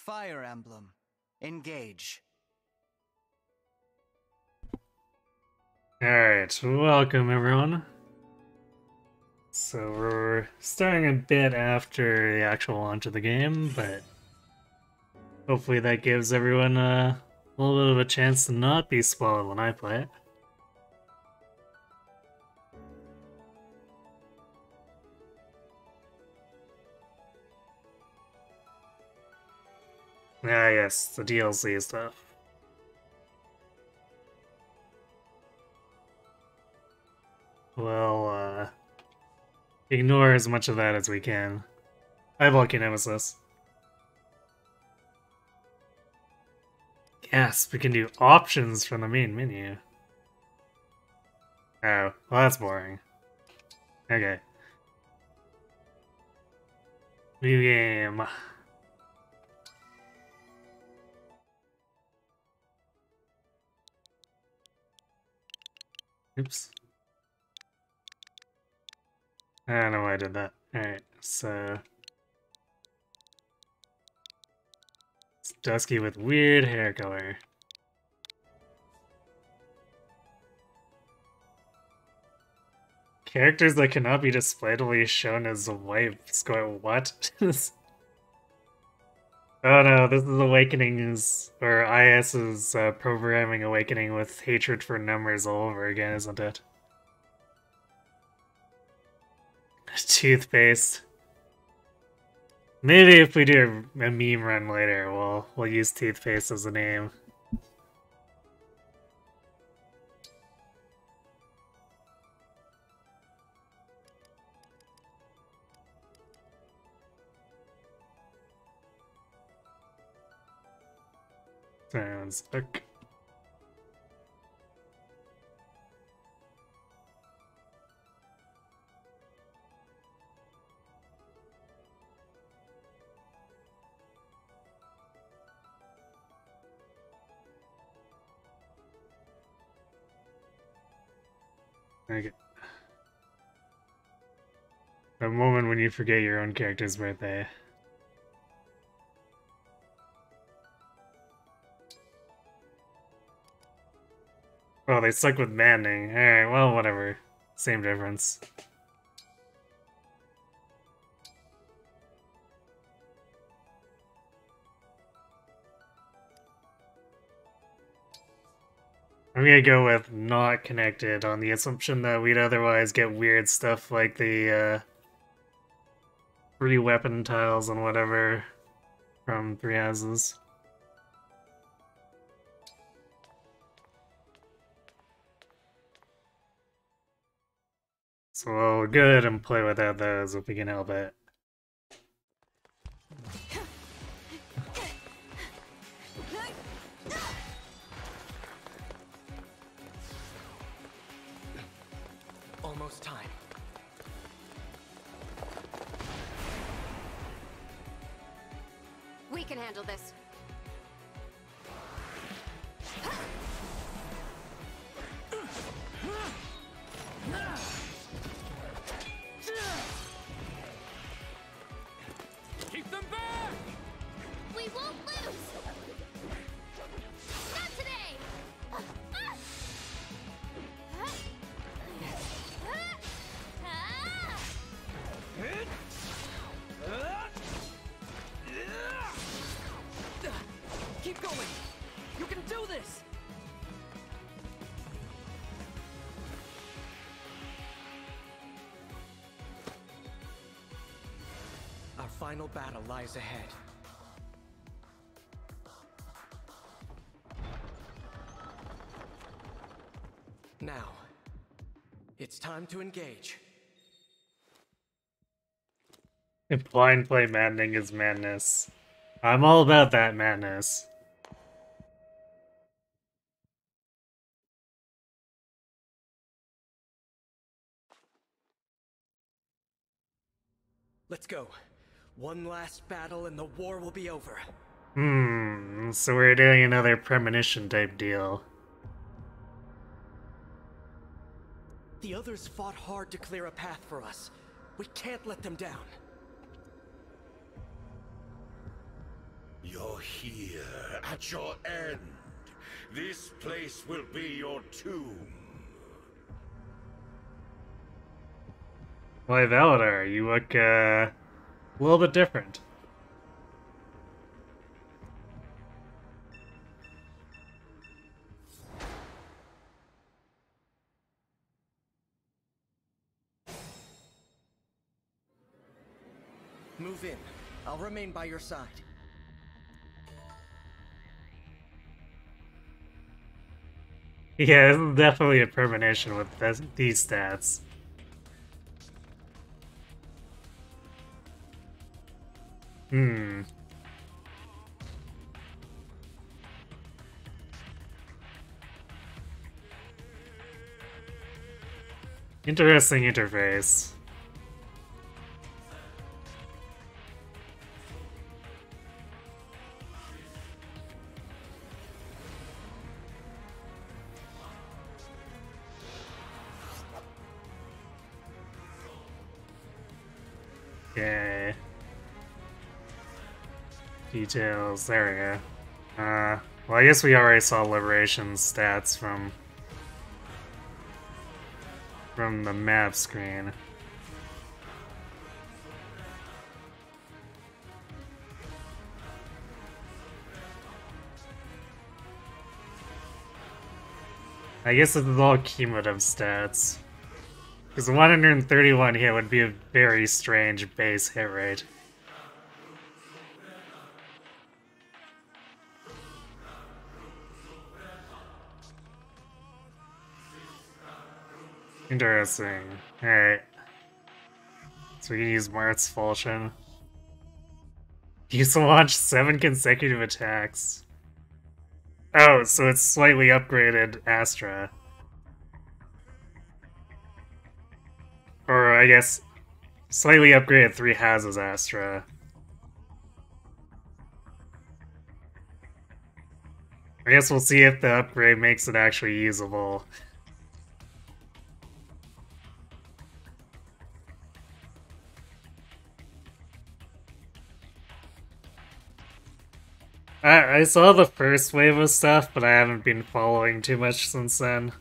Fire Emblem. Engage. Alright, welcome everyone. So we're starting a bit after the actual launch of the game, but hopefully that gives everyone a little bit of a chance to not be spoiled when I play it. Ah yes, the DLC stuff. Well, ignore as much of that as we can. I have Lucky Nemesis. Yes, we can do options from the main menu. Oh, well that's boring. Okay. New game. Oops. I don't know why I did that. Alright, so... it's Dusky with weird hair color. Characters that cannot be displayed will be shown as white. It's going, what? Oh no, this is Awakening's, or IS's programming Awakening with hatred for numbers all over again, isn't it? Toothpaste. Maybe if we do a meme run later, we'll use Toothpaste as a name. Sounds okay. Okay. The moment when you forget your own character's birthday. Oh, they stuck with Maddening. Alright, well, whatever. Same difference. I'm gonna go with not connected on the assumption that we'd otherwise get weird stuff like the free weapon tiles and whatever from Three Houses. So we'll go ahead and play without those if we can help it. Almost time. We can handle this. Keep them back! We won't lose! Not today! Keep going! You can do this! Our final battle lies ahead. Now, it's time to engage. If blind play maddening is madness, I'm all about that madness. Let's go. One last battle and the war will be over. So we're doing another premonition type deal. The others fought hard to clear a path for us. We can't let them down. Your You're here, at your end. This place will be your tomb. Why, Valadar, you look, a little bit different. Move in. I'll remain by your side. Yeah, this is definitely a premonition with these stats. Interesting interface. Okay. Details, there we go. Well, I guess we already saw Liberation's stats from the map screen. I guess this is all cumulative stats. Because 131 hit would be a very strange base hit rate. Interesting. Alright. So we can use Marth's Falchion. Used to launch 7 consecutive attacks. Oh, so it's slightly upgraded Astra. Or, I guess, slightly upgraded 3 Haz's Astra. I guess we'll see if the upgrade makes it actually usable. I saw the first wave of stuff, but I haven't been following too much since then.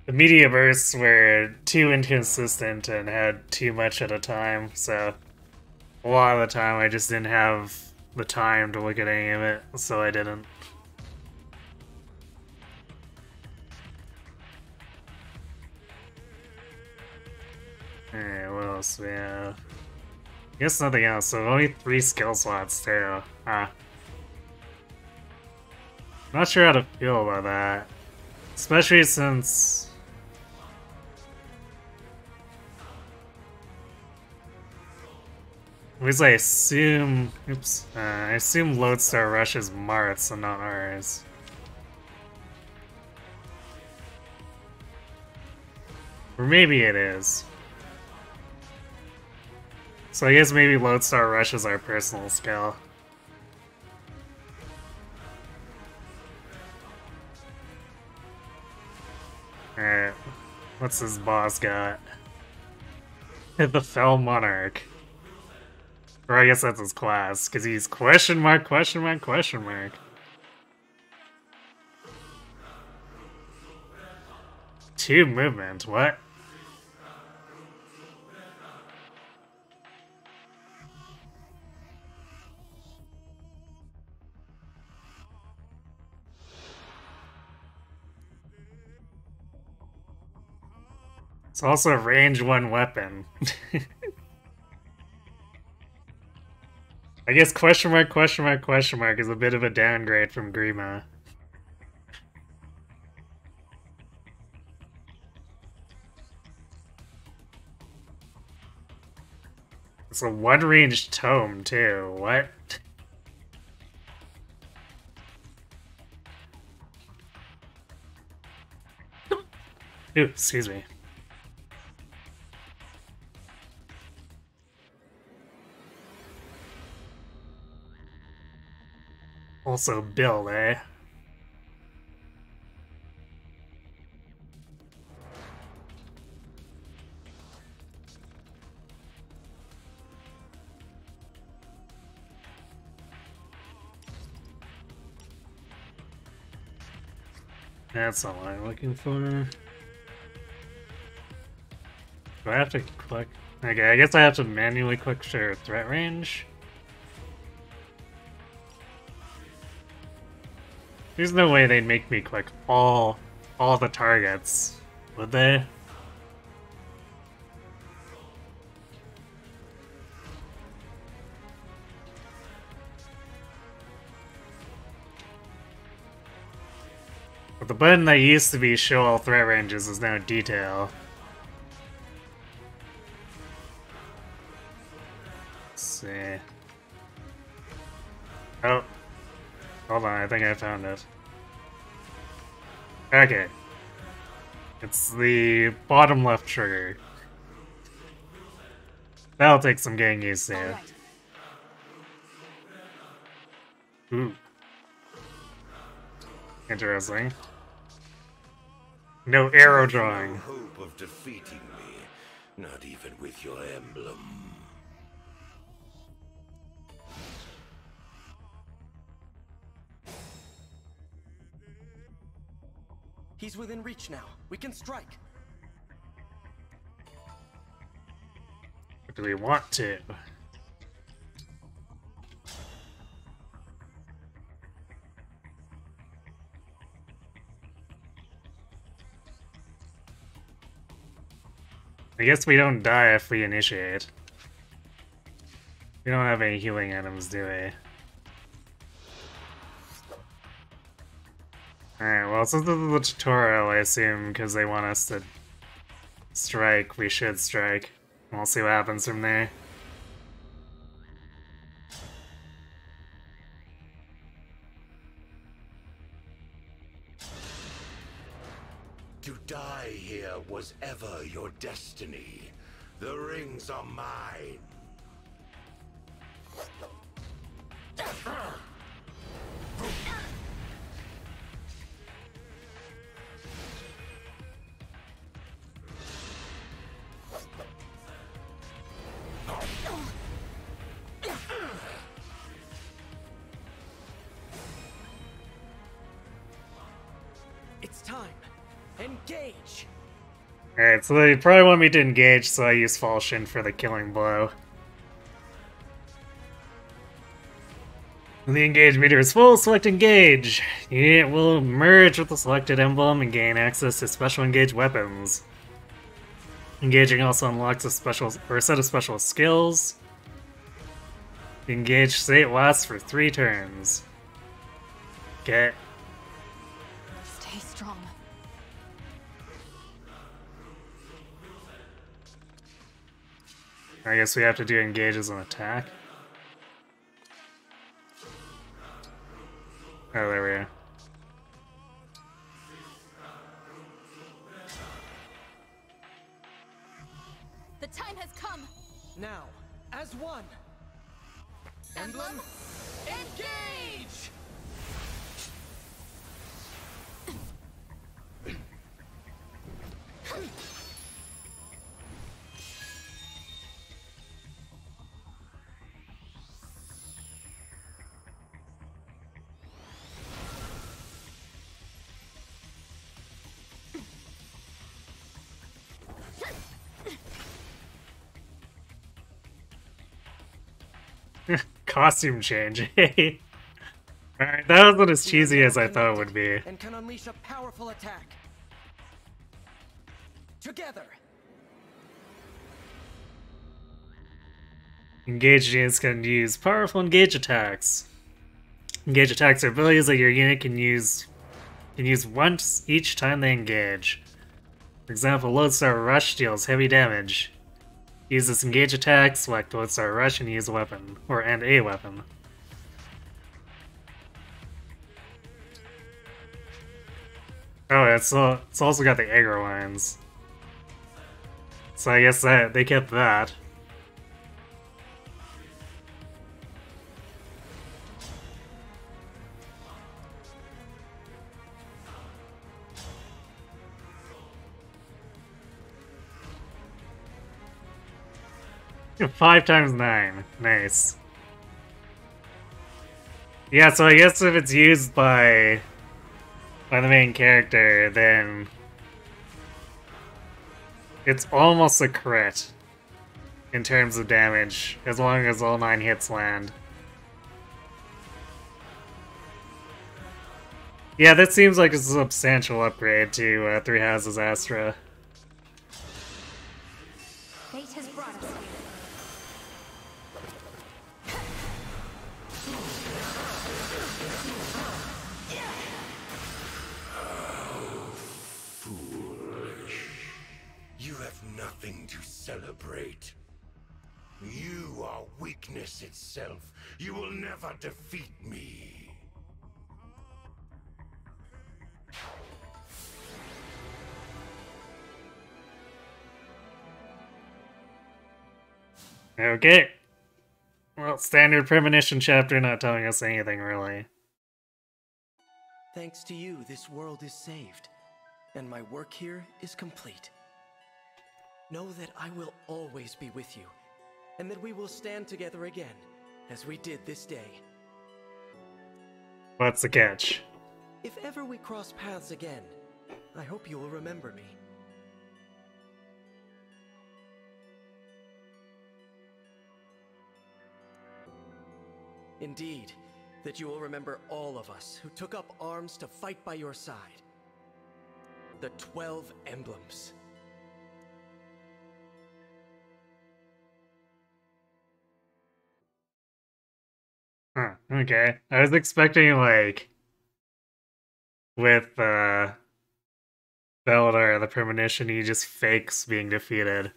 The media bursts were too inconsistent and had too much at a time, so a lot of the time I just didn't have the time to look at any of it, so I didn't. Alright, what else we have? I guess nothing else, so only 3 skill slots too. Huh. Not sure how to feel about that. Especially since... at least I assume... oops. I assume Lodestar rushes Marth's and not ours. Or maybe it is. So I guess maybe Lodestar rushes our personal skill. Alright. What's this boss got? The Fell Monarch. Or I guess that's his class, because he's question mark, question mark, question mark. 2 movement, what? It's also a range 1 weapon. I guess question mark, question mark, question mark is a bit of a downgrade from Grima. It's a 1 range tome too, what? Ooh, excuse me. Also build, eh? That's not what I'm looking for. Do I have to click? Okay, I guess I have to manually click share threat range. There's no way they'd make me click all the targets, would they? But the button that used to be show all threat ranges is now detail. Let's see. Oh. Hold on, I think I found it. Okay. It's the bottom left trigger. That'll take some getting used to. Alright. Ooh. Interesting. No arrow drawing. No hope of defeating me, not even with your emblem. He's within reach now. We can strike. Or do we want to? I guess we don't die if we initiate. We don't have any healing items, do we? Alright, well, since this is the tutorial, I assume, because they want us to strike, we should strike. We'll see what happens from there. To die here was ever your destiny. The rings are mine. It's time. Engage. Alright, so they probably want me to engage, so I use Falchion for the killing blow. When the engage meter is full, select engage. It will merge with the selected emblem and gain access to special engage weapons. Engaging also unlocks a special or a set of special skills. The engaged state lasts for 3 turns. Okay. Stay strong. I guess we have to do engage as an attack. Oh, there we are. The time has come. Now, as one. Emblem, engage! Costume change. Alright, that wasn't as cheesy as I thought it would be. And can unleash a powerful attack. Together. Engaged units can use powerful engage attacks. Engage attacks are abilities that your unit can use once each time they engage. For example, Lodestar Rush deals heavy damage. Use this engage attack, select Lodestar Rush, and use a weapon, and a weapon. Oh, it's also got the aggro lines. So I guess that they kept that. Five times 9. Nice. Yeah, so I guess if it's used by by the main character, then it's almost a crit in terms of damage, as long as all 9 hits land. Yeah, that seems like a substantial upgrade to Three Houses Astra. Fate has brought us here. You have nothing to celebrate. You are weakness itself. You will never defeat me. Okay. Well, standard premonition chapter not telling us anything, really. Thanks to you, this world is saved, and my work here is complete. Know that I will always be with you, and that we will stand together again, as we did this day. What's the catch? If ever we cross paths again, I hope you will remember me. Indeed, that you will remember all of us who took up arms to fight by your side. The 12 Emblems. Huh, okay. I was expecting, like, with, Beldar, the premonition, he just fakes being defeated.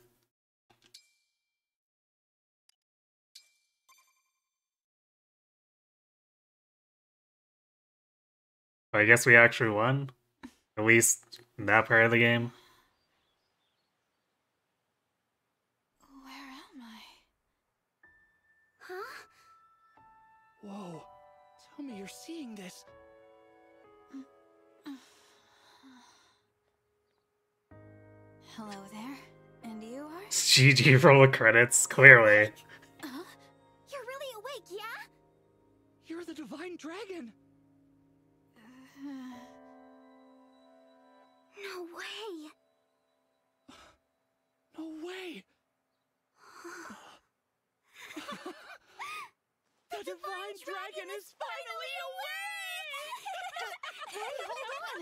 But I guess we actually won. At least in that part of the game. Where am I? Whoa, tell me you're seeing this. Hello there. And you are? GG roll credits, clearly. Huh? You're really awake, yeah? You're the Divine Dragon. No way. No way. The Divine Dragon is finally awake! Hey, hold on.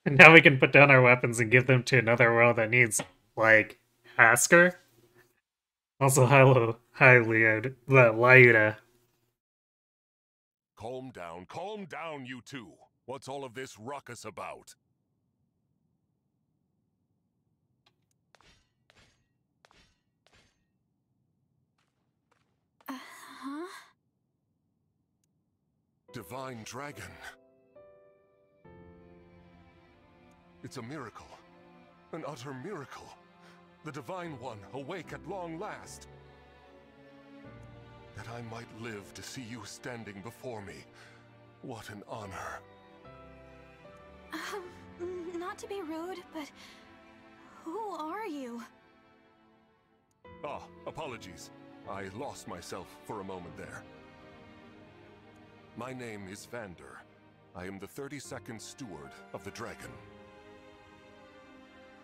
And now we can put down our weapons and give them to another world that needs, like, Hasker? Also, hi, Lyuda. Calm down, you two. What's all of this ruckus about? Huh? Divine Dragon. It's a miracle. An utter miracle. The Divine One awake at long last. That I might live to see you standing before me. What an honor. Not to be rude, but who are you? Ah, apologies. I lost myself for a moment there. My name is Vander. I am the 32nd Steward of the Dragon.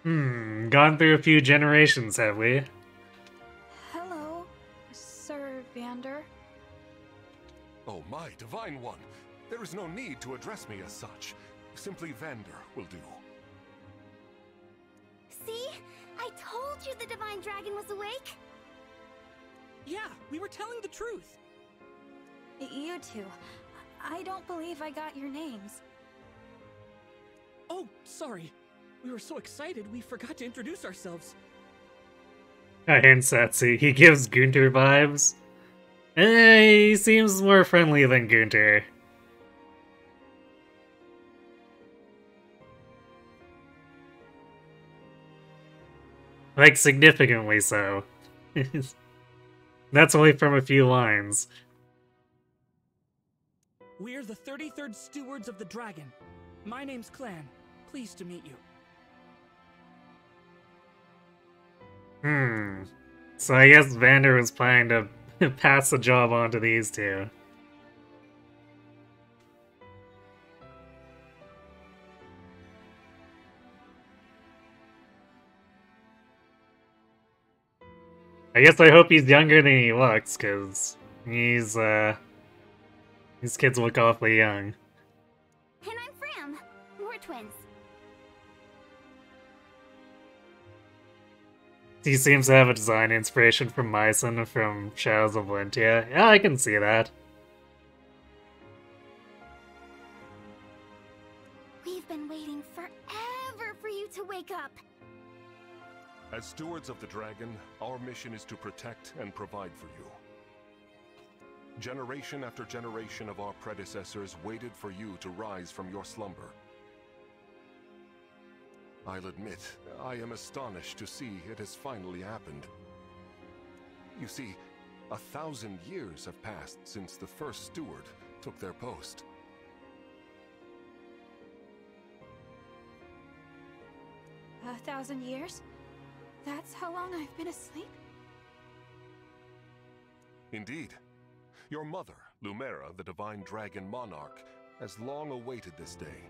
Gone through a few generations, have we? Hello, Sir Vander. Oh, my Divine One! There is no need to address me as such. Simply Vander will do. See? I told you the Divine Dragon was awake! Yeah, we were telling the truth. You two. I don't believe I got your names. Oh, sorry. We were so excited we forgot to introduce ourselves. And Satsu, he gives Gunter vibes. He seems more friendly than Gunter. Like, significantly so. That's only from a few lines. We're the 33rd Stewards of the Dragon. My name's Clan. Pleased to meet you. So I guess Vander was planning to pass the job on to these two. I guess I hope he's younger than he looks, because these kids look awfully young. And I'm Fram. We're twins. He seems to have a design inspiration from Myson from Shadows of Valentia. Yeah, I can see that. We've been waiting forever for you to wake up. As stewards of the dragon, our mission is to protect and provide for you. Generation after generation of our predecessors waited for you to rise from your slumber. I'll admit, I am astonished to see it has finally happened. You see, 1,000 years have passed since the first steward took their post. A 1,000 years? That's how long I've been asleep? Indeed. Your mother, Lumera, the Divine Dragon Monarch, has long awaited this day.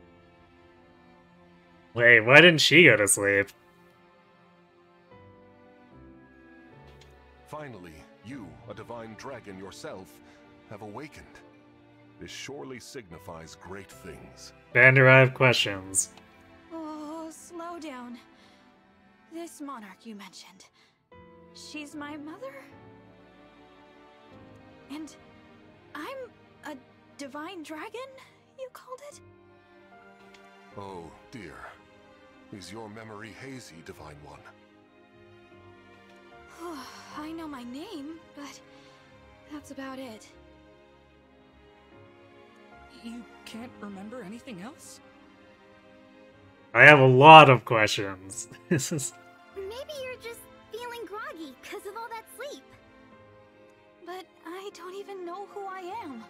Wait, why didn't she go to sleep? Finally, you, a Divine Dragon yourself, have awakened. This surely signifies great things. Vander, I have questions. Oh, slow down. This monarch you mentioned, she's my mother? And I'm a divine dragon, you called it? Oh, dear. Is your memory hazy, Divine One? I know my name, but that's about it. You can't remember anything else? I have a lot of questions. This is... Maybe you're just feeling groggy because of all that sleep. But I don't even know who I am.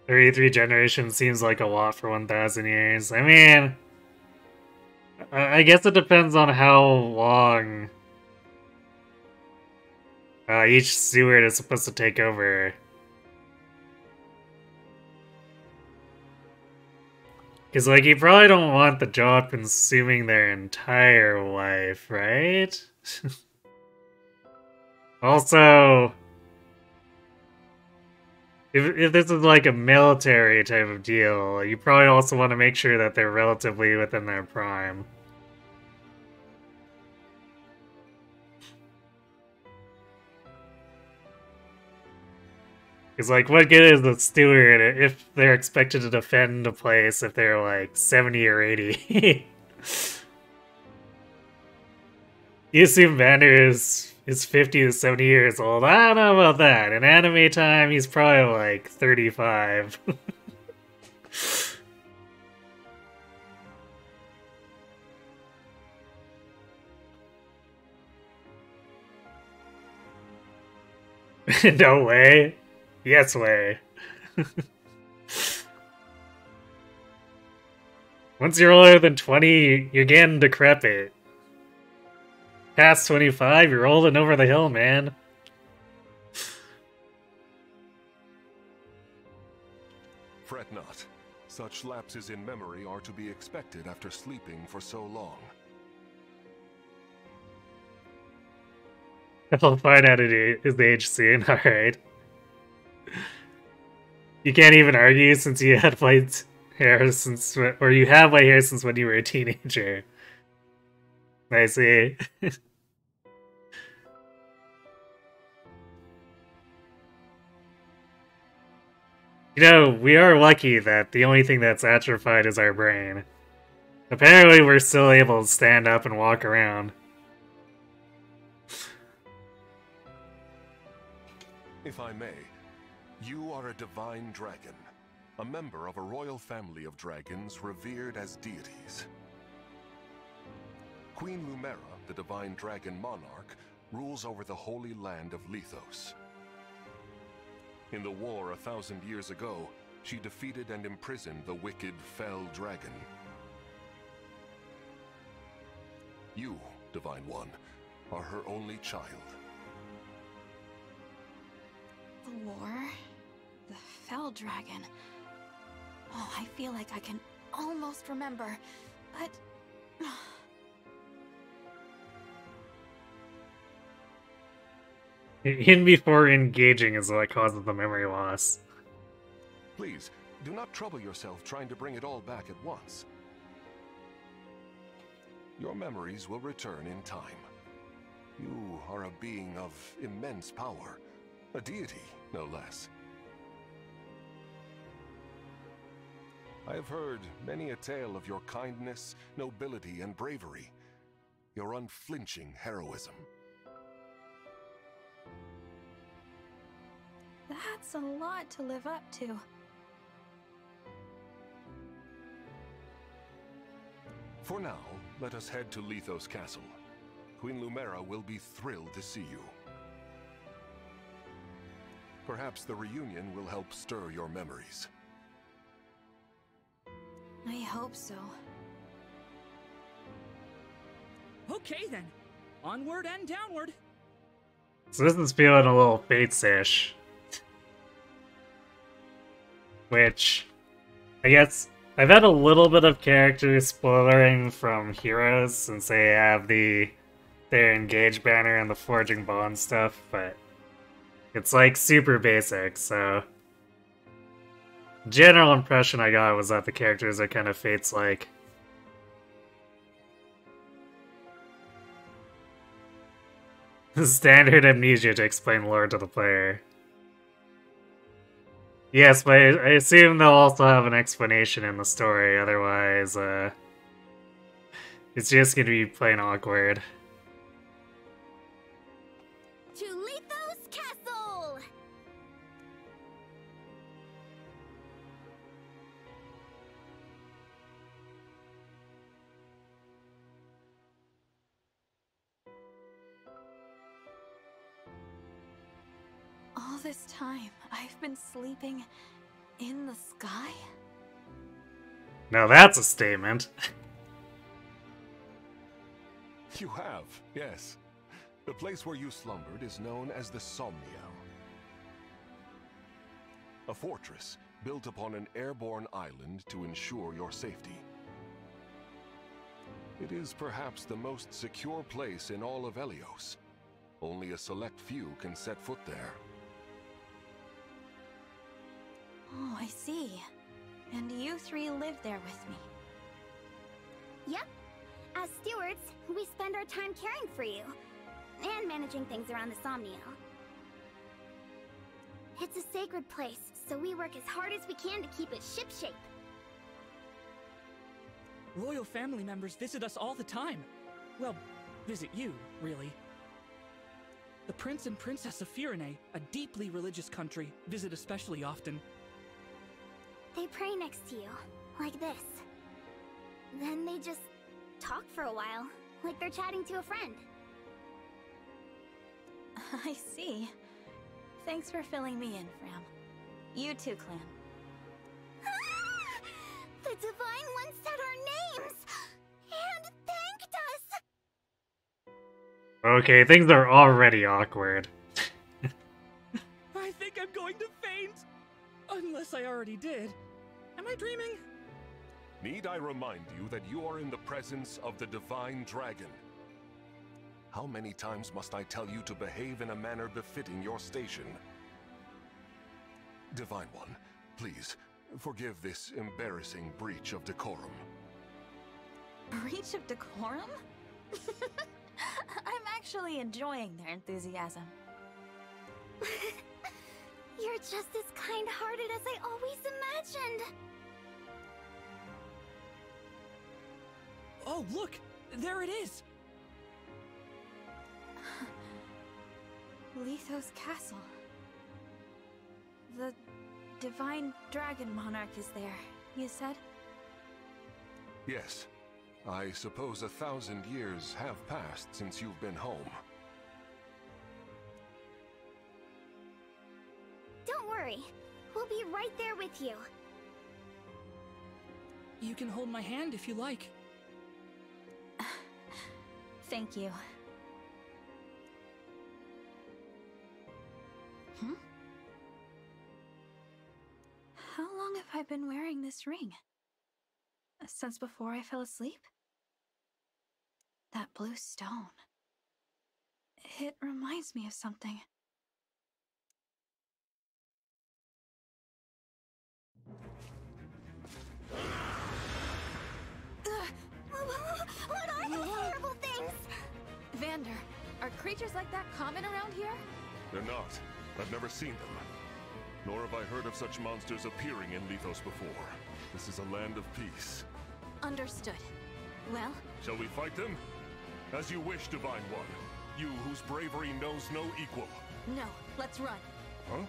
"33 generations seems like a lot for 1,000 years. I mean, I guess it depends on how long each steward is supposed to take over. Because, like, you probably don't want the job consuming their entire life, right? Also, if this is like a military type of deal, you probably also want to make sure that they're relatively within their prime. Because, like, what good is the steward if they're expected to defend a place if they're, like, 70 or 80? You assume Vander is 50 to 70 years old. I don't know about that. In anime time, he's probably, like, 35. No way. Yes way. Once you're older than 20, you're getting decrepit. Past 25, you're old and over the hill, man. Fret not. Such lapses in memory are to be expected after sleeping for so long. I'll find out his age soon, alright. You can't even argue since you had white hair since, or you have white hair since when you were a teenager. I see. You know, we are lucky that the only thing that's atrophied is our brain. Apparently we're still able to stand up and walk around. If I may, you are a divine dragon, a member of a royal family of dragons revered as deities. Queen Lumera, the divine dragon monarch, rules over the holy land of Lethos. In the war 1,000 years ago, she defeated and imprisoned the wicked, fell dragon. You, Divine One, are her only child. The war? The Fell Dragon. Oh, I feel like I can almost remember, but... In before engaging is what causes the memory loss. Please, do not trouble yourself trying to bring it all back at once. Your memories will return in time. You are a being of immense power, a deity, no less. I have heard many a tale of your kindness, nobility, and bravery, your unflinching heroism. That's a lot to live up to. For now, let us head to Lethos Castle. Queen Lumera will be thrilled to see you. Perhaps the reunion will help stir your memories. I hope so. Okay then. Onward and downward. So this is feeling a little Fates-ish. Which, I guess, I've had a little bit of character spoilering from Heroes since they have their Engage banner and the Forging Bond stuff, but it's like super basic, so... General impression I got was that the characters are kind of Fates-like. Standard amnesia to explain lore to the player. Yes, but I assume they'll also have an explanation in the story, otherwise, it's just gonna be plain awkward. To Lethos Castle! All this time, I've been sleeping in the sky? Now that's a statement. You have, yes. The place where you slumbered is known as the Somniel. A fortress built upon an airborne island to ensure your safety. It is perhaps the most secure place in all of Helios. Only a select few can set foot there. Oh, I see. And you three live there with me. Yep. As stewards, we spend our time caring for you. And managing things around the Somniel. It's a sacred place, so we work as hard as we can to keep it shipshape. Royal family members visit us all the time. Well, visit you, really. The Prince and Princess of Firene, a deeply religious country, visit especially often. They pray next to you, like this. Then they just talk for a while, like they're chatting to a friend. I see. Thanks for filling me in, Fram. You too, Clan. The Divine One said our names! And thanked us! Okay, things are already awkward. I think I'm going to faint! Unless I already did. Am I dreaming? Need I remind you that you are in the presence of the Divine Dragon? How many times must I tell you to behave in a manner befitting your station? Divine One, please, forgive this embarrassing breach of decorum. Breach of decorum? I'm actually enjoying their enthusiasm. You're just as kind-hearted as I always imagined. Oh, look! There it is! Lethos Castle. The Divine Dragon Monarch is there, you said? Yes. I suppose 1,000 years have passed since you've been home. Don't worry. We'll be right there with you. You can hold my hand if you like. Thank you. How long have I been wearing this ring? Since before I fell asleep? That blue stone. It reminds me of something. What are these horrible things? Vander, are creatures like that common around here? They're not. I've never seen them. Nor have I heard of such monsters appearing in Lithos before. This is a land of peace. Understood. Well? Shall we fight them? As you wish, Divine One. You whose bravery knows no equal. No, let's run. Huh?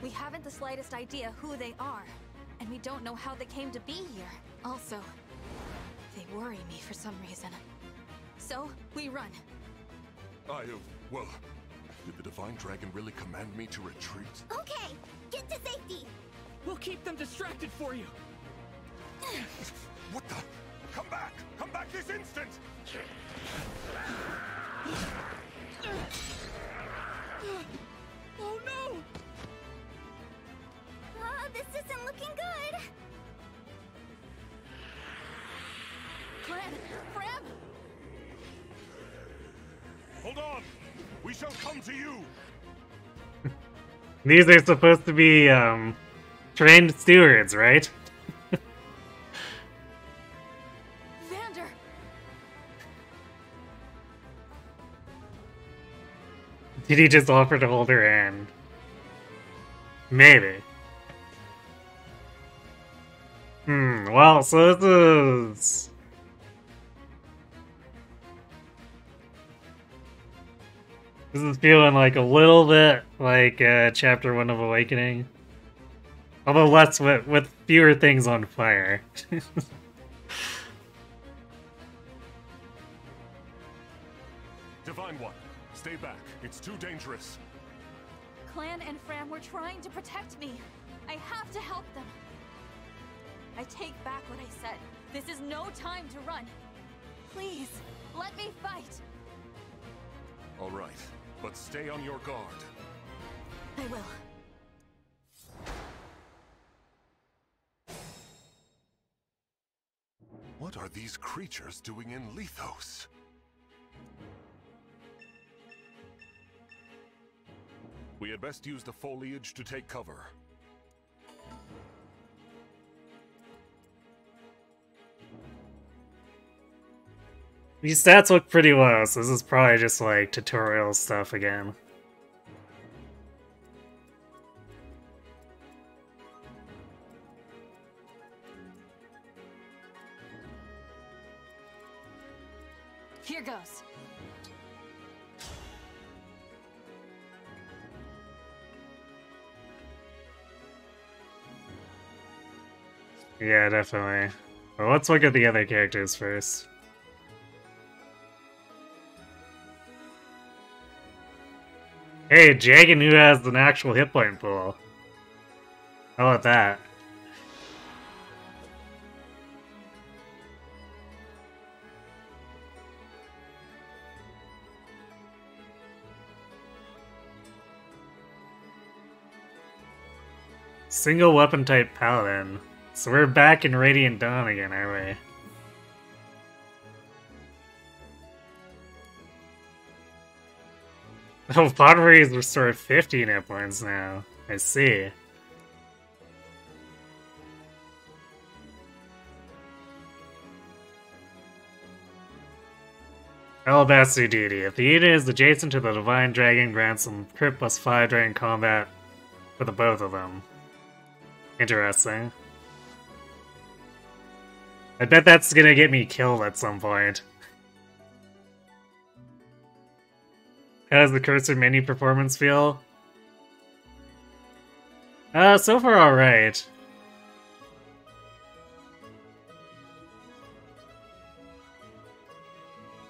We haven't the slightest idea who they are, and we don't know how they came to be here. Also, they worry me for some reason. So, we run. Well, did the Divine Dragon really command me to retreat? Okay, get to safety. We'll keep them distracted for you. What the? Come back! Come back this instant! Oh no! This isn't looking good. Clan! Fram! Hold on! We shall come to you! These are supposed to be, trained stewards, right? Vander! Did he just offer to hold her hand? Maybe. Well, so this is feeling like a little bit like Chapter 1 of Awakening. Although less with fewer things on fire. Divine One, stay back. It's too dangerous. Clan and Fram were trying to protect me. I have to help them. I take back what I said. This is no time to run. Please, let me fight. All right, but stay on your guard. I will. What are these creatures doing in Lithos? We had best use the foliage to take cover. These stats look pretty low, so this is probably just like tutorial stuff again. Here goes. Yeah, definitely. Well, let's look at the other characters first. Hey, Jagan, who has an actual hit point pool. How about that? Single weapon type paladin. So we're back in Radiant Dawn again, aren't we? Oh, Pottery's restored 15 hit points now. I see. Alabaster Deity. If the unit is adjacent to the Divine Dragon, grants some crit +5 during combat for the both of them. Interesting. I bet that's gonna get me killed at some point. How does the cursor menu performance feel? So far alright.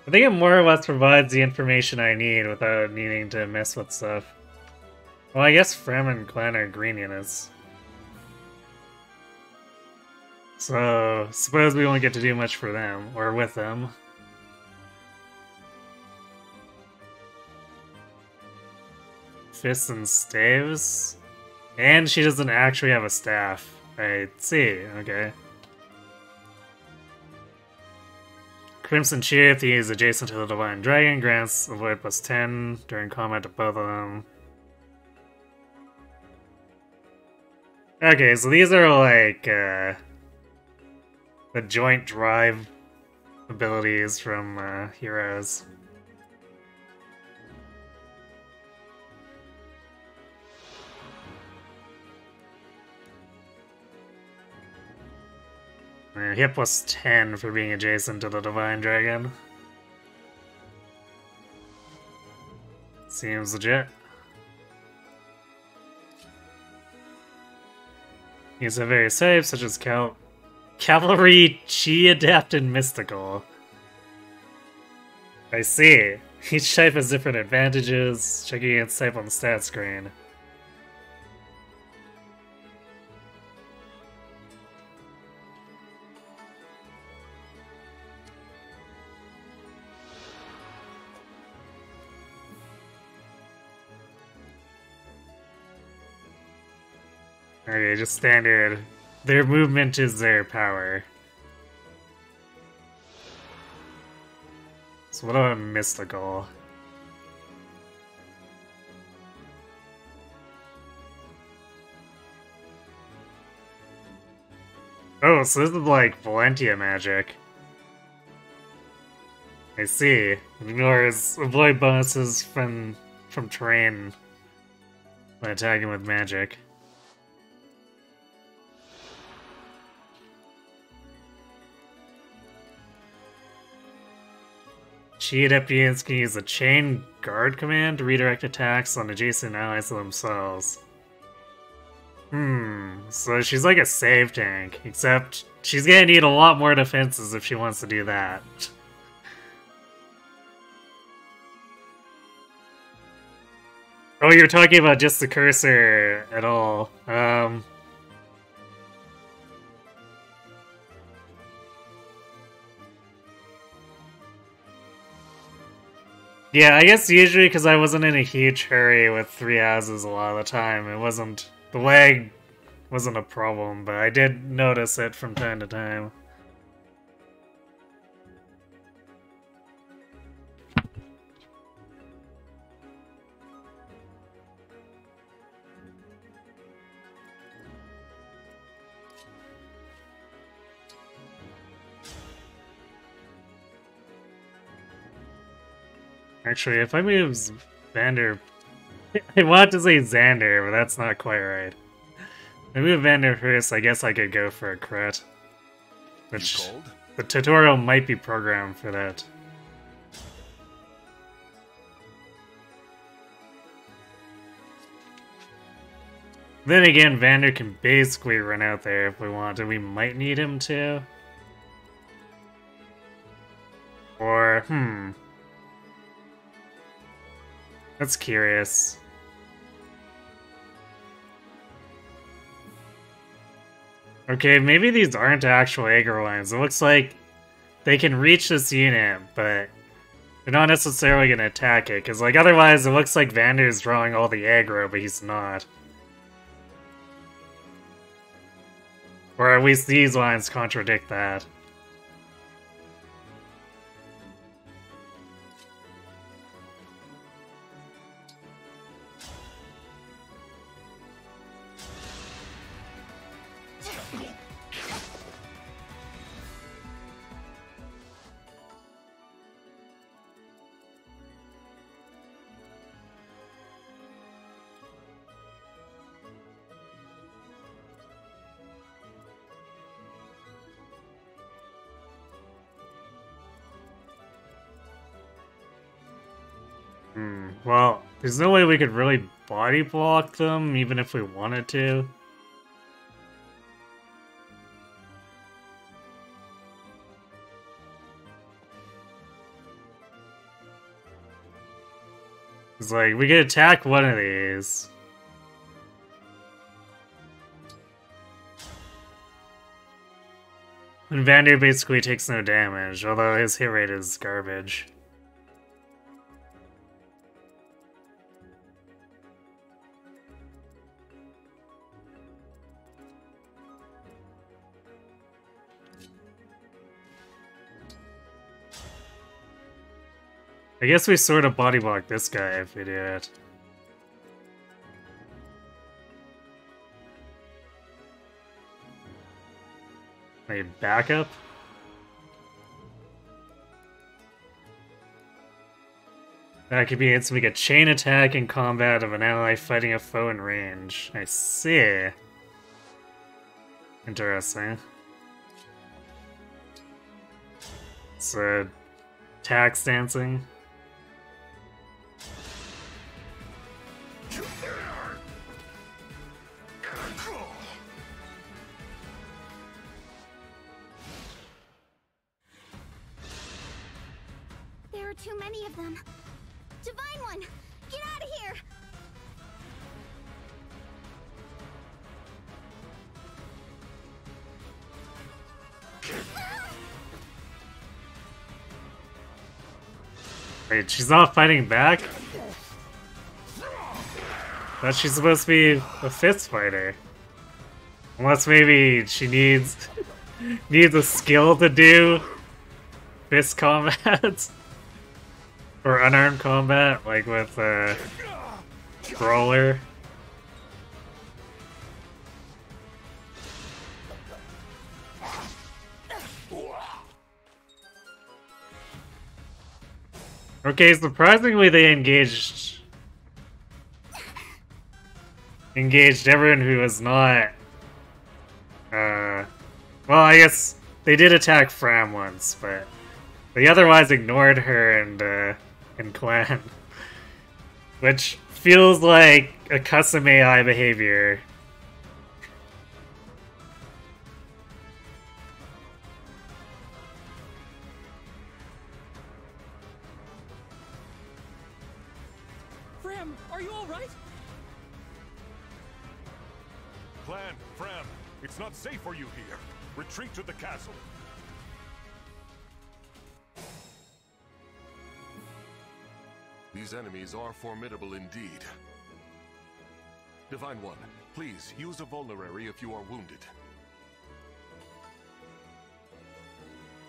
I think it more or less provides the information I need without needing to mess with stuff. Well, I guess Frem and Glenn are green units. So, suppose we won't get to do much for them, or with them. fists and staves. And she doesn't actually have a staff. I see, okay. Crimson Cheer, if he is adjacent to the Divine Dragon, grants avoid +10 during combat to both of them. Okay, so these are like the joint drive abilities from Heroes. Hit +10 for being adjacent to the Divine Dragon. Seems legit. These are various types, such as Cavalry, Chi Adapt, and Mystical. I see. Each type has different advantages. Checking against type on the stat screen. Okay, just standard. Their movement is their power. So what about Mystical? Oh, so this is like Valentia magic. I see. Ignores avoid bonuses from terrain when attacking with magic. Chi Adepts can use the Chain Guard command to redirect attacks on adjacent allies to themselves. So she's like a save tank, except she's gonna need a lot more defenses if she wants to do that. Oh, you're talking about just the cursor at all. Yeah, I guess usually because I wasn't in a huge hurry with 3 houses a lot of the time. It wasn't... The lag wasn't a problem, but I did notice it from time to time. Actually, if I move Vander... I want to say Xander, but that's not quite right. If I move Vander first, I guess I could go for a crit. Which, the tutorial might be programmed for that. Then again, Vander can basically run out there if we want, and we might need him to. Or, That's curious. Okay, maybe these aren't actual aggro lines. It looks like they can reach this unit, but they're not necessarily going to attack it, because like otherwise it looks like Vander's drawing all the aggro, but he's not. Or at least these lines contradict that. Well, there's no way we could really body block them, even if we wanted to. It's like, we could attack one of these. And Vander basically takes no damage, although his hit rate is garbage. I guess we sort of body block this guy if we do it. Maybe backup? That could be instantly make a chain attack in combat of an ally fighting a foe in range. I see. Interesting. It's tax dancing. There are too many of them. Divine One, get out of here! Wait, she's not fighting back? Thought she's supposed to be a fist fighter. Unless maybe she needs a skill to do fist combat. Or unarmed combat, like with Brawler. Okay, surprisingly they engaged everyone who was not well, I guess they did attack Fram once, but they otherwise ignored her and Clan. Which feels like a custom AI behavior. Fram, are you alright? Clan, Fram, it's not safe for you here. Retreat to the castle. These enemies are formidable indeed. Divine One, please use a vulnerary if you are wounded.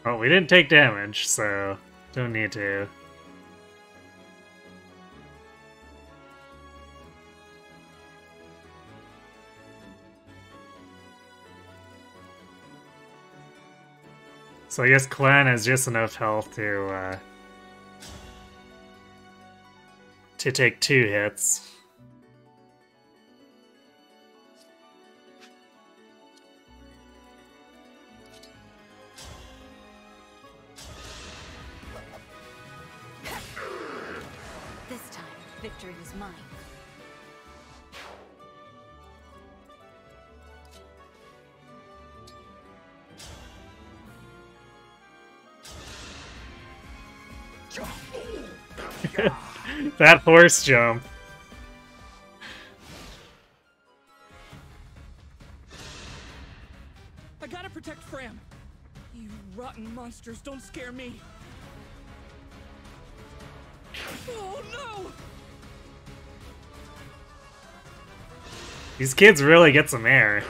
Well, we didn't take damage, so don't need to. So I guess Clan has just enough health to take 2 hits. This time, victory is mine. That horse jump. I gotta protect Fram. You rotten monsters don't scare me. Oh no! These kids really get some air.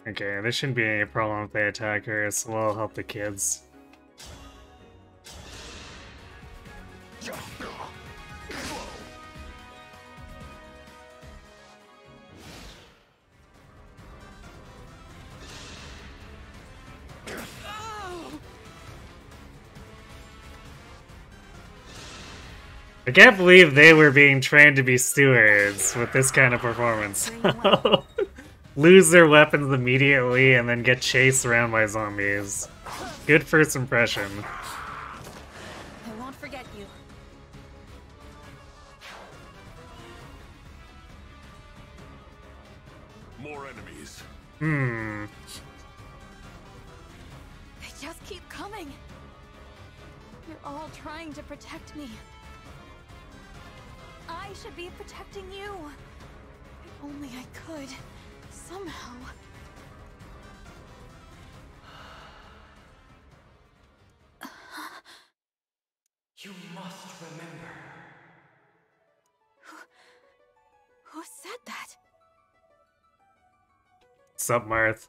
Okay, there shouldn't be any problem if they attack her, so we'll help the kids. I can't believe they were being trained to be stewards with this kind of performance. Lose their weapons immediately and then get chased around by zombies. Good first impression. I won't forget you. More enemies. They just keep coming. You're all trying to protect me. I should be protecting you. If only I could. Somehow. You must remember. Who said that? Sup, Marth?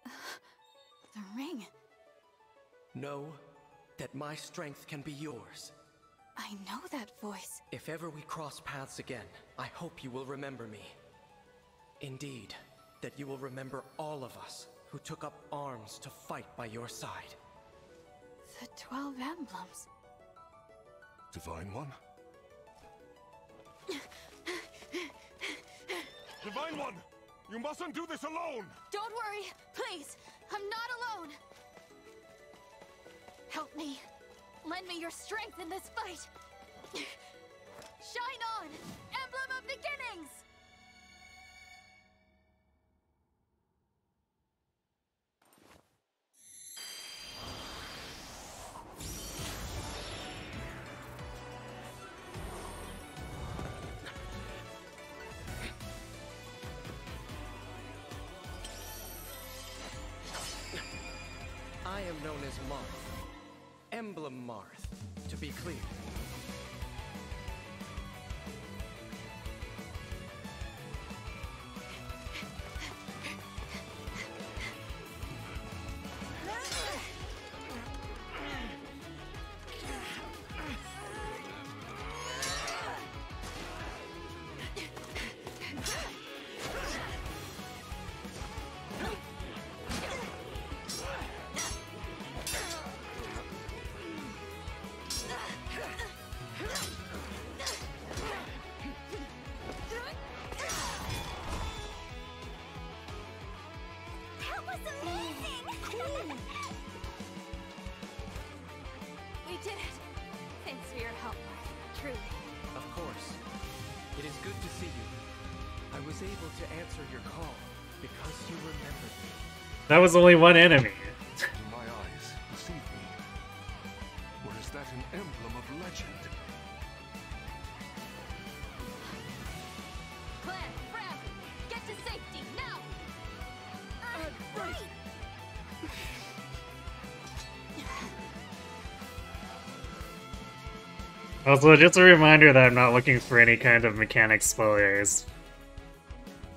The ring. Know that my strength can be yours. I know that voice. If ever we cross paths again, I hope you will remember me. Indeed, that you will remember all of us who took up arms to fight by your side. The 12 emblems. Divine One? Divine One! You mustn't do this alone! Don't worry, please. I'm not alone. Help me. Lend me your strength in this fight. Shine on, Emblem of Beginnings! I am known as Marth. Emblem Marth, to be clear. That was only one enemy. My eyes deceive me. Or is that an emblem of legend? Clan, Fram, get to safety now! Right. Also, just a reminder that I'm not looking for any kind of mechanic spoilers.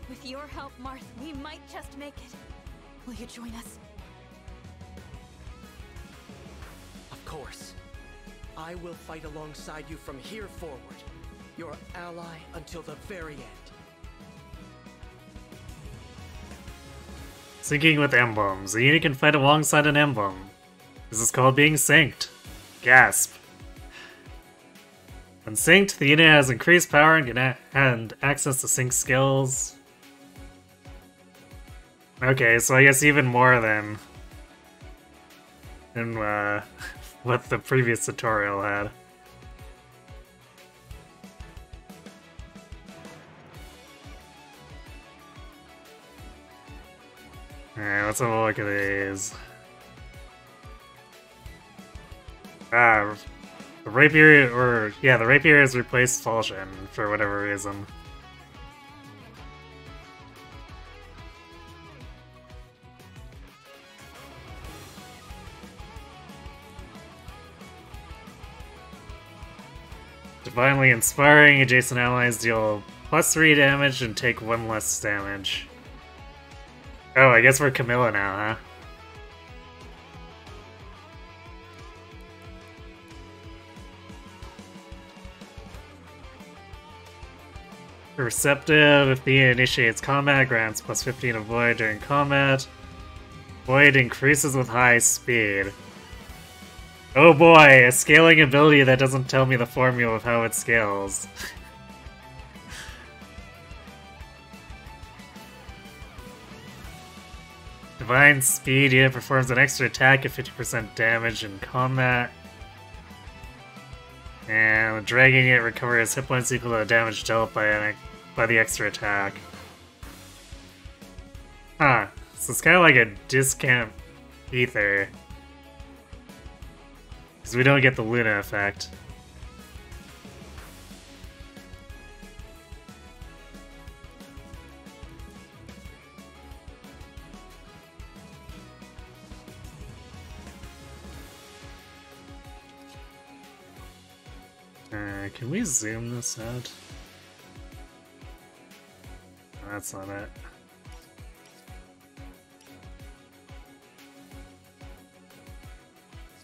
With your help, Marth, we might just make it. Will you join us? Of course. I will fight alongside you from here forward. Your ally until the very end. Syncing with emblems. A unit can fight alongside an emblem. This is called being synced. Gasp. When synced, the unit has increased power and can access to sync skills. Okay, so I guess even more than what the previous tutorial had. Alright, let's have a look at these. The rapier, the rapier has replaced falchion for whatever reason. Divinely inspiring, adjacent allies deal +3 damage and take 1 less damage. Oh, I guess we're Camilla now, huh? Receptive, if the unit initiates combat, grants +15 of Void during combat. Void increases with high speed. Oh boy, a scaling ability that doesn't tell me the formula of how it scales. Divine Speed, unit performs an extra attack at 50% damage in combat. And dragging it recovers hit points equal to the damage dealt by an by the extra attack. Huh. So it's kind of like a discount ether. Because we don't get the Luna effect. Can we zoom this out? That's not it.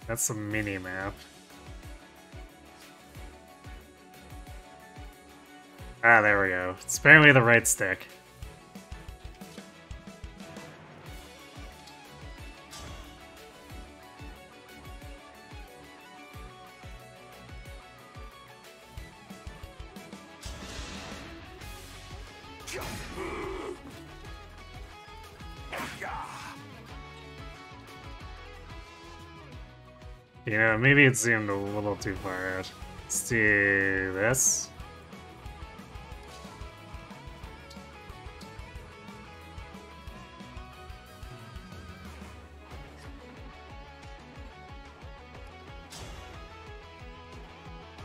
That's a mini-map. Ah, there we go. It's apparently the right stick. You know, maybe it zoomed a little too far out. Let's do this.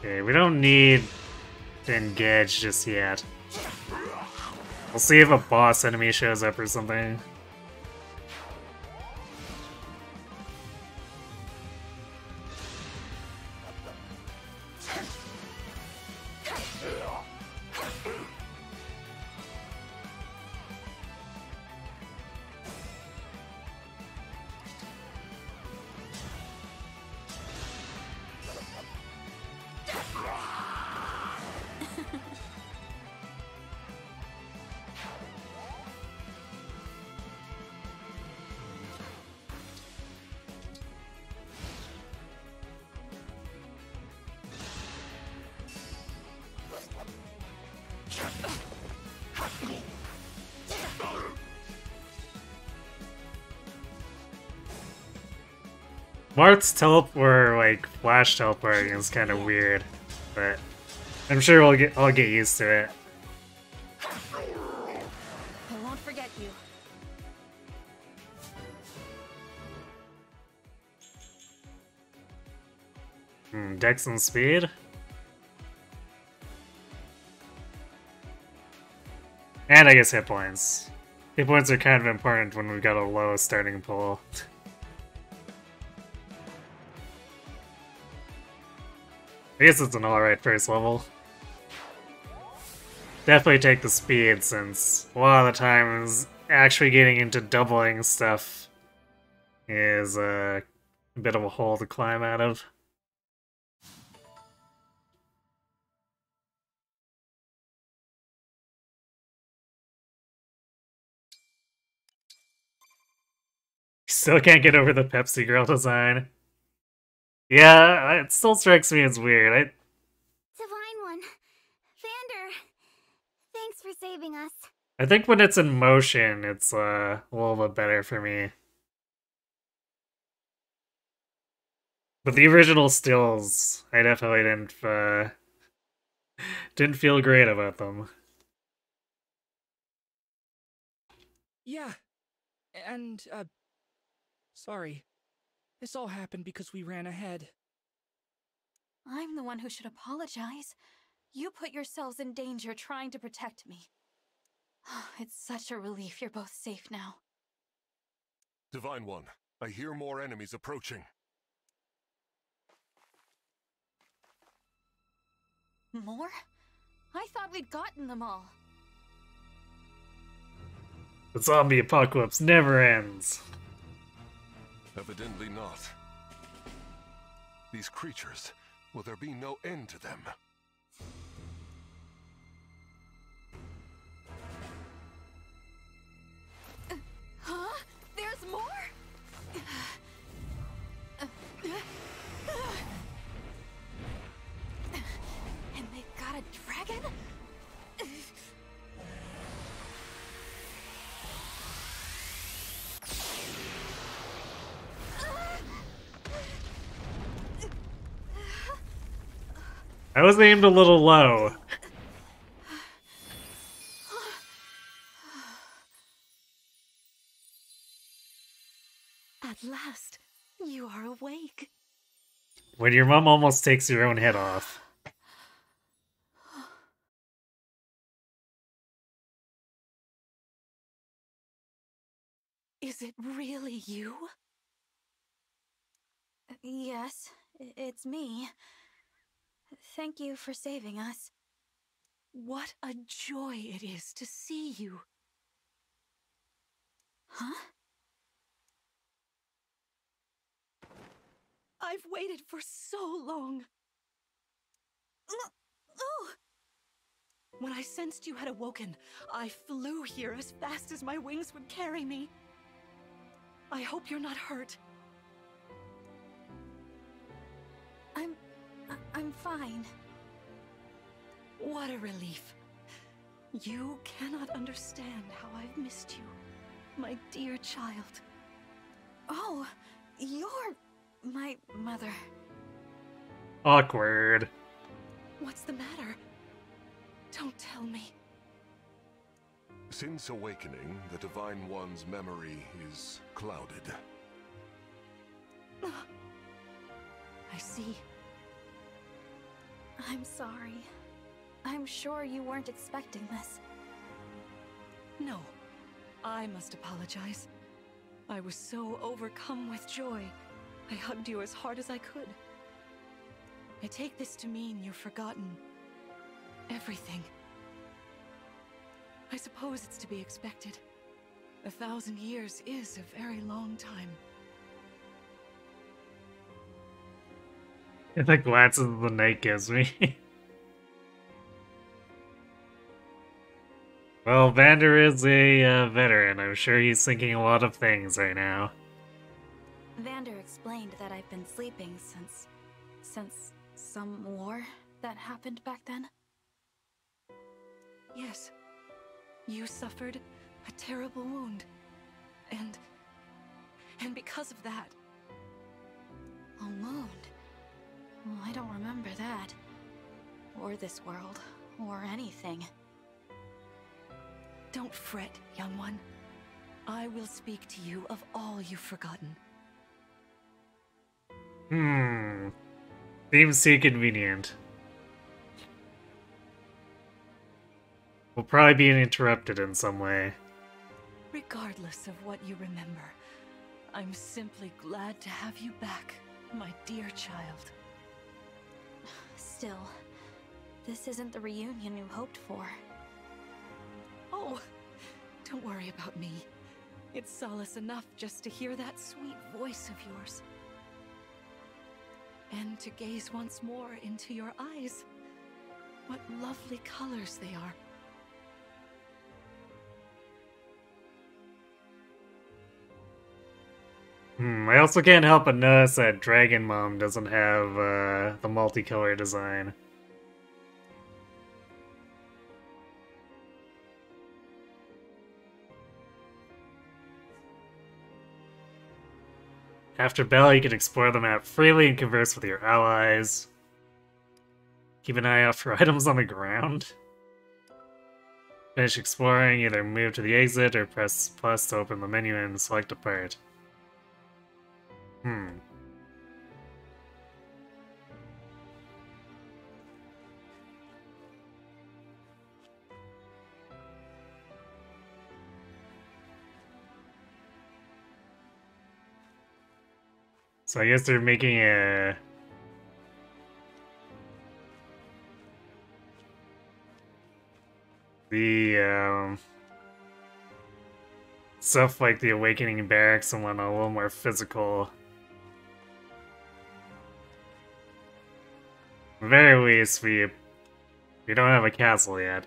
Okay, we don't need to engage just yet. We'll see if a boss enemy shows up or something. Marth's teleport, like flash teleporting, is kind of weird, but I'm sure I'll get used to it. I won't forget you. Dex and speed? And I guess hit points. Hit points are kind of important when we've got a low starting pull. I guess it's an alright first level. Definitely take the speed, since a lot of the times actually getting into doubling stuff is a bit of a hole to climb out of. Still can't get over the Pepsi Girl design. Yeah, it still strikes me as weird. Divine One. Vander. Thanks for saving us. I think when it's in motion, it's a little bit better for me. But the original stills, I definitely didn't feel great about them. Yeah. And, sorry. This all happened because we ran ahead. I'm the one who should apologize. You put yourselves in danger trying to protect me. It's such a relief you're both safe now. Divine One, I hear more enemies approaching. More? I thought we'd gotten them all. The zombie apocalypse never ends. Evidently not. These creatures, will there be no end to them? Huh? There's more? And they've got a dragon? I was aimed a little low. At last, you are awake. When your mom almost takes your own head off. Is it really you? Yes, it's me. Thank you for saving us. What a joy it is to see you. Huh? I've waited for so long. Oh! When I sensed you had awoken, I flew here as fast as my wings would carry me. I hope you're not hurt. I'm fine. What a relief. You cannot understand how I've missed you, my dear child. Oh, you're my mother. Awkward. What's the matter? Don't tell me. Since awakening, the Divine One's memory is clouded. I see. I'm sorry. I'm sure you weren't expecting this. No, I must apologize. I was so overcome with joy, I hugged you as hard as I could. I take this to mean you've forgotten everything. I suppose it's to be expected. 1,000 years is a very long time. The glances the night gives me. Well, Vander is a veteran. I'm sure he's thinking a lot of things right now. Vander explained that I've been sleeping since some war that happened back then. Yes, you suffered a terrible wound, and because of that... A wound? Oh, I don't remember that. Or this world, or anything. Don't fret, young one. I will speak to you of all you've forgotten. Seems too convenient. We'll probably be interrupted in some way. Regardless of what you remember, I'm simply glad to have you back, my dear child. Still, this isn't the reunion you hoped for. Oh, don't worry about me. It's solace enough just to hear that sweet voice of yours. And to gaze once more into your eyes. What lovely colors they are. I also can't help but notice that Dragon Mom doesn't have the multicolor design. After battle, you can explore the map freely and converse with your allies. Keep an eye out for items on the ground. Finish exploring, either move to the exit or press plus to open the menu and select a part. So I guess they're making a... stuff like the Awakening Barracks and whatnot, a little more physical. At the very least, we don't have a castle yet.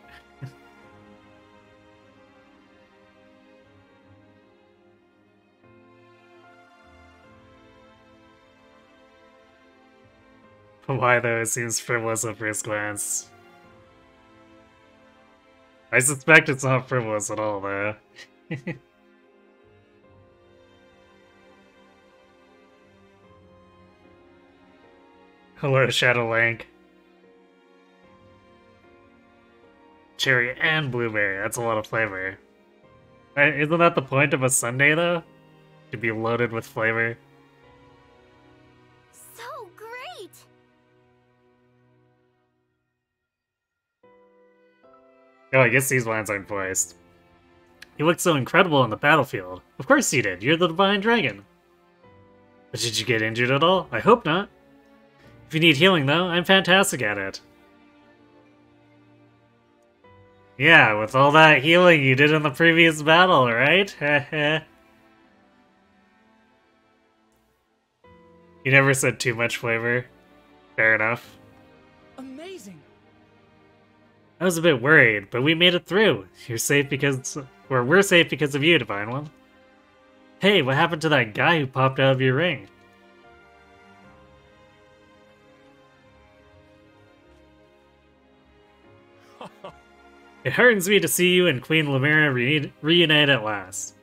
Why though? It seems frivolous at first glance. I suspect it's not frivolous at all, though. Hello, Shadow Link. Cherry and blueberry, that's a lot of flavor. Isn't that the point of a sundae, though? to be loaded with flavor. So great! Oh, I guess these lines aren't voiced. You looked so incredible on the battlefield. Of course you did. You're the Divine Dragon. But did you get injured at all? I hope not. If you need healing, though, I'm fantastic at it. Yeah, with all that healing you did in the previous battle, right? Heh. You never said too much flavor. Fair enough. Amazing. I was a bit worried, but we made it through. You're safe because... or we're safe because of you, Divine One. Hey, what happened to that guy who popped out of your ring? It heartens me to see you and Queen Lemira reunite at last.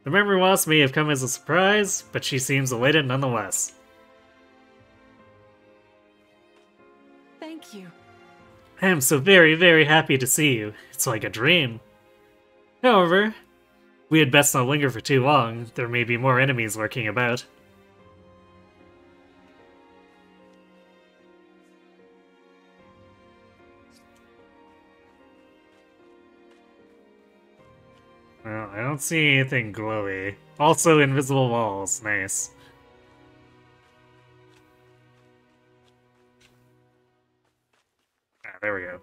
The memory loss may have come as a surprise, but she seems elated nonetheless. Thank you. I am so very, very happy to see you. It's like a dream. However, we had best not linger for too long. There may be more enemies lurking about. Well, I don't see anything glowy. Also, invisible walls. Nice. Ah, there we go.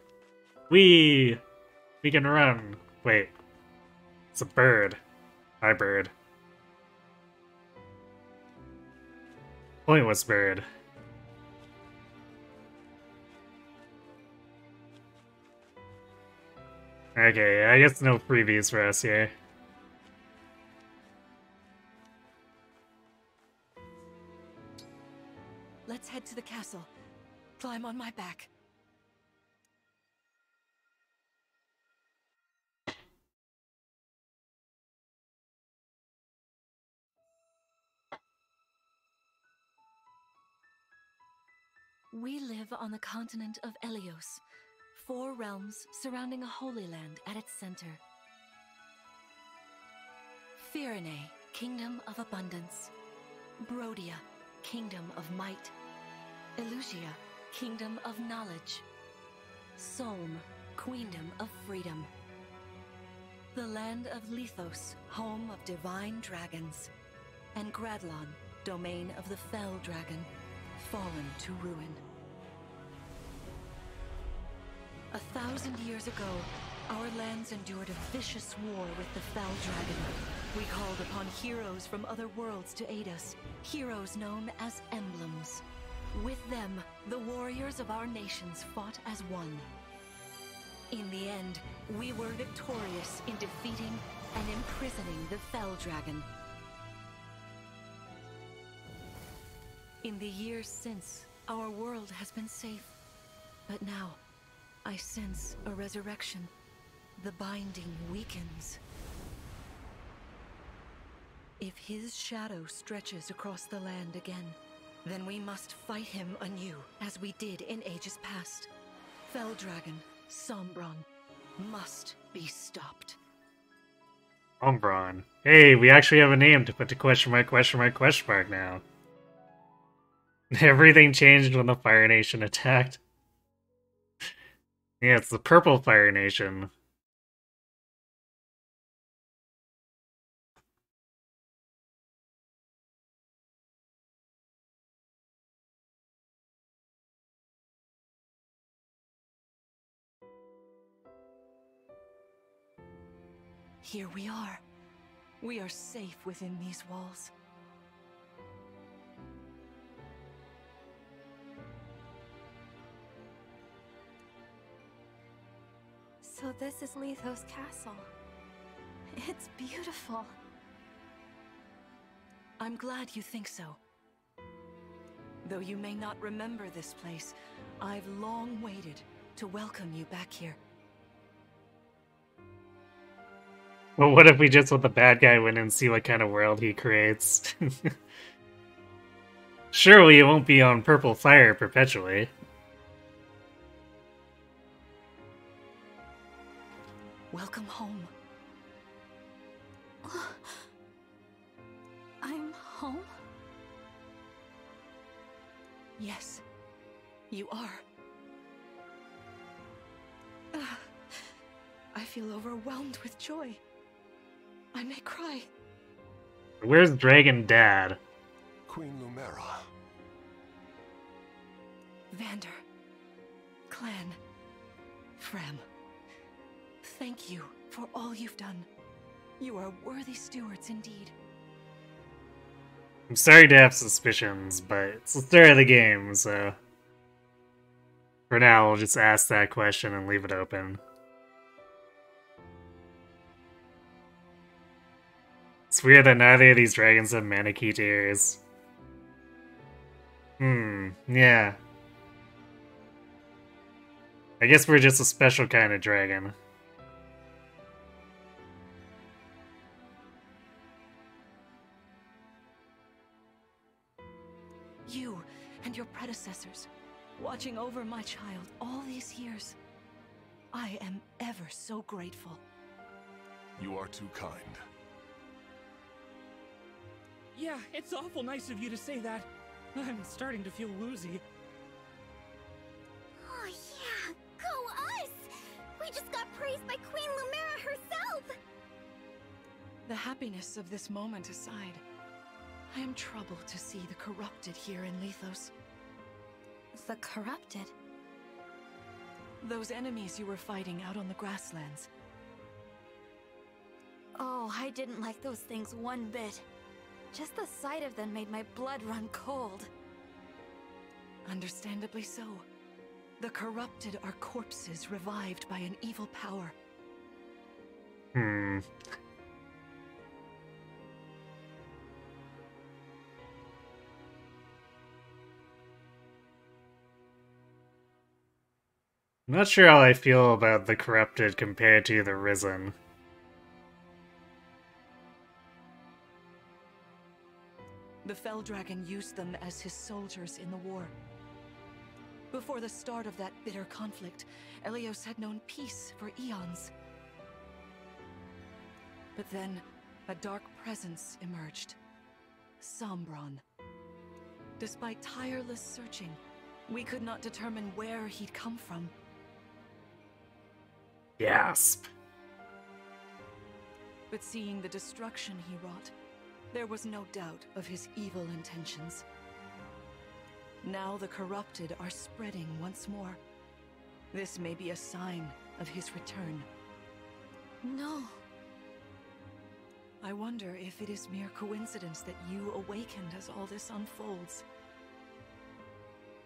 We can run. Wait. It's a bird. Hi, bird. Pointless bird. Okay, I guess no freebies for us here. Let's head to the castle. Climb on my back. We live on the continent of Elios, 4 realms surrounding a holy land at its center. Firene, kingdom of abundance. Brodia, kingdom of might. Elusia, kingdom of knowledge. Solm, queendom of freedom. The land of Lethos, home of divine dragons. And Gradlon, domain of the fell dragon, fallen to ruin. 1,000 years ago, our lands endured a vicious war with the fell dragon. We called upon heroes from other worlds to aid us, heroes known as Emblems. With them, the warriors of our nations fought as one. In the end, we were victorious in defeating and imprisoning the fell dragon. In the years since, our world has been safe. But now, I sense a resurrection. The binding weakens. If his shadow stretches across the land again, then we must fight him anew, as we did in ages past. Fell Dragon, Sombron, must be stopped. Sombron. Hey, we actually have a name to put to question mark now. Everything changed when the Fire Nation attacked. Yeah, it's the Purple Fire Nation. Here we are. We are safe within these walls. So this is Lethos Castle. It's beautiful. I'm glad you think so. Though you may not remember this place, I've long waited to welcome you back here. Well, what if we just let the bad guy win and see what kind of world he creates? Surely it won't be on purple fire perpetually. Welcome home. home? Yes, you are. I feel overwhelmed with joy. I may cry. Where's Dragon Dad? Queen Lumera. Vander. Clan. Frem. Thank you for all you've done. You are worthy stewards indeed. I'm sorry to have suspicions, but it's the start of the game, so... For now, we'll just ask that question and leave it open. It's weird that neither of these dragons have Manakite ears. Yeah. I guess we're just a special kind of dragon. You and your predecessors, watching over my child all these years. I am ever so grateful. You are too kind. Yeah, it's awful nice of you to say that. I'm starting to feel woozy. Oh yeah, go us! We just got praised by Queen Lumera herself! The happiness of this moment aside, I am troubled to see the corrupted here in Lethos. The corrupted? Those enemies you were fighting out on the grasslands. Oh, I didn't like those things one bit. Just the sight of them made my blood run cold. Understandably so. The corrupted are corpses revived by an evil power. I'm not sure how I feel about the corrupted compared to the risen. The Fell Dragon used them as his soldiers in the war. Before the start of that bitter conflict, Elios had known peace for eons. But then, a dark presence emerged. Sombron. Despite tireless searching, we could not determine where he'd come from. Gasp. But seeing the destruction he wrought, there was no doubt of his evil intentions. Now the corrupted are spreading once more. This may be a sign of his return. No. I wonder if it is mere coincidence that you awakened as all this unfolds.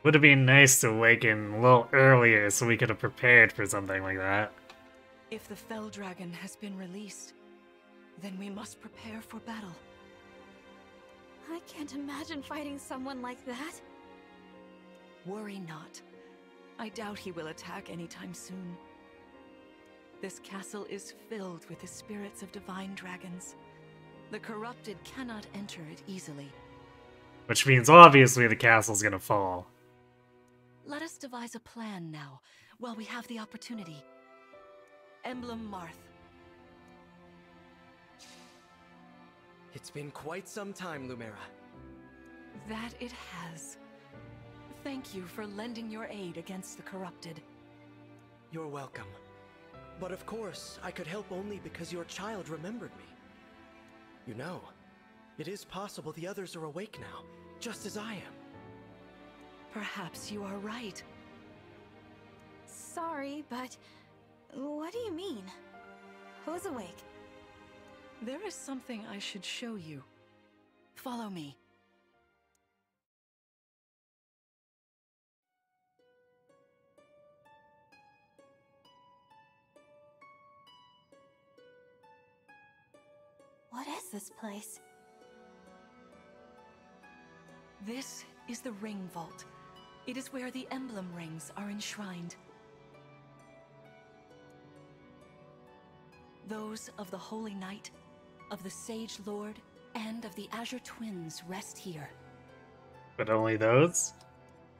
Would have been nice to awaken a little earlier so we could have prepared for something like that. If the Fell Dragon has been released, then we must prepare for battle. I can't imagine fighting someone like that. Worry not. I doubt he will attack anytime soon. This castle is filled with the spirits of divine dragons. The corrupted cannot enter it easily. Which means obviously the castle's gonna fall. Let us devise a plan now, while we have the opportunity. Emblem Marth. It's been quite some time, Lumera. That it has. Thank you for lending your aid against the corrupted. You're welcome. But of course, I could help only because your child remembered me. You know, it is possible the others are awake now, just as I am. Perhaps you are right. Sorry, but what do you mean? Who's awake? There is something I should show you. Follow me. What is this place? This is the Ring Vault. It is where the Emblem Rings are enshrined. Those of the Holy Knight, of the Sage Lord, and of the Azure Twins rest here. But only those?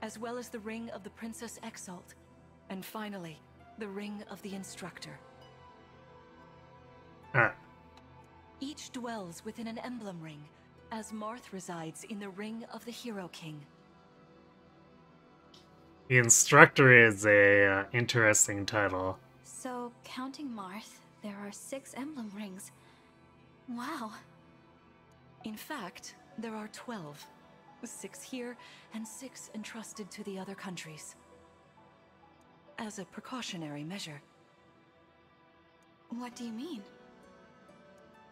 As well as the Ring of the Princess Exalt, and finally, the Ring of the Instructor. Huh. Each dwells within an emblem ring, as Marth resides in the Ring of the Hero King. The Instructor is a interesting title. So, counting Marth, there are 6 emblem rings. Wow. In fact, there are 12. 6 here, and 6 entrusted to the other countries. As a precautionary measure. What do you mean?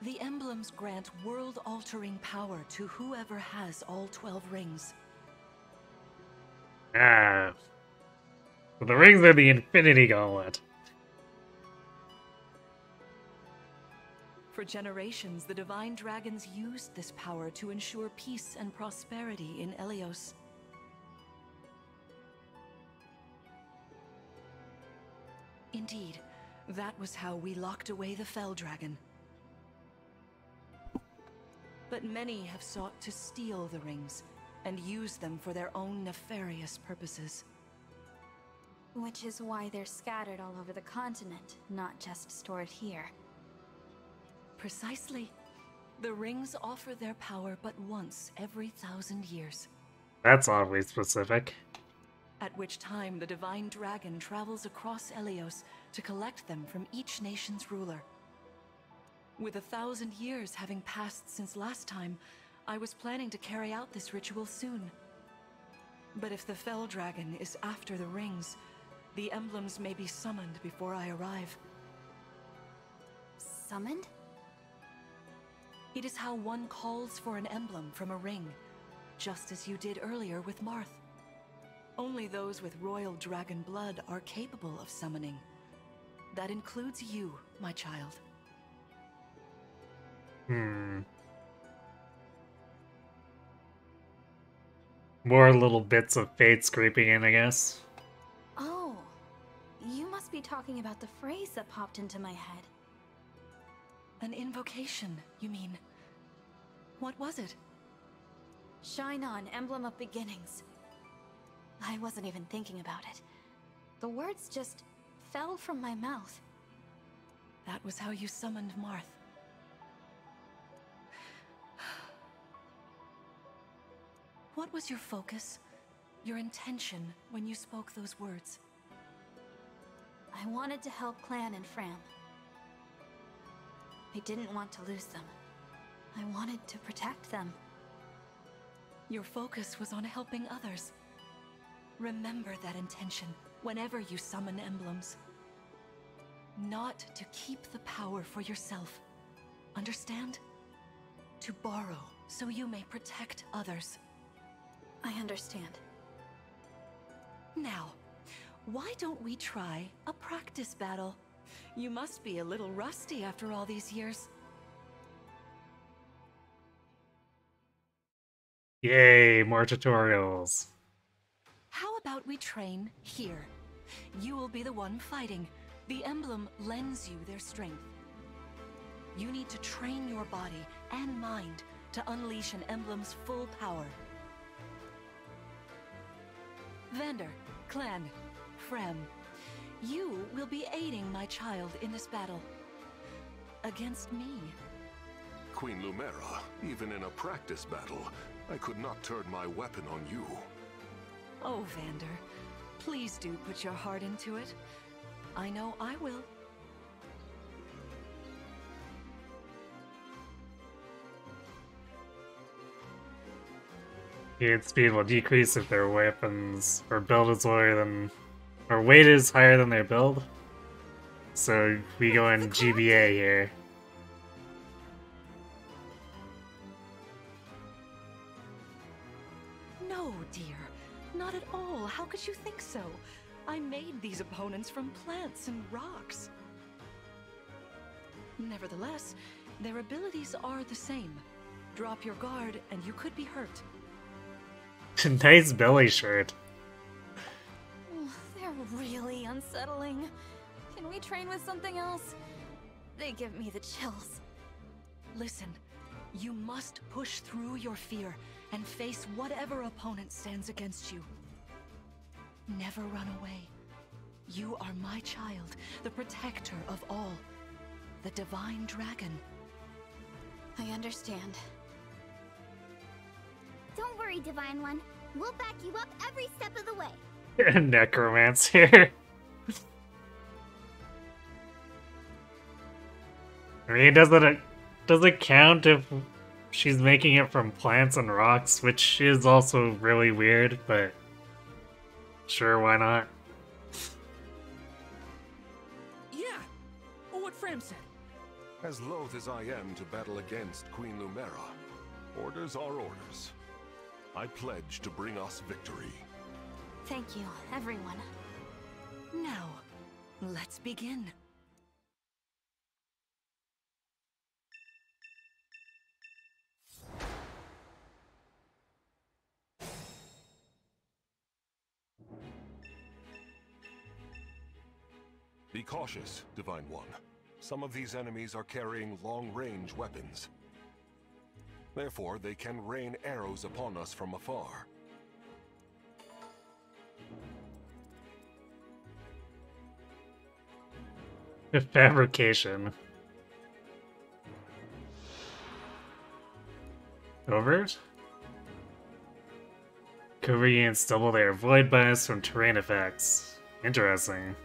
The emblems grant world-altering power to whoever has all 12 rings. Ah. So the rings are the Infinity Gauntlet. For generations, the Divine Dragons used this power to ensure peace and prosperity in Elyos. Indeed, that was how we locked away the Fell Dragon. But many have sought to steal the rings and use them for their own nefarious purposes. Which is why they're scattered all over the continent, not just stored here. Precisely. The rings offer their power but once every 1,000 years. That's oddly specific. At which time the Divine Dragon travels across Elyos to collect them from each nation's ruler. With 1,000 years having passed since last time, I was planning to carry out this ritual soon. But if the Fell Dragon is after the rings, the emblems may be summoned before I arrive. Summoned? It is how one calls for an emblem from a ring, just as you did earlier with Marth. Only those with royal dragon blood are capable of summoning. That includes you, my child. More little bits of fates creeping in, I guess. Oh, you must be talking about the phrase that popped into my head. An invocation, you mean? What was it? Shine on, emblem of beginnings. I wasn't even thinking about it. The words just fell from my mouth. That was how you summoned Marth. What was your focus, your intention when you spoke those words? I wanted to help Clan and Fram. I didn't want to lose them. I wanted to protect them. Your focus was on helping others. Remember that intention whenever you summon emblems. Not to keep the power for yourself. Understand? To borrow so you may protect others. I understand. Now, why don't we try a practice battle? You must be a little rusty after all these years. Yay, more tutorials. How about we train here? You will be the one fighting. The emblem lends you their strength. You need to train your body and mind to unleash an emblem's full power. Vander, Clan, Frem, you will be aiding my child in this battle. Against me. Queen Lumera, even in a practice battle, I could not turn my weapon on you. Oh, Vander, please do put your heart into it. I know I will. Its speed will decrease if their weapons or build is lower than, or weight is higher than their build. So we go in GBA here. No, dear. Not at all. How could you think so? I made these opponents from plants and rocks. Nevertheless, their abilities are the same. Drop your guard and you could be hurt. Nice belly shirt. Oh, they're really unsettling. Can we train with something else? They give me the chills. Listen, you must push through your fear and face whatever opponent stands against you. Never run away. You are my child, the protector of all. The Divine Dragon. I understand. worry, Divine One. We'll back you up every step of the way. Necromancer. I mean, does it count if she's making it from plants and rocks, which is also really weird, but sure, why not? Yeah, what Fram said. As loath as I am to battle against Queen Lumera, orders are orders. I pledge to bring us victory. Thank you, everyone. Now, let's begin. Be cautious, Divine One. Some of these enemies are carrying long-range weapons. Therefore, they can rain arrows upon us from afar. Fabrication. Overt? Covert units double their void bias from terrain effects. Interesting.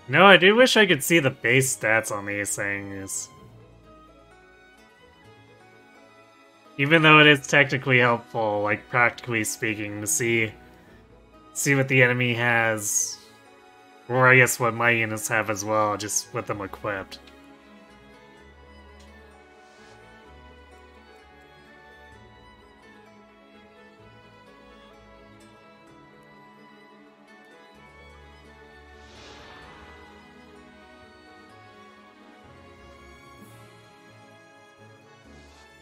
No, I do wish I could see the base stats on these things. Even though it is technically helpful, like practically speaking, to see what the enemy has. Or I guess what my units have as well, just with them equipped.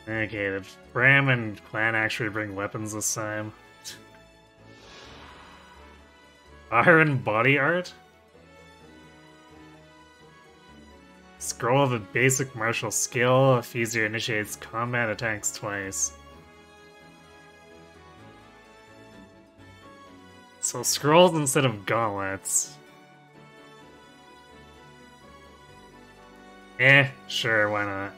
Okay, did Bram and Clan actually bring weapons this time? Iron body art? Scroll of a basic martial skill. If user initiates combat, attacks twice. So scrolls instead of gauntlets. Sure, why not?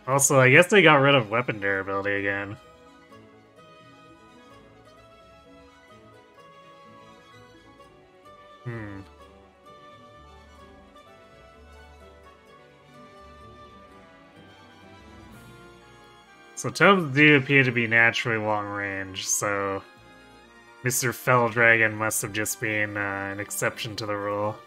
Also, I guess they got rid of weapon durability again. So tomes do appear to be naturally long range, so Mr. Fell Dragon must have just been an exception to the rule.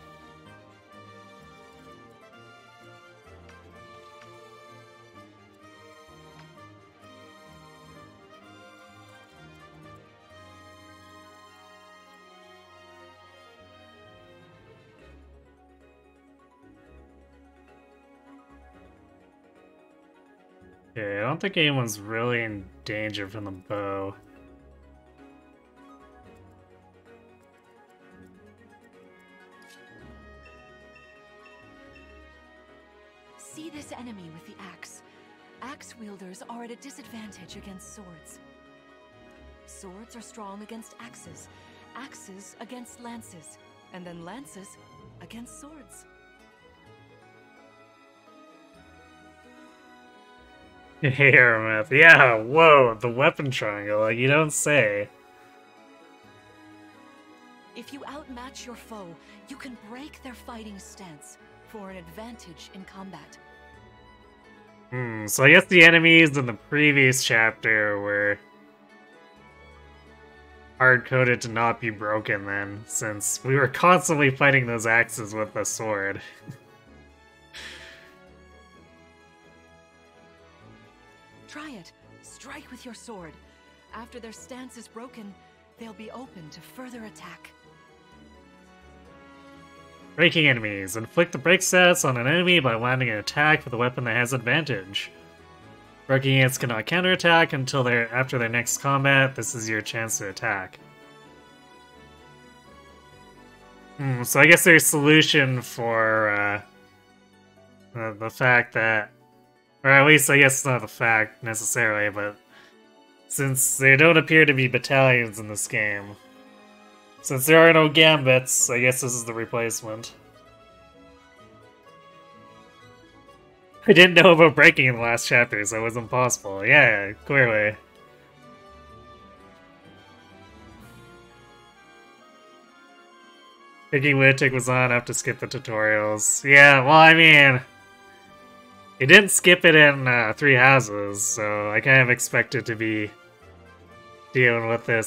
Okay, I don't think anyone's really in danger from the bow. See this enemy with the axe. Axe wielders are at a disadvantage against swords. Swords are strong against axes, axes against lances, and then lances against swords. Here, yeah, whoa, the weapon triangle, you don't say. If you outmatch your foe, you can break their fighting stance for an advantage in combat. So I guess the enemies in the previous chapter were hard-coded to not be broken then, since we were constantly fighting those axes with the sword. Try it. Strike with your sword. After their stance is broken, they'll be open to further attack. Breaking enemies. Inflict the break stats on an enemy by landing an attack with a weapon that has advantage. Breaking units cannot counterattack until after their next combat. This is your chance to attack. So I guess there's a solution for the fact that Or at least, I guess, not a fact, necessarily, but since there don't appear to be battalions in this game, since there are no gambits, I guess this is the replacement. I didn't know about breaking in the last chapter, so it was impossible. Yeah, clearly. Thinking Lunatic was on, I have to skip the tutorials. Yeah, well, I mean, it didn't skip it in Three Houses, so I kind of expected to be dealing with the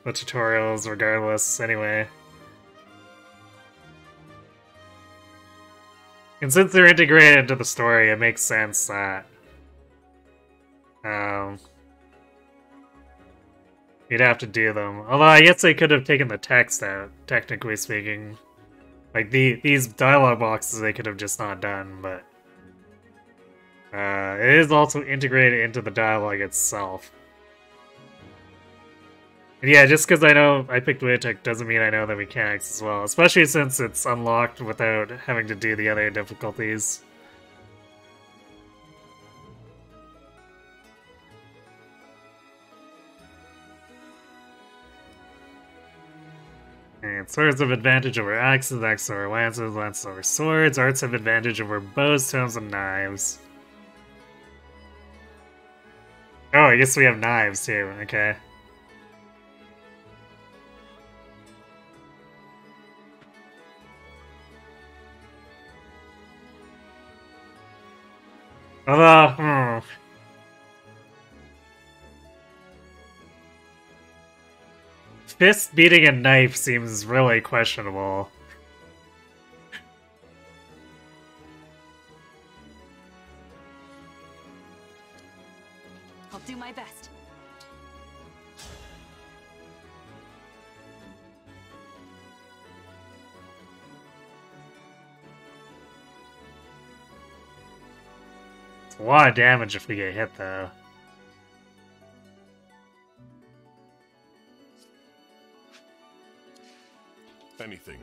tutorials regardless, anyway. And since they're integrated into the story, it makes sense that you'd have to do them. Although I guess they could have taken the text out, technically speaking. Like these dialogue boxes they could have just not done, but it is also integrated into the dialogue itself. And yeah, just because I know I picked Lunatic doesn't mean I know the mechanics as well, especially since it's unlocked without having to do the other difficulties. And swords have advantage over axes, axes over lances, lances over swords. Arts have advantage over bows, stones, and knives. Oh, I guess we have knives too, okay. Although, fist beating a knife seems really questionable. I'll do my best. It's a lot of damage if we get hit, though. Anything.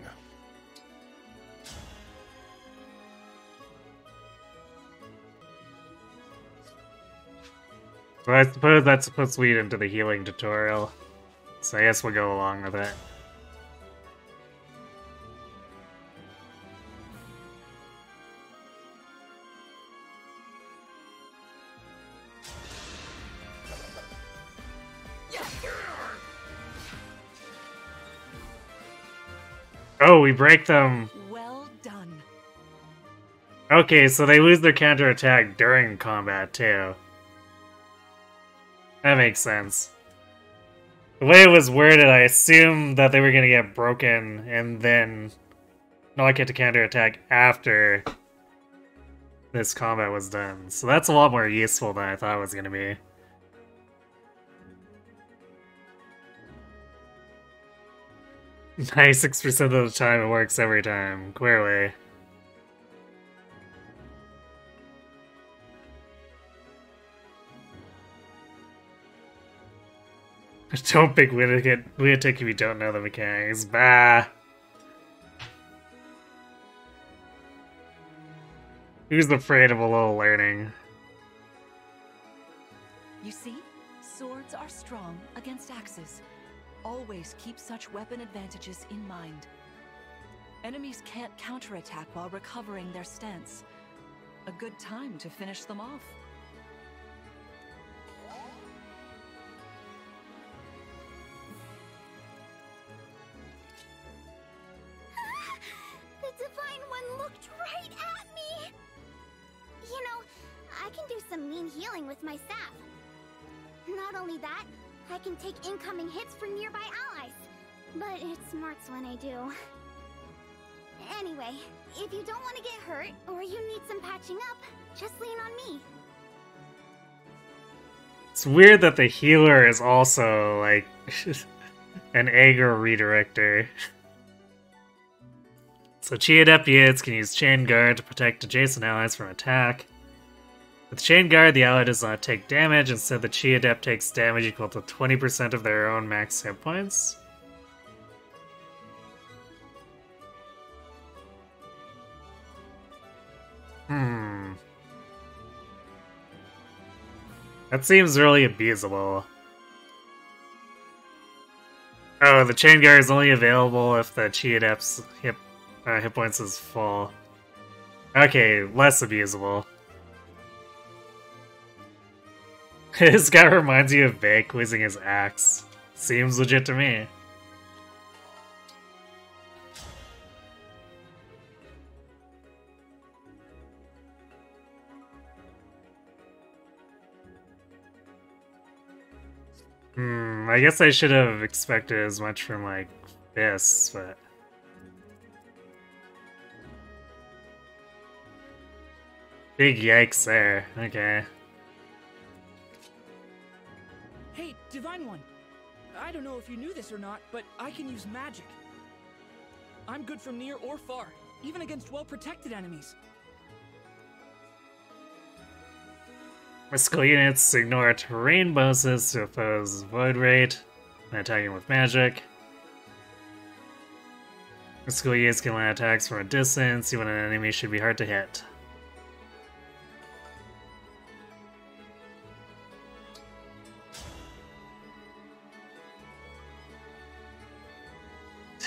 So I suppose that's supposed to lead into the healing tutorial. So I guess we'll go along with it. Oh, we break them. Well done. Okay, so they lose their counterattack during combat, too. That makes sense. The way it was worded, I assumed that they were gonna get broken and then not get to counterattack after this combat was done. So that's a lot more useful than I thought it was gonna be. $96% of the time it works every time, clearly. Don't pick Lunatic if you don't know the mechanics. Bah! Who's afraid of a little learning? You see, swords are strong against axes. Always keep such weapon advantages in mind. Enemies can't counterattack while recovering their stance. A good time to finish them off. The Divine One looked right at me! You know, I can do some mean healing with my staff. Not only that, I can take incoming hits from nearby allies. But it smarts when I do. Anyway, if you don't want to get hurt, or you need some patching up, just lean on me. It's weird that the healer is also, like, an aggro redirector. So Chi Adept units can use Chain Guard to protect adjacent allies from attack. With Chain Guard, the ally does not take damage, instead the Chi Adept takes damage equal to 20% of their own max hit points. That seems really abusable. Oh, the chain guard is only available if the Chi Adept's hit points is full. Okay, less abusable. This guy reminds you of Bake losing his axe. Seems legit to me. I guess I should have expected as much from, like, this, but... Big yikes there, okay. Hey, Divine One! I don't know if you knew this or not, but I can use magic. I'm good from near or far, even against well-protected enemies. Mystical units ignore terrain bonuses to oppose Void Rate and attacking with magic. Mystical units can land attacks from a distance, even an enemy should be hard to hit.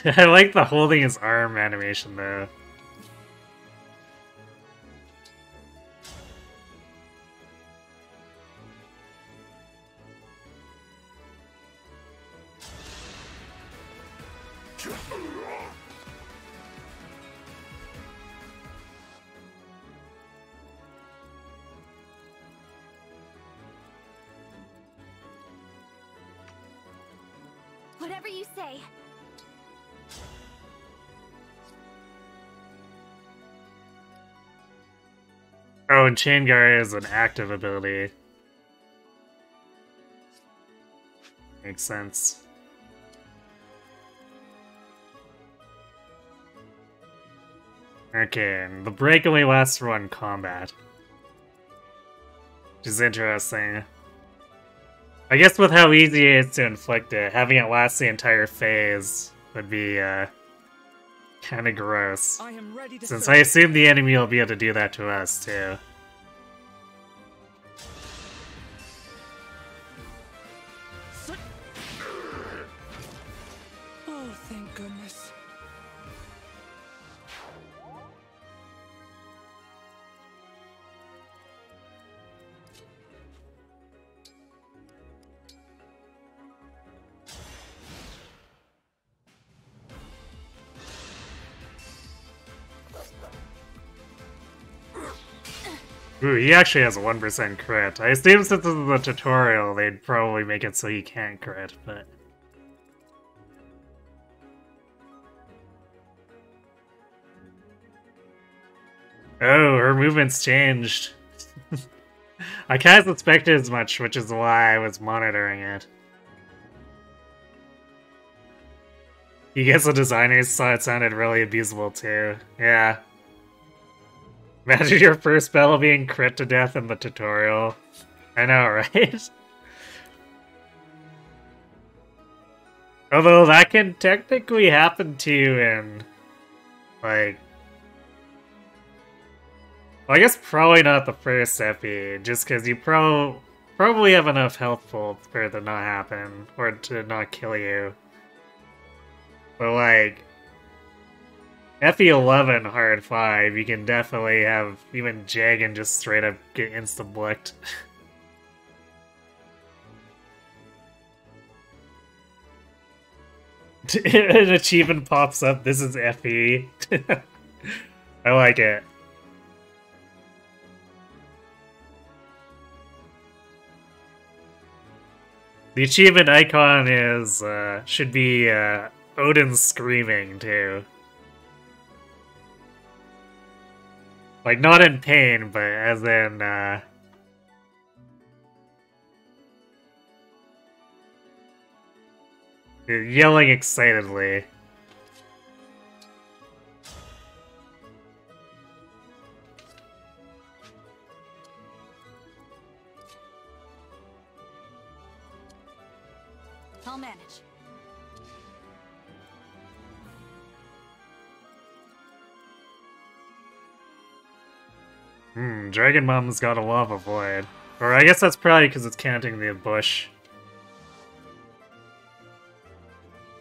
I like the holding his arm animation though. Whatever you say. Oh, and Chain Guard is an active ability. Makes sense. Okay, and the break only lasts for one combat. Which is interesting. I guess with how easy it is to inflict it, having it last the entire phase would be, kinda gross. I am ready to Since serve. I assume the enemy will be able to do that to us, too. Oh, thank goodness. Ooh, he actually has a 1% crit. I assume since this is a tutorial, they'd probably make it so he can't crit, but... Oh, her movement's changed. I kinda suspected as much, which is why I was monitoring it. You guess the designers thought it sounded really abusable too. Yeah. Imagine your first battle being crit to death in the tutorial. I know, right? Although that can technically happen to you in, like... Well, I guess probably not the first epi, just because you probably have enough health pool for it to not happen, or to not kill you. But like... FE11 hard 5, you can definitely have even Jagan just straight up get insta-blicked. An achievement pops up, this is FE. I like it. The achievement icon is, should be, Odin screaming, too. Like, not in pain, but as in, yelling excitedly. I'll manage. Dragon Mom's got a lava void. Or I guess that's probably because it's counting the bush.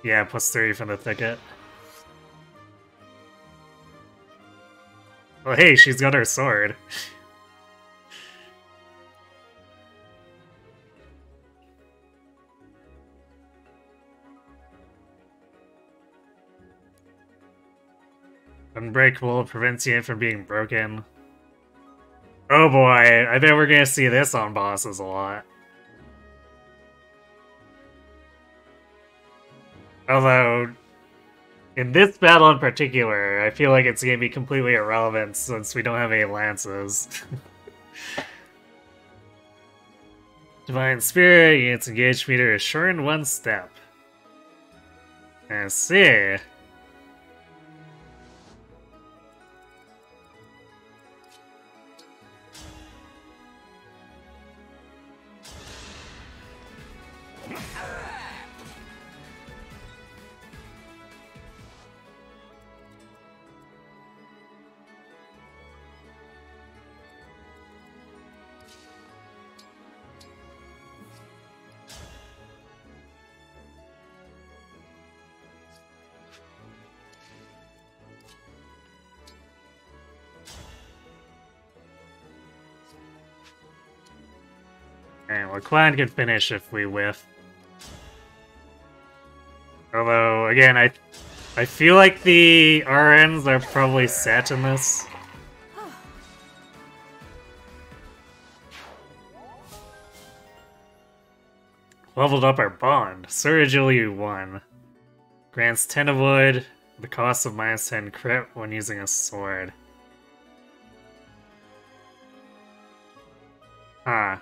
Yeah, +3 from the thicket. Well, hey, she's got her sword. Unbreakable prevents you from being broken. Oh boy, I bet we're gonna see this on bosses a lot. Although, in this battle in particular, I feel like it's gonna be completely irrelevant since we don't have any lances. Divine Spirit, unit's engaged meter is shortened 1 step. I see. Alright, well, Clan can finish if we whiff. Although, again, I feel like the RNs are probably set in this. Leveled up our bond. Surge LU1. Grants 10 avoid, the cost of -10 crit when using a sword. Huh.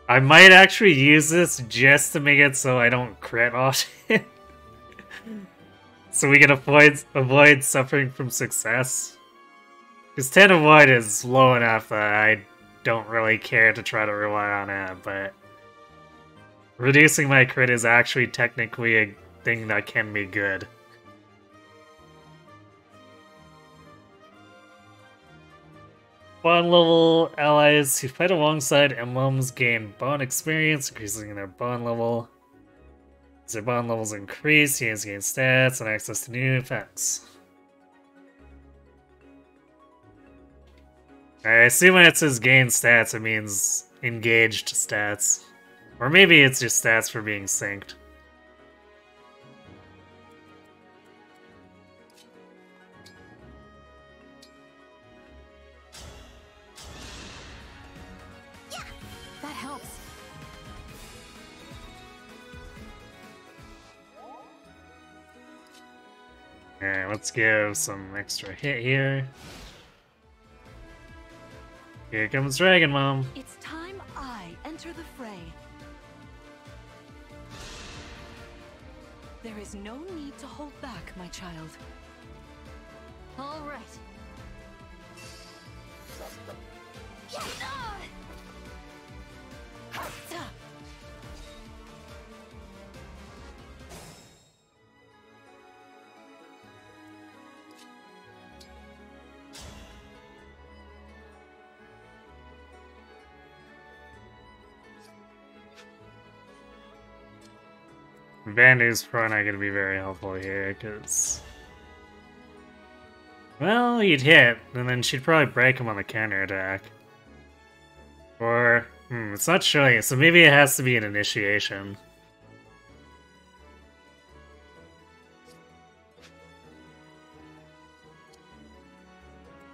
I might actually use this just to make it so I don't crit often. So we can avoid suffering from success. Because 10 avoid is low enough that I don't really care to try to rely on it, but reducing my crit is actually technically a thing that can be good. Bond level allies who fight alongside emblems gain bond experience, increasing their bond level. As their bond levels increase, units gain stats and access to new effects. I assume when it says gain stats, it means engaged stats. Or maybe it's just stats for being synced. That helps. Alright, let's give some extra hit here. Here comes Dragon Mom. It's time I enter the fray. There is no need to hold back, my child. All right. Vandu's probably not going to be very helpful here, because... Well, he'd hit, and then she'd probably break him on the counterattack. Or... it's not showing it, so maybe it has to be an initiation.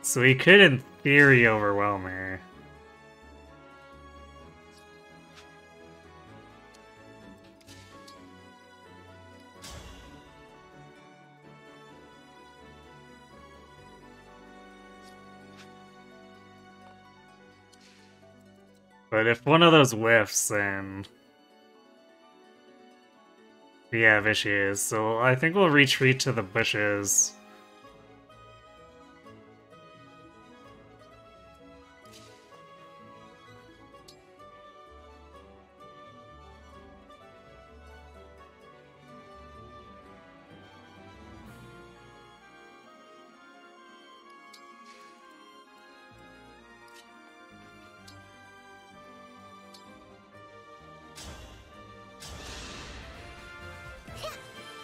So he could, in theory, overwhelm her. But if one of those whiffs, then we have issues. So I think we'll retreat to the bushes.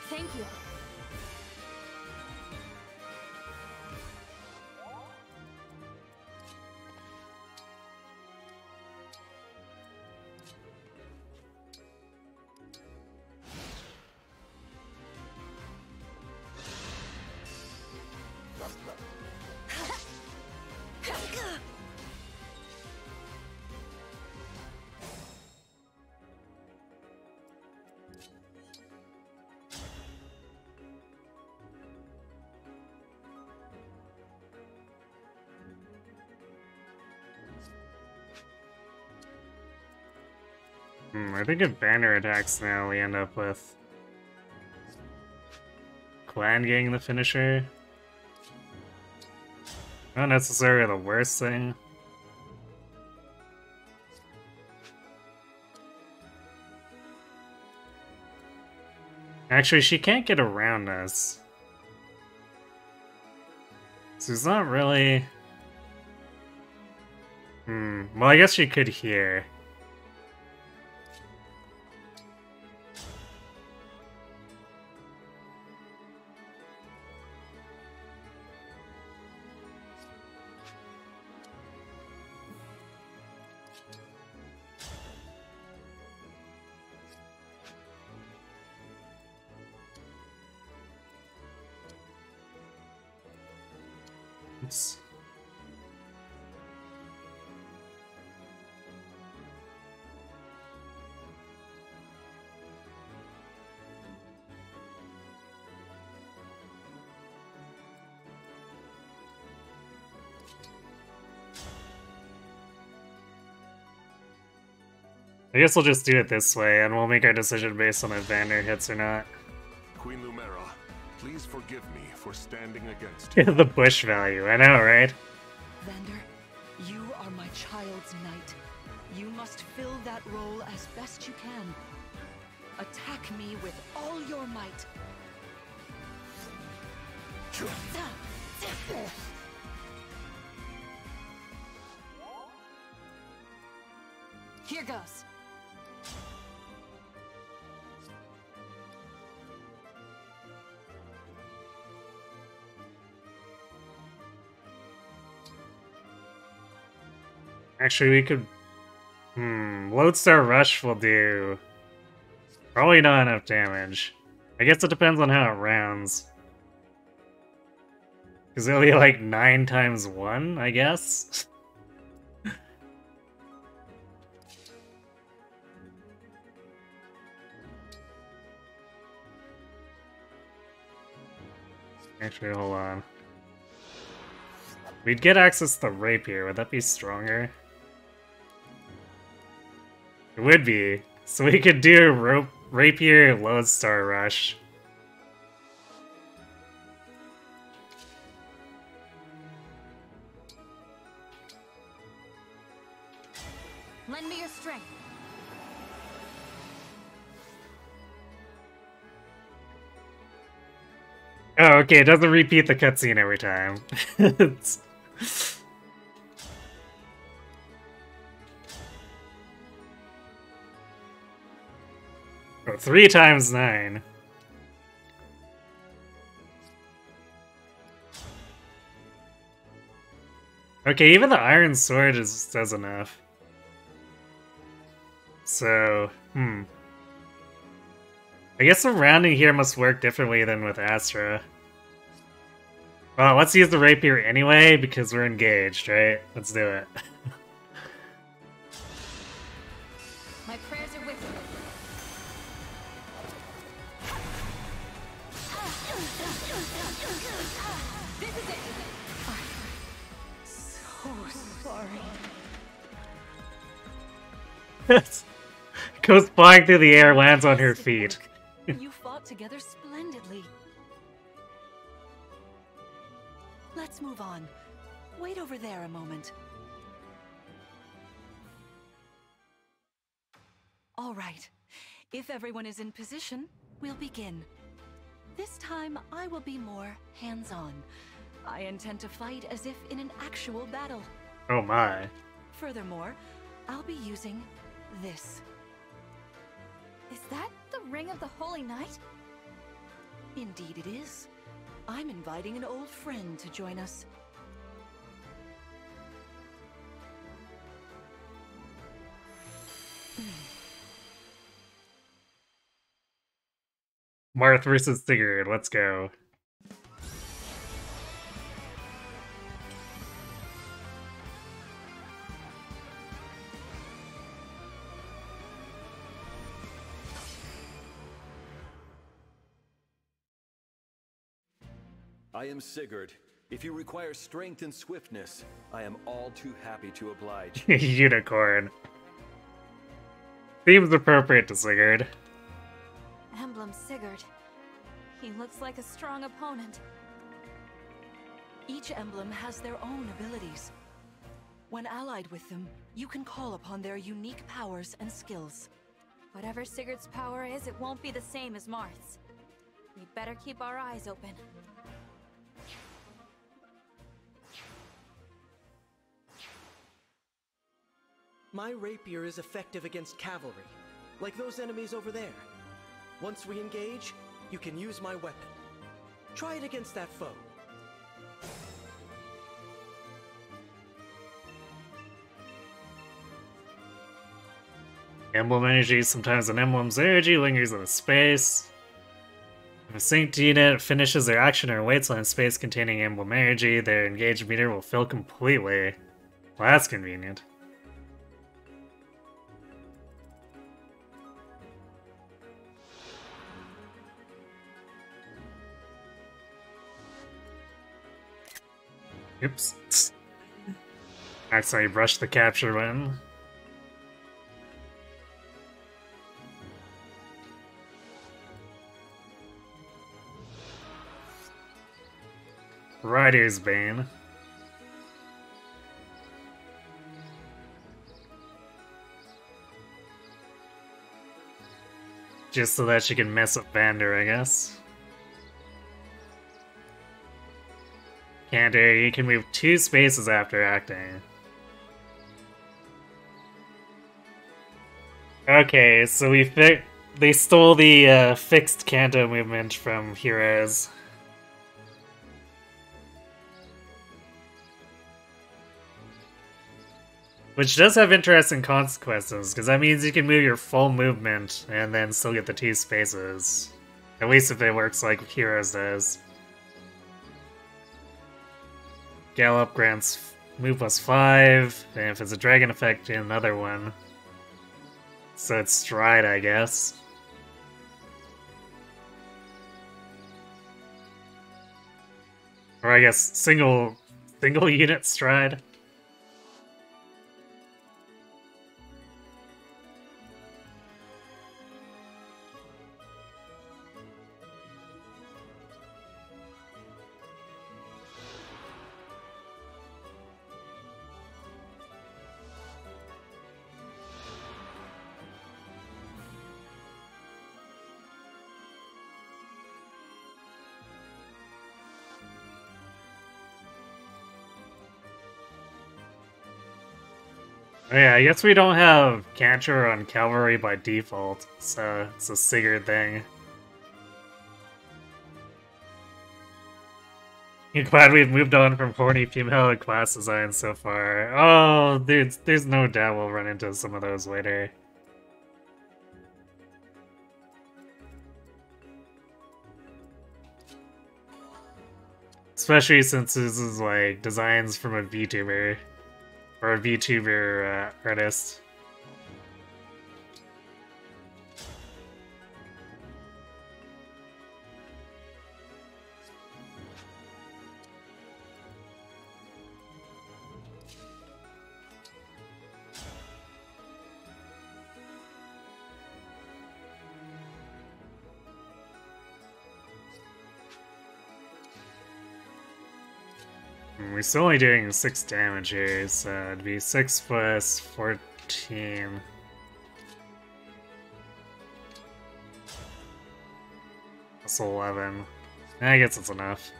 Thank you. I think if banner attacks now, we end up with Clan getting the finisher. Not necessarily the worst thing. Actually, she can't get around us. So it's not really... Well, I guess she could hear. Oops. I guess we'll just do it this way, and we'll make our decision based on if Vander hits or not. Queen Lumera, please forgive me for standing against you. The bush value, I know, right? Vander, you are my child's knight. You must fill that role as best you can. Attack me with all your might. Here goes. Actually, we could... Lodestar Rush will do... probably not enough damage. I guess it depends on how it rounds. Because it'll be like 9 times 1, I guess? Actually, hold on. We'd get access to the rapier. Would that be stronger? It would be. So we could do rapier Lodestar Rush. Lend me your strength. Oh, okay, it doesn't repeat the cutscene every time. It's... Oh, 3 times 9. Okay, even the Iron Sword does enough. So, I guess the rounding here must work differently than with Astra. Well, let's use the rapier anyway, because we're engaged, right? Let's do it. My prayers are with you. This is it. So sorry. Goes flying through the air, lands on her feet. You fought together splendidly. Let's move on. Wait over there a moment. All right. If everyone is in position, we'll begin. This time, I will be more hands-on. I intend to fight as if in an actual battle. Oh my. Furthermore, I'll be using this. Is that the Ring of the Holy Knight? Indeed it is. I'm inviting an old friend to join us. Marth versus Sigurd, let's go. I am Sigurd. If you require strength and swiftness, I am all too happy to oblige. Unicorn. Seems appropriate to Sigurd. Emblem Sigurd. He looks like a strong opponent. Each emblem has their own abilities. When allied with them, you can call upon their unique powers and skills. Whatever Sigurd's power is, it won't be the same as Marth's. We'd better keep our eyes open. My rapier is effective against cavalry, like those enemies over there. Once we engage, you can use my weapon. Try it against that foe. Emblem energy. Sometimes an emblem's energy lingers in a space. If a synced unit finishes their action or waits on a space containing emblem energy, their engaged meter will fill completely. Well, that's convenient. Oops. Accidentally brushed the capture button. Rider's Bane. Just so that she can mess up Vander, I guess. Canter, you can move 2 spaces after acting. Okay, so they stole the fixed Kanto movement from Heroes. Which does have interesting consequences, because that means you can move your full movement and then still get the 2 spaces. At least if it works like Heroes does. Gallop grants move +5, and if it's a dragon effect, another one. So it's stride, I guess. Or I guess single unit stride. Oh yeah, I guess we don't have Cantor on Cavalry by default, so it's a Sigurd thing. I'm glad we've moved on from horny female class design so far. Oh, dude, there's no doubt we'll run into some of those later. Especially since this is like designs from a VTuber. Or a VTuber artist. We're still only doing 6 damage here, so it'd be 6 plus 14. That's 11. I guess it's enough.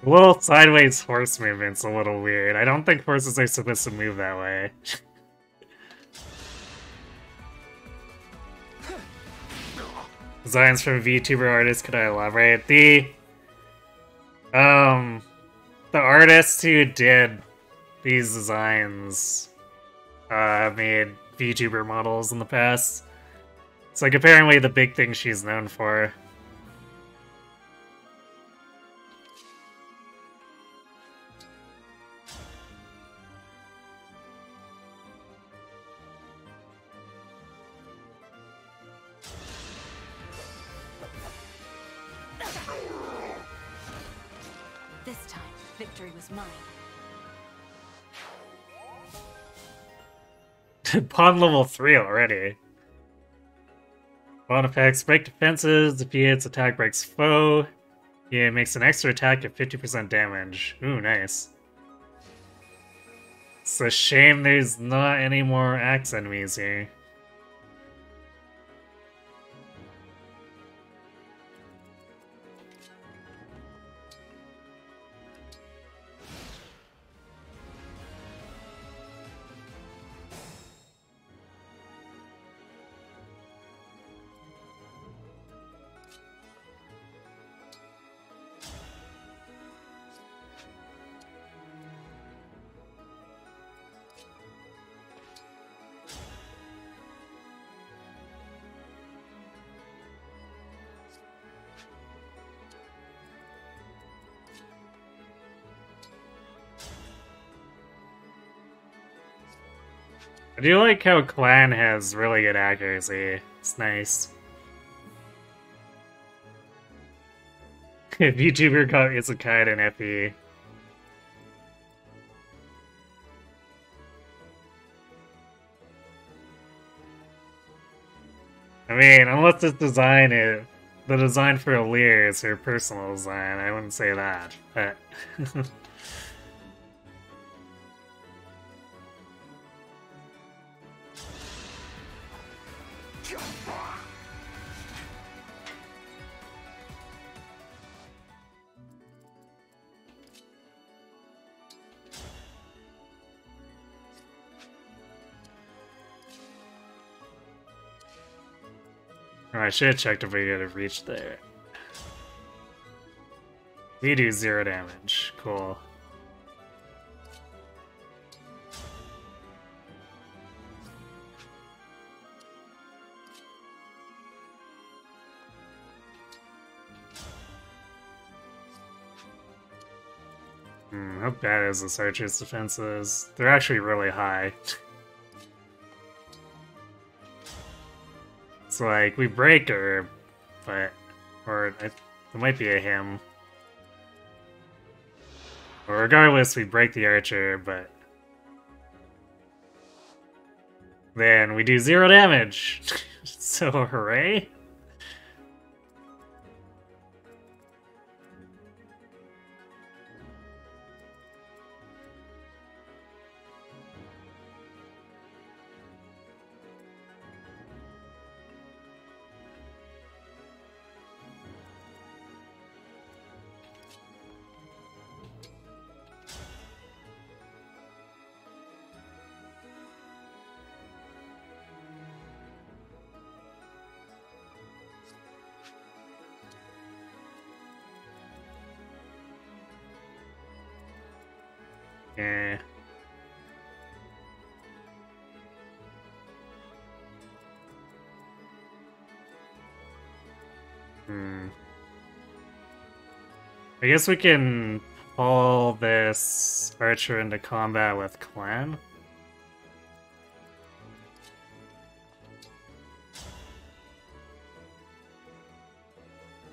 A little sideways horse movement's a little weird. I don't think horses are supposed to move that way. Designs from VTuber artists, could I elaborate? The artists who did these designs made VTuber models in the past. It's like apparently the big thing she's known for. This time, victory was mine. Pawn level 3 already. Pawn effects, break defenses, if he hits attack breaks foe. Yeah, it makes an extra attack at 50% damage. Ooh, nice. It's a shame there's not any more axe enemies here. I do like how Clan has really good accuracy. It's nice. VTuber got Isekai and FE. I mean, unless this design is... The design for Alir is her personal design, I wouldn't say that, but... Oh, I should have checked if we could have reached there. We do 0 damage. Cool. How bad is this archer's defenses? They're actually really high. It's like, we break her, but... Or, it might be a him. Or regardless, we break the archer, but... Then we do 0 damage! So, hooray! Yeah. I guess we can pull this archer into combat with Clan.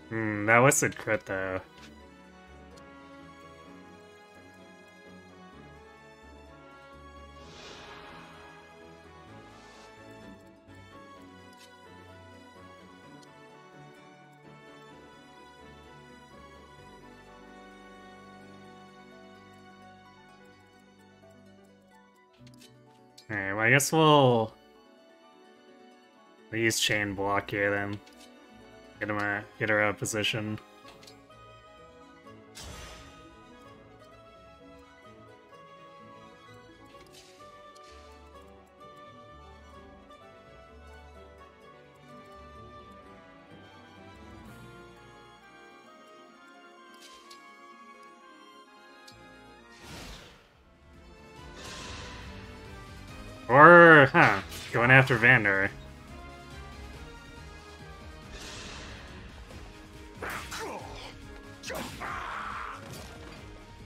That was a crit though. Alright, well I guess we'll use chain block here then. Get her out of position. Or, going after Vander.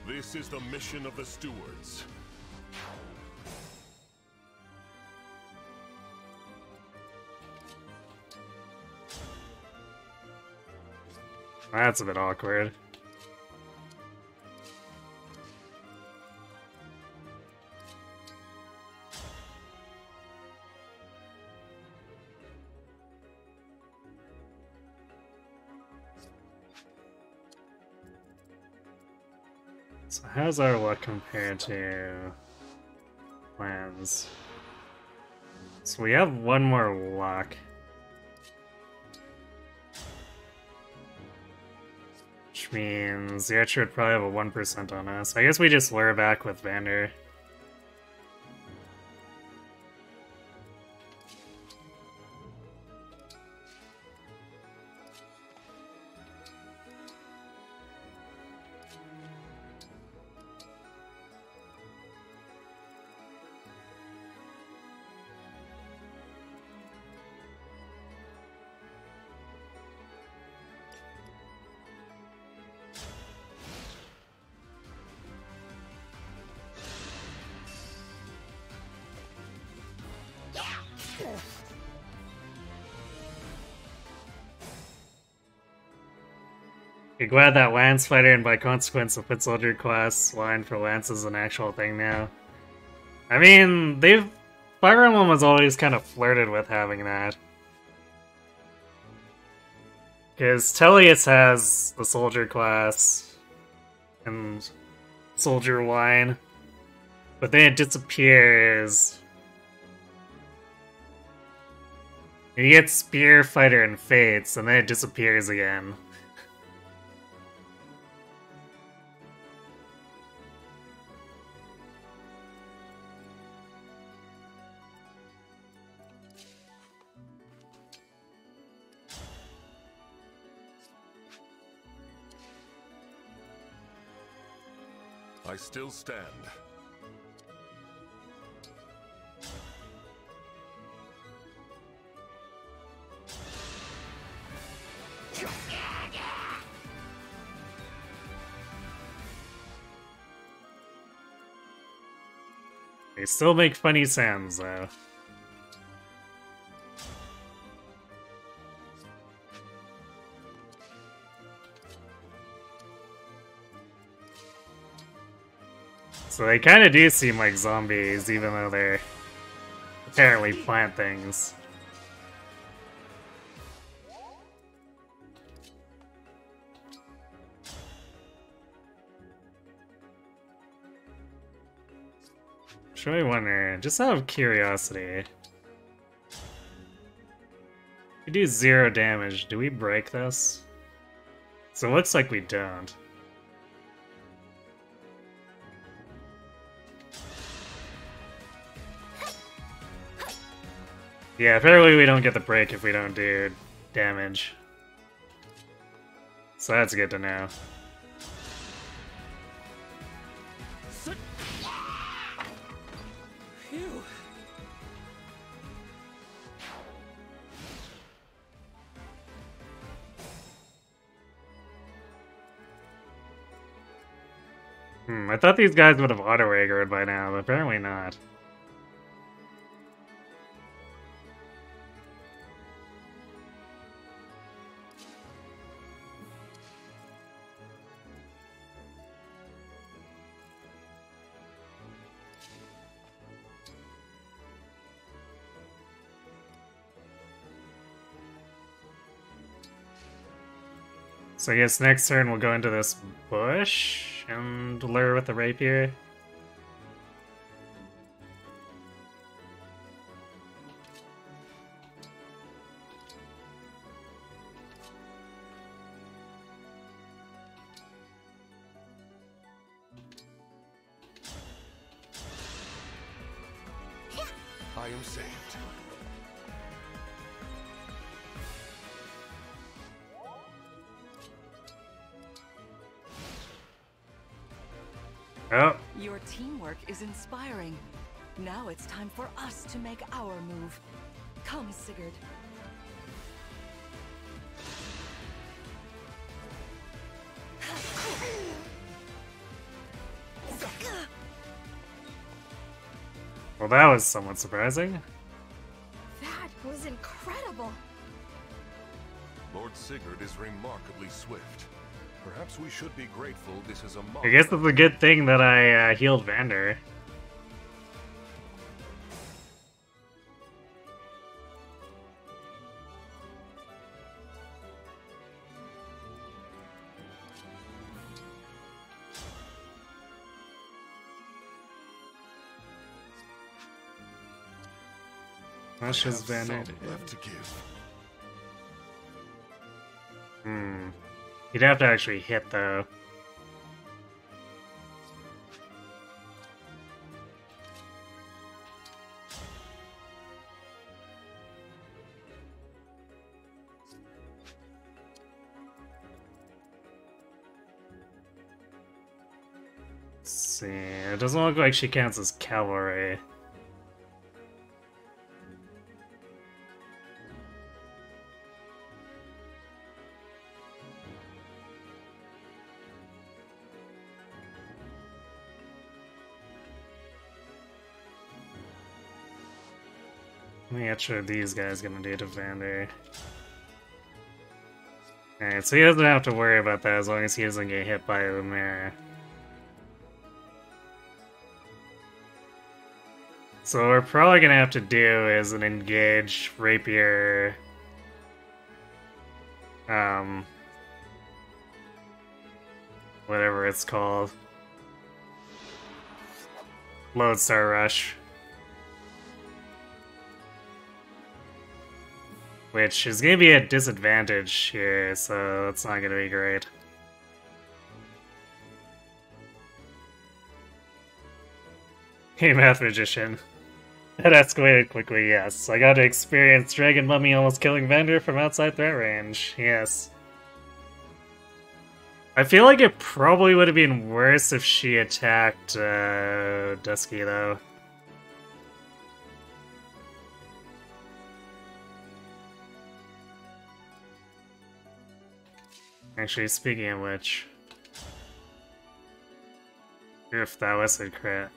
This is the mission of the stewards. That's a bit awkward. So how's our luck compared to plans? So we have one more luck. Which means the archer would probably have a 1% on us. I guess we just lure back with Vander. Okay, glad that Lance Fighter and by consequence the Foot Soldier class line for Lance is an actual thing now. I mean, Fire Emblem has always kind of flirted with having that. Because Tellius has the Soldier class and Soldier line, but then it disappears. You get Spear, Fighter, and Fates, and then it disappears again. I still stand. They still make funny sounds, though. So they kind of do seem like zombies, even though they're apparently plant things. Should I wonder, just out of curiosity, we do 0 damage, do we break this? So it looks like we don't. Yeah, apparently we don't get the break if we don't do damage. So that's good to know. Phew. I thought these guys would have auto-aggroed by now, but apparently not. So I guess next turn we'll go into this bush and lure with the rapier. I am saved. Oh. Your teamwork is inspiring. Now it's time for us to make our move. Come, Sigurd. Well, that was somewhat surprising. That was incredible. Lord Sigurd is remarkably swift. Perhaps we should be grateful this is a monk. I guess it's a good thing that I healed Vander. That's just Vander. Left to give. You'd have to actually hit, though. Let's see, it doesn't look like she counts as cavalry. Let me get sure these guys gonna do to Vander. Alright, so he doesn't have to worry about that as long as he doesn't get hit by Lumera. So what we're probably gonna have to do is an engage rapier. Whatever it's called. Lodestar Rush. Which is going to be a disadvantage here, so that's not going to be great. Hey, Math Magician. That escalated quickly, yes. I got to experience Dragon Mummy almost killing Vander from outside threat range, yes. I feel like it probably would have been worse if she attacked Dusky, though. Actually, speaking of which... If that was a crit.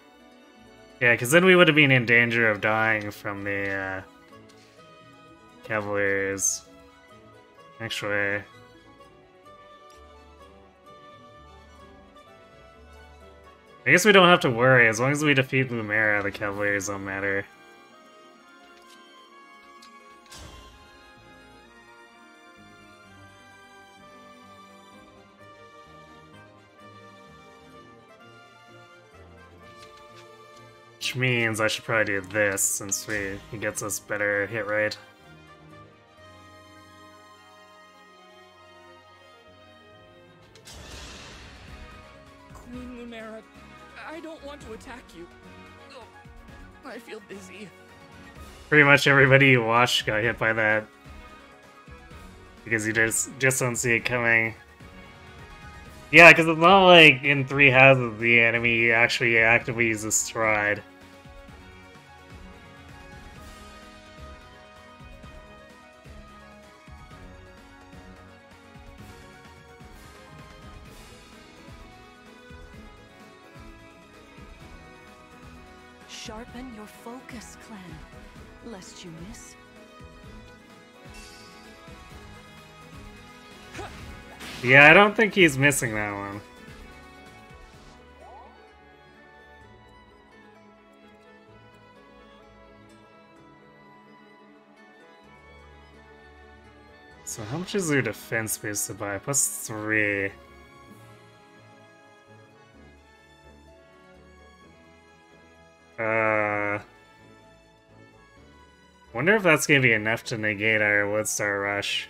Yeah, because then we would have been in danger of dying from the Cavaliers. Actually... I guess we don't have to worry. As long as we defeat Lumera, the Cavaliers don't matter. Which means I should probably do this, since he gets us better hit rate. Queen Lumera, I don't want to attack you. Oh, I feel dizzy. Pretty much everybody you watched got hit by that. Because you just don't see it coming. Yeah, because it's not like in 3 houses the enemy actually actively uses Stride. Sharpen your focus, clan, lest you miss. Yeah, I don't think he's missing that one. So how much is their defense boost to buy? +3. Wonder if that's gonna be enough to negate our Woodstar Rush.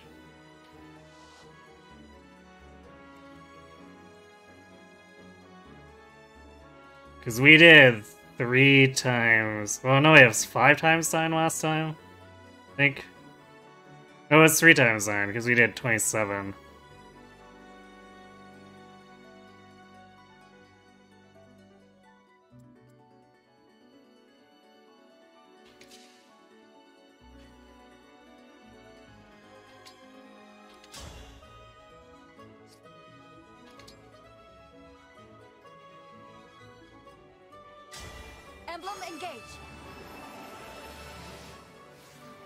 Because we did 3 times. Well, no, it was 5 times 9 last time, I think. No, it's 3 times 9 because we did 27. Emblem, engage.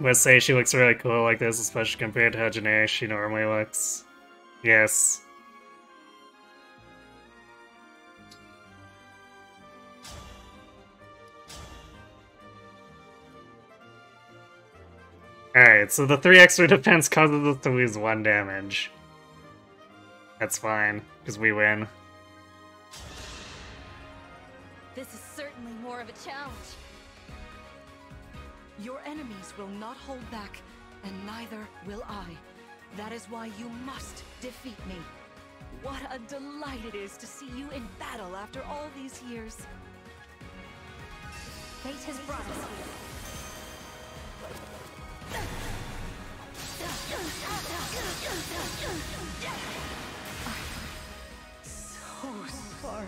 Would say she looks really cool like this, especially compared to how generic she normally looks. Yes. Alright, so the 3 extra defense causes us to lose 1 damage. That's fine, because we win. This is certainly more of a challenge. Your enemies will not hold back, and neither will I. That is why you must defeat me. What a delight it is to see you in battle after all these years. Fate has brought us here. So sorry.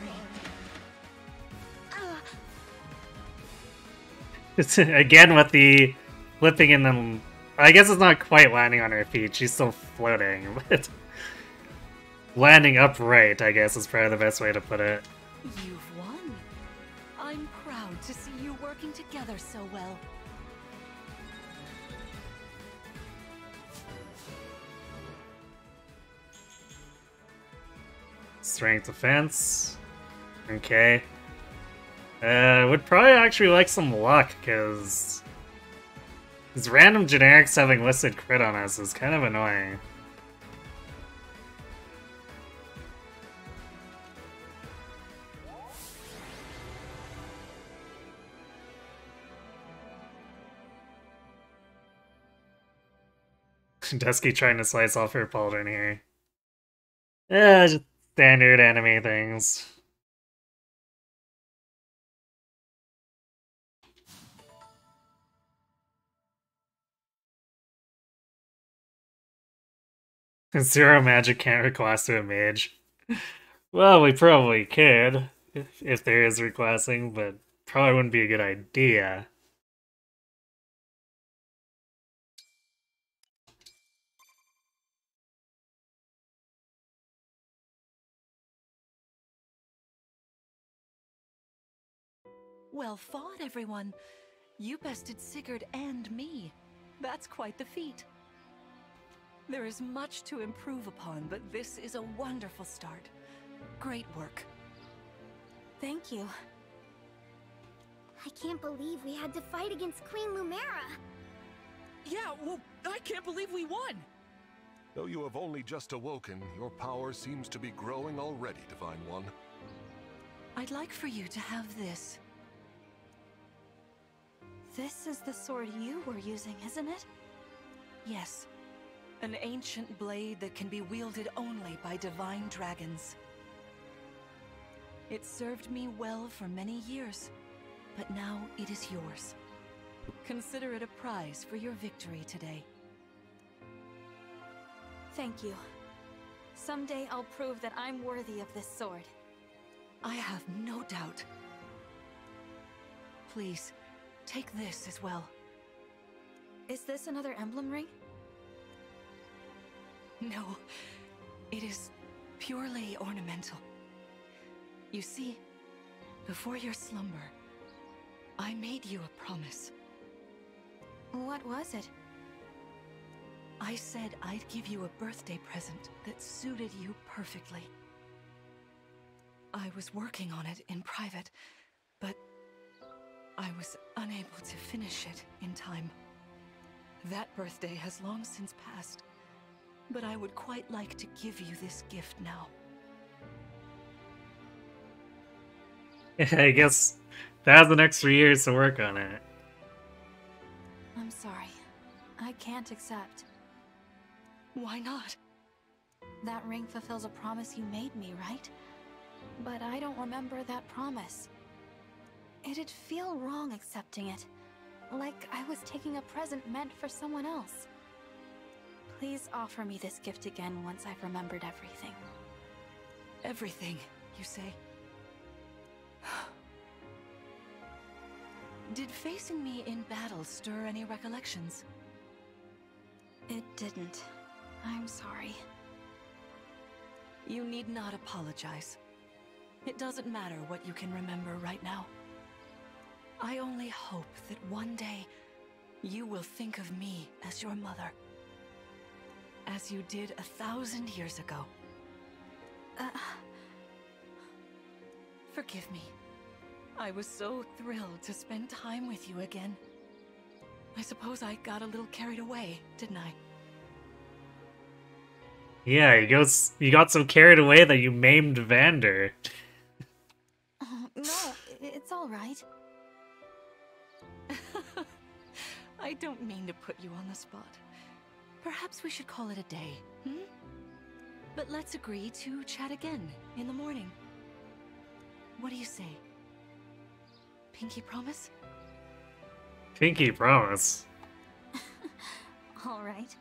Again with the flipping and then... I guess it's not quite landing on her feet, she's still floating, but... landing upright, I guess, is probably the best way to put it. You've won. I'm proud to see you working together so well. Strength defense. Okay. Would probably actually like some luck, because... these random generics having listed crit on us is kind of annoying. Dusky trying to slice off her pauldron here. Yeah, just standard anime things. Zero magic can't reclass to a mage. Well, we probably could, if there is reclassing, but probably wouldn't be a good idea. Well fought, everyone. You bested Sigurd and me. That's quite the feat. There is much to improve upon, but this is a wonderful start. Great work. Thank you. I can't believe we had to fight against Queen Lumera. Yeah, well, I can't believe we won! Though you have only just awoken, your power seems to be growing already, Divine One. I'd like for you to have this. This is the sword you were using, isn't it? Yes. An ancient blade that can be wielded only by divine dragons. It served me well for many years, but now it is yours. Consider it a prize for your victory today. Thank you. Someday I'll prove that I'm worthy of this sword. I have no doubt. Please, take this as well. Is this another emblem ring? No, it is purely ornamental. You see, before your slumber, I made you a promise. What was it? I said I'd give you a birthday present that suited you perfectly. I was working on it in private, but I was unable to finish it in time. That birthday has long since passed, but I would quite like to give you this gift now. I guess that has an extra years to work on it. I'm sorry. I can't accept. Why not? That ring fulfills a promise you made me, right? But I don't remember that promise. It'd feel wrong accepting it. Like I was taking a present meant for someone else. Please offer me this gift again once I've remembered everything. Everything, you say? Did facing me in battle stir any recollections? It didn't. I'm sorry. You need not apologize. It doesn't matter what you can remember right now. I only hope that one day you will think of me as your mother. As you did 1,000 years ago. Forgive me. I was so thrilled to spend time with you again. I suppose I got a little carried away, didn't I? Yeah, you got so carried away that you maimed Vander. No, it's all right. I don't mean to put you on the spot. Perhaps we should call it a day, hmm? But let's agree to chat again in the morning. What do you say? Pinky promise? Pinky promise. All right.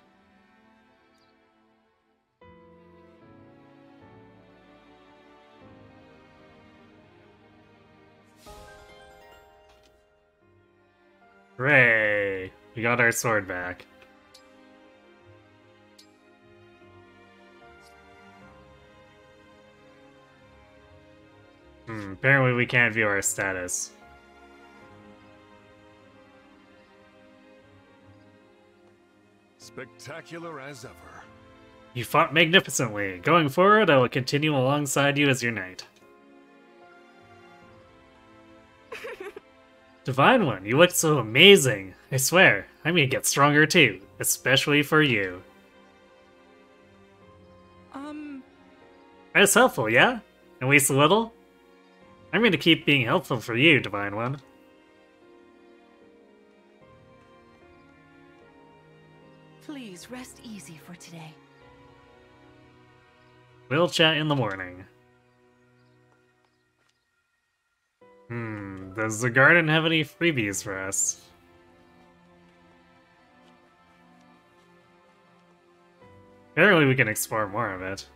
Hooray! We got our sword back. Apparently we can't view our status. Spectacular as ever. You fought magnificently. Going forward, I will continue alongside you as your knight. Divine One, you look so amazing. I swear, I'm gonna get stronger too, especially for you. That's helpful, yeah? At least a little? I'm gonna keep being helpful for you, Divine One. Please rest easy for today. We'll chat in the morning. Does the garden have any freebies for us? Apparently we can explore more of it.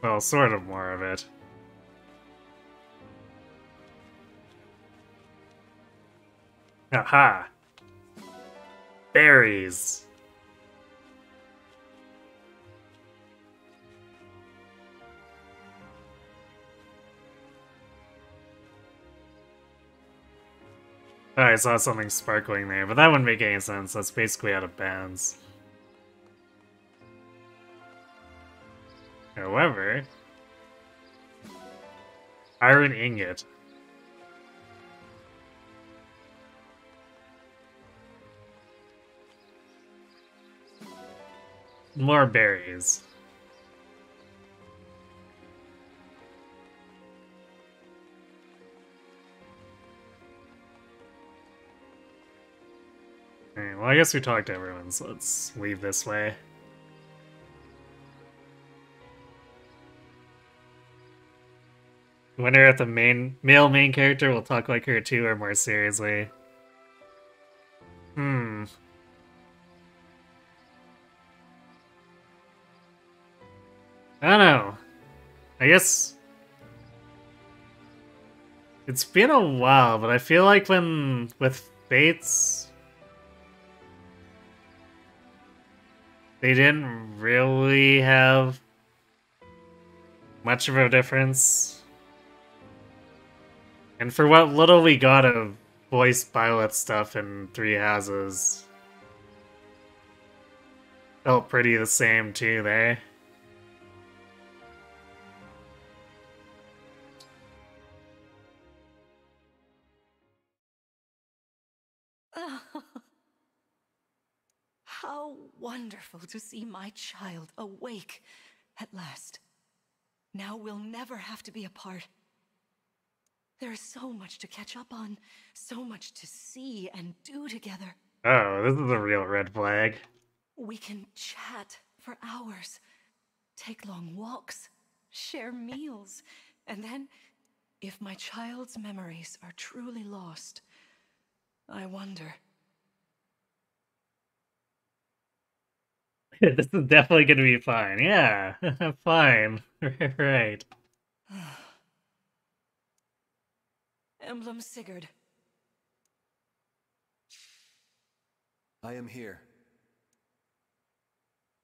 Well, sort of more of it. Aha! Berries! Oh, I saw something sparkling there, but that wouldn't make any sense. That's basically out of bounds. However... Iron ingot. More berries. Alright, well I guess we talked to everyone, so let's leave this way. I wonder if the male main character will talk like her too, or more seriously. I don't know. I guess... It's been a while, but I feel like with Fates... They didn't really have much of a difference. And for what little we got of voice pilot stuff in Three Houses, felt pretty the same too there. How wonderful to see my child awake at last. Now we'll never have to be apart. There's so much to catch up on, so much to see and do together. Oh, this is a real red flag. We can chat for hours, take long walks, share meals, and then, if my child's memories are truly lost, I wonder. This is definitely gonna be fine. Yeah, fine. Right. Emblem Sigurd. I am here.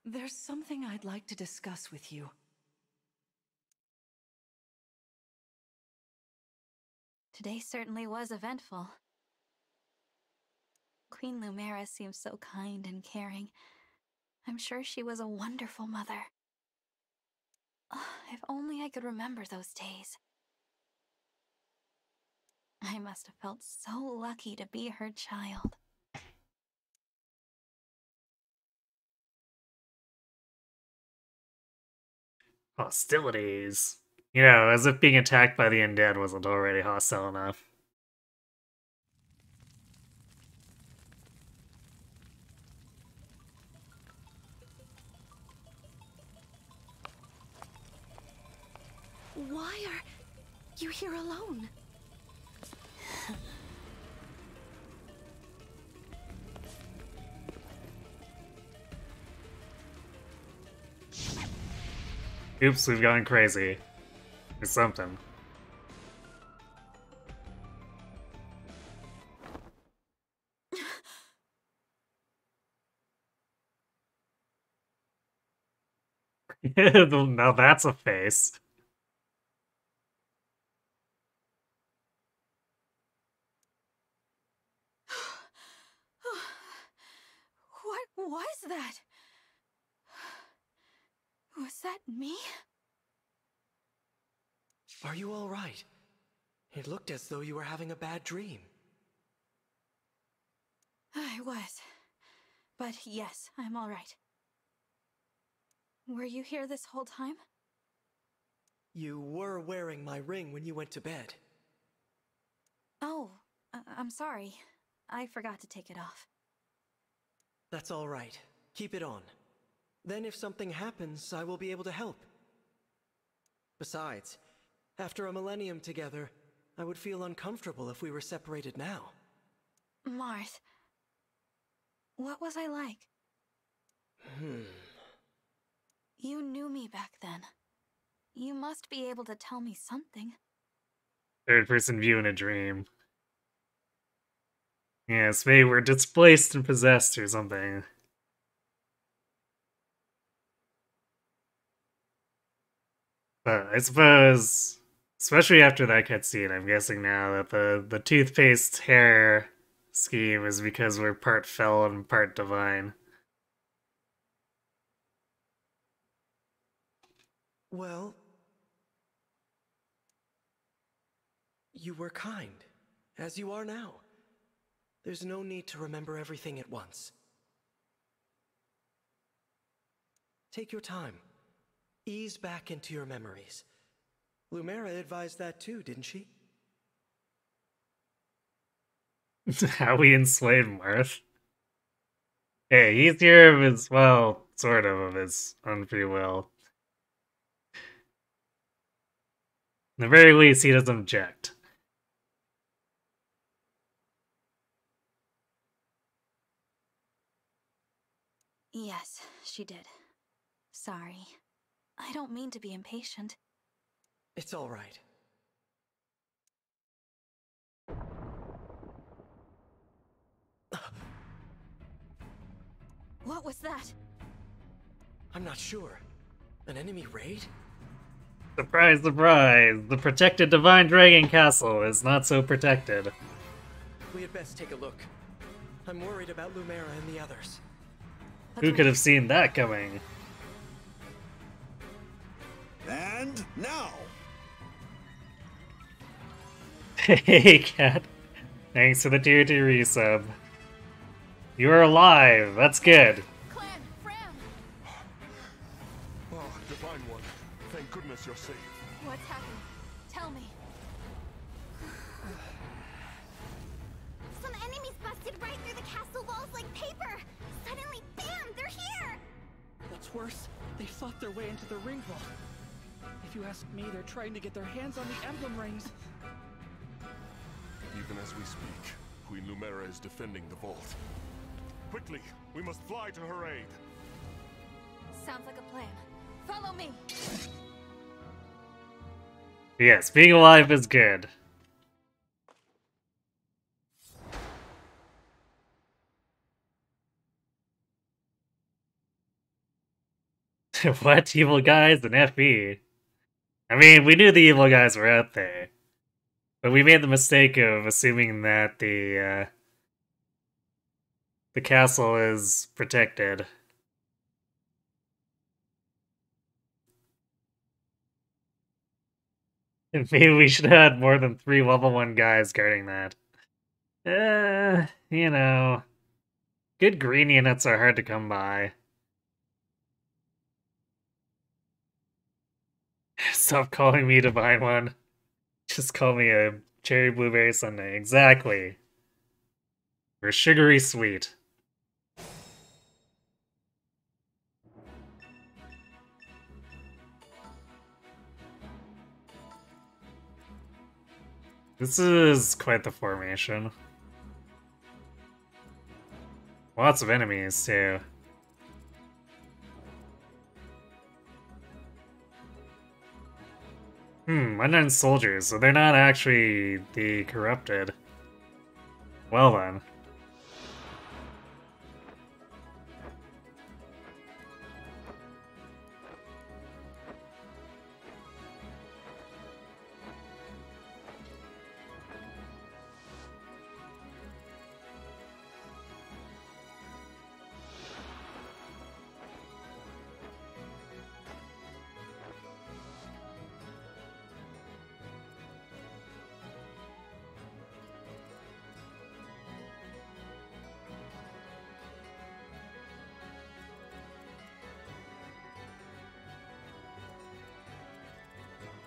There's something I'd like to discuss with you. Today certainly was eventful. Queen Lumera seems so kind and caring. I'm sure she was a wonderful mother. If only I could remember those days. I must have felt so lucky to be her child. Hostilities. You know, as if being attacked by the undead wasn't already hostile enough. Why are you here alone? Oops, we've gone crazy. Or something. Now that's a face. What was that? Was that me? Are you all right? It looked as though you were having a bad dream. I was. But yes, I'm all right. Were you here this whole time? You were wearing my ring when you went to bed. Oh, I'm sorry. I forgot to take it off. That's all right. Keep it on. Then if something happens, I will be able to help. Besides, after a millennium together, I would feel uncomfortable if we were separated now. Marth, what was I like? You knew me back then. You must be able to tell me something. Third-person view in a dream. Yes, maybe we're displaced and possessed or something. But I suppose, especially after that cutscene, I'm guessing now that the toothpaste hair scheme is because we're part fell and part divine. Well, you were kind, as you are now. There's no need to remember everything at once. Take your time. Ease back into your memories. Lumera advised that too, didn't she? How we enslaved Marth. Hey, he's here of his, well, sort of his own free will. At the very least, he doesn't object. Yes, she did. Sorry. I don't mean to be impatient. It's all right. What was that? I'm not sure. An enemy raid? Surprise, surprise! The protected Divine Dragon Castle is not so protected. We had best take a look. I'm worried about Lumera and the others. Who could have seen that coming? And now! Hey, Cat. Thanks for the tier 2 resub. You're alive! That's good. Clan, Fram! Oh, Divine One. Thank goodness you're safe. What's happening? Tell me. worse, they fought their way into the ring vault. If you ask me, they're trying to get their hands on the emblem rings. Even as we speak, Queen Lumera is defending the vault. Quickly, we must fly to her aid. Sounds like a plan. Follow me. Yes, being alive is good. What? Evil guys and FE? I mean, we knew the evil guys were out there. But we made the mistake of assuming that the castle is protected. Maybe we should have had more than 3 level 1 guys guarding that. You know... Good green units are hard to come by. Stop calling me Divine One. Just call me a cherry blueberry sundae. Exactly. Or sugary sweet. This is quite the formation. Lots of enemies, too. Unknown soldiers, so they're not actually the corrupted. Well then.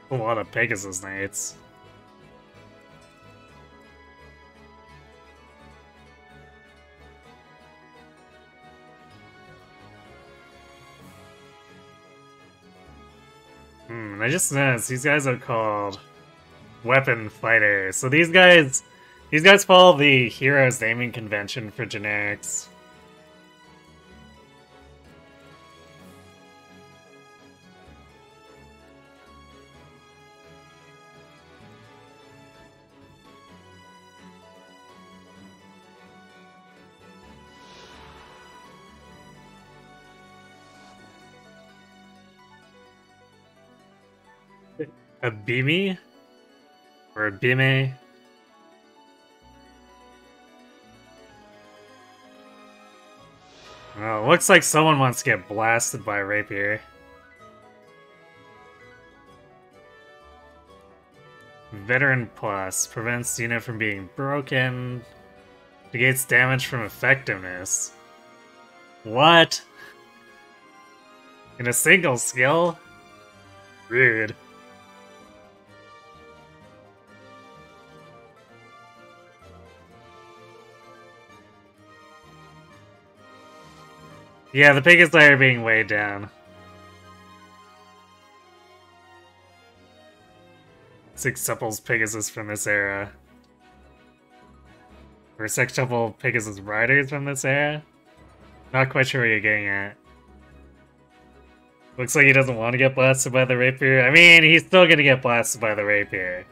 A lot of Pegasus Knights. I just noticed these guys are called weapon fighters. So these guys follow the heroes naming convention for generics. A Bimi? Or a Bime? Well, looks like someone wants to get blasted by a rapier. Veteran Plus. Prevents the unit from being broken. Negates damage from effectiveness. What? In a single skill? Rude. Yeah, the Pegasus are being weighed down. Sextuple Pegasus from this era. Or sextuple Pegasus riders from this era? Not quite sure what you're getting at. Looks like he doesn't want to get blasted by the rapier. I mean, he's still gonna get blasted by the rapier.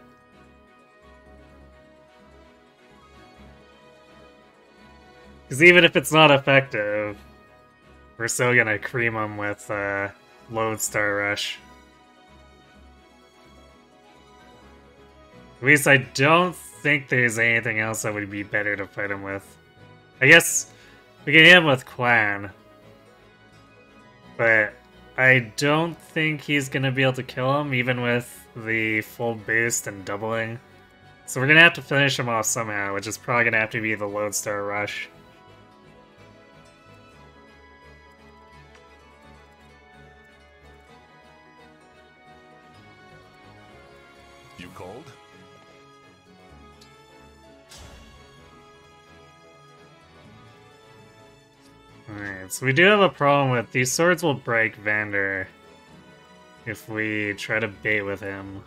Because even if it's not effective, we're still gonna cream him with Lodestar Rush. At least I don't think there's anything else that would be better to fight him with. I guess we can hit him with Clan. But I don't think he's gonna be able to kill him, even with the full boost and doubling. So we're gonna have to finish him off somehow, which is probably gonna have to be the Lodestar Rush. You called? Alright, so we do have a problem with these swords will break Vander if we try to bait with him.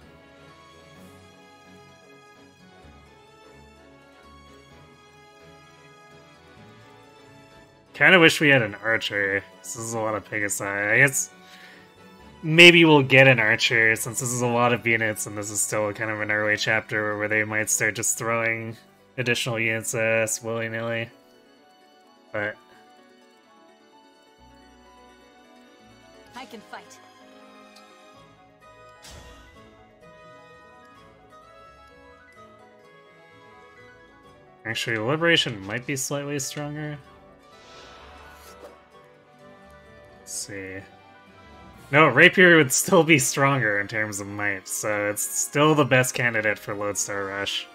Kinda wish we had an archer. This is a lot of Pegasi. I guess maybe we'll get an archer since this is a lot of units and this is still kind of an early chapter where they might start just throwing additional units at us willy-nilly. But I can fight. actually, Liberation might be slightly stronger. Let's see. No, Rapier would still be stronger in terms of might, so it's still the best candidate for Lodestar Rush.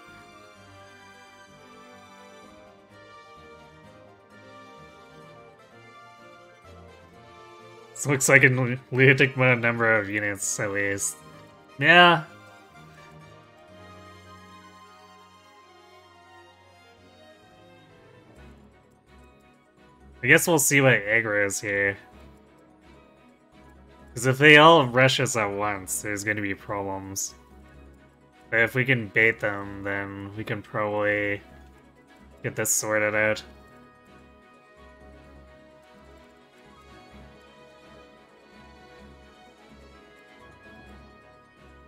This looks like a lunatic number of units, at least. Yeah. I guess we'll see what aggro is here. Because if they all rush us at once, there's going to be problems. But if we can bait them, then we can probably get this sorted out.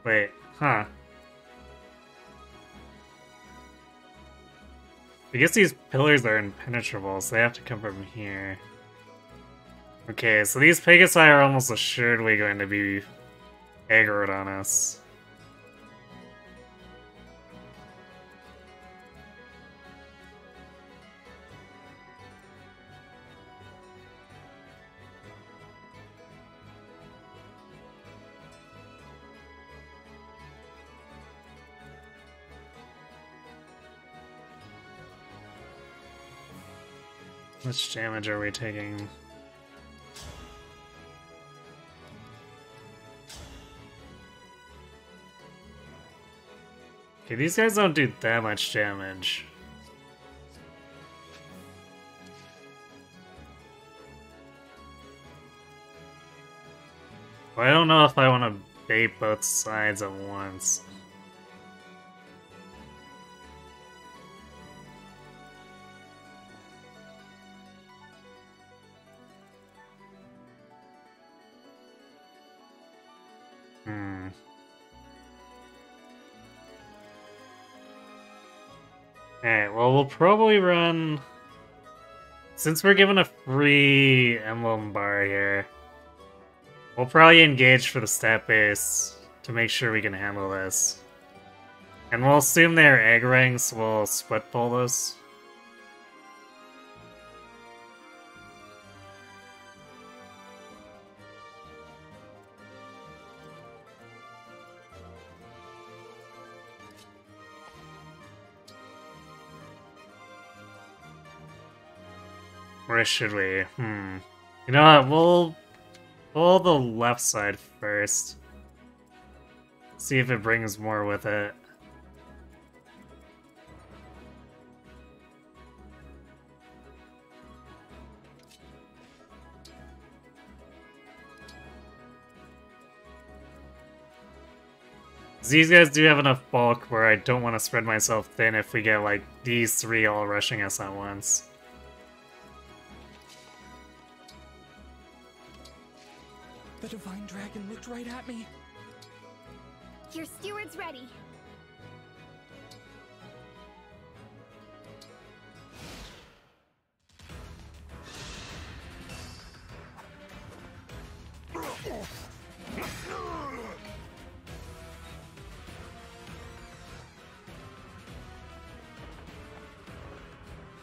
Wait, huh. I guess these pillars are impenetrable, so they have to come from here. Okay, so these Pegasi are almost assuredly going to be aggroed on us. How much damage are we taking? Okay, these guys don't do that much damage. Well, I don't know if I want to bait both sides at once. Alright, well, we'll probably run... Since we're given a free emblem bar here, we'll probably engage for the stat base to make sure we can handle this. And we'll assume they're aggroing, so we'll split pull this. Where should we? You know what, we'll pull the left side first. See if it brings more with it. These guys do have enough bulk where I don't want to spread myself thin if we get like these three all rushing us at once. The Divine Dragon looked right at me. Your steward's ready.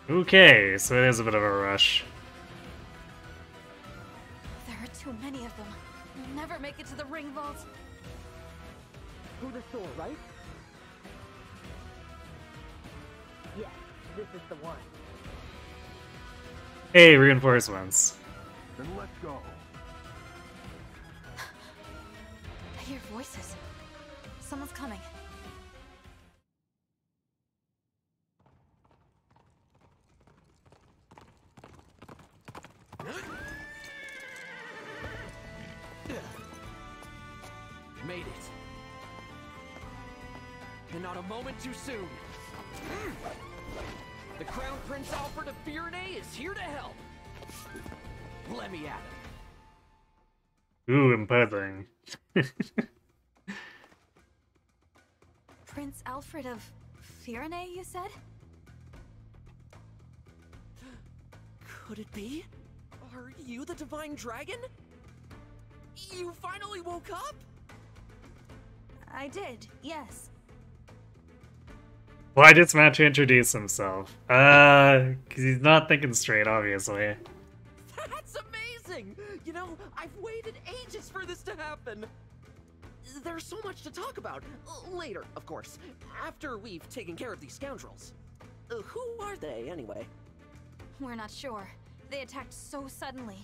Okay, so it is a bit of a rush. There are too many of them. We'll never make it to the ring vault. Through the door, right? Yes, this is the one. Hey, reinforcements. Then let's go. I hear voices. Someone's coming. and not a moment too soon. The Crown Prince Alfred of Firene is here to help. Let me at him. Ooh, imposing. Prince Alfred of Firene, you said? Could it be? Are you the Divine Dragon? You finally woke up? I did, yes. Why did Smash introduce himself? Because he's not thinking straight, obviously. That's amazing! You know, I've waited ages for this to happen. There's so much to talk about. Later, of course. After we've taken care of these scoundrels. Who are they, anyway? We're not sure. They attacked so suddenly.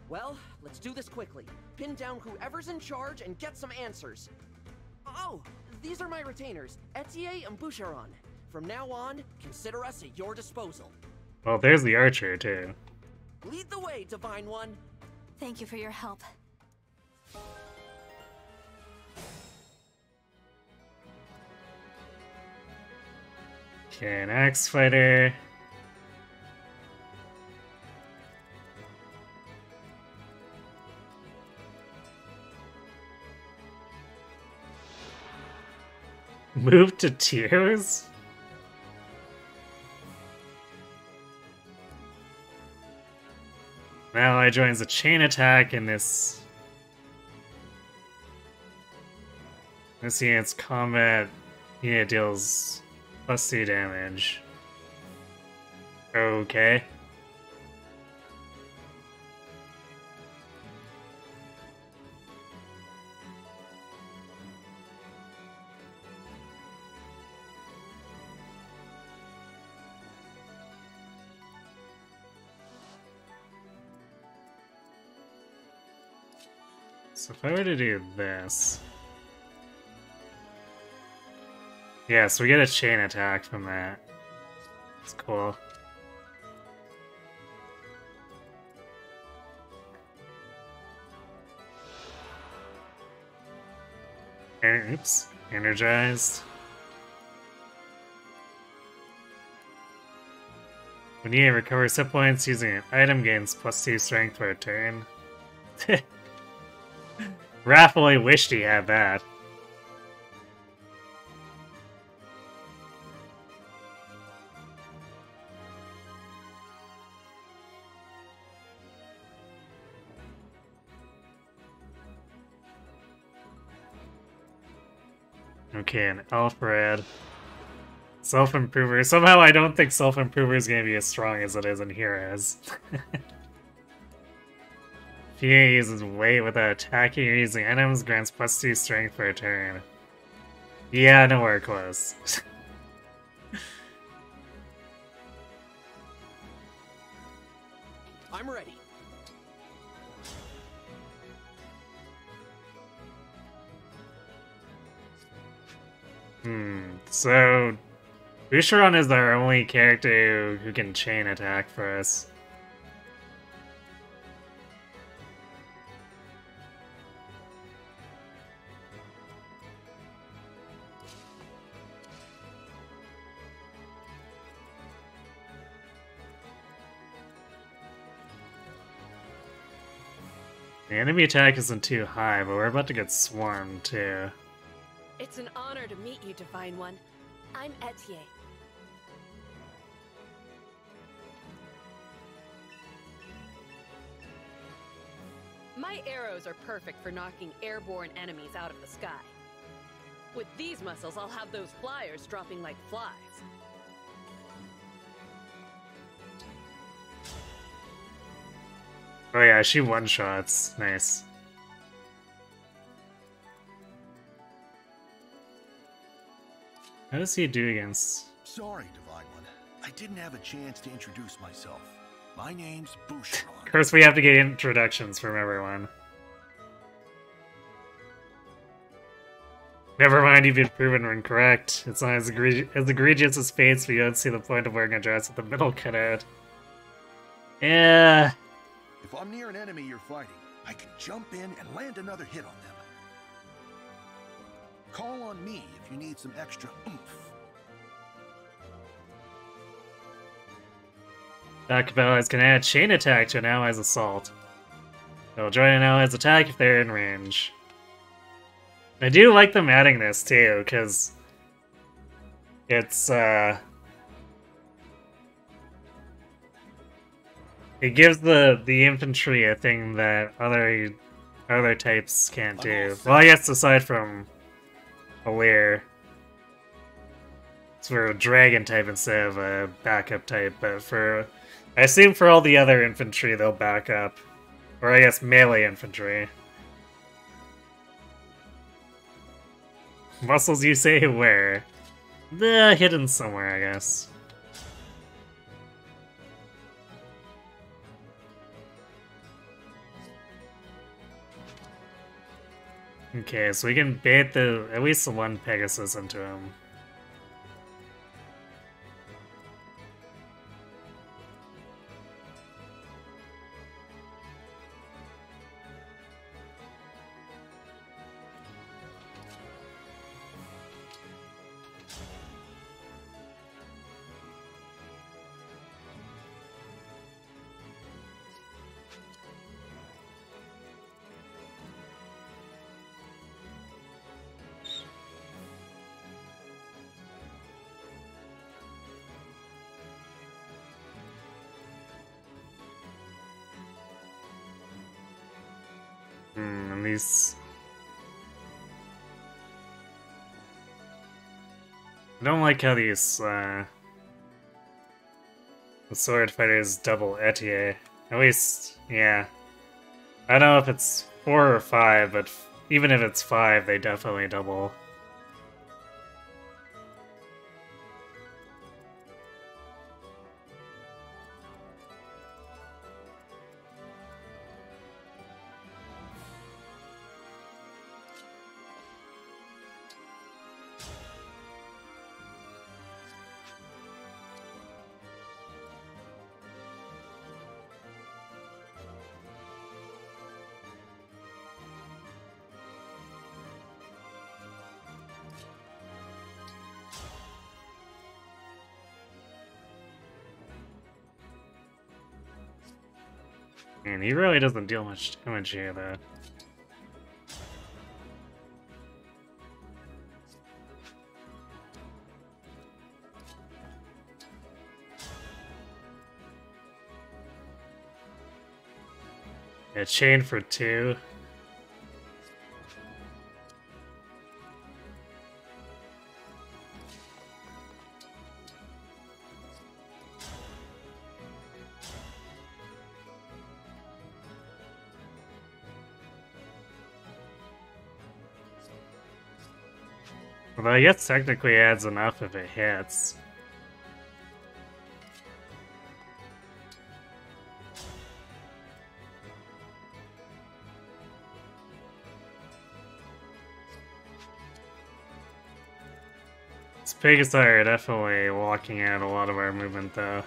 Well, let's do this quickly. Pin down whoever's in charge and get some answers. Oh, these are my retainers, Etier and Boucheron. From now on, consider us at your disposal. Well, there's the archer, too. Lead the way, Divine One. Thank you for your help. Okay, an axe fighter. Move to tears? Now I joins a chain attack in this unit's combat unit deals +2 damage. Okay. So if I were to do this... Yeah, so we get a chain attack from that. It's cool. Oops. Energized. When you recover hit points using an item gains +2 strength for a turn. Raph only wished he had that. Okay, an Alfred. Self-improver. Somehow I don't think self-improver is going to be as strong as it is in Heroes. If you uses weight without attacking or using items, grants +2 strength for a turn. Yeah, nowhere close. I'm ready. So... Boucheron is our only character who can chain attack for us. The enemy attack isn't too high, but we're about to get swarmed too. It's an honor to meet you, Divine One. I'm Etier. My arrows are perfect for knocking airborne enemies out of the sky. With these muscles, I'll have those flyers dropping like flies. Oh yeah, she one-shots. Nice. How does he do against... Sorry, Divine One. I didn't have a chance to introduce myself. My name's Boucheron. Of course we have to get introductions from everyone. Never mind, you've been proven incorrect. It's not as egregious as Fates, but you don't see the point of wearing a dress with the middle cut out. Yeah... If I'm near an enemy you're fighting, I can jump in and land another hit on them. Call on me if you need some extra oomph. Backup allies can add chain attack to an ally's assault. They'll join an ally's attack if they're in range. I do like them adding this too, because it's it gives the infantry a thing that other types can't do. Well, I guess aside from a Leer. It's for a dragon type instead of a backup type, but for I assume for all the other infantry they'll back up. Or I guess melee infantry. Muscles you say where? Hidden somewhere, I guess. Okay, so we can bait at least the one Pegasus into him. And these... I don't like how these, the sword fighters double etier. At least, yeah. I don't know if it's 4 or 5, but even if it's 5, they definitely double. Man, he really doesn't deal much damage here, though. Yeah, chain for 2. Although I guess technically adds enough if it hits. This Pegasus are definitely walking out a lot of our movement though.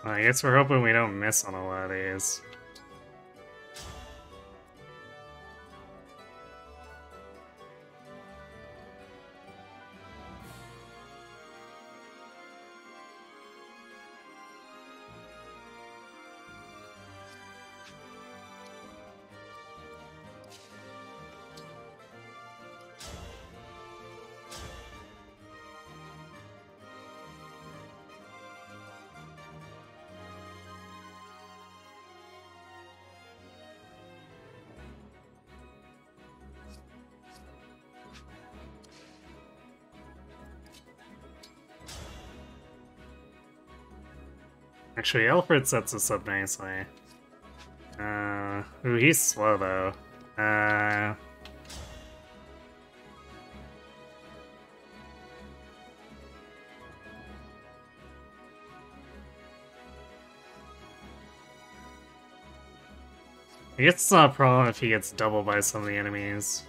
I guess we're hoping we don't miss on a lot of these. Actually, Alfred sets us up nicely. Ooh, he's slow though. I guess it's not a problem if he gets doubled by some of the enemies.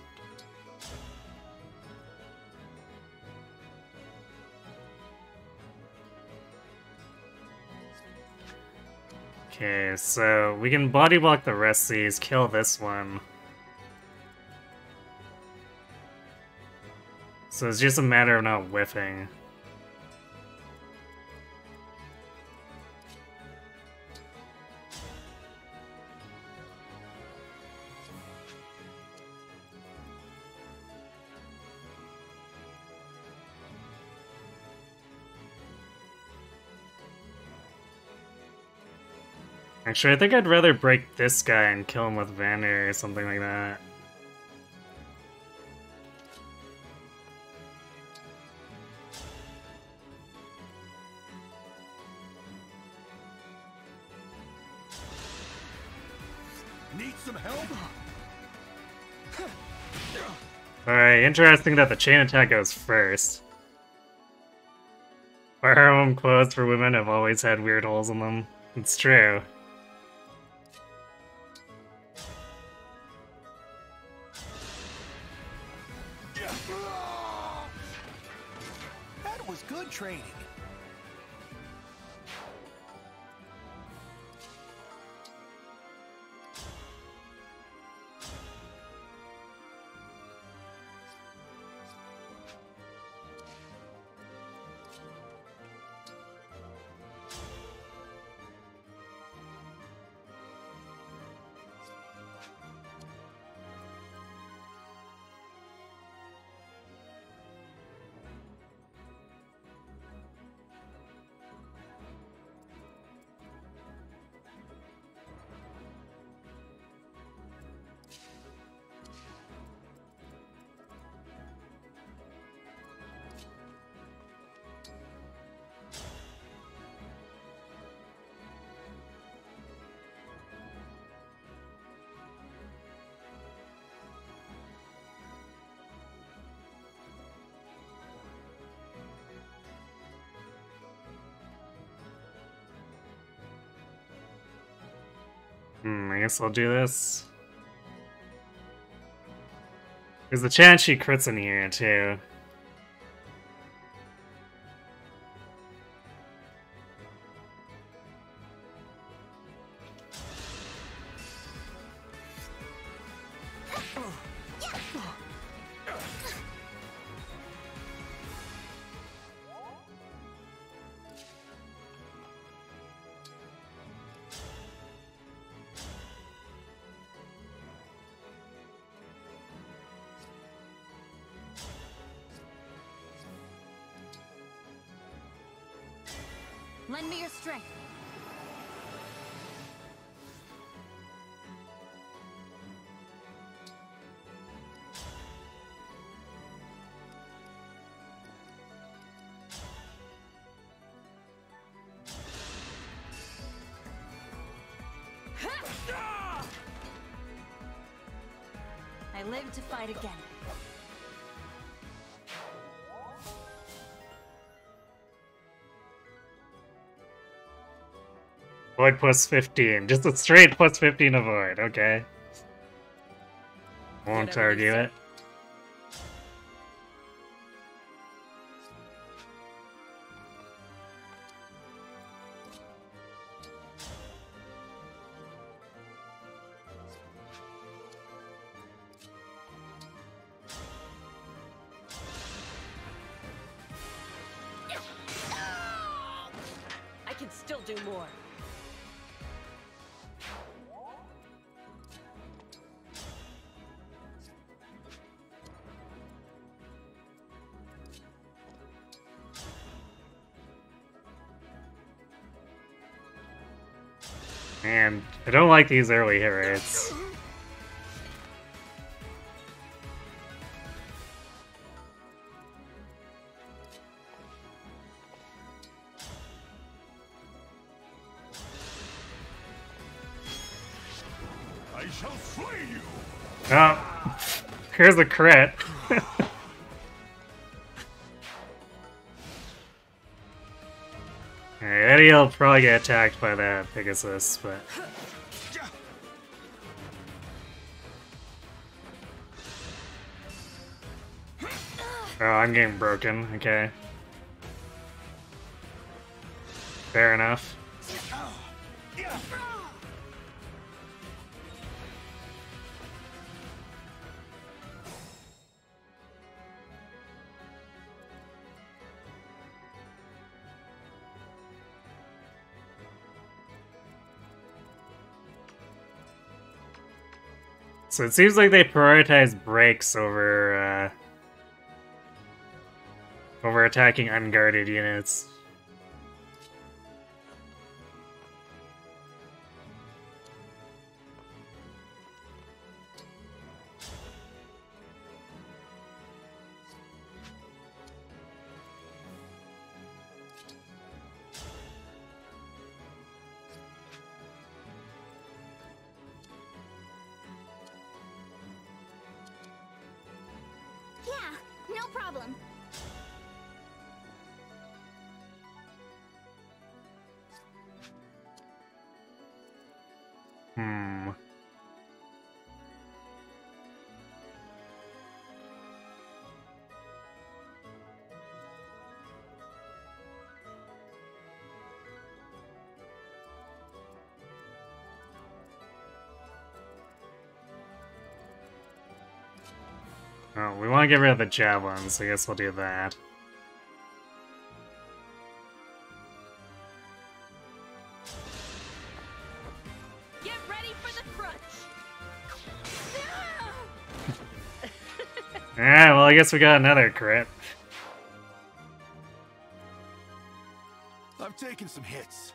Okay, so we can body block the rest of these, kill this one. So it's just a matter of not whiffing. Actually, I think I'd rather break this guy and kill him with Vander or something like that. Need some help? Alright, interesting that the chain attack goes first. Firearm clothes for women have always had weird holes in them. It's true. That was good training. I guess I'll do this. There's a chance she crits in here, too. Lend me your strength. I live to fight again. Void plus 15. Just a straight plus 15 avoid, okay. Won't argue it. I can still do more. Man, I don't like these early hit rates. shall slay you. Oh, here's the crit. Alright, Eddie will probably get attacked by that Pegasus, but... Oh, I'm getting broken, okay. Fair enough. So it seems like they prioritize breaks over over attacking unguarded units. Yeah, no problem. Hmm. Oh, we want to get rid of the javelins, so I guess we'll do that. Get ready for the crunch. Yeah, well, I guess we got another crit. I've taken some hits.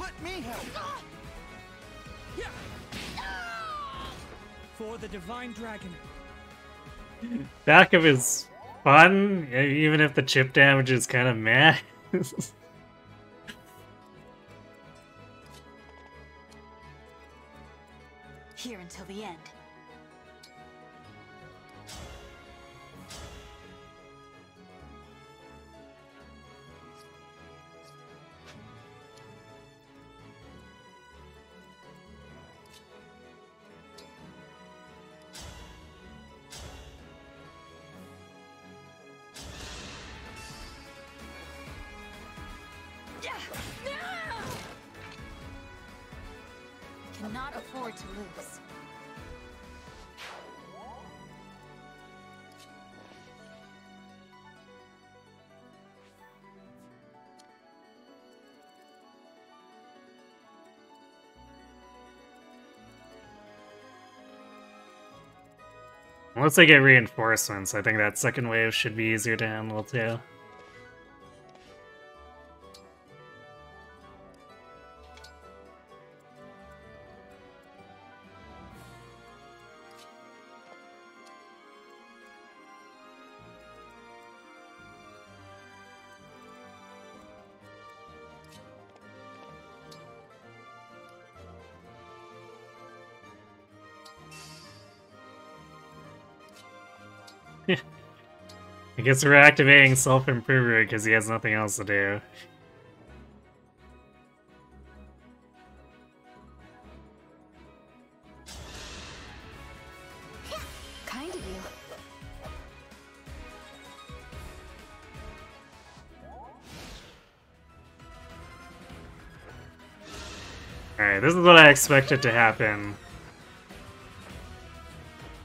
Let me help. For the Divine Dragon. Backup is fun, even if the chip damage is kind of meh. Here until the end. Cannot afford to lose. Unless they get reinforcements, I think that second wave should be easier to handle too. I guess we're activating Self-Improver because he has nothing else to do. Kind of you. Alright, this is what I expected to happen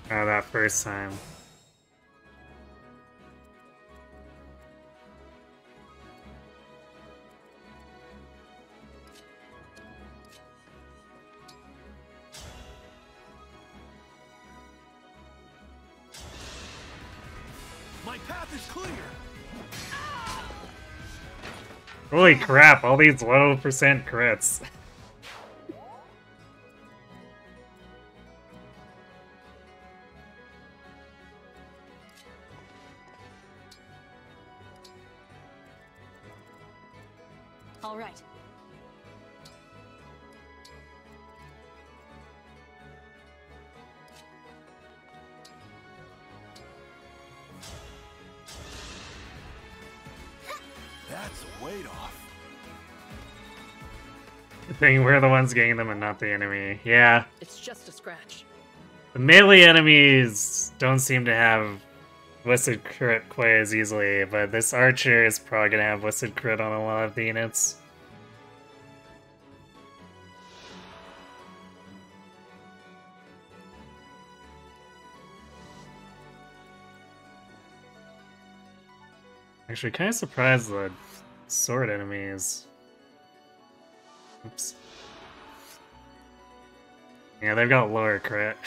that first time. My path is clear. Holy crap, all these low percent crits. All right. That's a weight off. The thing, we're the ones getting them and not the enemy. Yeah. It's just a scratch. The melee enemies don't seem to have Whistled Crit quite as easily, but this archer is probably gonna have Whistled Crit on a lot of the units. Actually, kind of surprised the sword enemies. Oops. Yeah, they've got lower crit.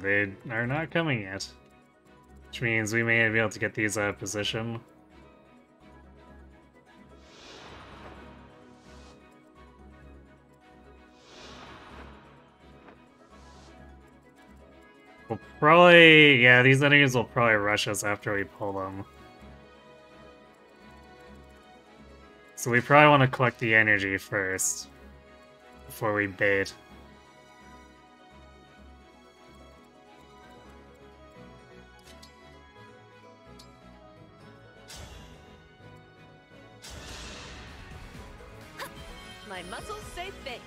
They are not coming yet. Which means we may be able to get these out of position. We'll probably... yeah, these enemies will probably rush us after we pull them. So we probably want to collect the energy first, before we bait. My muscles say thanks.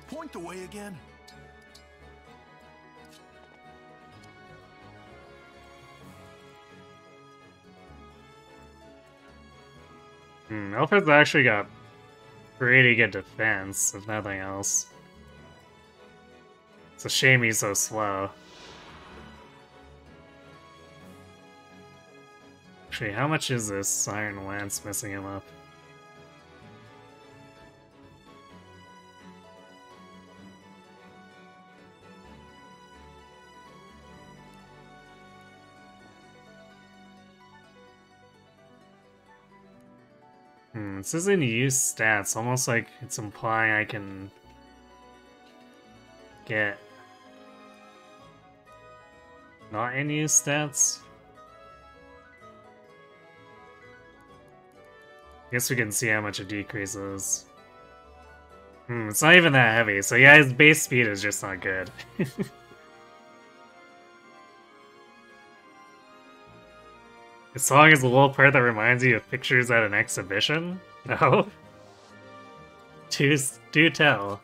Point the way again. Alfred's actually got pretty good defense, if nothing else. It's a shame he's so slow. Actually, how much is this Iron Lance messing him up? This isn't use stats, almost like it's implying I can get not in use stats. I guess we can see how much it decreases. It's not even that heavy, so yeah, his base speed is just not good. The song is the little part that reminds you of pictures at an exhibition? No? Do tell.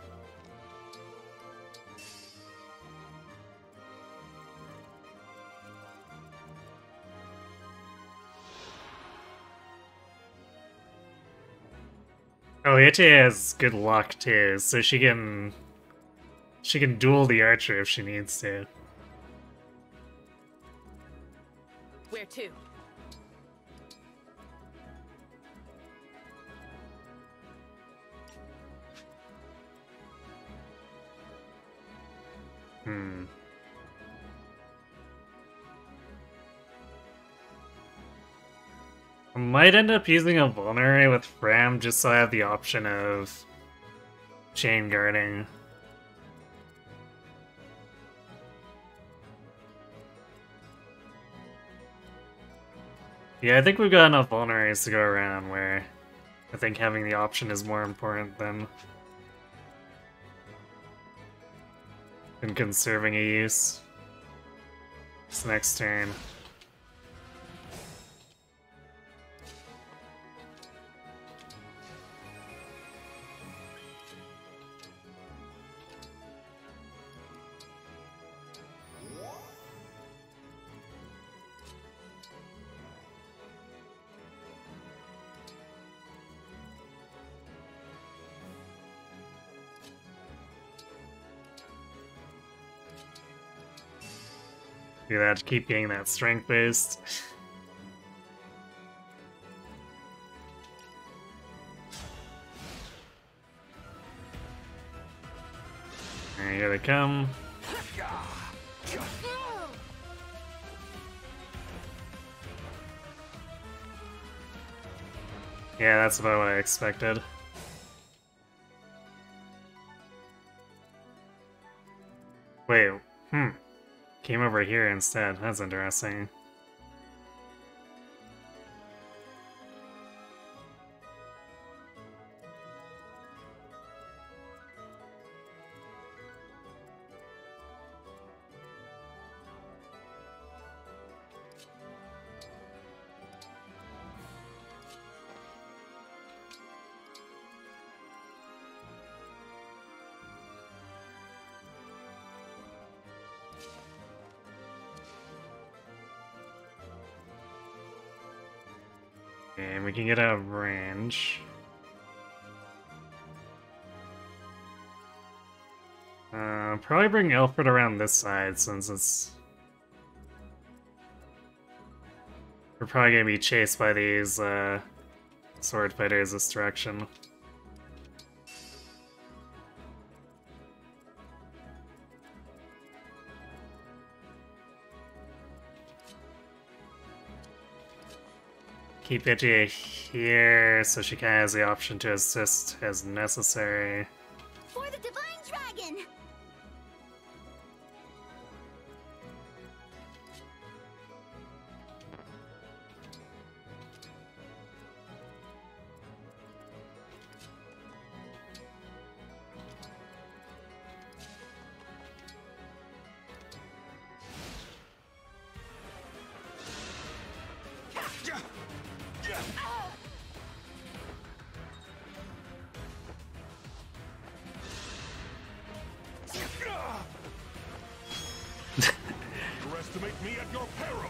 Oh, Ite has good luck too, so she can duel the archer if she needs to. Where to? I might end up using a vulnerary with Fram just so I have the option of chain guarding. Yeah, I think we've got enough vulneraries to go around where I think having the option is more important than Been conserving a use. It's next turn. Do that to keep getting that strength boost. Alright, here they come. Yeah, that's about what I expected. Wait, came over here instead. That's interesting. And we can get out of range. Probably bring Alfred around this side since it's... We're probably gonna be chased by these sword fighters this direction. Keep Itchy here so she kind of has the option to assist as necessary. For the Divine Dragon! Underestimate me at your peril.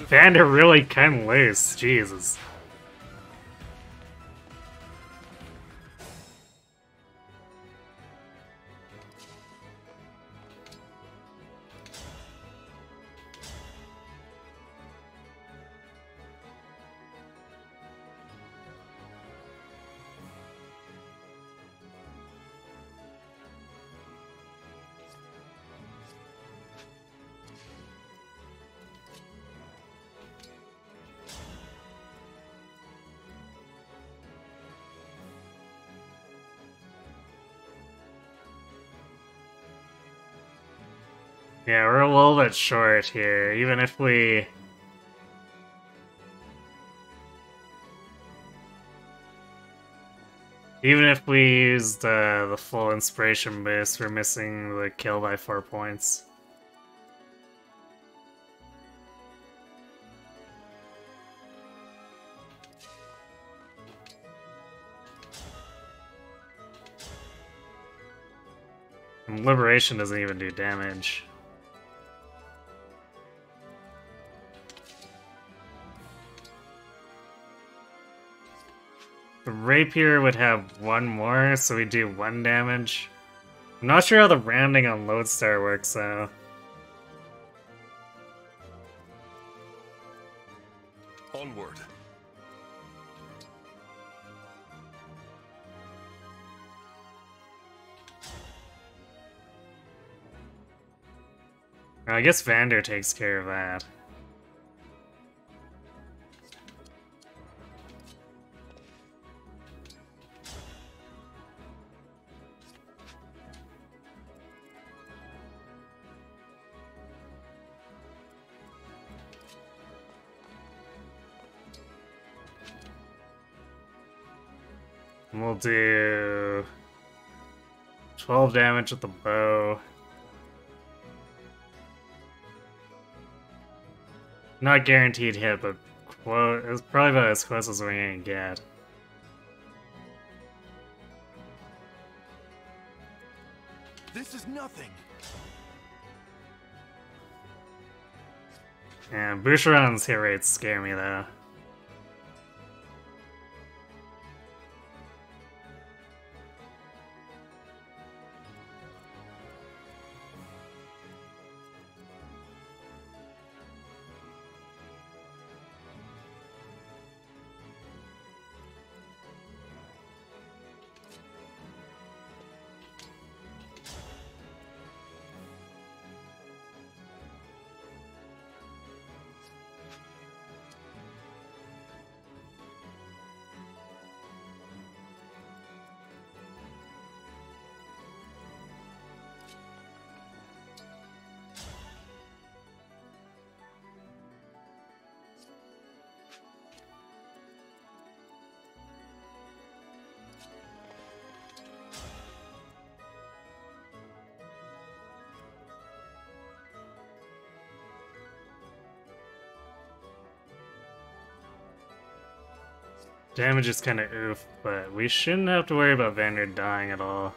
Vander really can lose. Jesus. Yeah, we're a little bit short here, even if we... Even if we used the full inspiration boost, we're missing the kill by 4 points. And Liberation doesn't even do damage. The Rapier would have 1 more, so we do 1 damage. I'm not sure how the rounding on Lodestar works, though. Onward. I guess Vander takes care of that. We'll do 12 damage with the bow. Not guaranteed hit, but it's probably about as close as we're gonna get. This is nothing. And Boucheron's hit rates scare me though. Damage is kind of oof, but we shouldn't have to worry about Vanguard dying at all.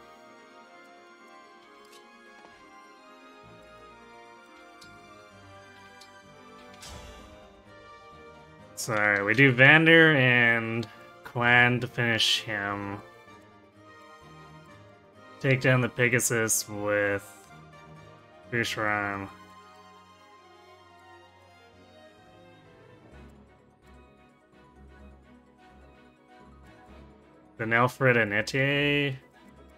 So alright, we do Vander and Quan to finish him. Take down the Pegasus with Boucheron. Then Alfred and Etier.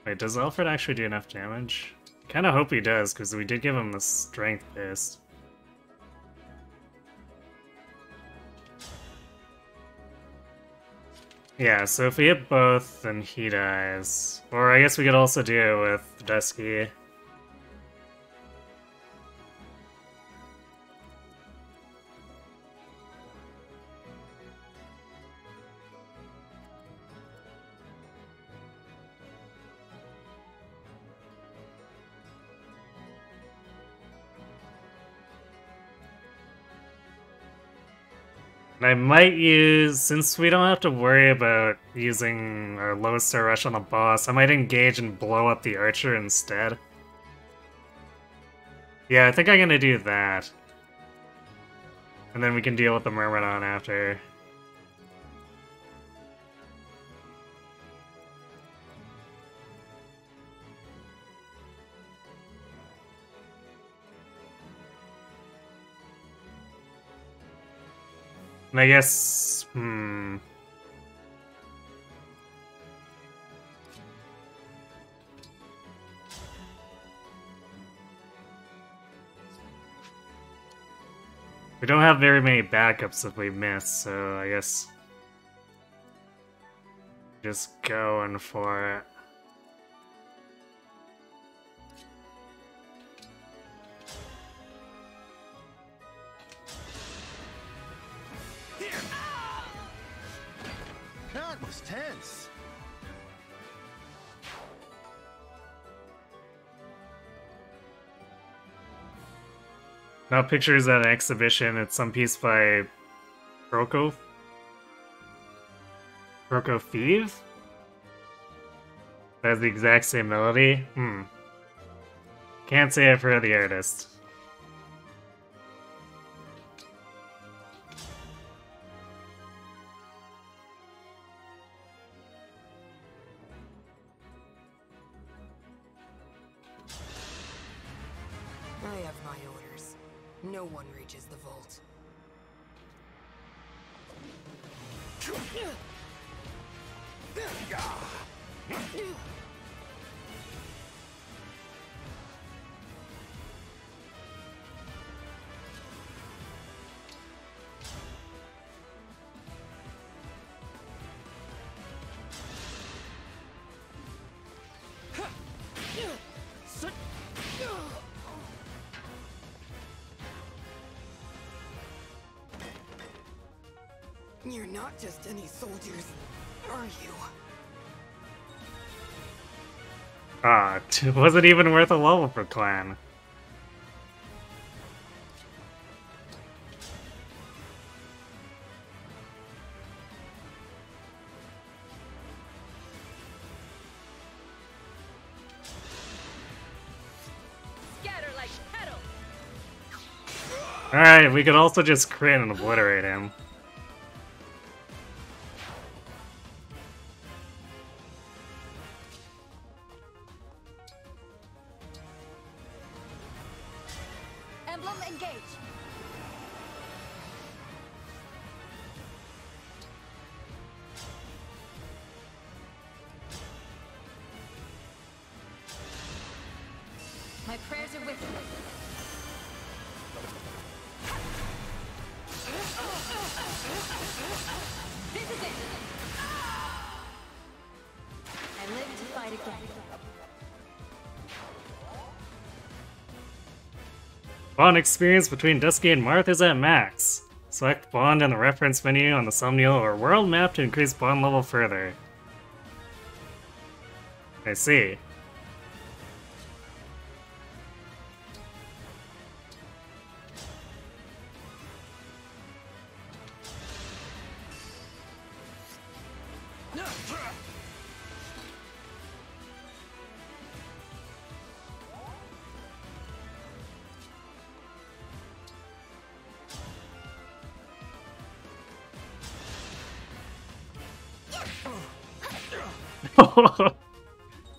Wait, does Alfred actually do enough damage? Kinda hope he does, because we did give him the strength fist. Yeah, so if we hit both, then he dies. Or I guess we could also do it with Dusky. I might use, since we don't have to worry about using our lowest star rush on the boss, I might engage and blow up the archer instead. Yeah, I think I'm gonna do that. And then we can deal with the Myrmidon after. And I guess, we don't have very many backups if we miss, so I guess just going for it. That was tense. Now pictures at an exhibition. It's some piece by Prokofiev? That has the exact same melody? Can't say I've heard of the artist. I have my orders. No one reaches the vault. You're not just any soldiers, are you? Ah, it wasn't even worth a level for Clan. Scatter like petals. Alright, we could also just crit and obliterate him. Emblem, engage. My prayers are with you. This is it. I live to fight again. Bond experience between Dusky and Marth is at max. Select Bond in the reference menu on the Somniel or world map to increase Bond level further. I see.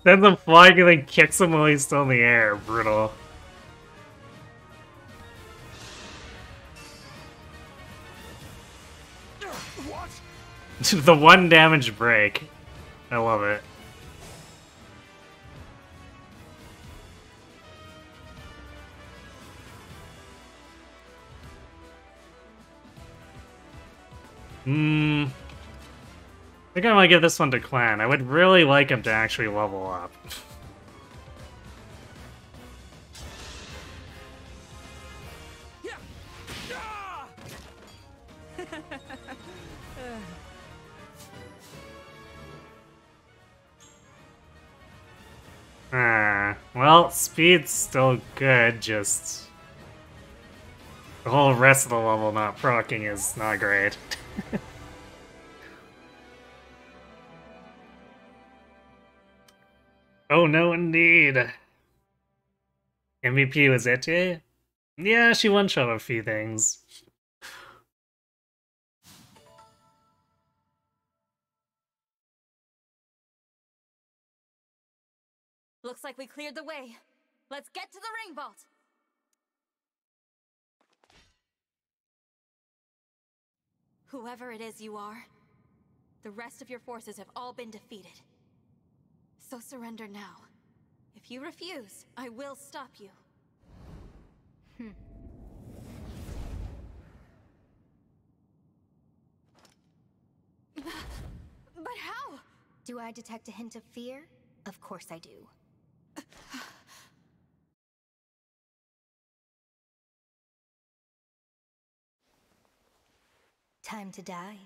Then the flying and then kicks him while he's still in the air. Brutal. What? The one damage break. I love it. I think I might give this one to Clan. I would really like him to actually level up. Well, speed's still good, just the whole rest of the level not proccing is not great. Oh no, indeed. MVP was Ete? Yeah, she one-shot a few things. Looks like we cleared the way. Let's get to the ring vault. Whoever it is you are, the rest of your forces have all been defeated. So surrender now. If you refuse, I will stop you. But how? Do I detect a hint of fear? Of course I do. Time to die.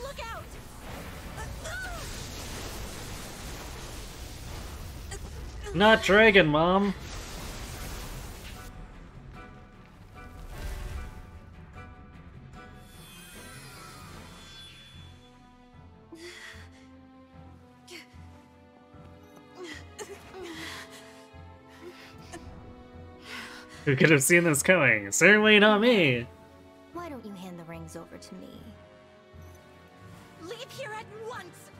Look out! Not Dragon, Mom! Who could have seen this coming? Certainly not me! Why don't you hand the rings over to me? Leave here at once!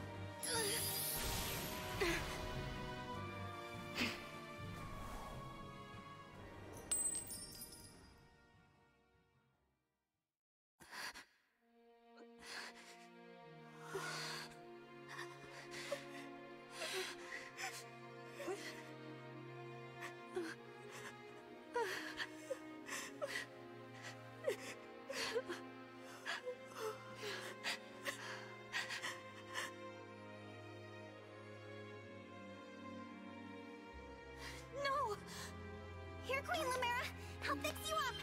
No! Here, Queen Limera! I'll fix you up!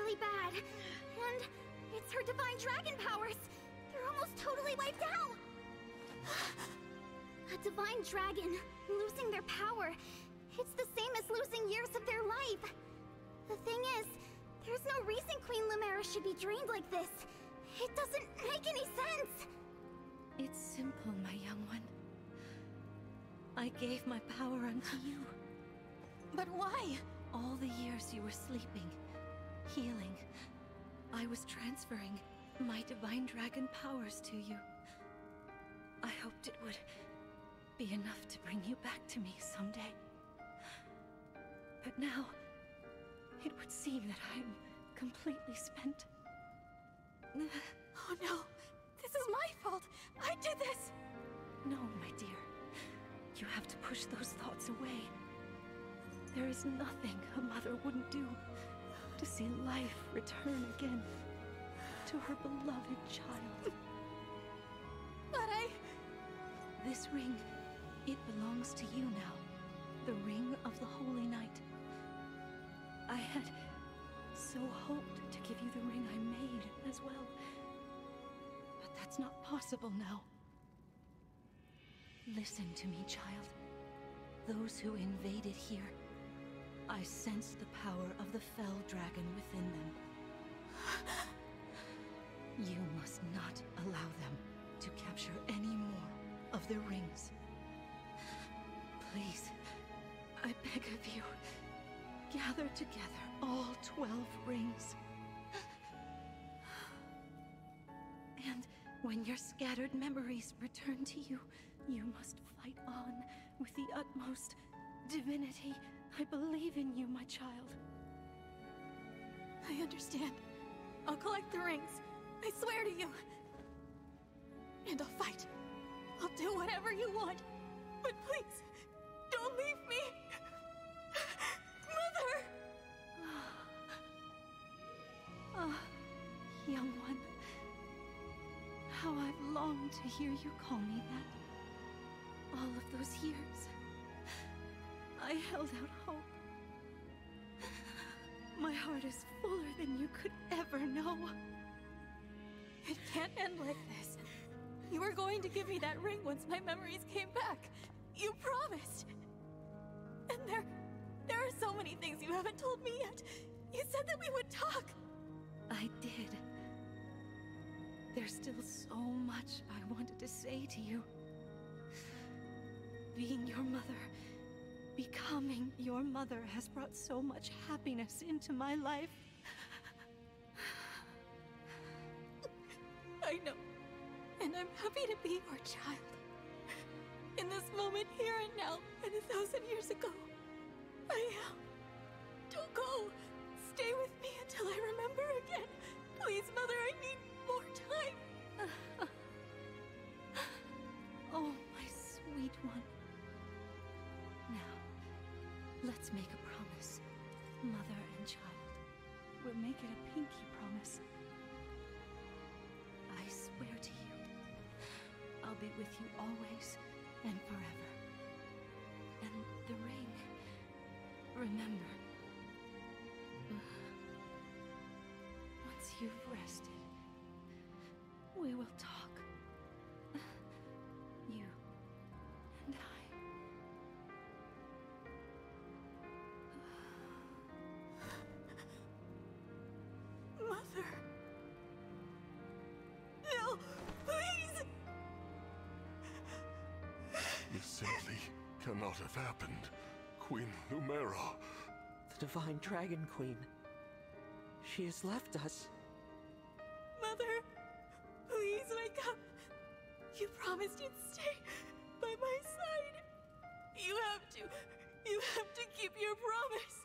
really bad. And it's her divine dragon powers. They're almost totally wiped out. A divine dragon, losing their power. It's the same as losing years of their life. The thing is, there's no reason Queen Lumera should be drained like this. It doesn't make any sense. It's simple, my young one. I gave my power unto you. But why? All the years you were sleeping, healing, I was transferring my divine dragon powers to you. I hoped it would be enough to bring you back to me someday. But now, it would seem that I'm completely spent. Oh no! This is my fault! I did this! No, my dear. You have to push those thoughts away. There is nothing a mother wouldn't do to see life return again to her beloved child. But This ring, it belongs to you now. The ring of the Holy Night. I had so hoped to give you the ring I made as well. But that's not possible now. Listen to me, child. Those who invaded here, I sensed the power of the fell dragon within them. You must not allow them to capture any more of the rings. Please, I beg of you, gather together all 12 rings. And when your scattered memories return to you, you must fight on with the utmost divinity. I believe in you, my child. I understand. I'll collect the rings. I swear to you. And I'll fight. I'll do whatever you want. But please, don't leave me. Mother! Young one. How I've longed to hear you call me that. All of those years, I held out hope. My heart is fuller than you could ever know. It can't end like this. You were going to give me that ring once my memories came back. You promised. And there are so many things you haven't told me yet. You said that we would talk. I did. There's still so much I wanted to say to you. Being your mother, becoming your mother has brought so much happiness into my life. I know. And I'm happy to be your child. In this moment, here and now, and 1,000 years ago, I am. Don't go. Stay with me until I remember again. Please, Mother, I need more time. Oh, my sweet one. Now, let's make a promise. Mother and child. We'll make it a pinky promise. I swear to you, I'll be with you always and forever. And the ring, remember, once you've rested, we will talk. You and I. Mother. No, please! This simply cannot have happened. Queen Lumera. The Divine Dragon Queen. She has left us. Mother, please wake up. You promised you'd stay by my side. You have to keep your promise.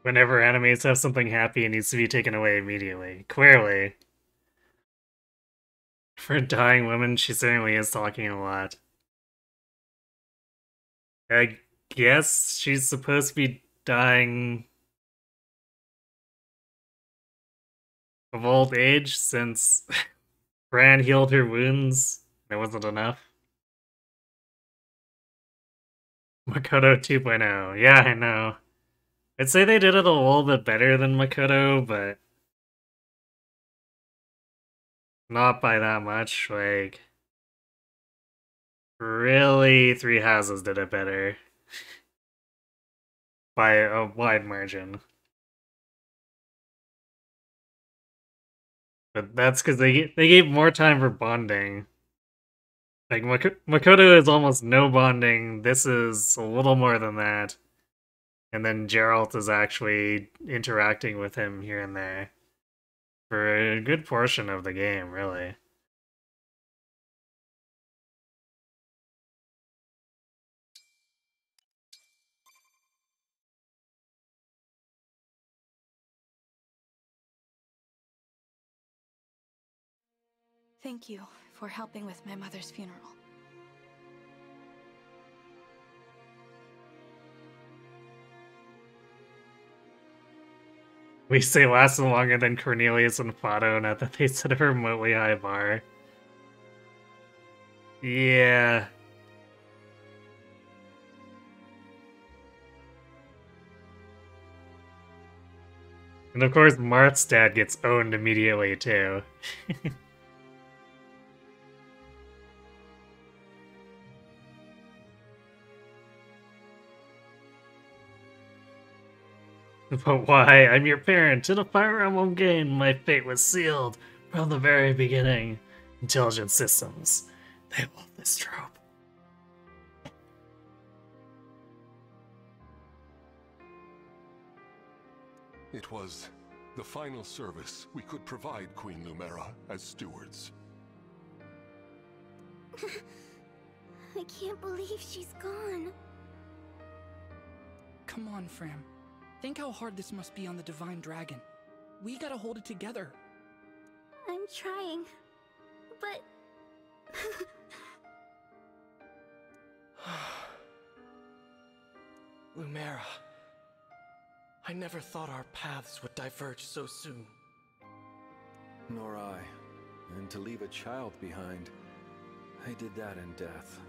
Whenever animes have something happy, it needs to be taken away immediately. Clearly. For a dying woman, she certainly is talking a lot. I guess she's supposed to be dying of old age, since Fran healed her wounds. That wasn't enough. Makoto 2.0. Yeah, I know. I'd say they did it a little bit better than Makoto, but not by that much. Like, really, Three Houses did it better. By a wide margin. But that's because they gave more time for bonding. Like, Makoto is almost no bonding. This is a little more than that. And then Geralt is actually interacting with him here and there. For a good portion of the game, really. Thank you for helping with my mother's funeral. We say lasted longer than Cornelius and Fado, not that they set a remotely high bar. Yeah. And of course, Marth's dad gets owned immediately, too. But why? I'm your parent. In a Fire Emblem game, my fate was sealed from the very beginning. Intelligent systems. They love this trope. It was the final service we could provide Queen Lumera as stewards. I can't believe she's gone. Come on, Fram. Think how hard this must be on the Divine Dragon. We gotta hold it together. I'm trying, but... Lumera. I never thought our paths would diverge so soon. Nor I. And to leave a child behind, I did that in death.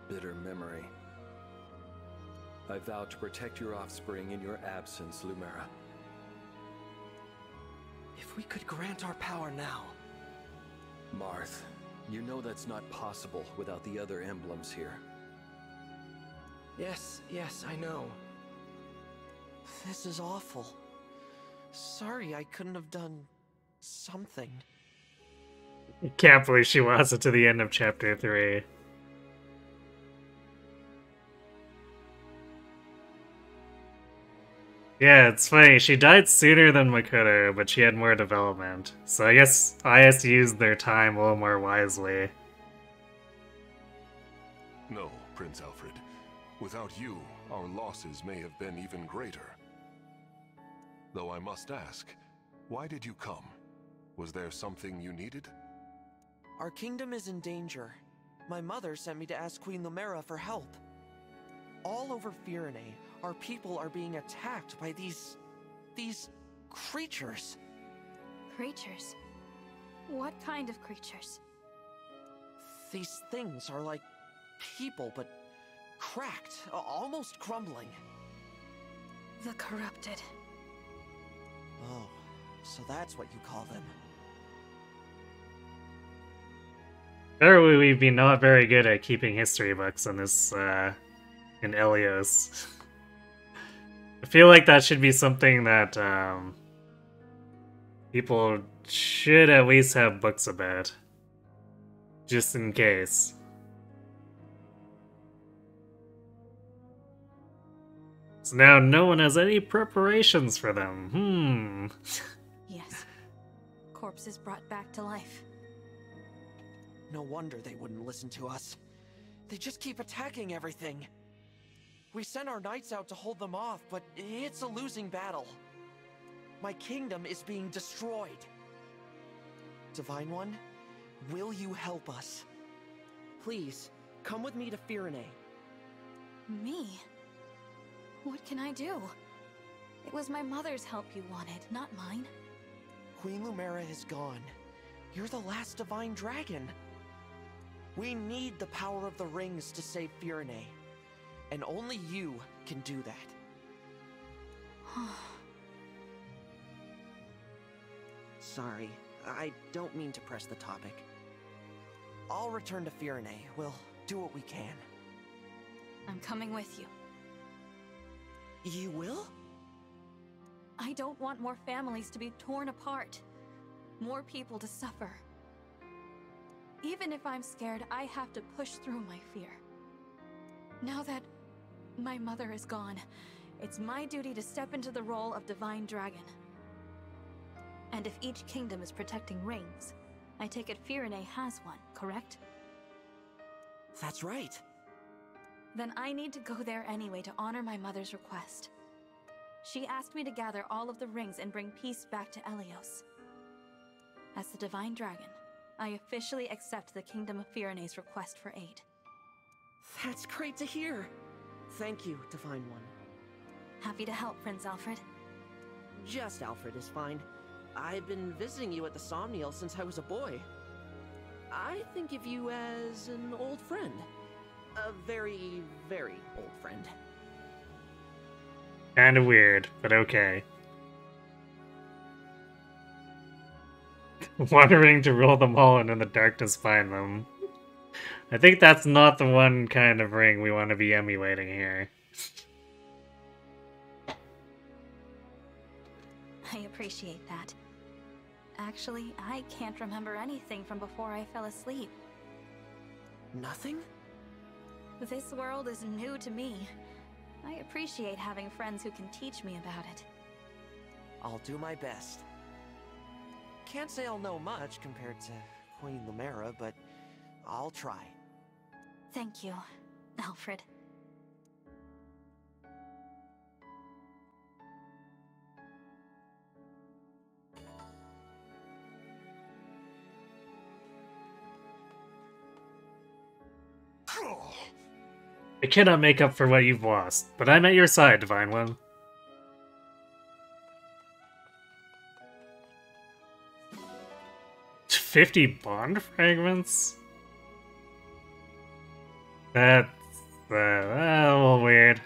A bitter memory. I vow to protect your offspring in your absence, Lumera. If we could grant our power now... Marth, you know that's not possible without the other emblems here. Yes, I know. This is awful. Sorry I couldn't have done... something. I can't believe she wants it to the end of Chapter 3. Yeah, it's funny. She died sooner than Makoto, but she had more development. So I guess IS used their time a little more wisely. No, Prince Alfred. Without you, our losses may have been even greater. Though I must ask, why did you come? Was there something you needed? Our kingdom is in danger. My mother sent me to ask Queen Lumera for help. All over Firene, our people are being attacked by these creatures. Creatures? What kind of creatures? These things are like people, but cracked, almost crumbling. The corrupted. Oh, so that's what you call them. Or we'd be not very good at keeping history books in this, in Elios. I feel like that should be something that, people should at least have books about. Just in case. So now no one has any preparations for them. Yes. Corpses brought back to life. No wonder they wouldn't listen to us. They just keep attacking everything. We sent our knights out to hold them off, but it's a losing battle. My kingdom is being destroyed. Divine One, will you help us? Please, come with me to Firene. Me? What can I do? It was my mother's help you wanted, not mine. Queen Lumera is gone. You're the last Divine Dragon. We need the power of the rings to save Firene. and only you can do that. Sorry, I don't mean to press the topic. I'll return to Firene. We'll do what we can. I'm coming with you. You will? I don't want more families to be torn apart. More people to suffer. Even if I'm scared, I have to push through my fear. Now that my mother is gone, it's my duty to step into the role of Divine Dragon. And if each kingdom is protecting rings, I take it Firene has one, correct? That's right. Then I need to go there anyway to honor my mother's request. She asked me to gather all of the rings and bring peace back to Elyos. As the Divine Dragon, I officially accept the Kingdom of Firene's request for aid. That's great to hear. Thank you, Divine One. Happy to help, Prince Alfred. Just Alfred is fine. I've been visiting you at the Somniel since I was a boy. I think of you as an old friend. A very, very old friend. Kinda weird, but okay. Wandering to rule them all and in the darkness find them. I think that's not the one kind of ring we want to be emulating here. I appreciate that. Actually, I can't remember anything from before I fell asleep. Nothing? This world is new to me. I appreciate having friends who can teach me about it. I'll do my best. Can't say I'll know much compared to Queen Lumera, but I'll try. Thank you, Alfred. I cannot make up for what you've lost, but I'm at your side, Divine One. $50 bond fragments? That's a little weird.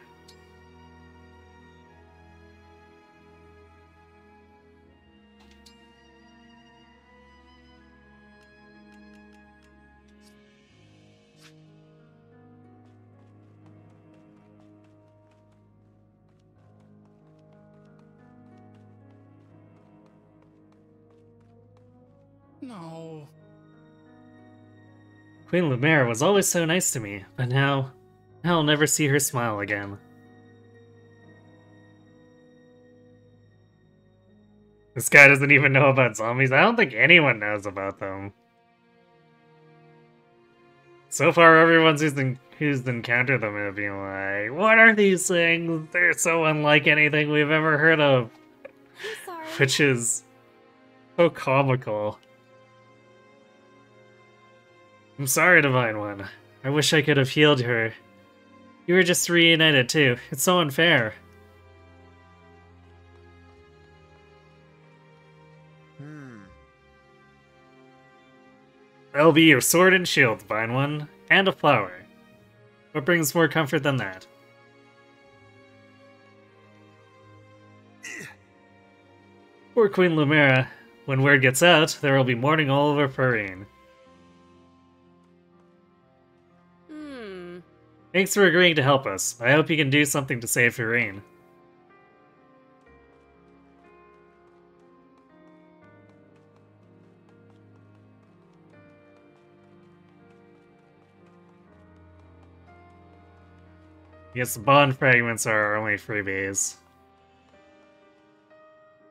No. Queen Lumera was always so nice to me, but now I'll never see her smile again. This guy doesn't even know about zombies. I don't think anyone knows about them. So far, everyone's who's encountered them have been like, "What are these things? They're so unlike anything we've ever heard of." I'm sorry. Which is so comical. I'm sorry, Divine One. I wish I could have healed her. You were just reunited too. It's so unfair. That'll be your sword and shield, Divine One, and a flower. What brings more comfort than that? Poor Queen Lumera. When word gets out, there will be mourning all over Farine. Thanks for agreeing to help us. I hope you can do something to save Farine. Yes, the bond fragments are our only freebies.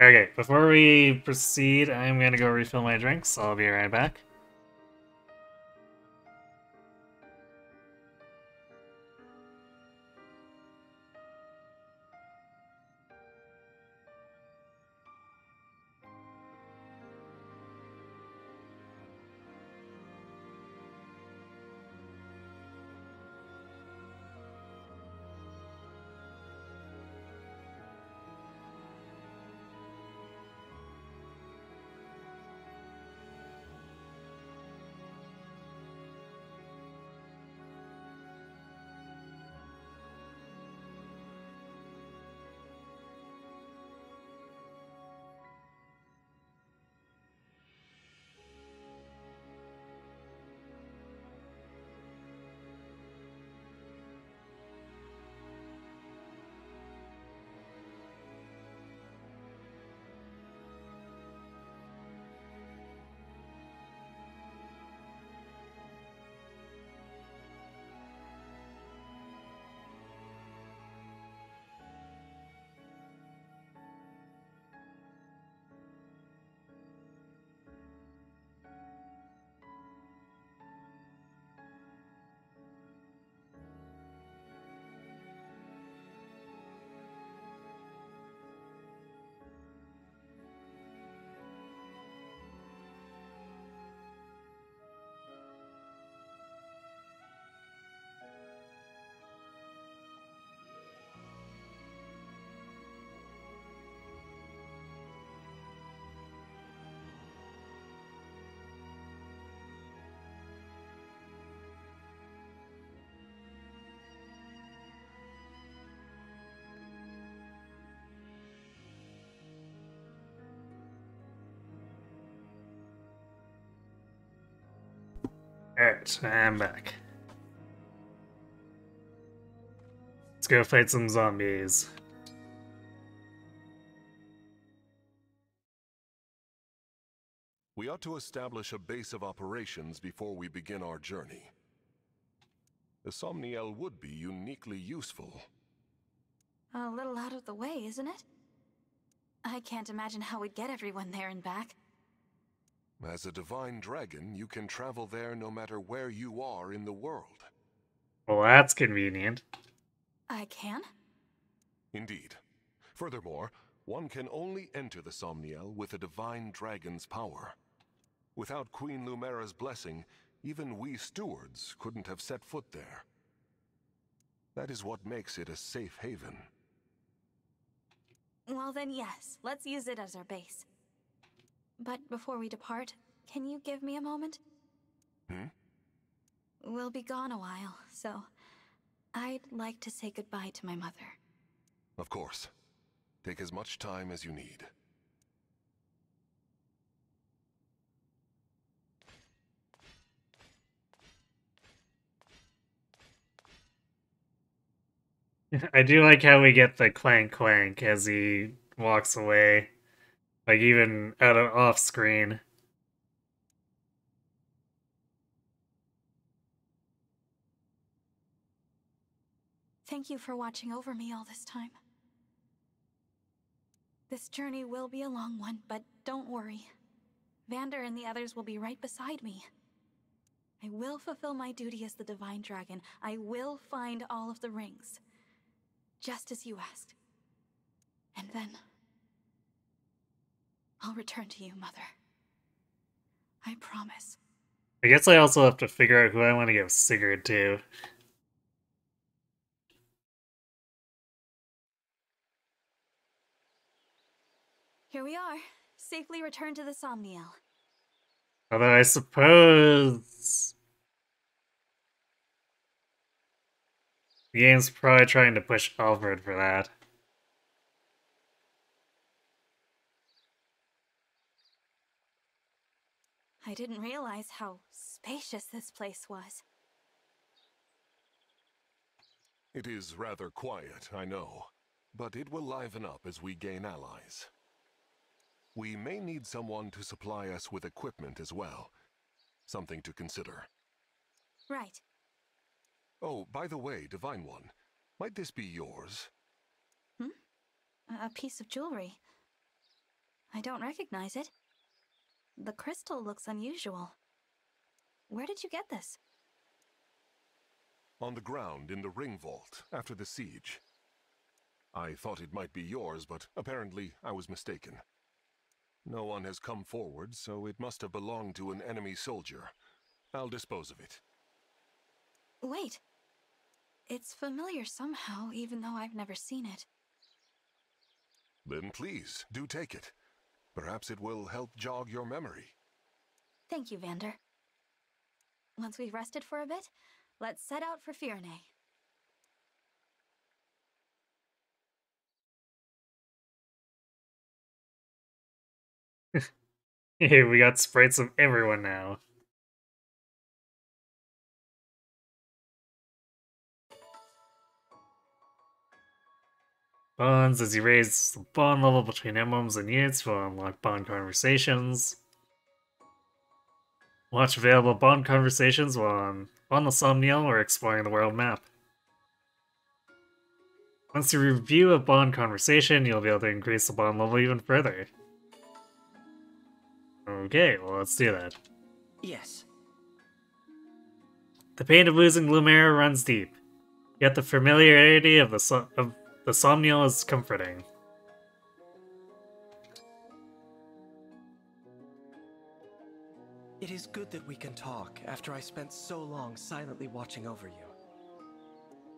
Okay, before we proceed, I'm gonna go refill my drinks. I'll be right back. Alright, I'm back. Let's go fight some zombies. We ought to establish a base of operations before we begin our journey. The Somniel would be uniquely useful. A little out of the way, isn't it? I can't imagine how we'd get everyone there and back. As a divine dragon, you can travel there no matter where you are in the world. Well, that's convenient. I can? Indeed. Furthermore, one can only enter the Somniel with a divine dragon's power. Without Queen Lumera's blessing, even we stewards couldn't have set foot there. That is what makes it a safe haven. Well then, yes. Let's use it as our base. But before we depart, can you give me a moment? We'll be gone a while, so I'd like to say goodbye to my mother. Of course. Take as much time as you need. I do like how we get the clank clank as he walks away. Like, even out of off screen. Thank you for watching over me all this time. This journey will be a long one, but don't worry. Vander and the others will be right beside me. I will fulfill my duty as the Divine Dragon. I will find all of the rings. Just as you asked. And then I'll return to you, Mother. I promise. I guess I also have to figure out who I want to give Sigurd to. Here we are, safely returned to the Somniel. Although I suppose the game's probably trying to push Alfred for that. I didn't realize how spacious this place was. It is rather quiet, I know, but it will liven up as we gain allies. We may need someone to supply us with equipment as well. Something to consider. Right. Oh, by the way, Divine One, might this be yours? A piece of jewelry. I don't recognize it. The crystal looks unusual. Where did you get this? On the ground in the ring vault after the siege. I thought it might be yours, but apparently I was mistaken. No one has come forward, so it must have belonged to an enemy soldier. I'll dispose of it. Wait. It's familiar somehow, even though I've never seen it. Then please, do take it. Perhaps it will help jog your memory. Thank you, Vander. Once we've rested for a bit, let's set out for Firene. Hey, we got sprites of everyone now. Bonds, as you raise the bond level between emblems and units, will unlock bond conversations. Watch available bond conversations while on the Somniel or exploring the world map. Once you review a bond conversation, you'll be able to increase the bond level even further. Okay, well, let's do that. Yes. The pain of losing Lumera runs deep, yet the familiarity of the Somniel is comforting. It is good that we can talk after I spent so long silently watching over you.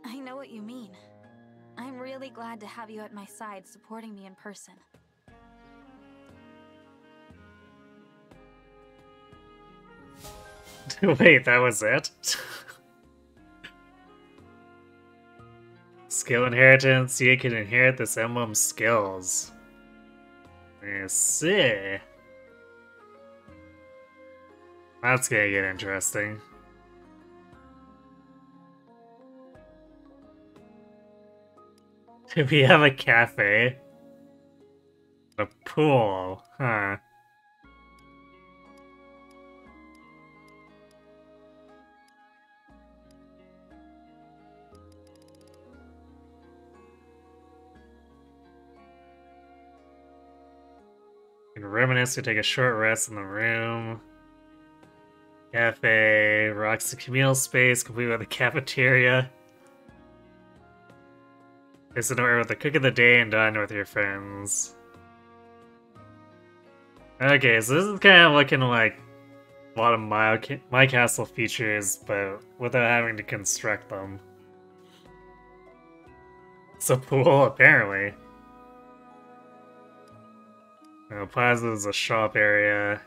I know what you mean. I'm really glad to have you at my side supporting me in person. Wait, that was it? Skill inheritance. You can inherit this emblem's skills. I see. That's gonna get interesting. Do we have a cafe? A pool, huh? You can reminisce or take a short rest in the room. Cafe, rocks the communal space, complete with a cafeteria. Visit order with the cook of the day and dine with your friends. Okay, so this is kind of looking like a lot of My Castle features, but without having to construct them. It's a pool, apparently. Plaza is a shop area.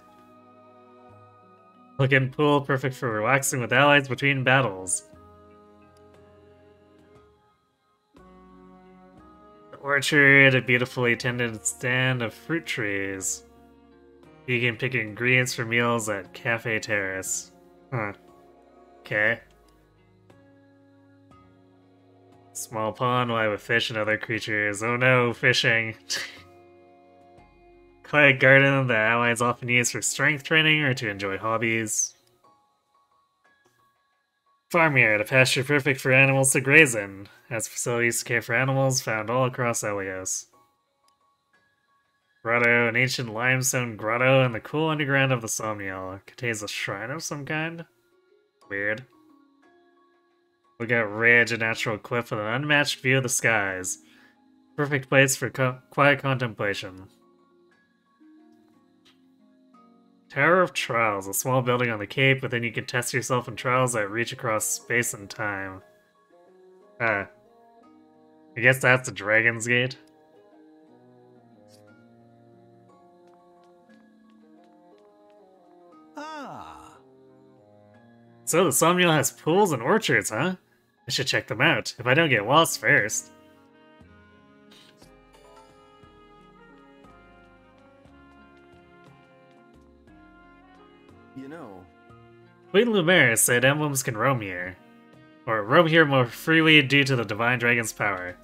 Looking pool, perfect for relaxing with allies between battles. The orchard, a beautifully tended stand of fruit trees. You can pick ingredients for meals at Cafe Terrace. Huh. Okay. Small pond alive with fish and other creatures. Oh no, fishing. Quiet garden that allies often use for strength training or to enjoy hobbies. Farmyard, a pasture perfect for animals to graze in. Has facilities to care for animals found all across Elios. Grotto, an ancient limestone grotto in the cool underground of the Somniel. Contains a shrine of some kind? Weird. We got ridge, a natural cliff with an unmatched view of the skies. Perfect place for quiet contemplation. Tower of Trials, a small building on the cape, within you can test yourself in trials that reach across space and time. I guess that's the Dragon's Gate. Ah. So the Somniel has pools and orchards, huh? I should check them out, if I don't get lost first. You know... Queen Lumiere said emblems can roam here. Or roam here more freely due to the Divine Dragon's power.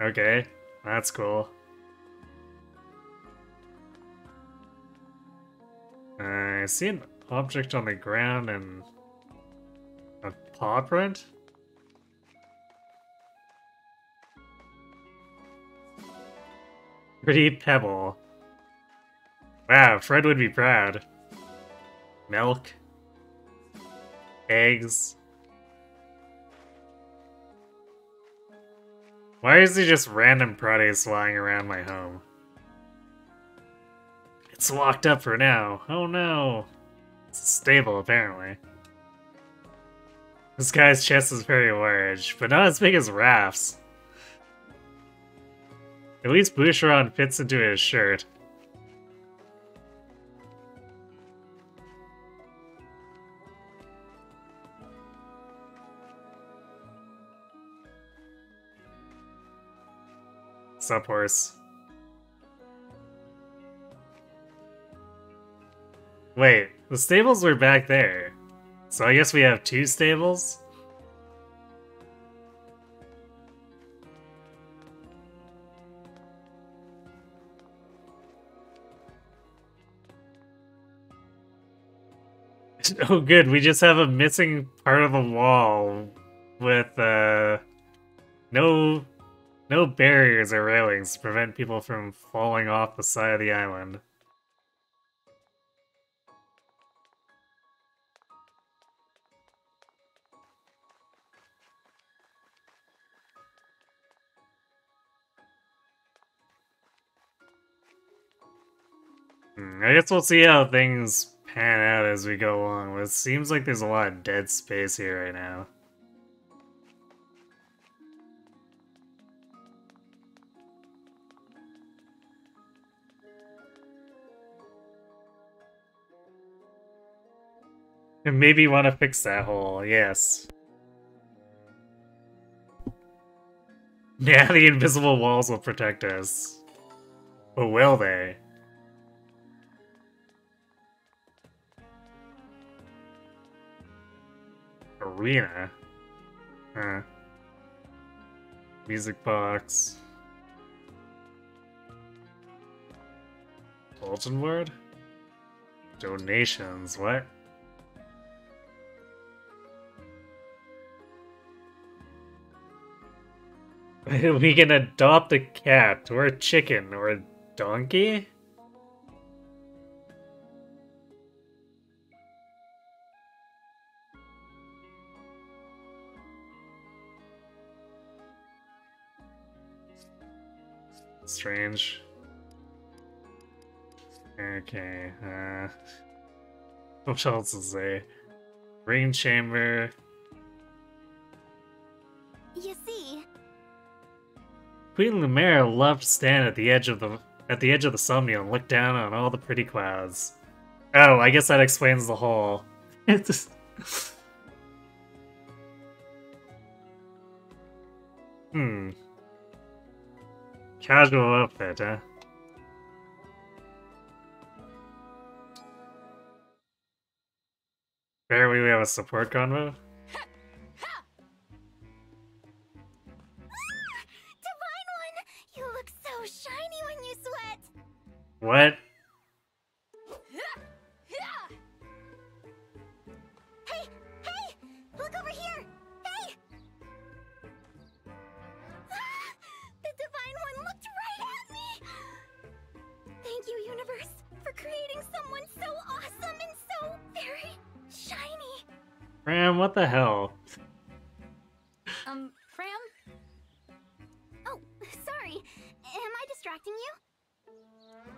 Okay, that's cool. I see an object on the ground and a paw print? Pretty pebble. Wow, Fred would be proud. Milk. Eggs. Why is there just random produce flying around my home? It's locked up for now. Oh no. It's stable, apparently. This guy's chest is very large, but not as big as Raph's. At least Boucheron fits into his shirt. Sup, horse? Wait, the stables were back there. So I guess we have two stables? Oh good, we just have a missing part of the wall with no barriers or railings to prevent people from falling off the side of the island. I guess we'll see how things pan out as we go along, but it seems like there's a lot of dead space here right now. And maybe want to fix that hole, yes. Yeah, the invisible walls will protect us. But will they? Arena? Huh. Music box. Bulletin board? Donations, what? We can adopt a cat, or a chicken, or a donkey? Strange. Okay, what else to say? Ring chamber. You see, Queen Lumiere loved to stand at the edge of the Somnium and look down on all the pretty clouds. Oh, I guess that explains the whole. It's just... Casual outfit, huh? Apparently we have a support convo. Divine One, you look so shiny when you sweat. What? Hey, hey, look over here. Hey. The Divine One looked right at me. Thank you, universe, for creating someone so awesome and so very shiny. Ram, what the hell? Fram? Oh, sorry. Am I distracting you?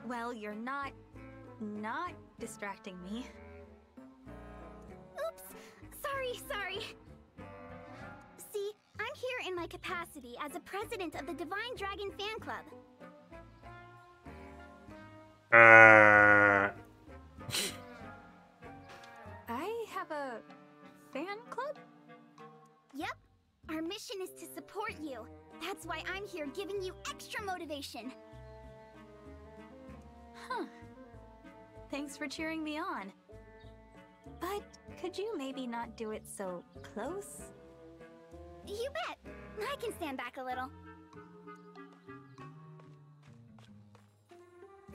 Well, you're not distracting me. Oops. Sorry. See, I'm here in my capacity as a president of the Divine Dragon Fan Club. I have a fan club? Yep. Our mission is to support you. That's why I'm here giving you extra motivation. Huh. Thanks for cheering me on. But could you maybe not do it so close? You bet. I can stand back a little.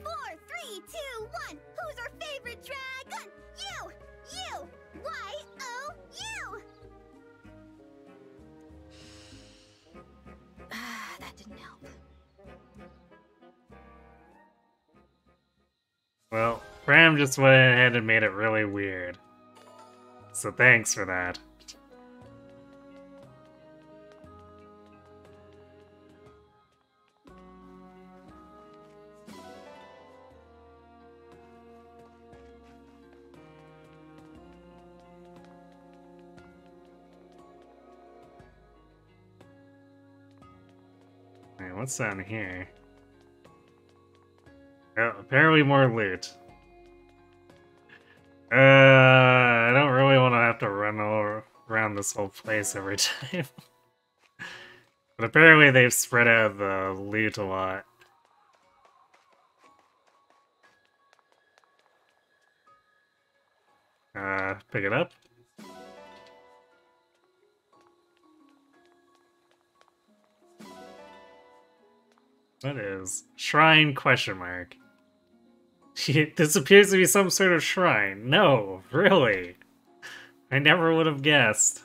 4, 3, 2, 1. Who's our favorite dragon? You! Y-O-U! That didn't help. Well, Bram just went ahead and made it really weird. So thanks for that. Alright, what's down here? Oh, apparently more loot. I don't really want to have to run all around this whole place every time. But apparently they've spread out the loot a lot. Pick it up. What is shrine question mark? This appears to be some sort of shrine. No, really. I never would have guessed.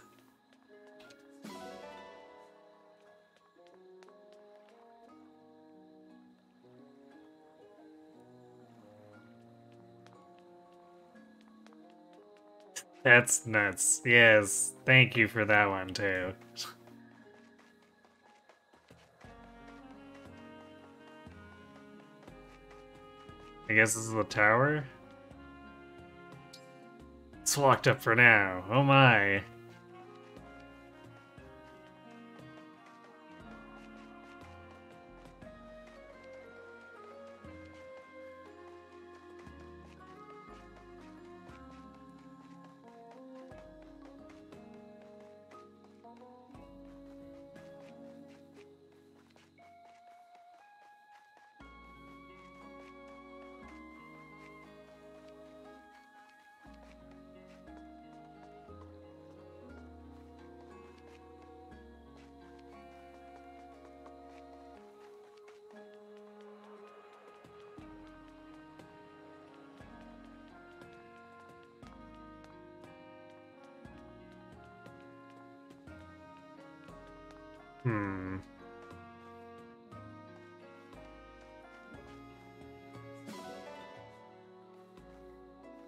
That's nuts. Yes, thank you for that one too. I guess this is the tower? It's locked up for now. Oh my.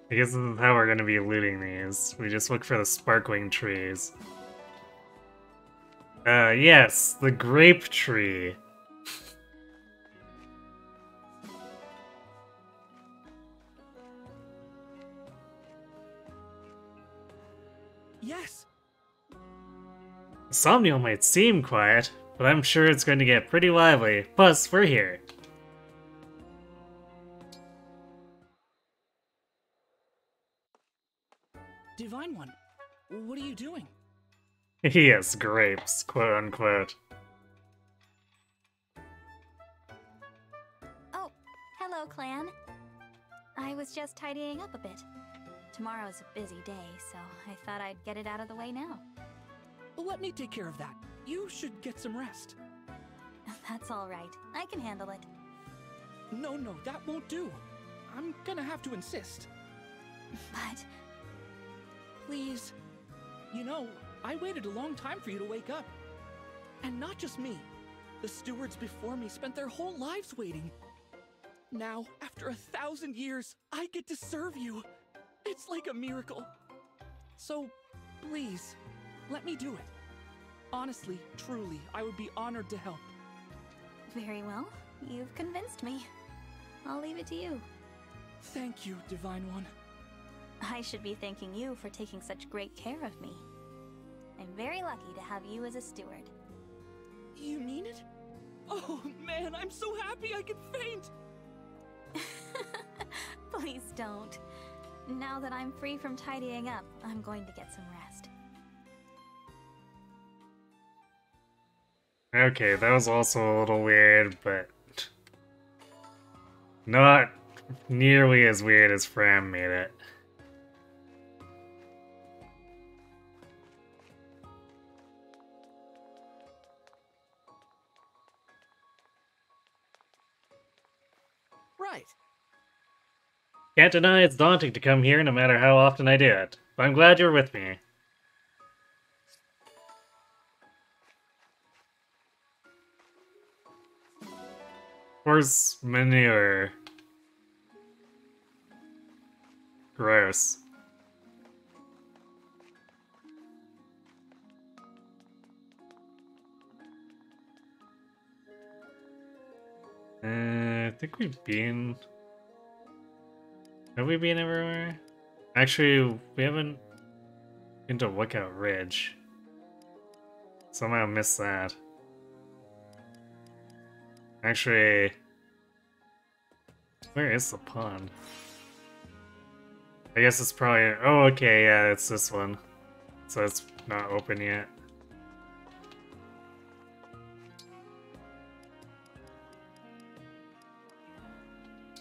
I guess this is how we're gonna be looting these. We just look for the sparkling trees. Yes, the grape tree. Yes. Somniel might seem quiet, but I'm sure it's going to get pretty lively. Plus, we're here. Divine One, what are you doing? Yes, grapes, quote unquote. Oh, hello, clan. I was just tidying up a bit. Tomorrow's a busy day, so I thought I'd get it out of the way now. Let me take care of that. You should get some rest. That's all right. I can handle it. No, that won't do. I'm gonna have to insist. But... Please. You know, I waited a long time for you to wake up. And not just me. The stewards before me spent their whole lives waiting. Now, after 1,000 years, I get to serve you. It's like a miracle. So, please, let me do it. Honestly, truly, I would be honored to help. Very well. You've convinced me. I'll leave it to you. Thank you, Divine One. I should be thanking you for taking such great care of me. I'm very lucky to have you as a steward. You mean it? Oh man, I'm so happy I could faint! Please don't. Now that I'm free from tidying up, I'm going to get some rest. Okay, that was also a little weird, but not nearly as weird as Fram made it. Right. Can't deny it's daunting to come here no matter how often I do it, but I'm glad you're with me. Horse manure. Gross. I think we've been... Have we been everywhere? Actually, we haven't been to Lookout Ridge. Somehow missed that. Actually... Where is the pond? I guess it's probably... Oh, okay, yeah, it's this one. So it's not open yet.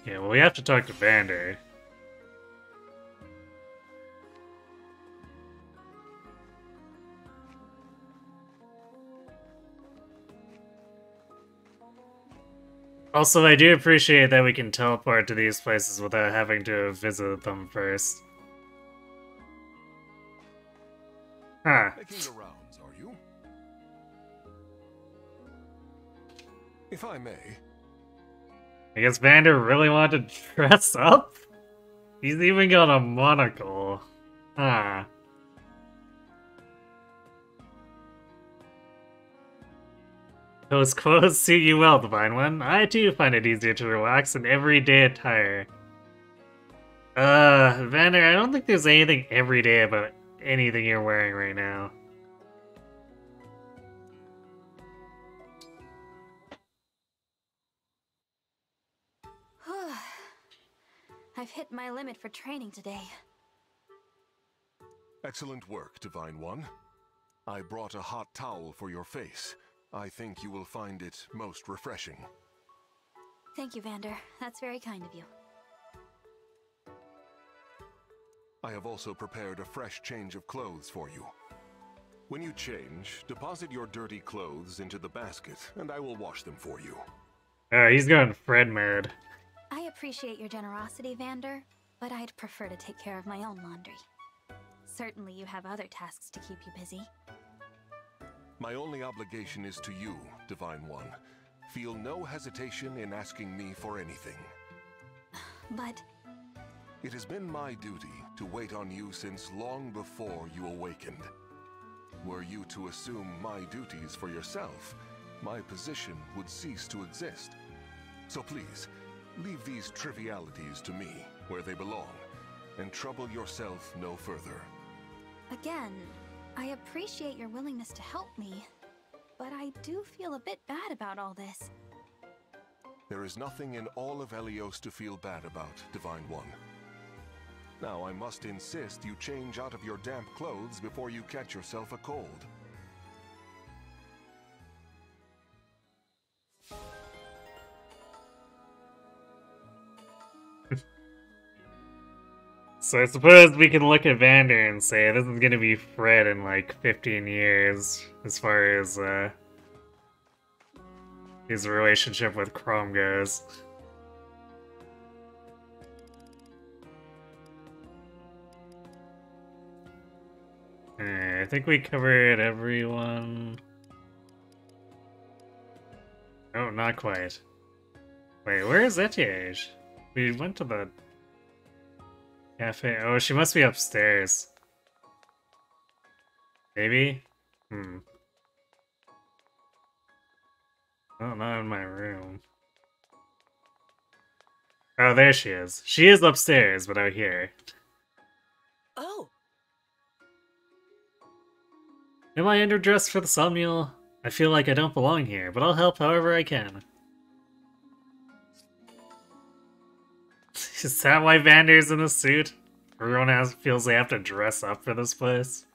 Yeah, well, we have to talk to Vander. Also, I do appreciate that we can teleport to these places without having to visit them first. Huh. Making the rounds, are you? If I may. I guess Vander really wanted to dress up? He's even got a monocle. Huh. Those clothes suit you well, Divine One. I too find it easier to relax in everyday attire. Vander, I don't think there's anything everyday about anything you're wearing right now. I've hit my limit for training today. Excellent work, Divine One. I brought a hot towel for your face. I think you will find it most refreshing. Thank you, Vander. That's very kind of you. I have also prepared a fresh change of clothes for you. When you change, deposit your dirty clothes into the basket, and I will wash them for you. He's going Fred mode. I appreciate your generosity, Vander, but I'd prefer to take care of my own laundry. Certainly you have other tasks to keep you busy. My only obligation is to you, Divine One. Feel no hesitation in asking me for anything. But... It has been my duty to wait on you since long before you awakened. Were you to assume my duties for yourself, my position would cease to exist. So please, leave these trivialities to me, where they belong, and trouble yourself no further. Again, I appreciate your willingness to help me, but I do feel a bit bad about all this. There is nothing in all of Helios to feel bad about, Divine One. Now I must insist you change out of your damp clothes before you catch yourself a cold. So I suppose we can look at Vander and say this is gonna be Fred in like 15 years, as far as his relationship with Chrome goes. I think we covered everyone. Oh, not quite. Wait, where is Etiage? We went to the cafe. Oh, she must be upstairs. Maybe? Oh, not in my room. Oh, there she is. She is upstairs, but out here. Oh! Am I underdressed for the Somnial? I feel like I don't belong here, but I'll help however I can. Is that why Vander's in a suit? Everyone feels they have to dress up for this place.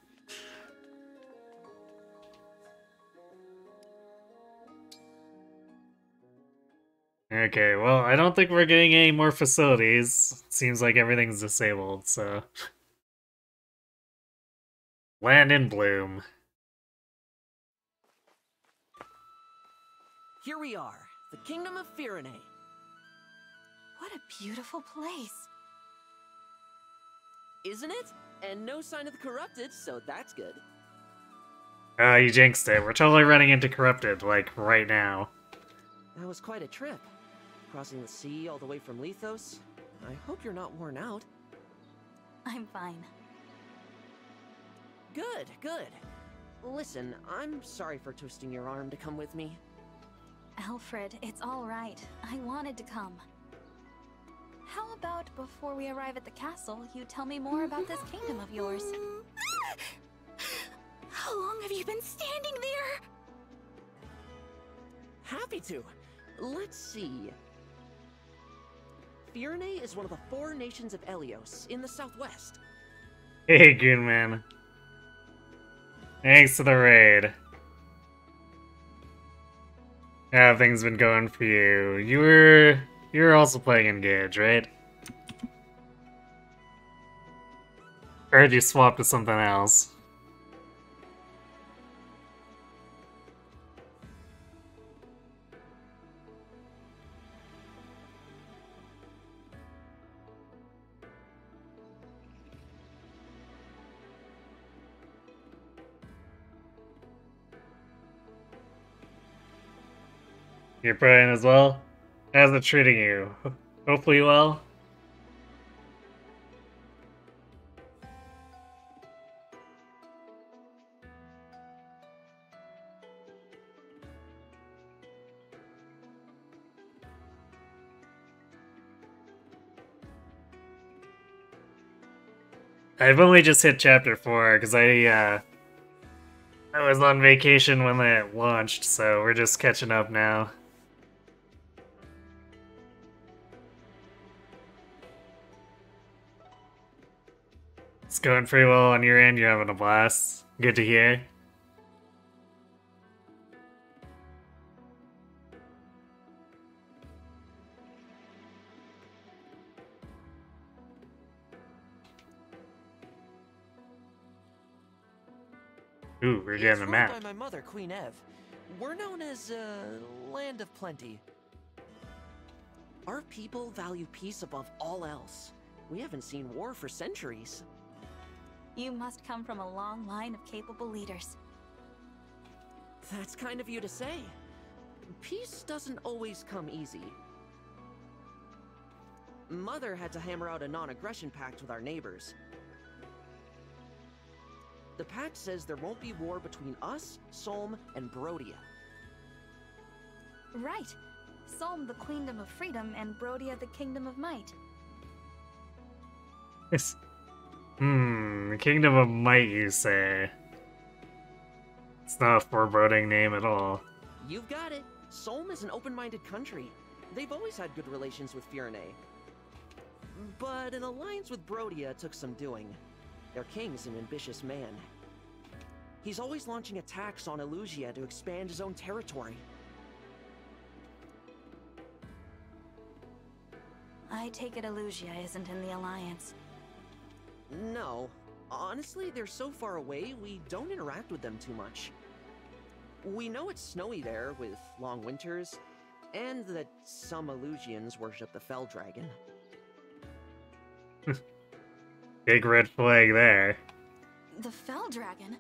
Okay, well, I don't think we're getting any more facilities. Seems like everything's disabled, so... Land in bloom. Here we are, the Kingdom of Firene. What a beautiful place. Isn't it? And no sign of the corrupted, so that's good. You jinxed it. We're totally running into corrupted, like, right now. That was quite a trip. Crossing the sea all the way from Lethos. I hope you're not worn out. I'm fine. Good, good. Listen, I'm sorry for twisting your arm to come with me. Alfred, it's all right. I wanted to come. How about before we arrive at the castle, you tell me more about this kingdom of yours? How long have you been standing there? Happy to. Let's see. Firene is one of the 4 nations of Helios in the southwest. Hey, Goonman. Thanks for the raid. How things been going for you? You were also playing Engage, right? Or did you swap to something else? You're playing as well? How's it treating you? Hopefully well? I've only just hit chapter 4 because I was on vacation when it launched, so we're just catching up now. It's going pretty well on your end, you're having a blast. Good to hear. Ooh, we're getting a map. By my mother, Queen Ev. We're known as, Land of Plenty. Our people value peace above all else. We haven't seen war for centuries. You must come from a long line of capable leaders. That's kind of you to say. Peace doesn't always come easy. Mother had to hammer out a non-aggression pact with our neighbors. The pact says there won't be war between us, Solm, and Brodia. Right. Solm, the Queendom of Freedom, and Brodia, the Kingdom of Might. It's... Kingdom of Might, you say? It's not a foreboding name at all. You've got it. Solm is an open-minded country. They've always had good relations with Firene. But an alliance with Brodia took some doing. Their king's an ambitious man. He's always launching attacks on Elusia to expand his own territory. I take it Elusia isn't in the Alliance. No. Honestly, they're so far away, we don't interact with them too much. We know it's snowy there, with long winters, and that some Elusians worship the Fell Dragon. Big red flag there. The Fell Dragon?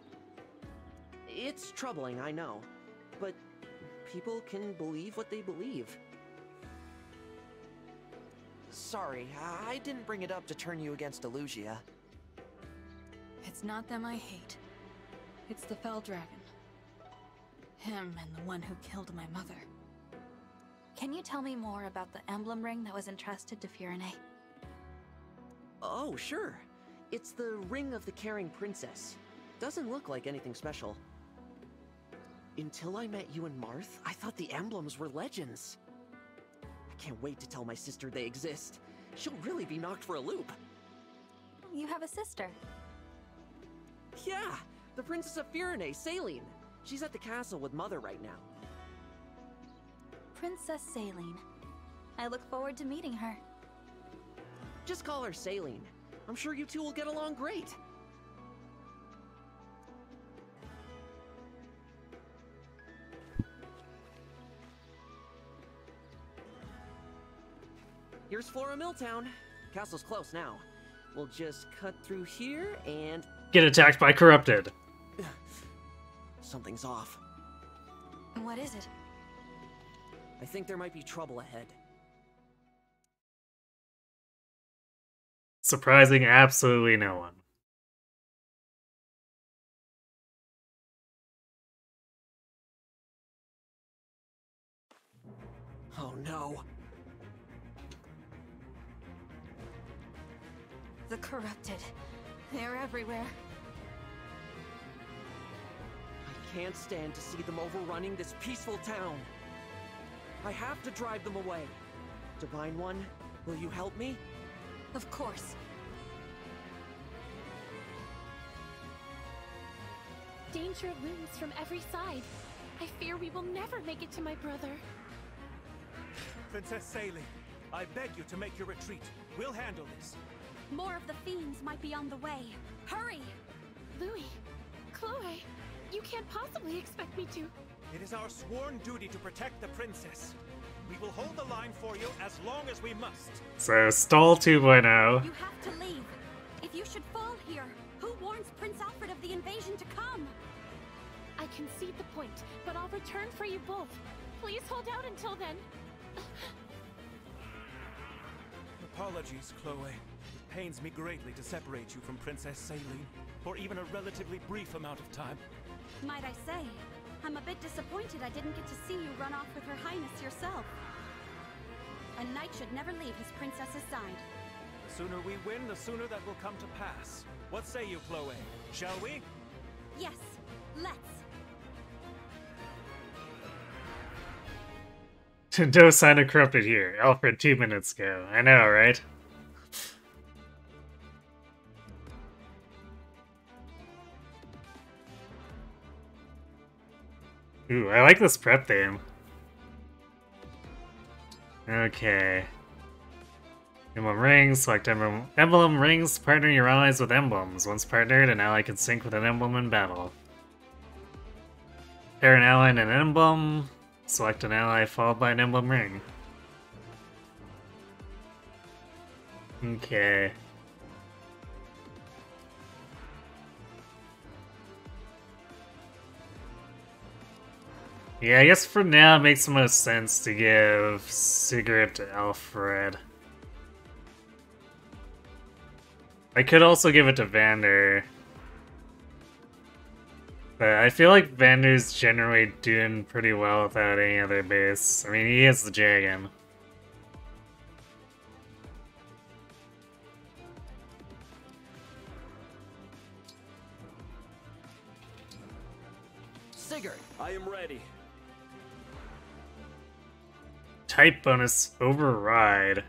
It's troubling, I know. But people can believe what they believe. Sorry, I didn't bring it up to turn you against Elusia. It's not them I hate. It's the Fell Dragon. Him and the one who killed my mother. Can you tell me more about the emblem ring that was entrusted to Firene? Oh, sure. It's the Ring of the Caring Princess. Doesn't look like anything special. Until I met you and Marth, I thought the emblems were legends. I can't wait to tell my sister they exist. She'll really be knocked for a loop. You have a sister. Yeah, the Princess of Firene, Saline. She's at the castle with Mother right now. Princess Saline. I look forward to meeting her. Just call her Saline. I'm sure you two will get along great. Here's Flora Milltown. Castle's close now. We'll just cut through here and... Get attacked by Corrupted. Something's off. What is it? I think there might be trouble ahead. Surprising absolutely no one. Oh no. The Corrupted. They're everywhere. I can't stand to see them overrunning this peaceful town. I have to drive them away. Divine One, will you help me? Of course. Danger looms from every side. I fear we will never make it to my brother. Princess Saline, I beg you to make your retreat. We'll handle this. More of the fiends might be on the way. Hurry! Louis, Chloe, you can't possibly expect me to. It is our sworn duty to protect the princess. We will hold the line for you as long as we must. So, Stall 2.0. You have to leave. If you should fall here, who warns Prince Alfred of the invasion to come? I concede the point, but I'll return for you both. Please hold out until then. Apologies, Chloe. It pains me greatly to separate you from Princess Saline for even a relatively brief amount of time. Might I say, I'm a bit disappointed I didn't get to see you run off with Her Highness yourself. A knight should never leave his princess's side. The sooner we win, the sooner that will come to pass. What say you, Chloe? Shall we? Yes, let's. No sign of Corrupted here. Alfred 2 minutes ago. I know, right? Ooh, I like this prep theme. Okay. Emblem rings, select emblem. Emblem rings, partner your allies with emblems. Once partnered, an ally can sync with an emblem in battle. Pair an ally and an emblem. Select an ally followed by an emblem ring. Okay. Yeah, I guess for now it makes the most sense to give Sigurd to Alfred. I could also give it to Vander. But I feel like Vander's generally doing pretty well without any other base. I mean, he is the dragon. Sigurd, I am ready. Type bonus override.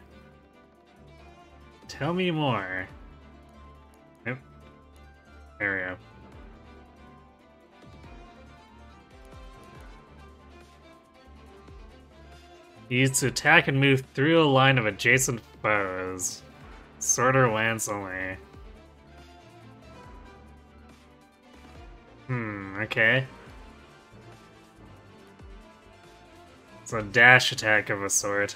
Tell me more. Nope. There we go. Used to attack and move through a line of adjacent foes. Sword or lance only. Okay. It's a dash attack of a sort.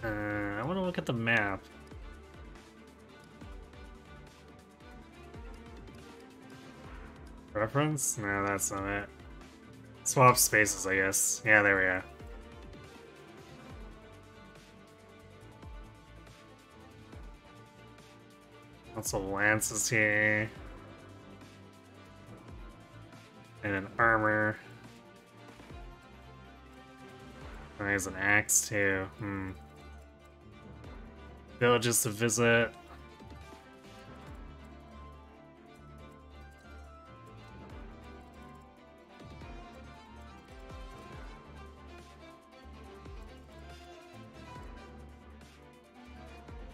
I want to look at the map. Reference? No, that's not it. Swap spaces, I guess. Yeah, there we go. Lots of lances here. And an armor. And there's an axe too. Villages to visit.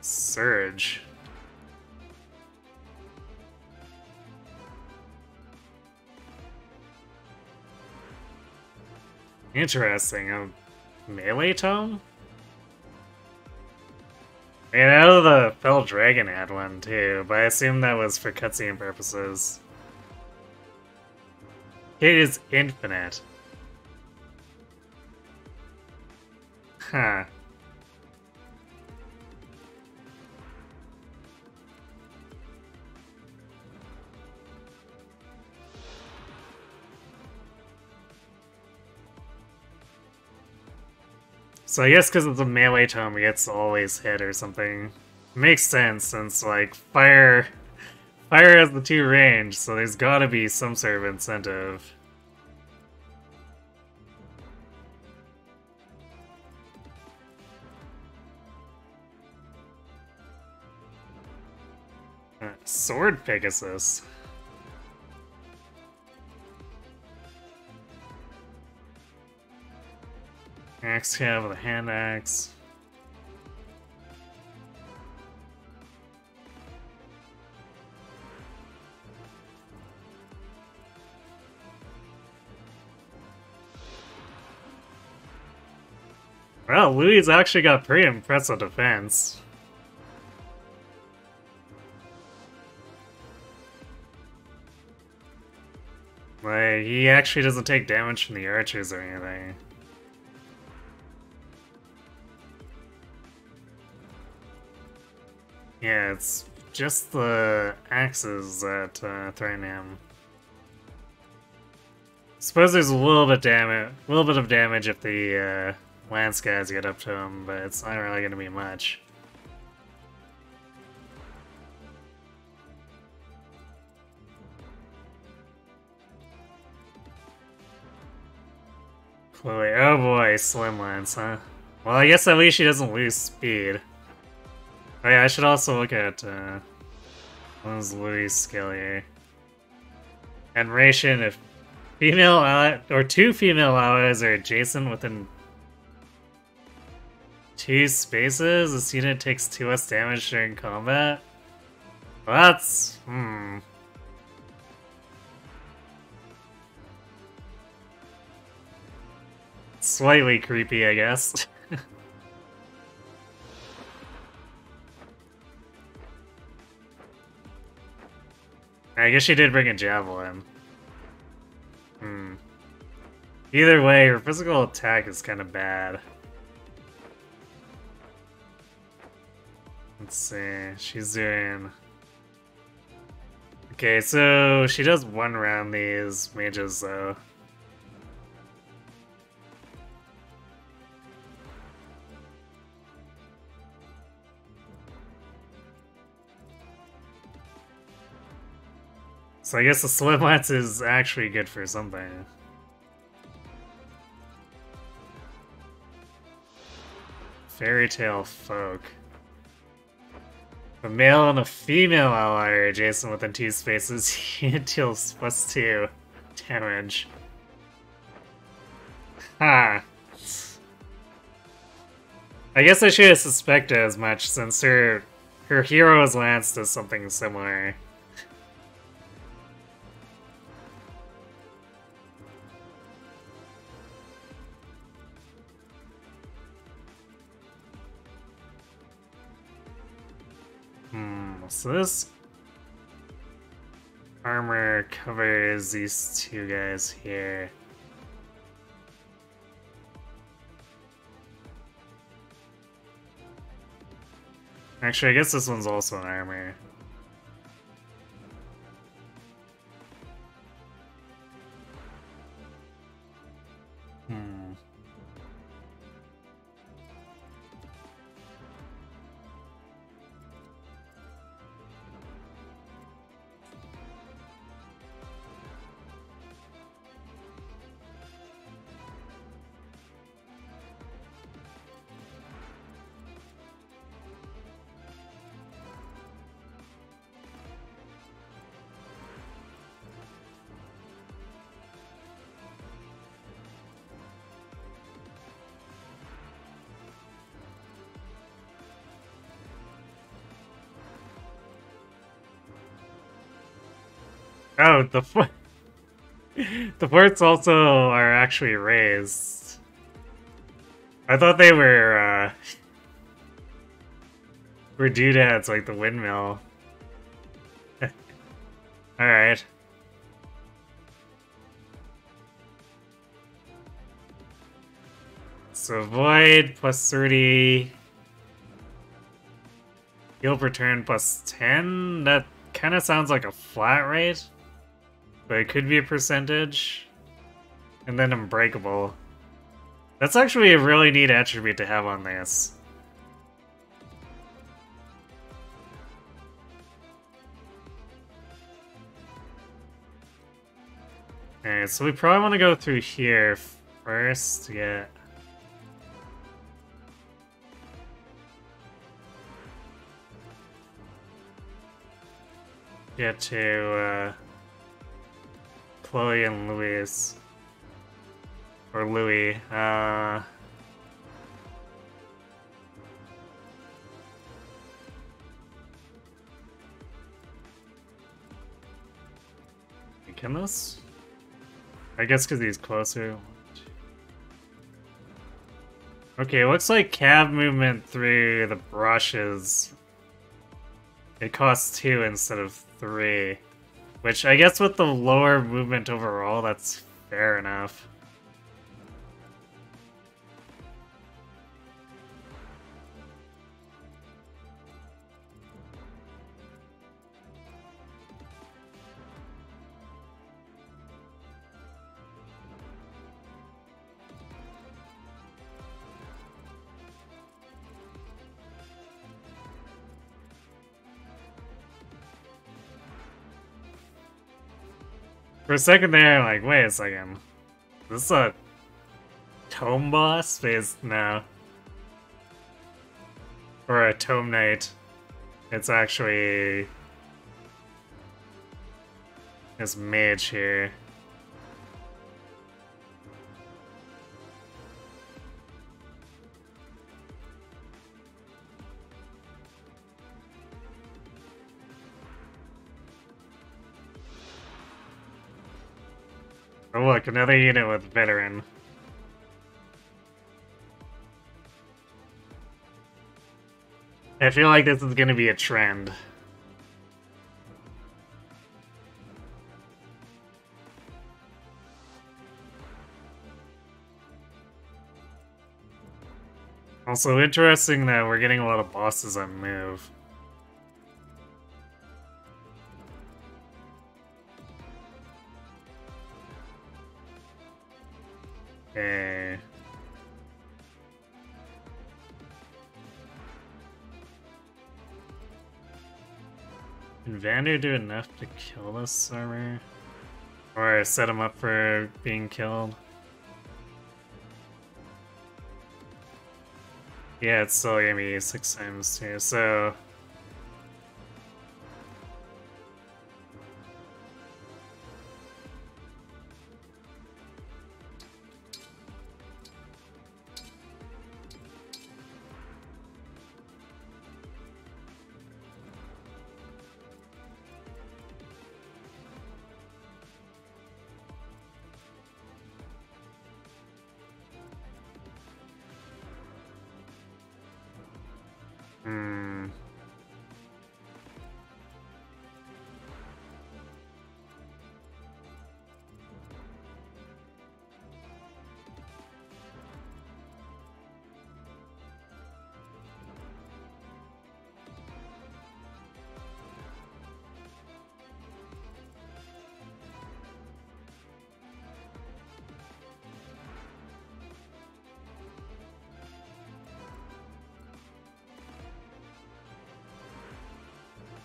Surge. Interesting. A melee tome? I mean, I know the Fell Dragon had one too, but I assume that was for cutscene purposes. It is infinite. Huh. So I guess because it's a melee tome, it gets always hit or something. Makes sense, since, like, fire has the 2 range, so there's gotta be some sort of incentive. Sword Pegasus. Axe cav with a hand axe. Well, Louis actually got pretty impressive defense. Like, he actually doesn't take damage from the archers or anything. Yeah, it's just the axes that threaten him. Suppose there's a little bit of damage if the lance guys get up to him, but it's not really going to be much. Chloe, oh boy, slim lance, huh? Well, I guess at least she doesn't lose speed. Oh yeah, I should also look at what is Louis' skill here. Admiration, if female ally or 2 female allies are adjacent within 2 spaces, this unit takes 2 less damage during combat. Well, that's slightly creepy, I guess. I guess she did bring a javelin. Either way, her physical attack is kind of bad. Let's see. She's doing... Okay, so she does one round these mages, though. So I guess the Swimmlets is actually good for something. Fairy Tale Folk. A male and a female ally are adjacent within 2 spaces. He deals +2 damage. Ha! I guess I should have suspected as much since her hero's lance does something similar. So this armor covers these 2 guys here. Actually, I guess this one's also an armor. Oh, the forts also are actually raised. I thought they were doodads like the windmill. Alright. So Void +30. Heal per turn +10? That kind of sounds like a flat rate. But it could be a percentage. And then Unbreakable. That's actually a really neat attribute to have on this. Alright, so we probably want to go through here first to get to Chloe and Louis. Or Louis. Can this? I guess because he's closer. Okay, looks like cab movement through the brushes. It costs 2 instead of 3. Which I guess with the lower movement overall, that's fair enough. For a second there, I'm like, wait a second. Is this a tome boss? Based no. Or a tome knight. It's actually this mage here. Oh look, another unit with veteran. I feel like this is gonna be a trend. Also interesting that we're getting a lot of bosses on move. Okay. Can Vander do enough to kill this armor? Or set him up for being killed? Yeah, it's still gonna be 6 times too, so...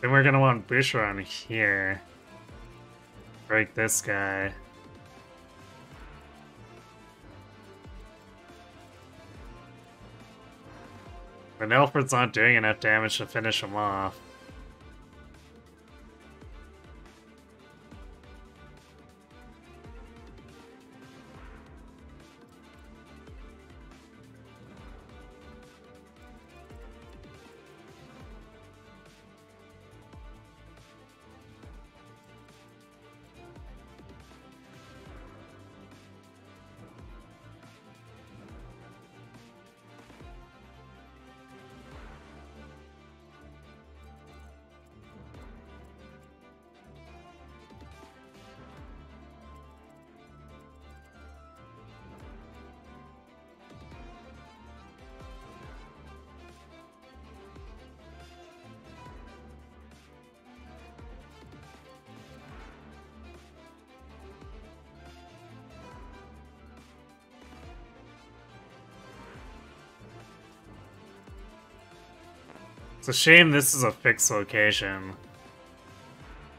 Then we're gonna want Bushron here. Break this guy. But Alfred's not doing enough damage to finish him off. It's a shame this is a fixed location.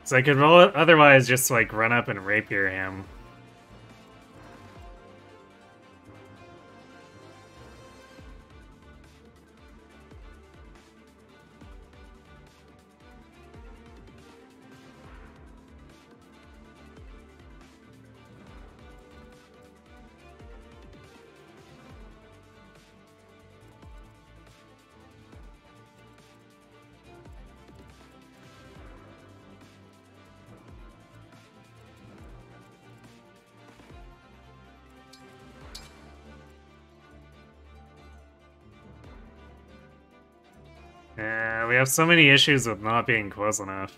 So I could otherwise just like run up and rapier him. Yeah, we have so many issues with not being close enough.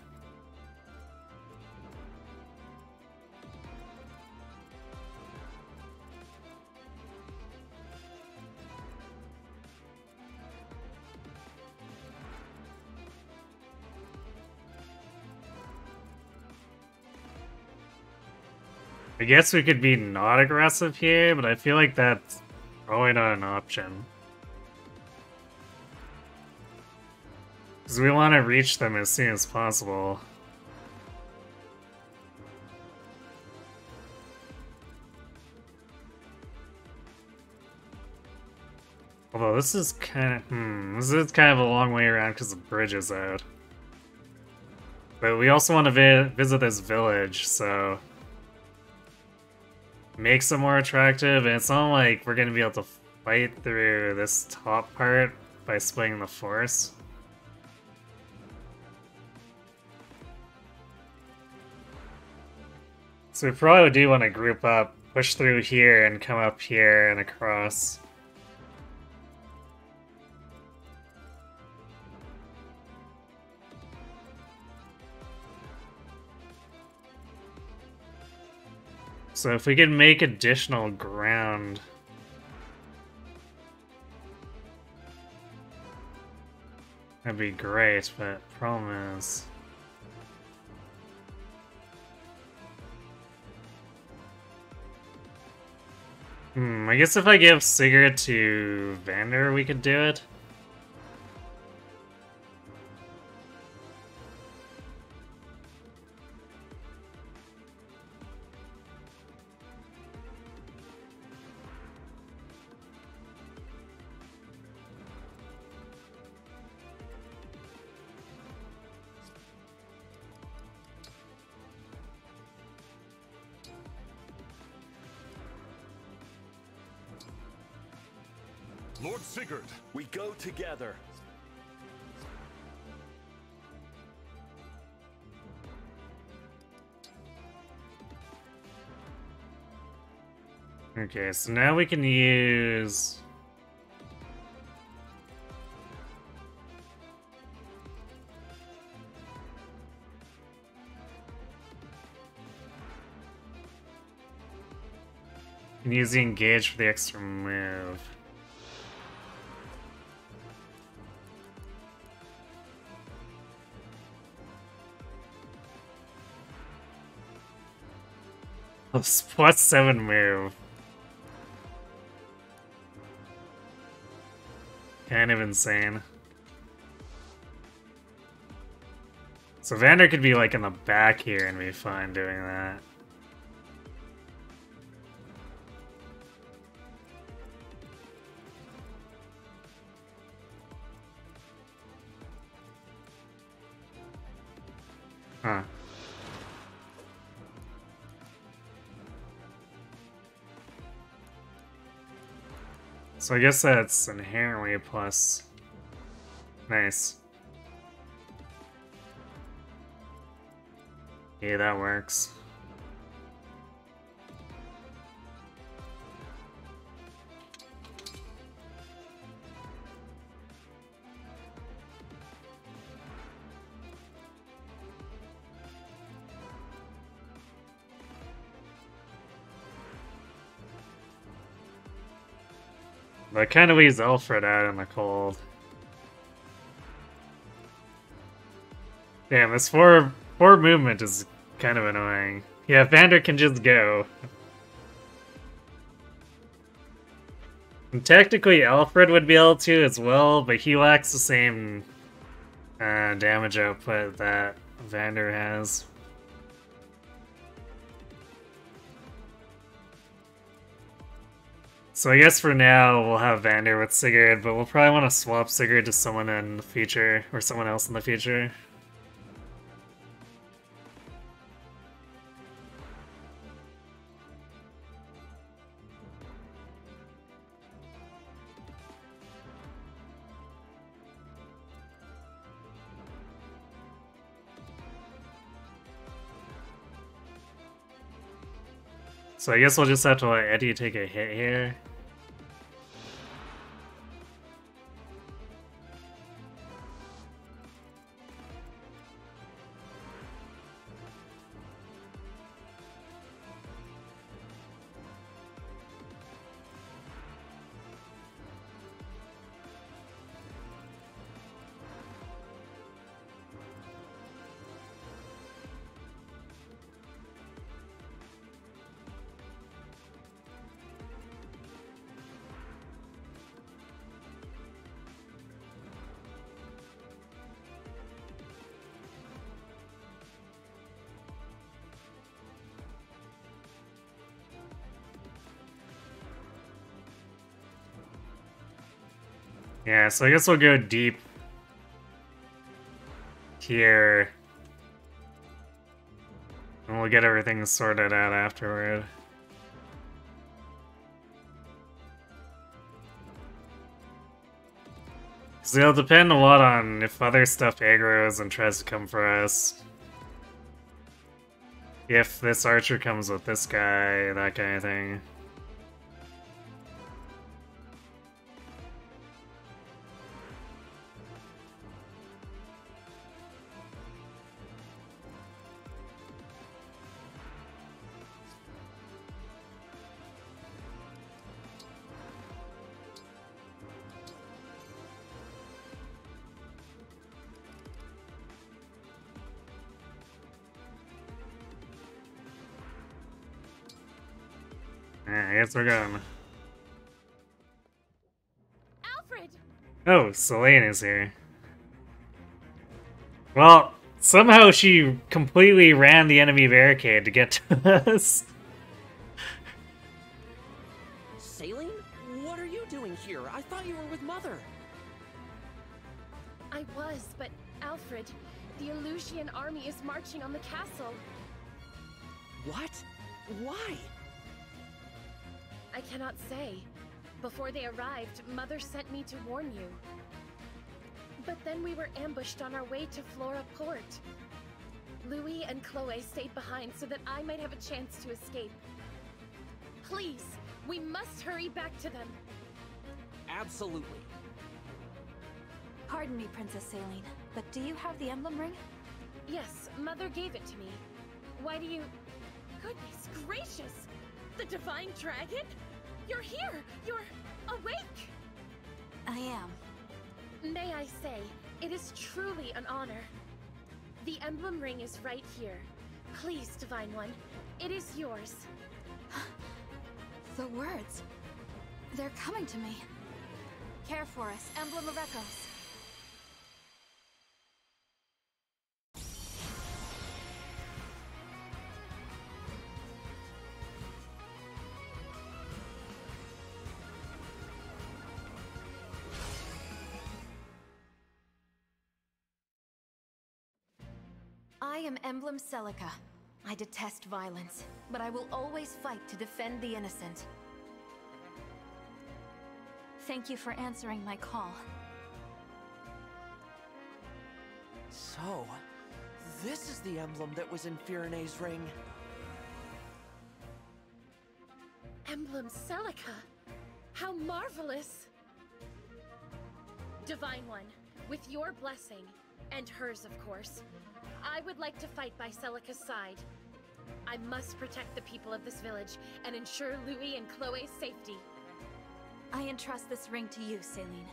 I guess we could be not aggressive here, but I feel like that's probably not an option. Because we want to reach them as soon as possible. Although this is kind of, this is kind of a long way around because the bridge is out. But we also want to visit this village, so... makes it more attractive, and it's not like we're going to be able to fight through this top part by splitting the force. So we probably do want to group up, push through here, and come up here and across. So if we could make additional ground... that'd be great, but problem is... I guess if I give Sigurd to Vander, we could do it. Lord Sigurd, we go together. Okay, so now we can use... can use the engage for the extra move. Plus 7 move. Kind of insane. So Vander could be like in the back here and be fine doing that. Huh. So I guess that's inherently a plus. Nice. Yeah, that works. That kind of leaves Alfred out in the cold. Damn, this forward movement is kind of annoying. Yeah, Vander can just go. And technically, Alfred would be able to as well, but he lacks the same damage output that Vander has. So I guess for now we'll have Vander with Sigurd, but we'll probably want to swap Sigurd to someone in the future, or someone else in the future. So I guess we'll just have to let Eddie take a hit here. Yeah, so I guess we'll go deep here. And we'll get everything sorted out afterward. Because it'll depend a lot on if other stuff aggroes and tries to come for us. If this archer comes with this guy, that kind of thing. I guess we're going. Oh, Selene is here. Well, somehow she completely ran the enemy barricade to get to us. Saline? What are you doing here? I thought you were with Mother. I was, but Alfred, the Illusian army is marching on the castle. What? Why? I cannot say. Before they arrived, Mother sent me to warn you. But then we were ambushed on our way to Flora Port. Louis and Chloe stayed behind so that I might have a chance to escape. Please, we must hurry back to them. Absolutely. Pardon me, Princess Saline, but do you have the emblem ring? Yes, Mother gave it to me. Why do you... Goodness gracious! The Divine Dragon? You're here! You're awake! I am. May I say, it is truly an honor. The emblem ring is right here. Please, Divine One, it is yours. The words. They're coming to me. Care for us, Emblem of Echoes. I am Emblem Celica. I detest violence, but I will always fight to defend the innocent. Thank you for answering my call. So, this is the emblem that was in Firene's ring. Emblem Celica? How marvelous! Divine One, with your blessing, and hers of course, I would like to fight by Celica's side. I must protect the people of this village and ensure Louis and Chloe's safety. I entrust this ring to you, Saline.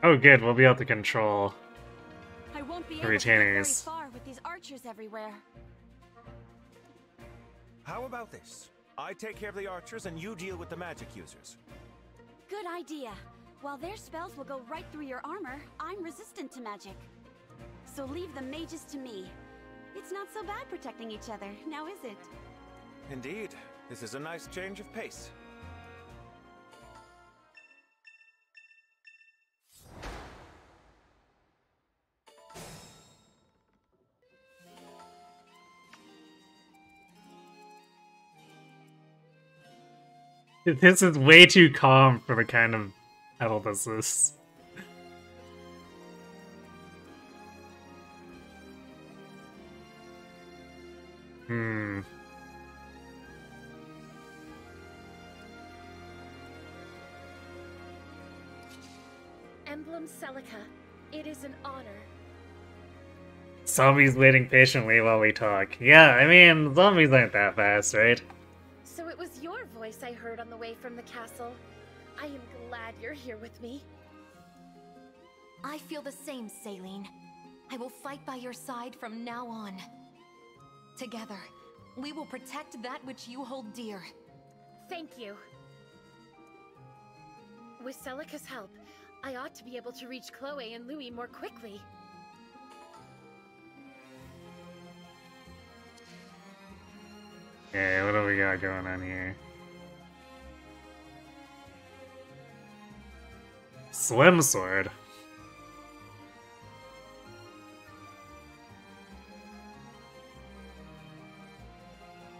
Oh good, we'll be able to control I won't be the able to get very retainers. far with these archers everywhere. How about this? I take care of the archers and you deal with the magic users. Good idea. While their spells will go right through your armor, I'm resistant to magic. So leave the mages to me. It's not so bad protecting each other, now is it? Indeed, this is a nice change of pace. This is way too calm for the kind of battle this is. Emblem Celica, it is an honor. Zombies waiting patiently while we talk. Yeah, I mean, zombies aren't that fast, right? So it was your voice I heard on the way from the castle. I am glad you're here with me. I feel the same, Saline. I will fight by your side from now on. Together, we will protect that which you hold dear. Thank you. With Celica's help, I ought to be able to reach Chloe and Louis more quickly. Okay, what do we got going on here? Swim sword.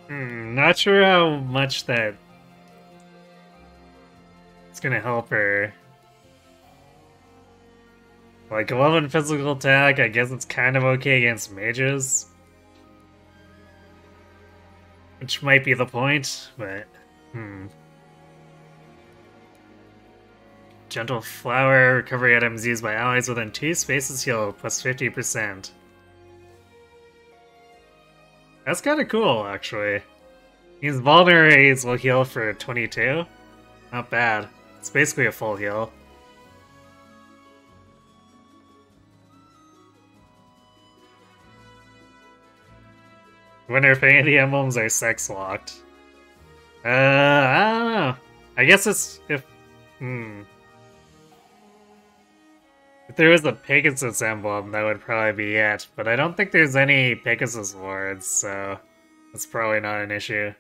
Not sure how much that it's gonna help her. Like 11 physical attack, I guess it's kind of okay against mages. Which might be the point, but Gentle Flower, recovery items used by allies within 2 spaces heal plus 50%. That's kind of cool, actually. These vulneraries will heal for 22. Not bad. It's basically a full heal. Wonder if any of the emblems are sex locked. I don't I guess it's if if there was a Pegasus emblem, that would probably be it. But I don't think there's any Pegasus wards, so that's probably not an issue.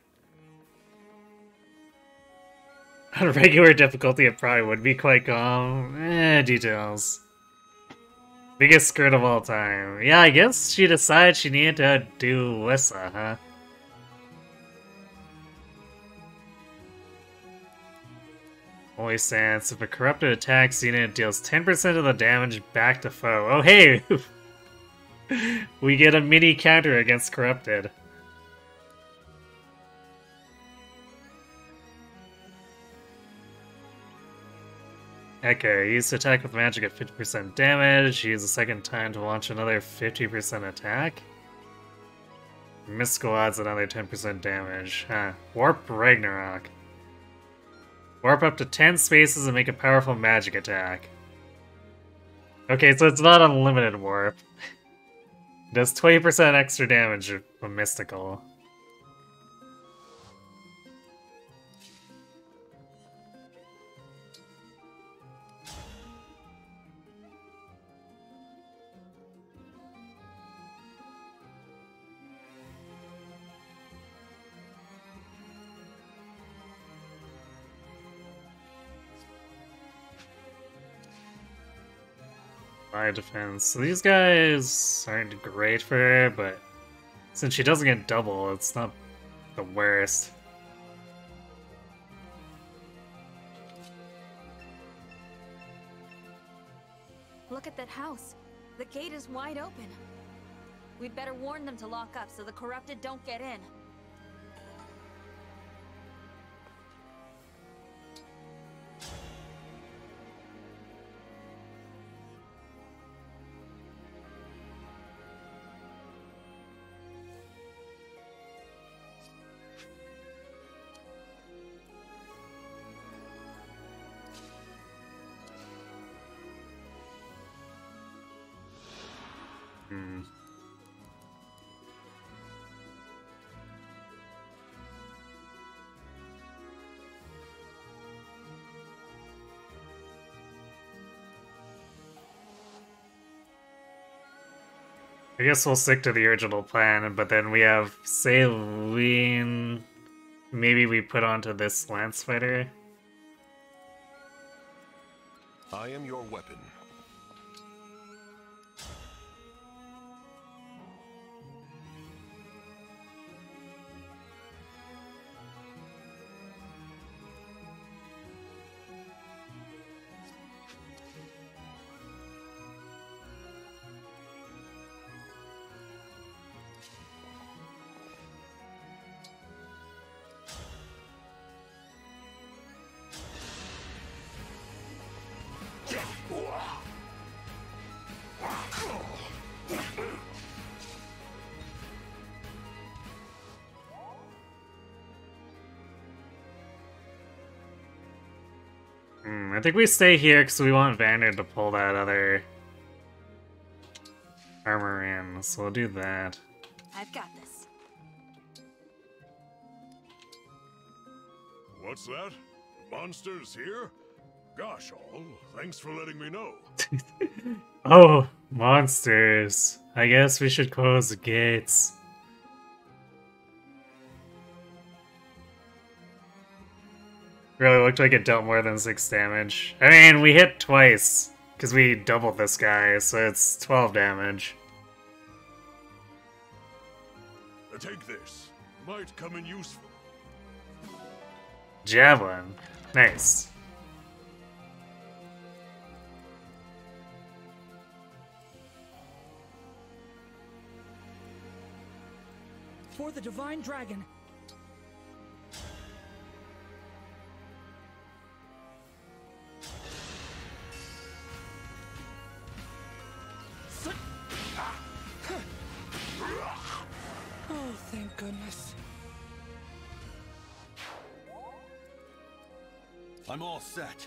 On regular difficulty, it probably would be quite calm. Details. Biggest skirt of all time. Yeah, I guess she decided she needed to do Lissa, huh? Holy Sans, if a corrupted attacks unit, it deals 10% of the damage back to foe. Oh hey! We get a mini counter against corrupted. Okay, use to attack with magic at 50% damage. Use a second time to launch another 50% attack. Mystical adds another 10% damage. Huh. Warp Ragnarok. Warp up to 10 spaces and make a powerful magic attack. Okay, so it's not unlimited warp. It does 20% extra damage from mystical. Fire defense. So these guys aren't great for her, but since she doesn't get double, it's not the worst. Look at that house. The gate is wide open. We'd better warn them to lock up so the corrupted don't get in. I guess we'll stick to the original plan, but then we have Celine. Maybe we put onto this Lance Fighter. I am your weapon. I think we stay here because we want Vander to pull that other armor in, so we'll do that. I've got this. What's that? Monsters here? Gosh, all, thanks for letting me know. Oh, monsters. I guess we should close the gates. Really looked like it dealt more than 6 damage. I mean, we hit twice, because we doubled this guy, so it's 12 damage. Take this. Might come in useful. Javelin. Nice. For the Divine Dragon. Oh, thank goodness. I'm all set.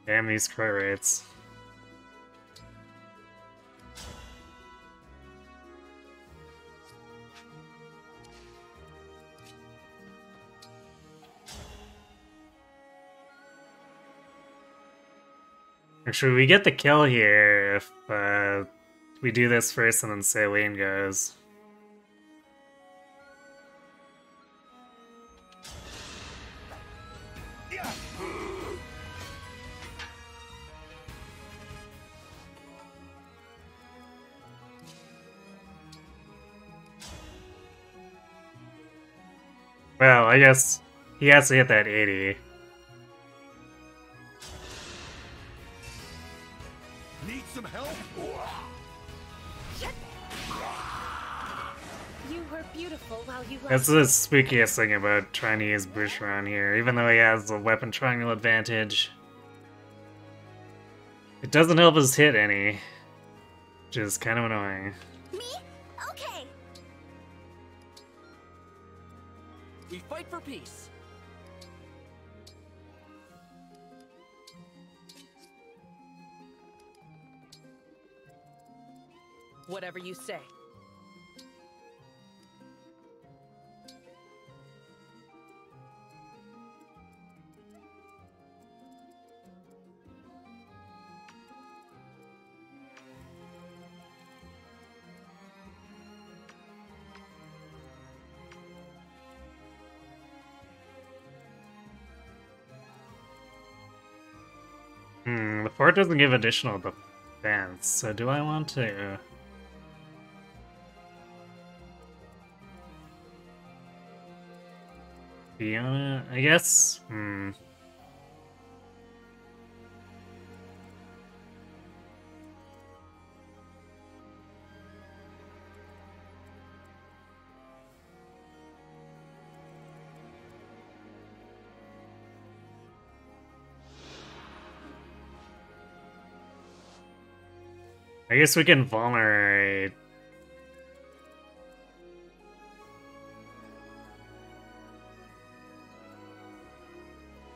Damn these crit rates. Actually, we get the kill here if we do this first and then Saline goes. Well, I guess he has to hit that 80. Need some help? You were beautiful while you That's the spookiest thing about trying to use Bush around here, even though he has the weapon triangle advantage. It doesn't help us hit any, which is kind of annoying. Me? Okay. We fight for peace. Whatever you say. The fort doesn't give additional defense, so do I want to... be on it? I guess? I guess we can vulnerate.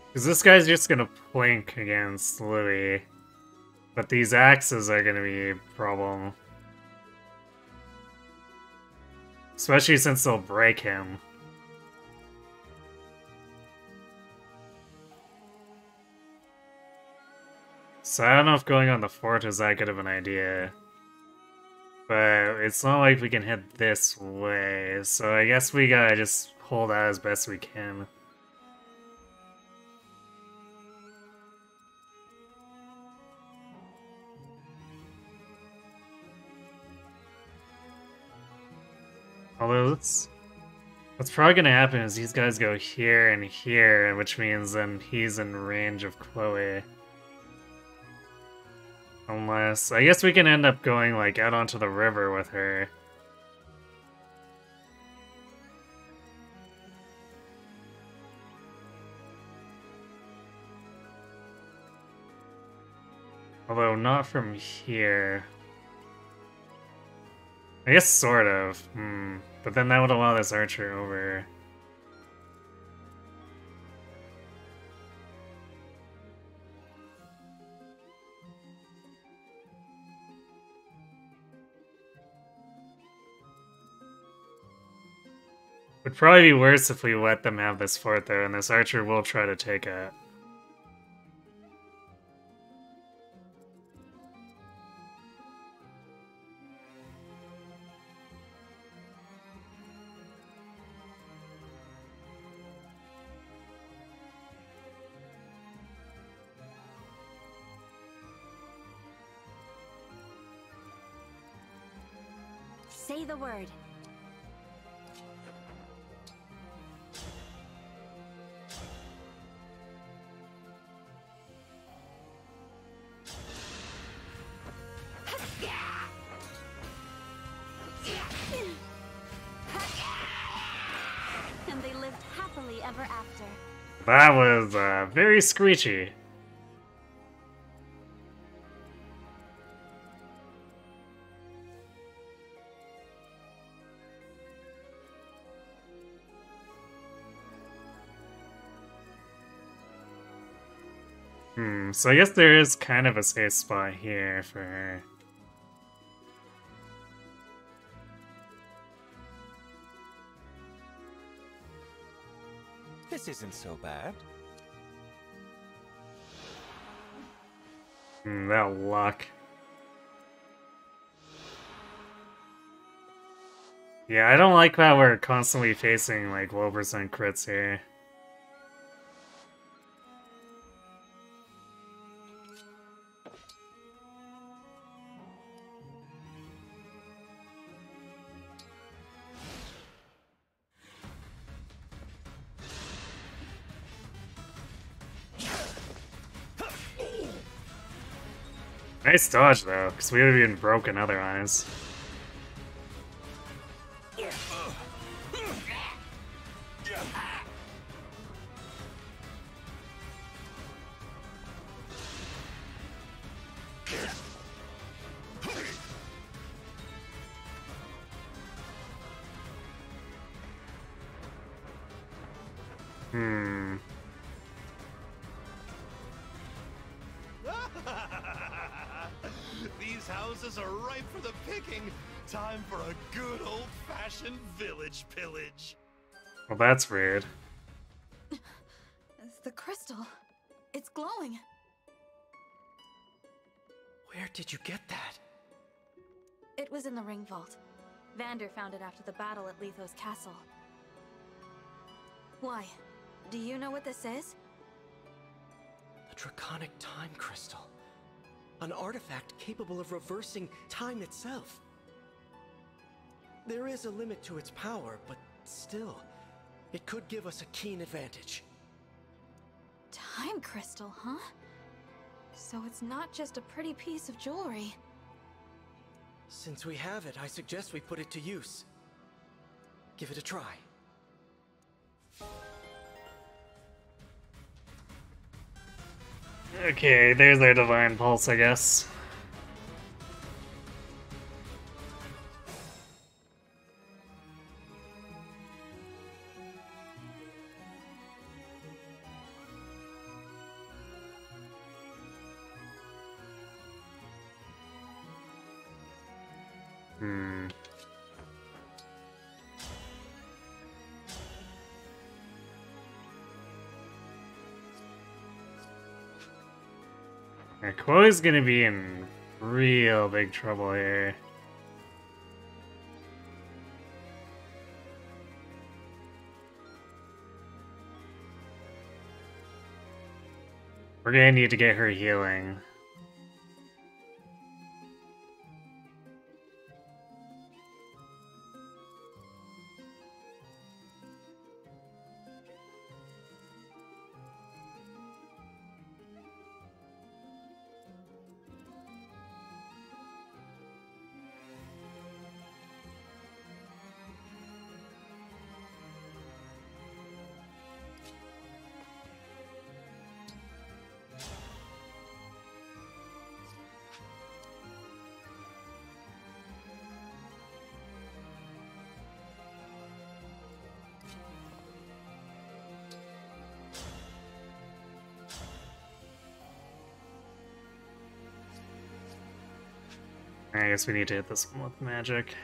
Because this guy's just gonna plink against Louis. But these axes are gonna be a problem. Especially since they'll break him. So I don't know if going on the fort is that good of an idea. But it's not like we can hit this way, so I guess we gotta just hold out as best we can. Although what's probably gonna happen is these guys go here and here, which means then he's in range of Chloe. Unless, I guess we can end up going, like, out onto the river with her. Although, not from here. I guess sort of. But then that would allow this archer over. Would probably be worse if we let them have this fort though, and this archer will try to take it. Say the word. And they lived happily ever after. That was very screechy. So I guess there is kind of a safe spot here for her. This isn't so bad. That luck. Yeah, I don't like that we're constantly facing like low percent crits here. Nice dodge though, because we would have been broken otherwise. These houses are ripe for the picking. Time for a good old-fashioned village pillage. Well, that's weird. It's the crystal. It's glowing. Where did you get that? It was in the ring vault. Vander found it after the battle at Lethos Castle. Why? Do you know what this is? The Draconic Time Crystal. An artifact capable of reversing time itself. There is a limit to its power, but still, it could give us a keen advantage. Time crystal, huh? So it's not just a pretty piece of jewelry. Since we have it, I suggest we put it to use. Give it a try. Okay, there's our Divine Pulse, I guess. Chloe's gonna be in real big trouble here. We're gonna need to get her healing. I guess we need to hit this one with magic.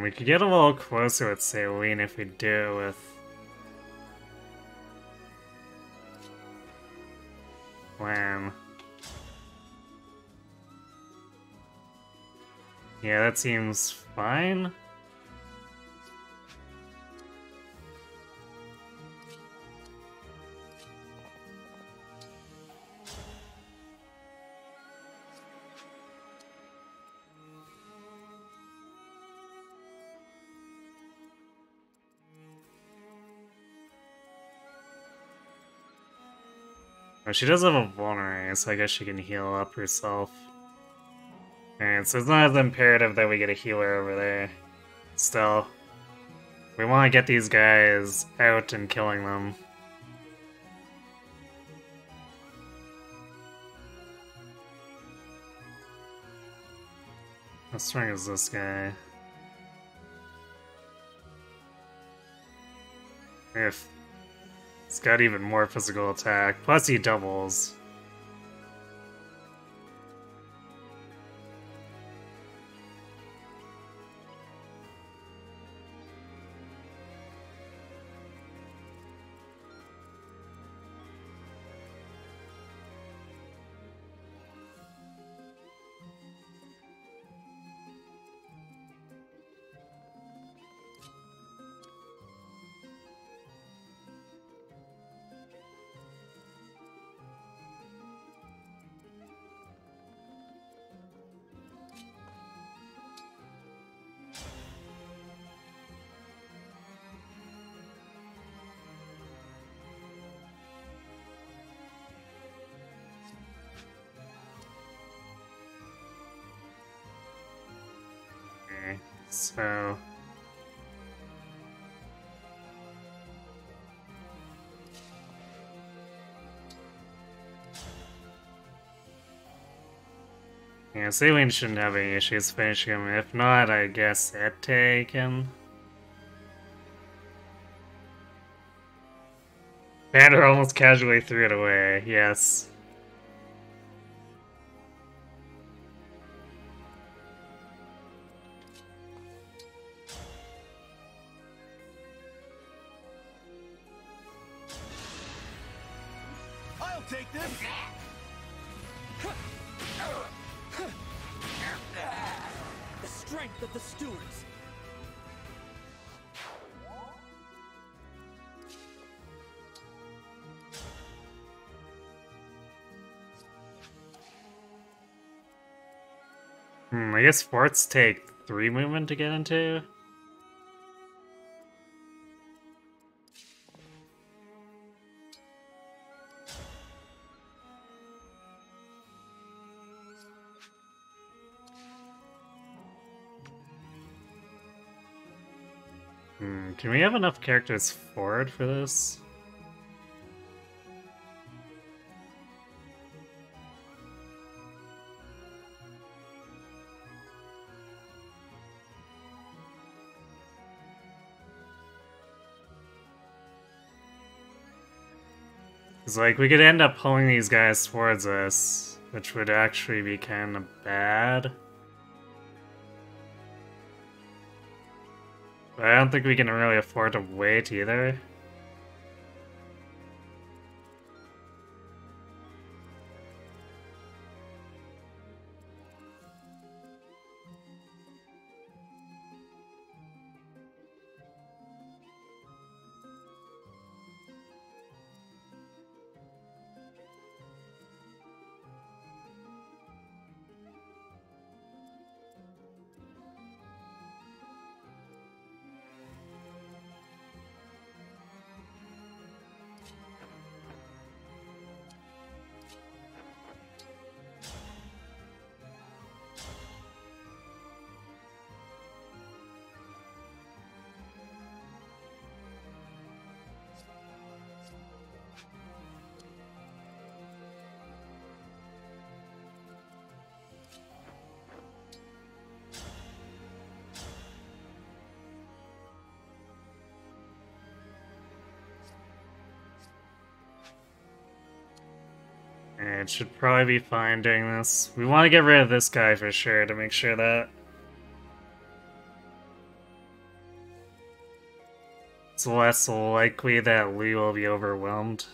We could get a little closer with Saline if we do it with Lamb. Yeah, that seems fine. Oh, she does have a vulnerary, so I guess she can heal up herself. Alright, so it's not as imperative that we get a healer over there. Still, we want to get these guys out and killing them. How strong is this guy? If it's got even more physical attack, plus he doubles. So... yeah, Saline shouldn't have any issues finishing him. If not, I guess Ete can. Banner almost casually threw it away, yes. I'll take this! The strength of the stewards! I guess forts take 3 movement to get into. Can we have enough characters forward for this? Because, like, we could end up pulling these guys towards us, which would actually be kind of bad. But I don't think we can really afford to wait either. It should probably be fine doing this. We want to get rid of this guy for sure to make sure that it's less likely that Lee will be overwhelmed.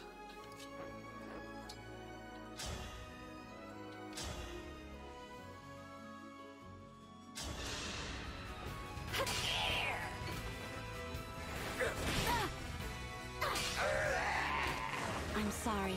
I'm sorry.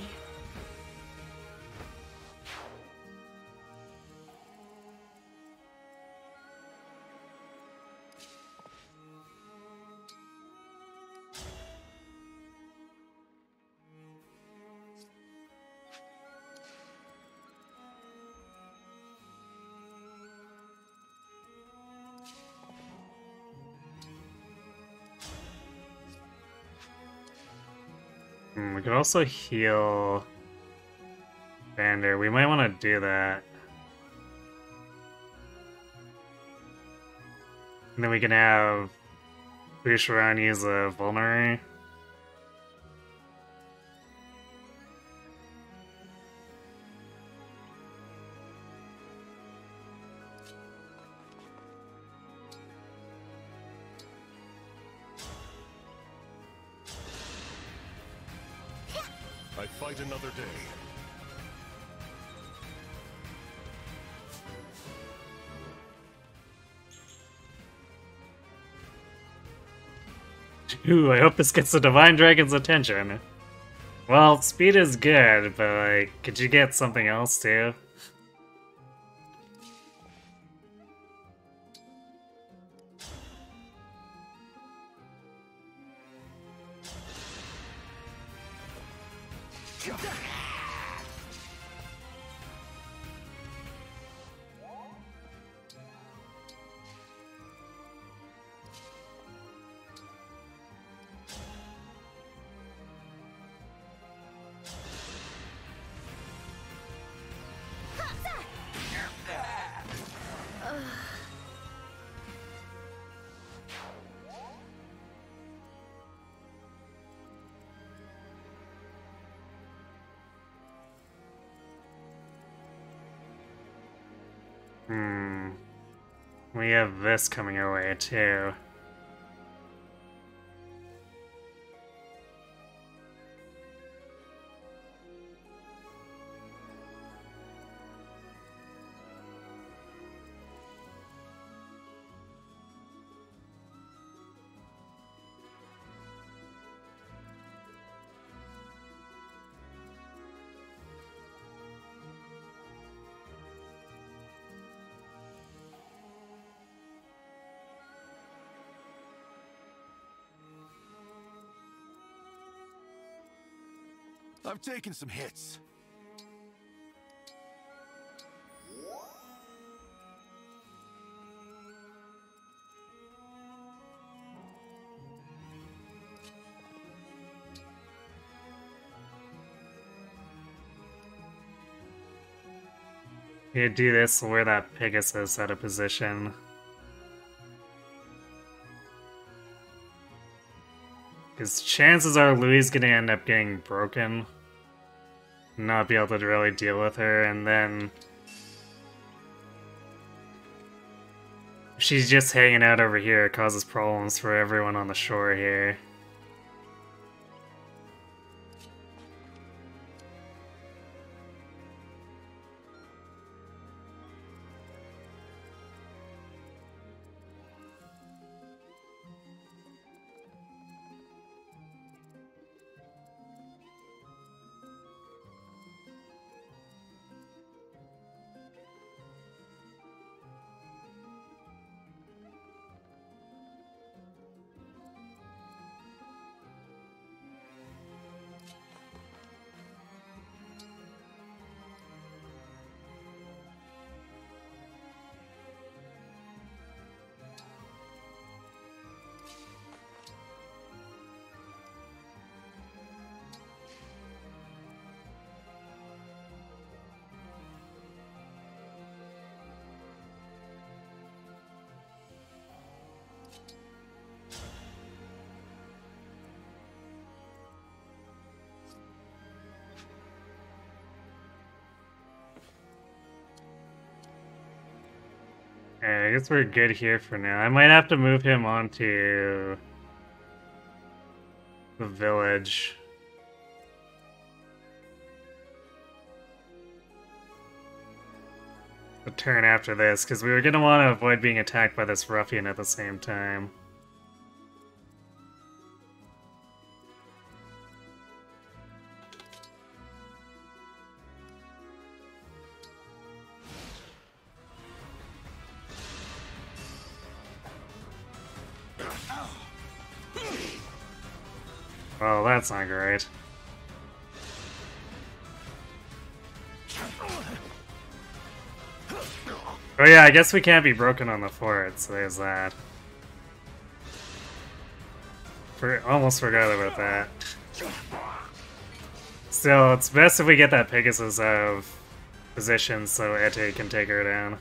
We could also heal Vander. We might want to do that. And then we can have Bushiran use a vulnerary. I fight another day. Ooh, I hope this gets the Divine Dragon's attention. Well, speed is good, but like, could you get something else too? We have this coming our way, too. I've taken some hits. You do this where that Pegasus out of position. Because chances are Louis gonna end up getting broken. Not be able to really deal with her, and then she's just hanging out over here. It causes problems for everyone on the shore here. I guess we're good here for now. I might have to move him onto the village. The turn after this, because we were going to want to avoid being attacked by this ruffian at the same time. Well, that's not great. Oh yeah, I guess we can't be broken on the fort, so there's that. Almost forgot about that. Still, it's best if we get that Pegasus out of position so Ete can take her down.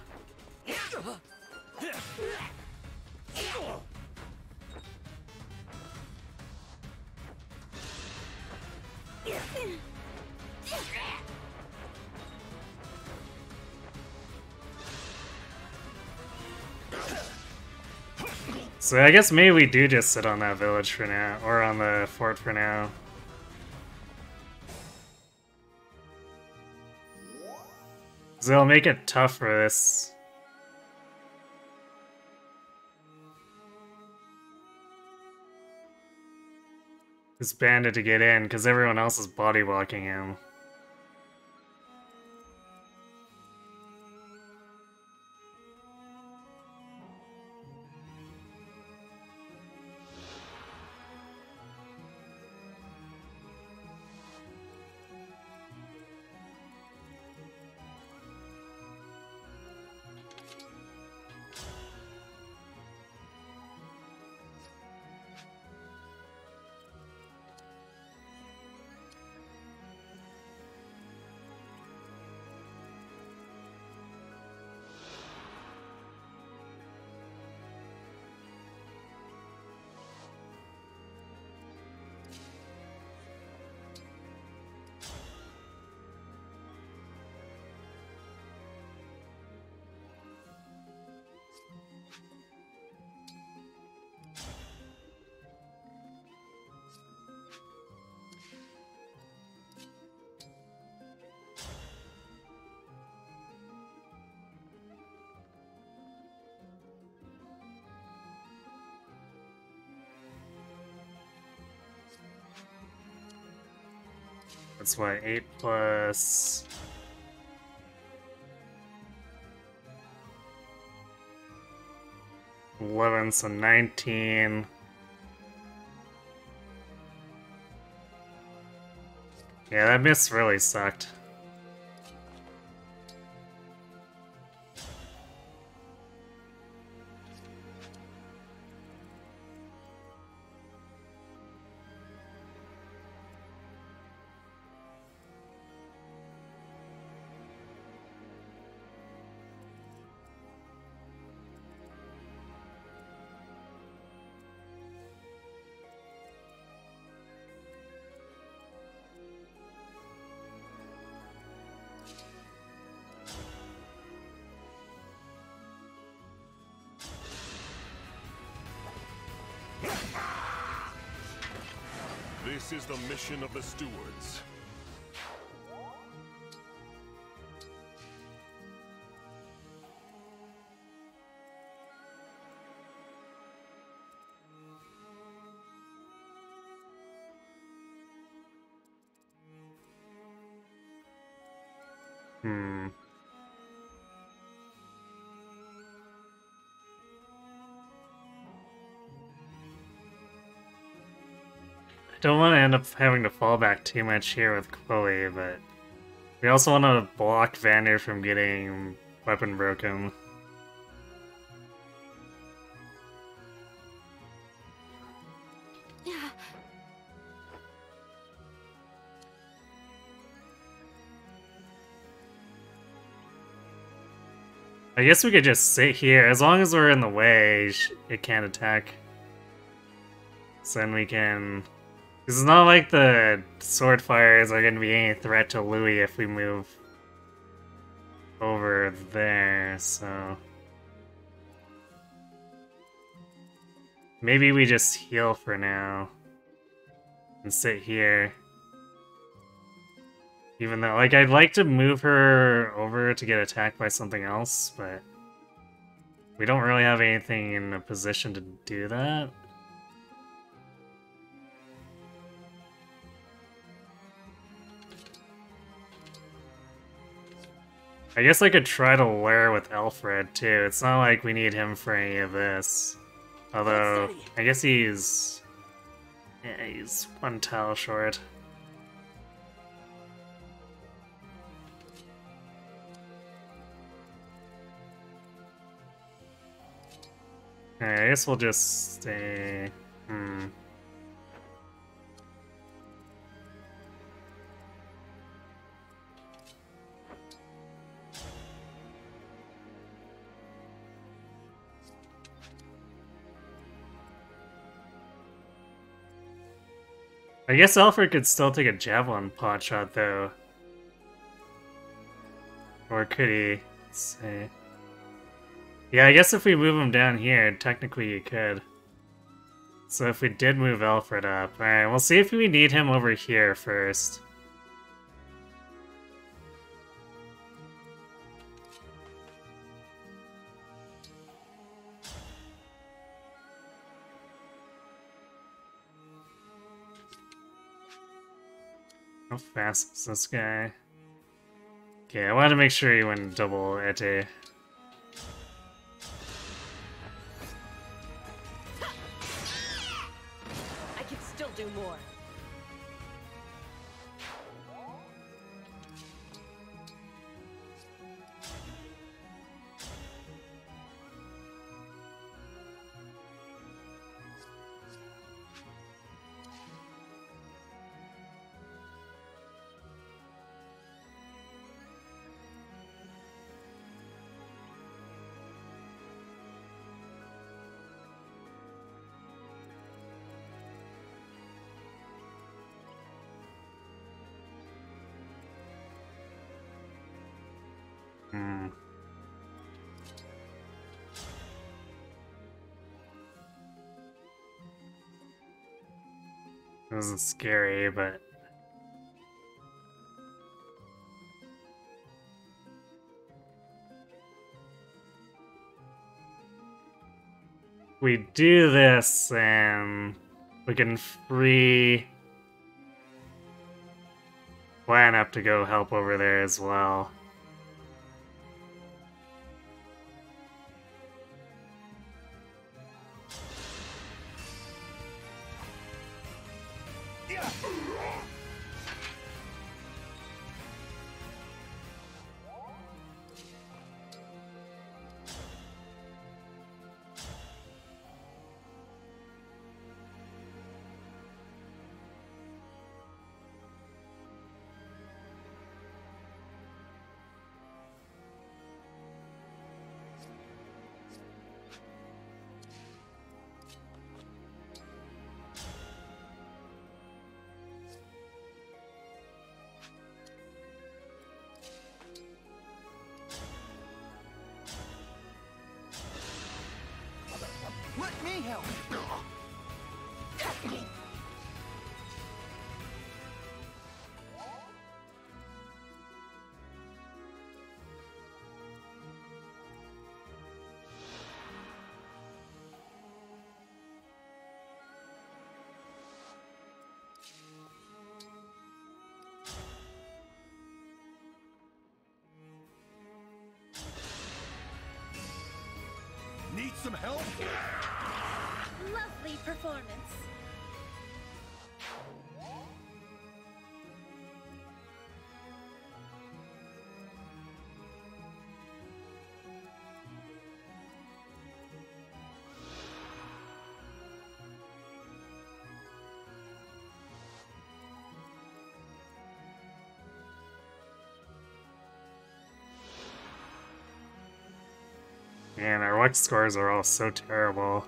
So I guess maybe we do just sit on that village for now, or on the fort for now. So it'll make it tough for this bandit to get in, because everyone else is body blocking him. That's what, 8 plus... 11, so 19. Yeah, that miss really sucked. This is the mission of the stewards. Don't want to end up having to fall back too much here with Chloe, but we also want to block Vander from getting weapon broken. I guess we could just sit here. As long as we're in the way, it can't attack. So then we can... Because it's not like the sword fires are going to be any threat to Louis if we move over there, so... Maybe we just heal for now. And sit here. Even though, like, I'd like to move her over to get attacked by something else, but... We don't really have anything in a position to do that. I guess I could try to lure with Alfred, too. It's not like we need him for any of this. Although, I guess he's... Yeah, he's one tile short. Alright, I guess we'll just stay... I guess Alfred could still take a javelin pot shot, though. Or could he? Let's see. Yeah, I guess if we move him down here, technically you could. So if we did move Alfred up... Alright, we'll see if we need him over here first. How fast is this guy? Okay, I wanted to make sure he went double Ete. I can still do more. This is scary, but... We do this, and we can free plan up to go help over there as well. Let me help. Need some help? Lovely performance. Man, our luck scores are all so terrible.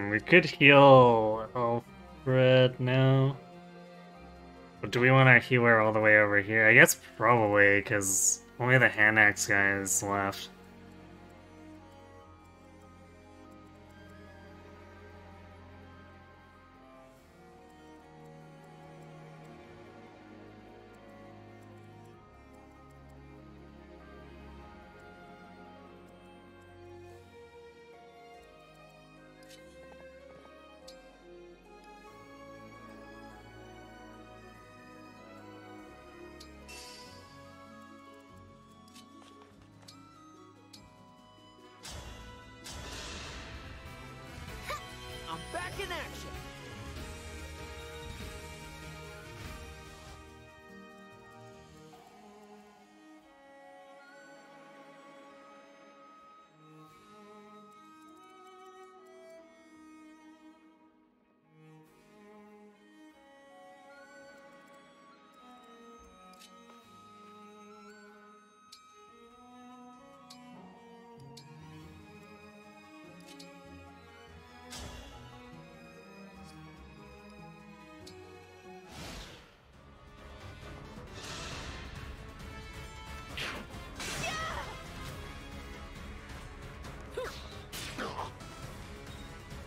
We could heal Alfred now. But do we want to heal her all the way over here? I guess probably, because only the hand axe guy is left. I'm back in action.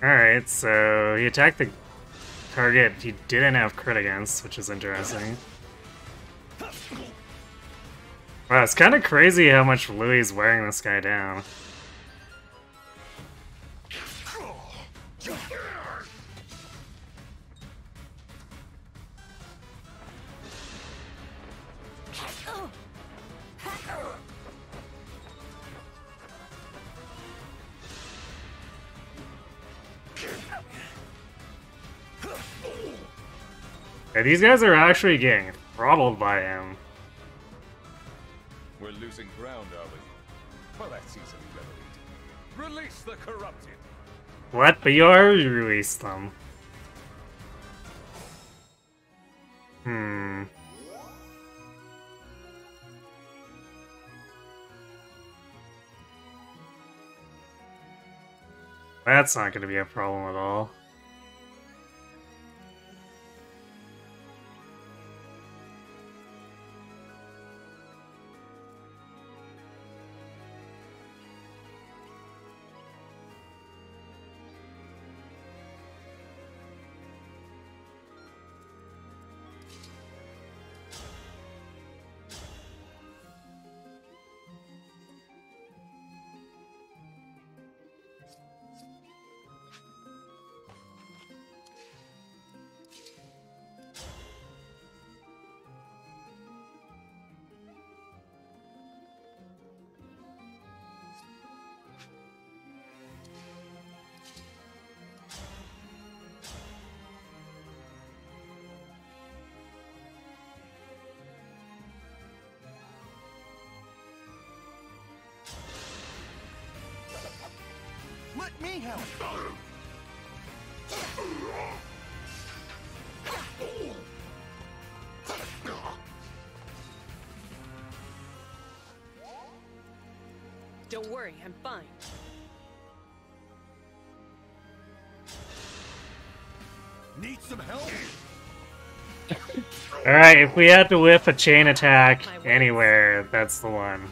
Alright, so he attacked the target he didn't have crit against, which is interesting. Wow, it's kind of crazy how much Louis is wearing this guy down. Yeah, these guys are actually getting throttled by him. We're losing ground, are we? Well, that seems to be relevant. Release the corrupted. What? But you already released them. That's not going to be a problem at all. Let me help. Don't worry, I'm fine. Need some help? Alright, if we had to whiff a chain attack anywhere, that's the one.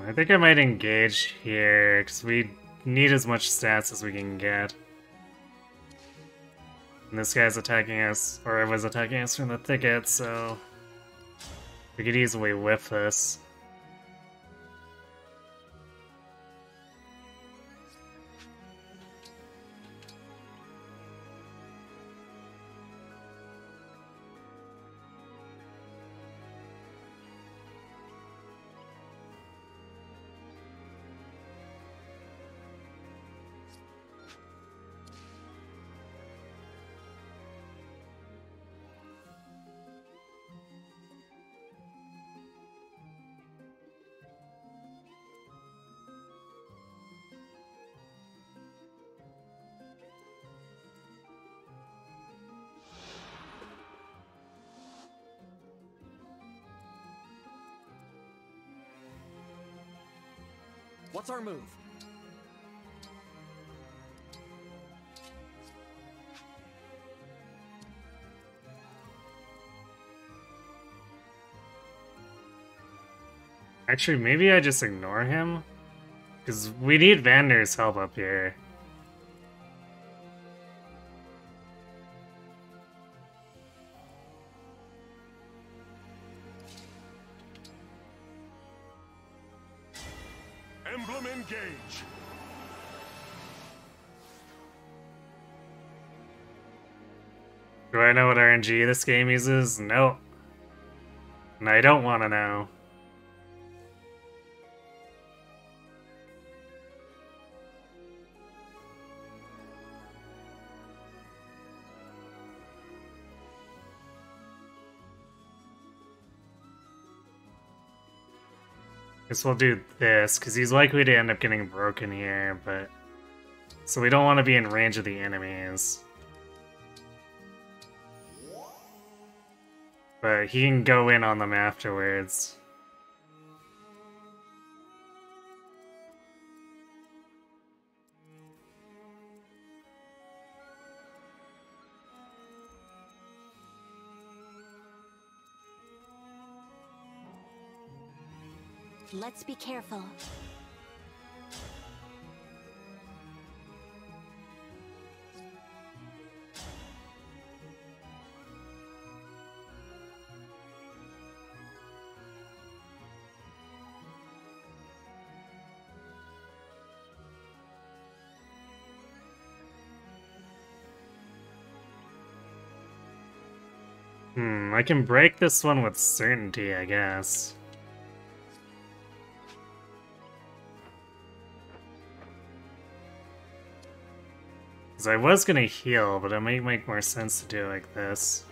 I think I might engage here, because we need as much stats as we can get. And this guy's attacking us, or was attacking us from the thicket, so we could easily whiff this. What's our move? Actually, maybe I just ignore him? Because we need Vander's help up here. Emblem engage. Do I know what RNG this game uses? No. And I don't want to know. Guess we'll do this, because he's likely to end up getting broken here, but... So we don't want to be in range of the enemies. But he can go in on them afterwards. Let's be careful. I can break this one with certainty, I guess. Because I was gonna heal, but it might make more sense to do it like this.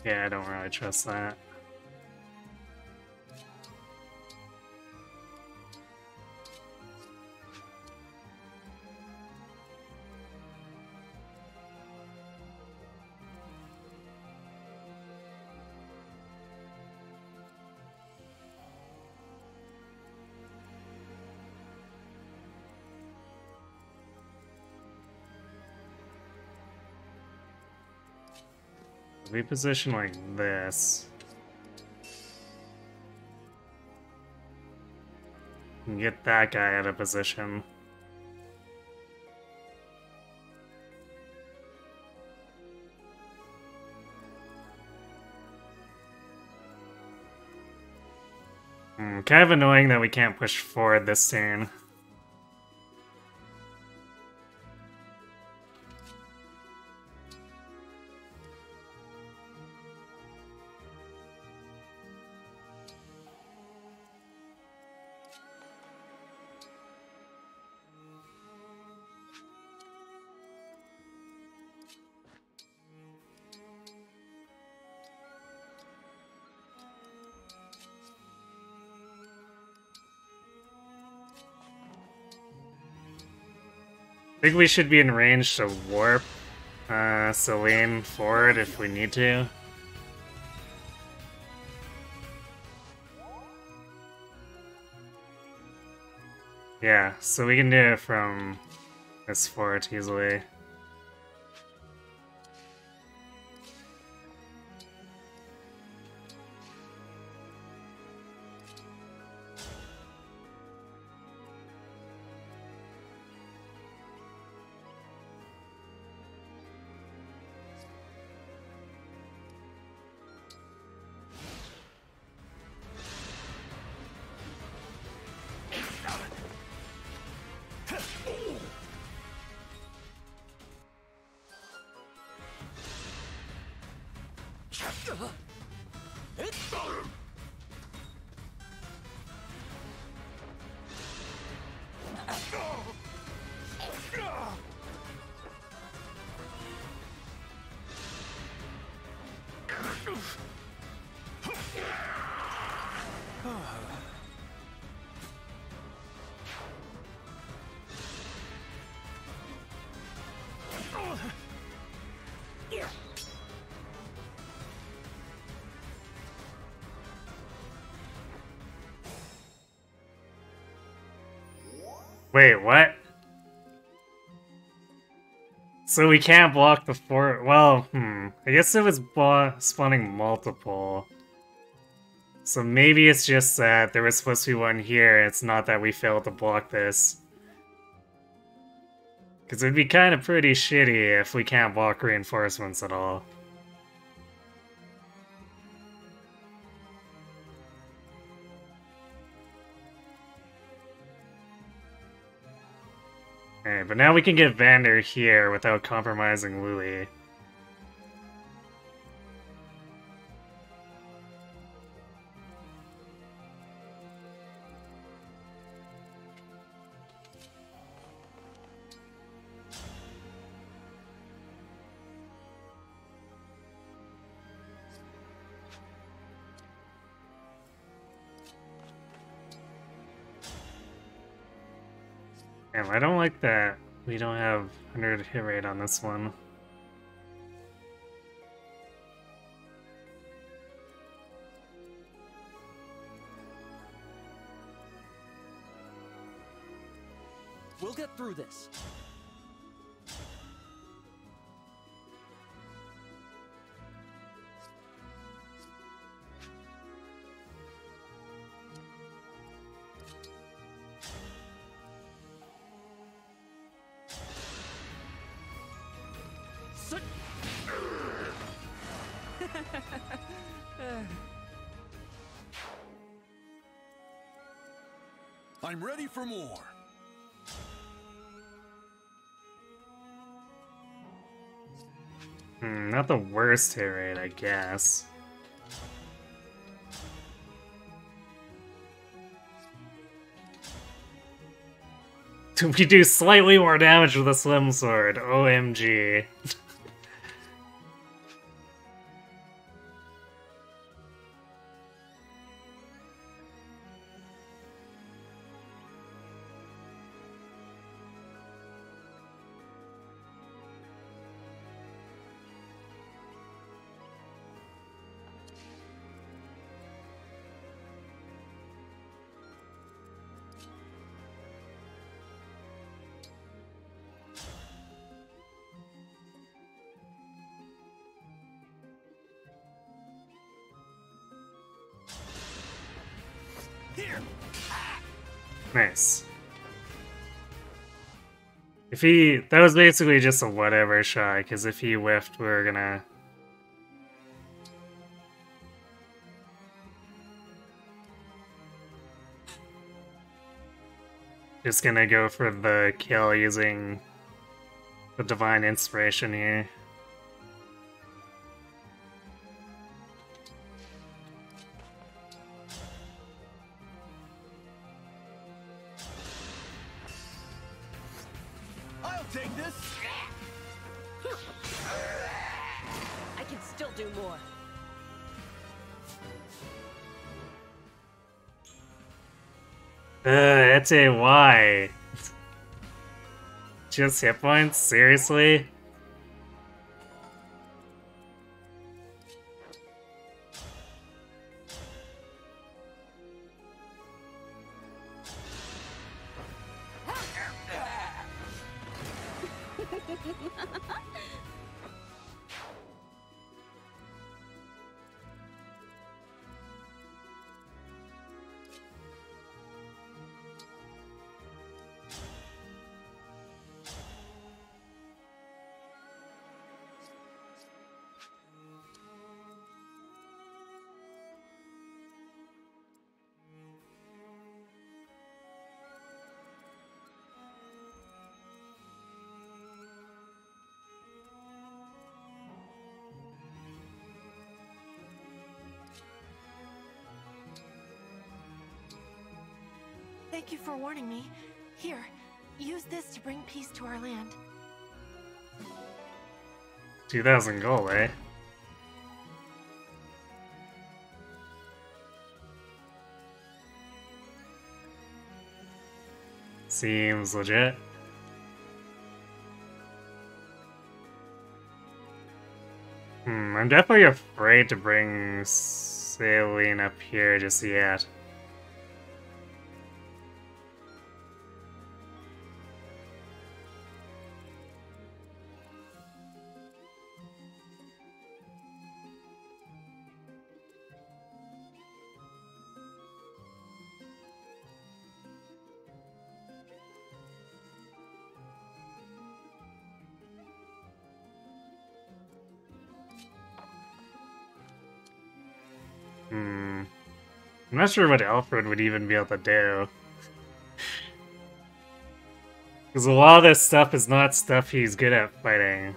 Yeah, I don't really trust that. We position like this. And get that guy out of position. Kind of annoying that we can't push forward this turn. I think we should be in range to warp Celine forward if we need to. Yeah, so we can do it from this fort easily. Wait, what? So we can't block the fort? Well, I guess it was spawning multiple. So maybe it's just that there was supposed to be one here, it's not that we failed to block this. Because it'd be kind of pretty shitty if we can't block reinforcements at all. Alright, but now we can get Vander here without compromising Louis. Damn, I don't like that we don't have 100 hit rate on this one. We'll get through this. I'm ready for more. Not the worst hit rate, I guess. We do slightly more damage with a Slim Sword. OMG. Nice. If he... That was basically just a whatever shot, because if he whiffed, we were gonna... Just gonna go for the kill using the Divine Inspiration here. Take this. I can still do more. That's a why. Just hit points? Seriously? Thank you for warning me. Here, use this to bring peace to our land. 2,000 gold, eh? Seems legit. I'm definitely afraid to bring Saline up here just yet. I'm not sure what Alfred would even be able to do. Because a lot of this stuff is not stuff he's good at fighting.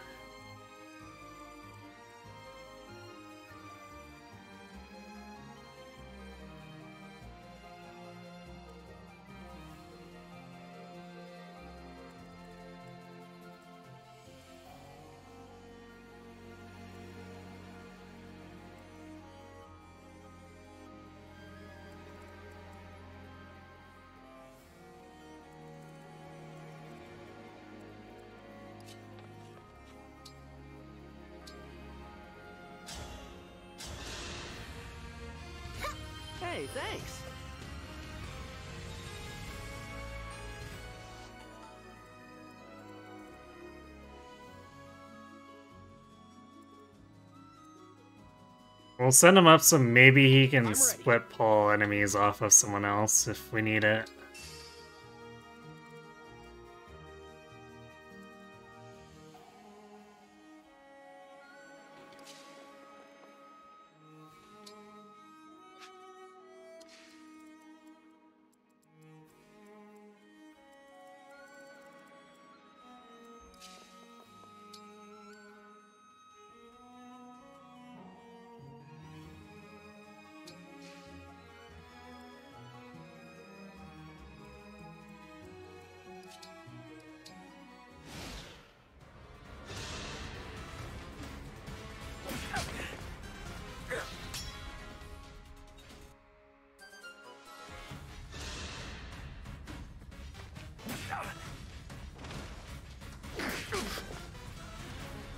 Hey, thanks. We'll send him up so maybe he can split pull enemies off of someone else if we need it.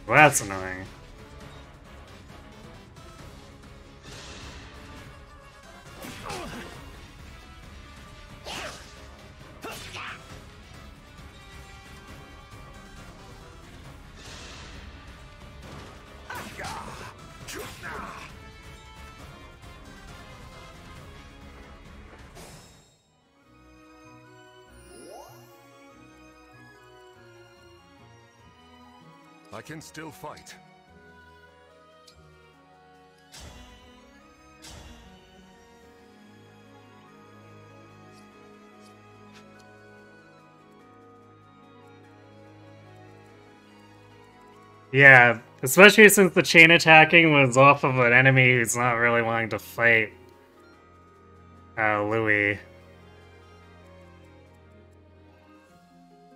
Well, that's annoying. I can still fight. Yeah, especially since the chain attacking was off of an enemy who's not really wanting to fight Louis.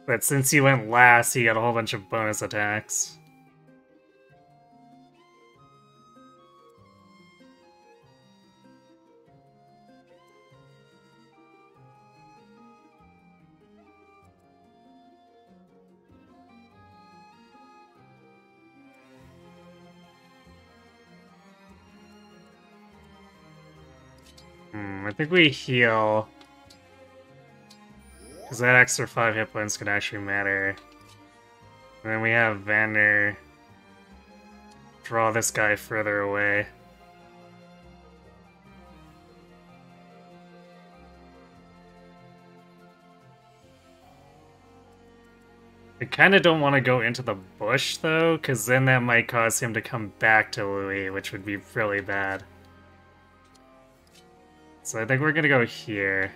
But since he went last, he got a whole bunch of bonus attacks. I think we heal. Because that extra 5 hit points could actually matter. And then we have Vander draw this guy further away. I kind of don't want to go into the bush, though, because then that might cause him to come back to Louis, which would be really bad. So I think we're going to go here.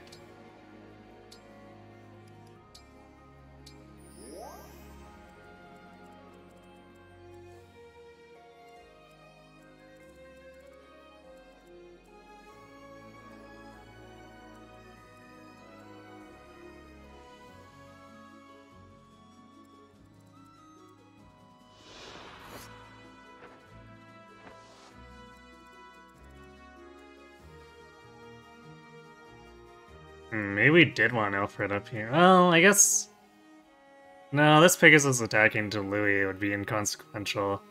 Maybe we did want Alfred up here. Well, I guess... No, this Pegasus attacking to Louis would be inconsequential.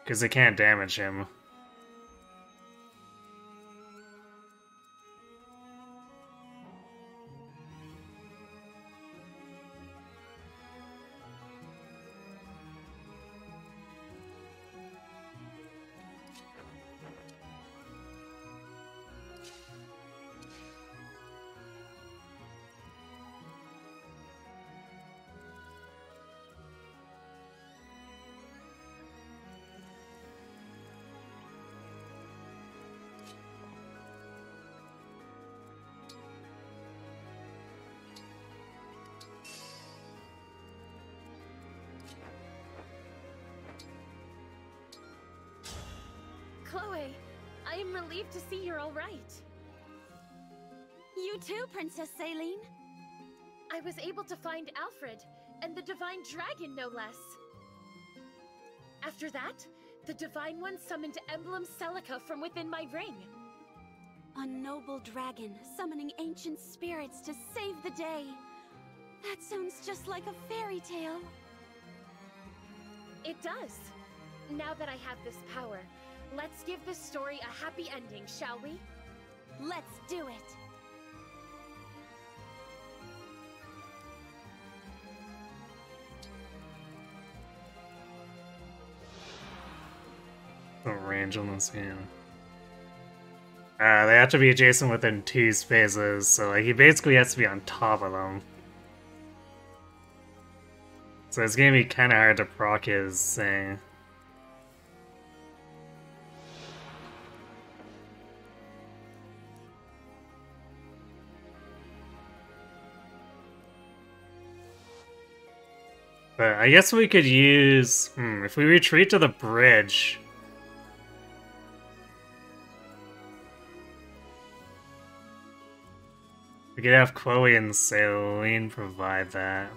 Because it can't damage him. Chloe, I am relieved to see you're all right. You too, Princess Saline. I was able to find Alfred, and the Divine Dragon, no less. After that, the Divine One summoned Emblem Celica from within my ring. A noble dragon summoning ancient spirits to save the day. That sounds just like a fairy tale. It does. Now that I have this power, let's give this story a happy ending, shall we? Let's do it! The range on this game. They have to be adjacent within 2 spaces, so like he basically has to be on top of them. So it's gonna be kind of hard to proc his thing. But I guess we could use... if we retreat to the bridge... we could have Chloe and Celine provide that.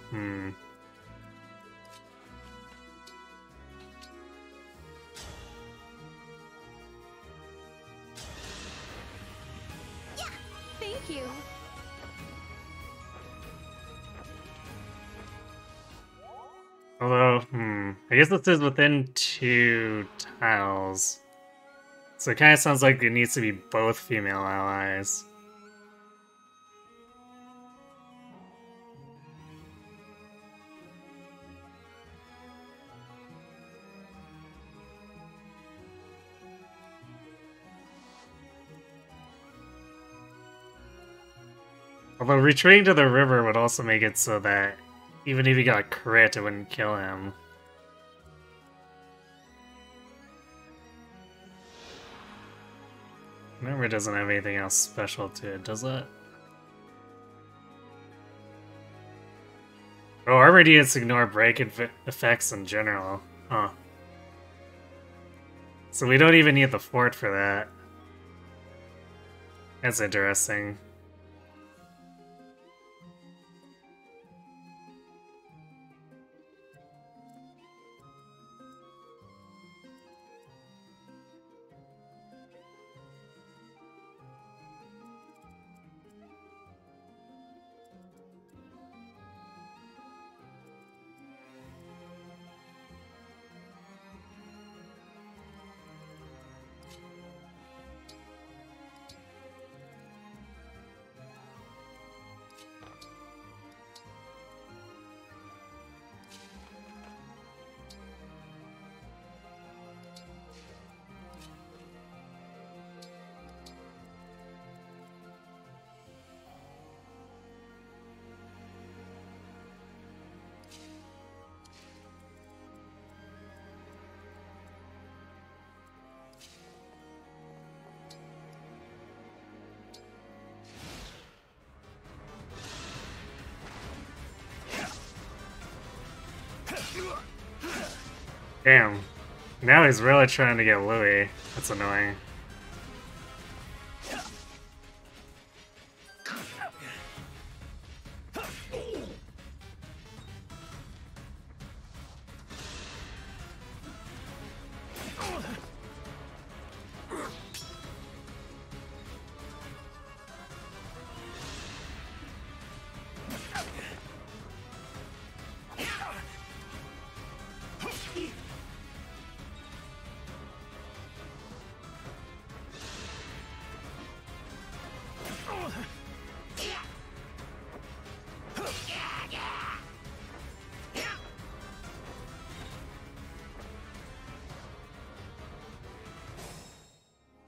Thank you. Although, I guess this is within 2 tiles. So it kind of sounds like it needs to be both female allies. Although retreating to the river would also make it so that even if he got crit, it wouldn't kill him. River doesn't have anything else special to it, does it? Oh, Armor units ignore break effects in general. Huh. So we don't even need the fort for that. That's interesting. Damn. Now he's really trying to get Louis. That's annoying.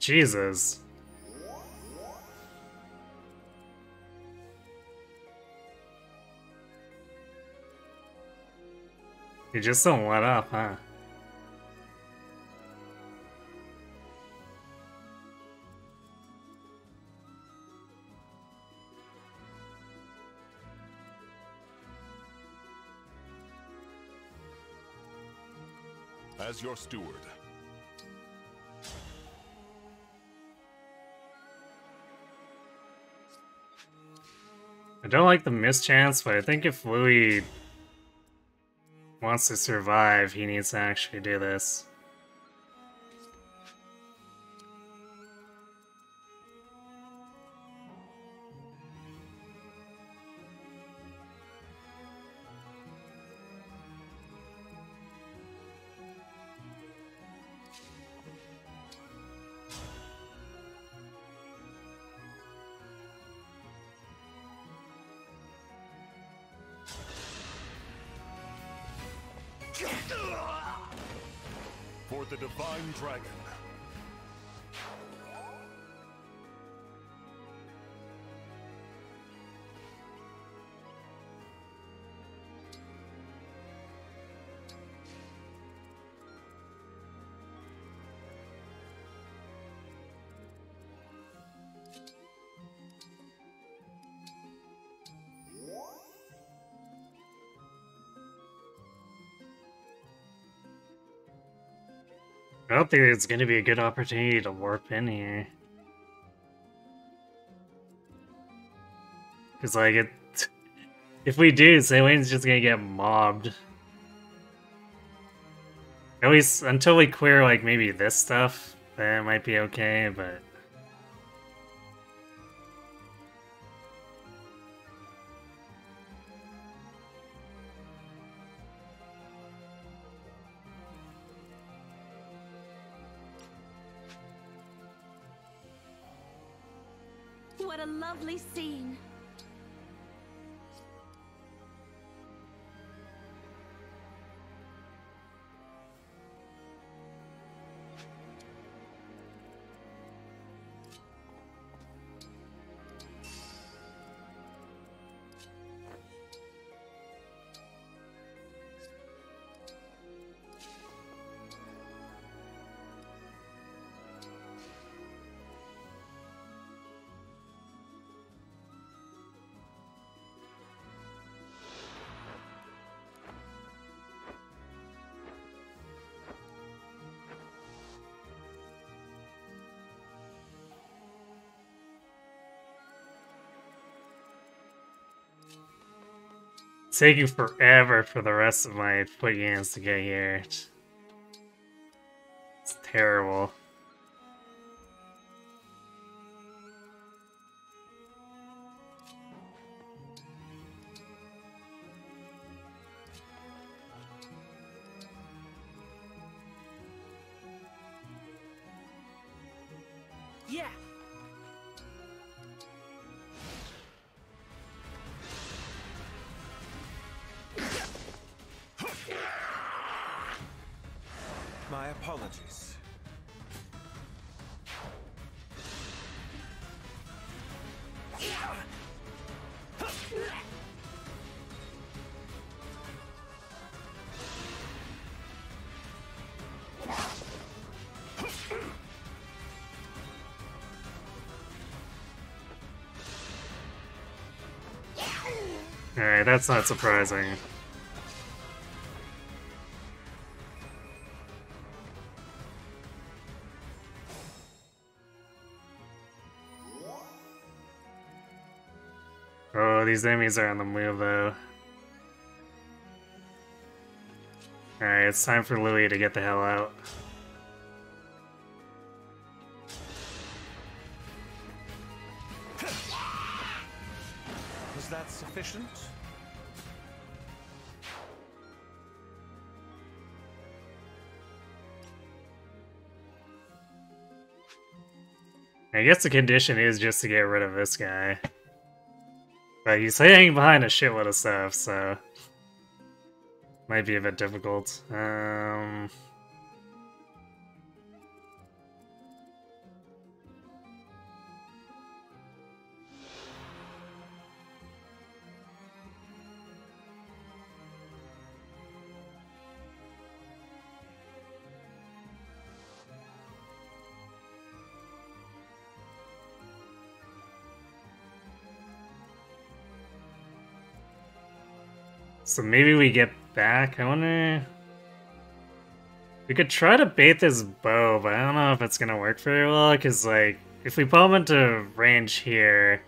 Jesus. You just don't let up, huh? As your steward. I don't like the mischance, but I think if Louis wants to survive, he needs to actually do this. For the Divine Dragon. I don't think it's going to be a good opportunity to warp in here. Because, like, if we do, Saylane's just going to get mobbed. At least until we clear, like, maybe this stuff, then it might be okay, but... What a lovely scene. It's taking forever for the rest of my foot units to get here. It's terrible. Yeah. My apologies. Alright, that's not surprising. Oh, these enemies are on the move, though. Alright, it's time for Louis to get the hell out. Was that sufficient? I guess the condition is just to get rid of this guy. But he's hanging behind a shitload of stuff, so... might be a bit difficult. So maybe we get back. I wonder... we could try to bait this bow, but I don't know if it's gonna work very well, because, like, if we put him into range here...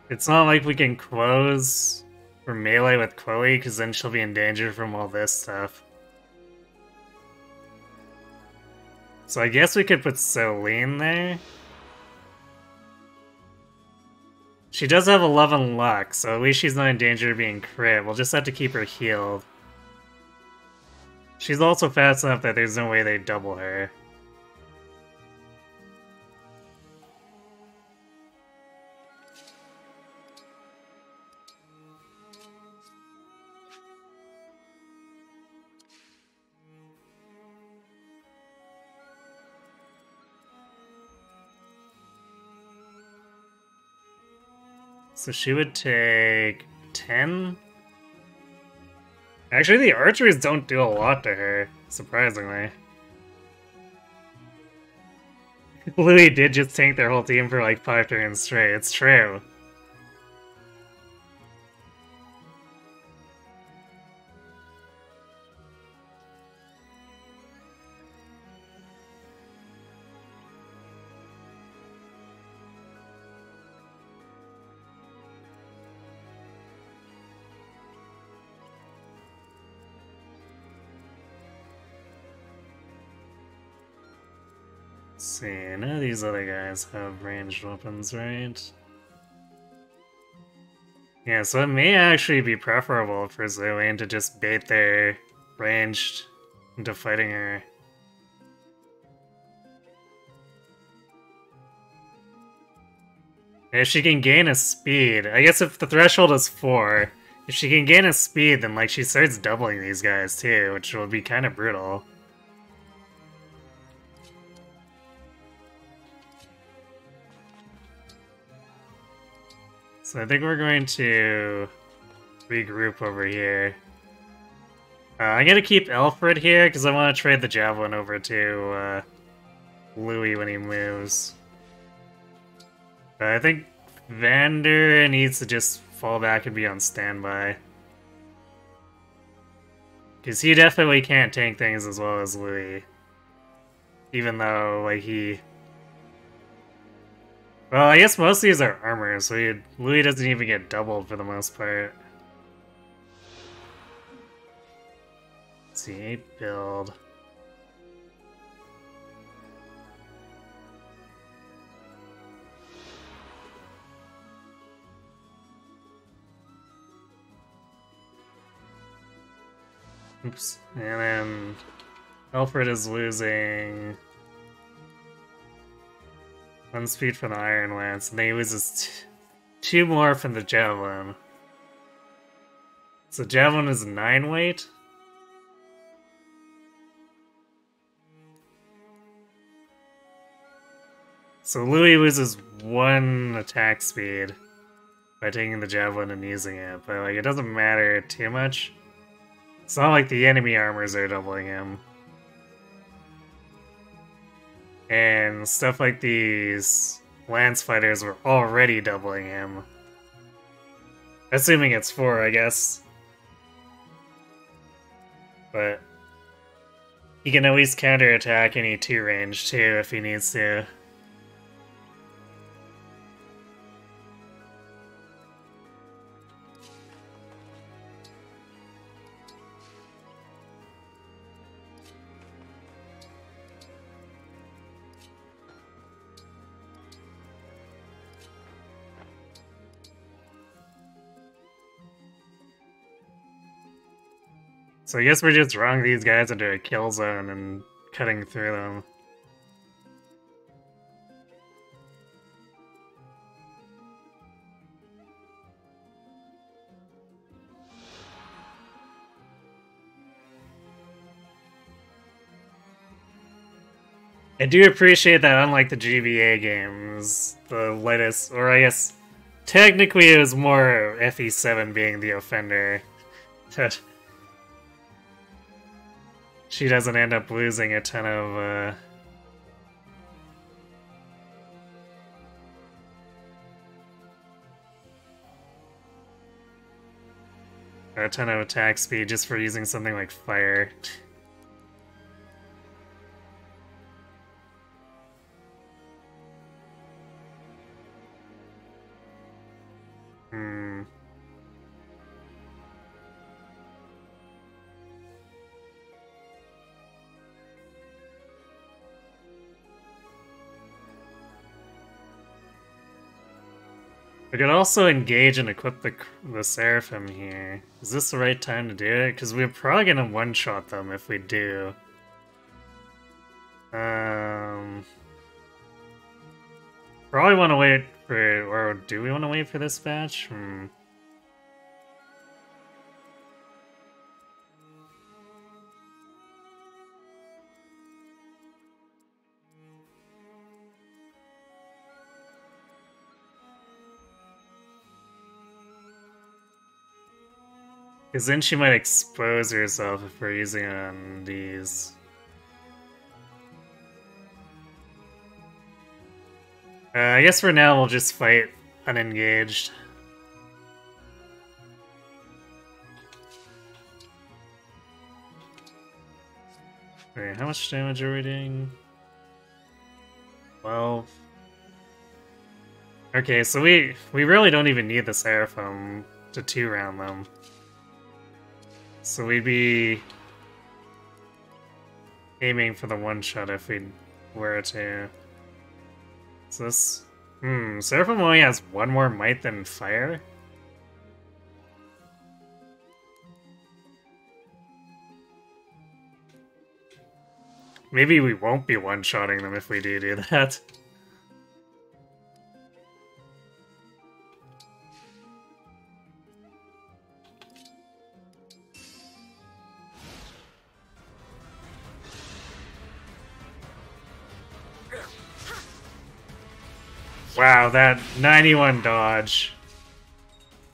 it's not like we can close or melee with Chloe, because then she'll be in danger from all this stuff. So I guess we could put Celine there. She does have 11 luck, so at least she's not in danger of being crit. We'll just have to keep her healed. She's also fast enough that there's no way they double her. So she would take 10? Actually, the archeries don't do a lot to her, surprisingly. Louis did just tank their whole team for like 5 turns straight, it's true. Let's see, none of these other guys have ranged weapons, right? Yeah, so it may actually be preferable for Zoe to just bait their ranged into fighting her. If she can gain a speed, I guess if the threshold is 4, if she can gain a speed, then like she starts doubling these guys too, which will be kind of brutal. So I think we're going to regroup over here. I'm gonna keep Alfred here because I want to trade the javelin over to Louis when he moves. But I think Vander needs to just fall back and be on standby. Because he definitely can't tank things as well as Louis. Even though, like, he... Well, I guess most of these are armor, so Louis doesn't even get doubled for the most part. Let's see, 8 build. Oops. And then Alfred is losing 1 speed from the Iron Lance, and then he loses 2 more from the Javelin. So Javelin is 9 weight? So Louis loses 1 attack speed by taking the Javelin and using it, but like it doesn't matter too much. It's not like the enemy armors are doubling him. And stuff like these lance fighters were already doubling him. Assuming it's 4, I guess. But he can at least counterattack any 2 range too if he needs to. So I guess we're just throwing these guys into a kill zone and cutting through them. I do appreciate that unlike the GBA games, the lightest, or I guess technically it was more FE7 being the offender. She doesn't end up losing a ton of, attack speed just for using something like fire. We could also engage and equip the Seraphim here. Is this the right time to do it? Because we're probably gonna one-shot them if we do. Probably want to wait for... or do we want to wait for this batch? Because then she might expose herself if we're using it on these. I guess for now we'll just fight unengaged. Wait, how much damage are we doing? 12. Okay, so we really don't even need the Seraphim to 2-round them. So we'd be aiming for the one-shot if we were to. So this... Seraphim only has one more might than fire? Maybe we won't be one-shotting them if we do that. Wow, that 91 dodge.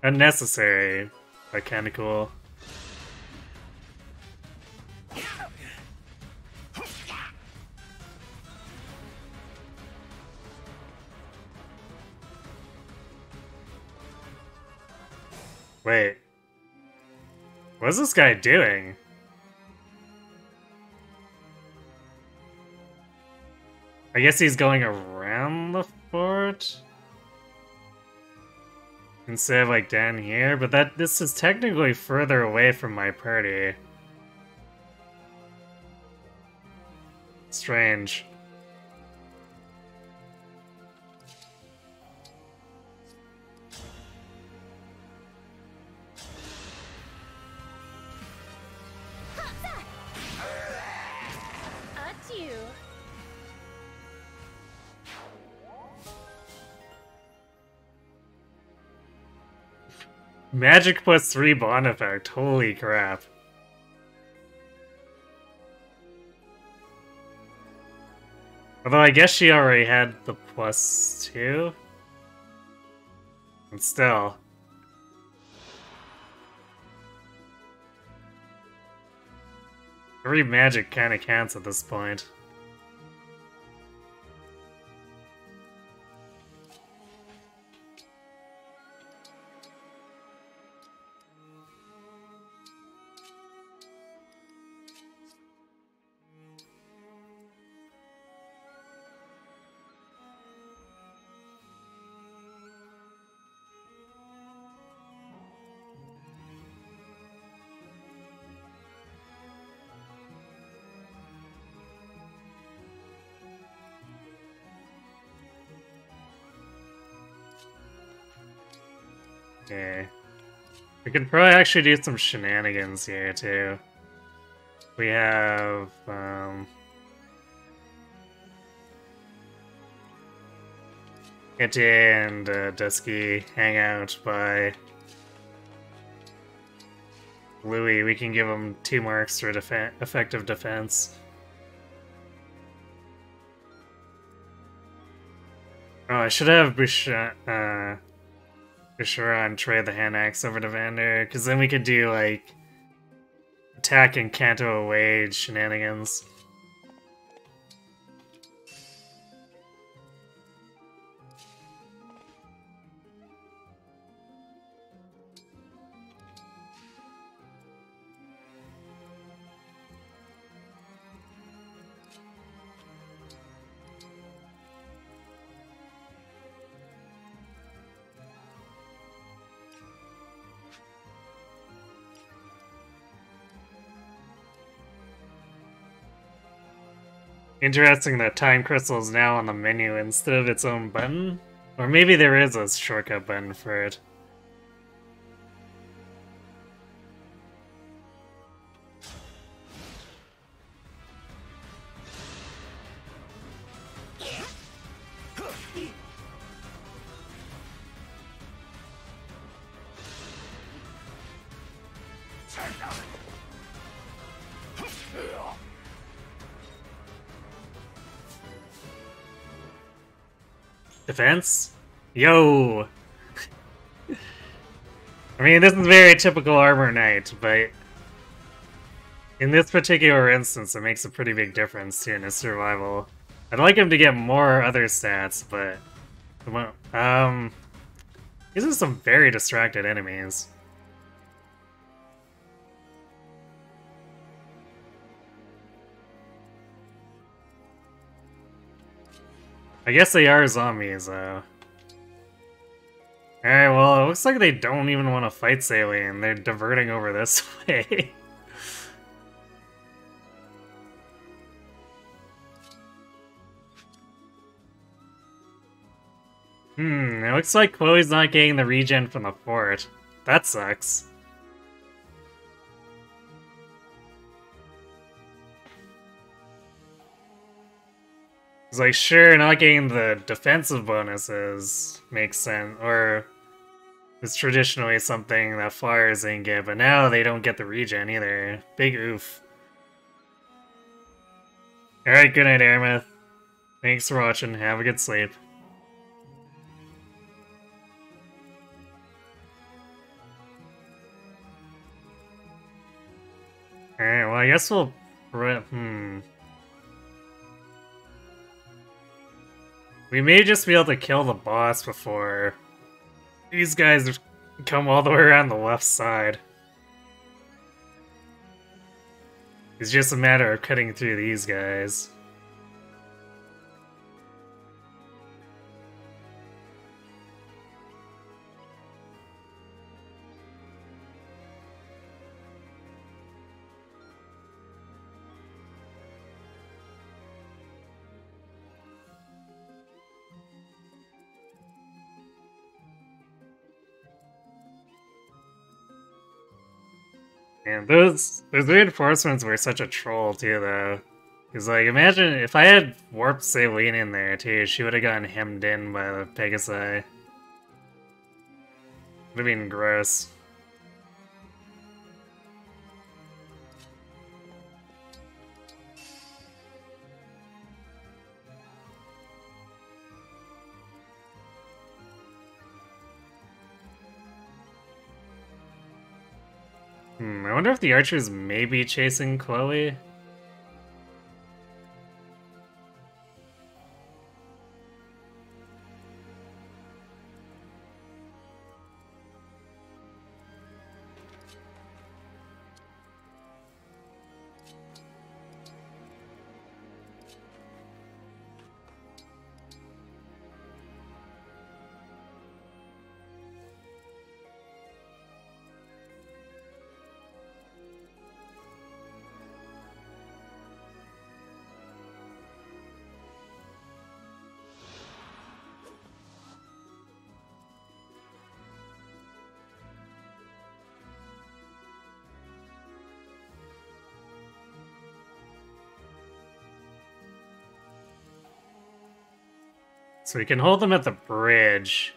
Unnecessary, but kinda cool. Wait. What's this guy doing? I guess he's going around the fort? Instead of like down here, but this is technically further away from my party. Strange. Adieu. Magic plus 3 bond effect, holy crap. Although I guess she already had the plus 2. And still. Every magic kinda counts at this point. Okay. We could probably actually do some shenanigans here, too. We have, Kitty and Dusky hang out by Louis. We can give him 2 more extra effective defense. Oh, I should have Bisharan trade the hand axe over to Vander, because then we could do, like, attack and Canto away shenanigans. Interesting that Time Crystal is now on the menu instead of its own button. Or maybe there is a shortcut button for it. Defense? Yo! I mean, this is very typical Armor Knight, but in this particular instance, it makes a pretty big difference too in his survival. I'd like him to get more other stats, but these are some very distracted enemies. I guess they are zombies, though. Alright, well, it looks like they don't even want to fight Saline. They're diverting over this way. It looks like Chloe's not getting the regen from the fort. That sucks. It's like, sure, not getting the defensive bonuses makes sense, or it's traditionally something that flyers didn't get, but now they don't get the regen either. Big oof. Alright, good night, Aramith. Thanks for watching, have a good sleep. Alright, well I guess we'll... We may just be able to kill the boss before these guys come all the way around the left side. It's just a matter of cutting through these guys. And those reinforcements were such a troll too, though. Because, like, imagine if I had warped Saline in there too, she would have gotten hemmed in by the Pegasi. Would have been gross. I wonder if the archers may be chasing Chloe. So we can hold them at the bridge.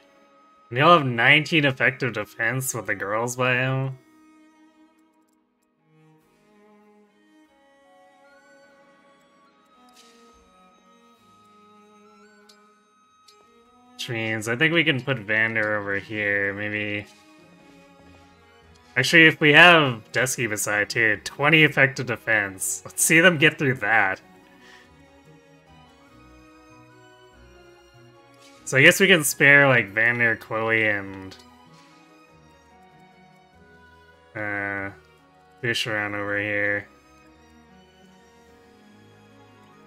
And he'll have 19 effective defense with the girls by him. Which means I think we can put Vander over here, maybe. Actually, if we have Dusky beside too, 20 effective defense. Let's see them get through that. So I guess we can spare, like, Vander, Chloe, and fish around over here.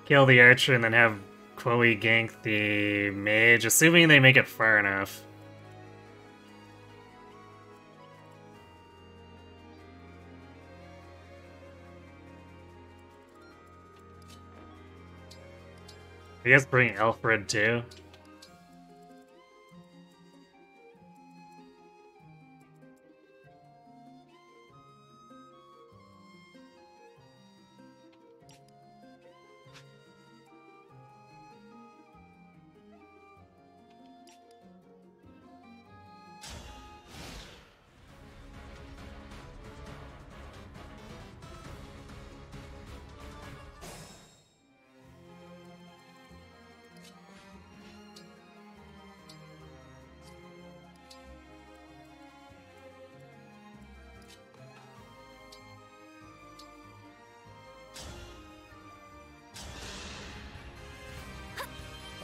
Kill the archer and then have Chloe gank the mage, assuming they make it far enough. I guess bring Alfred too.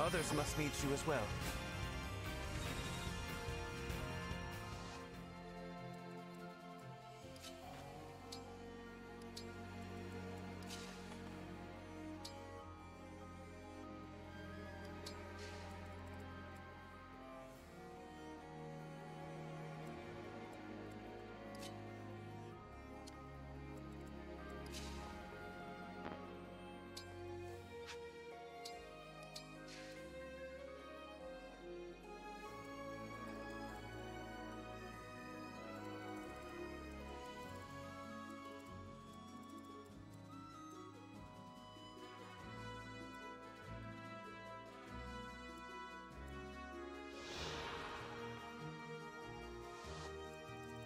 Others must need you as well.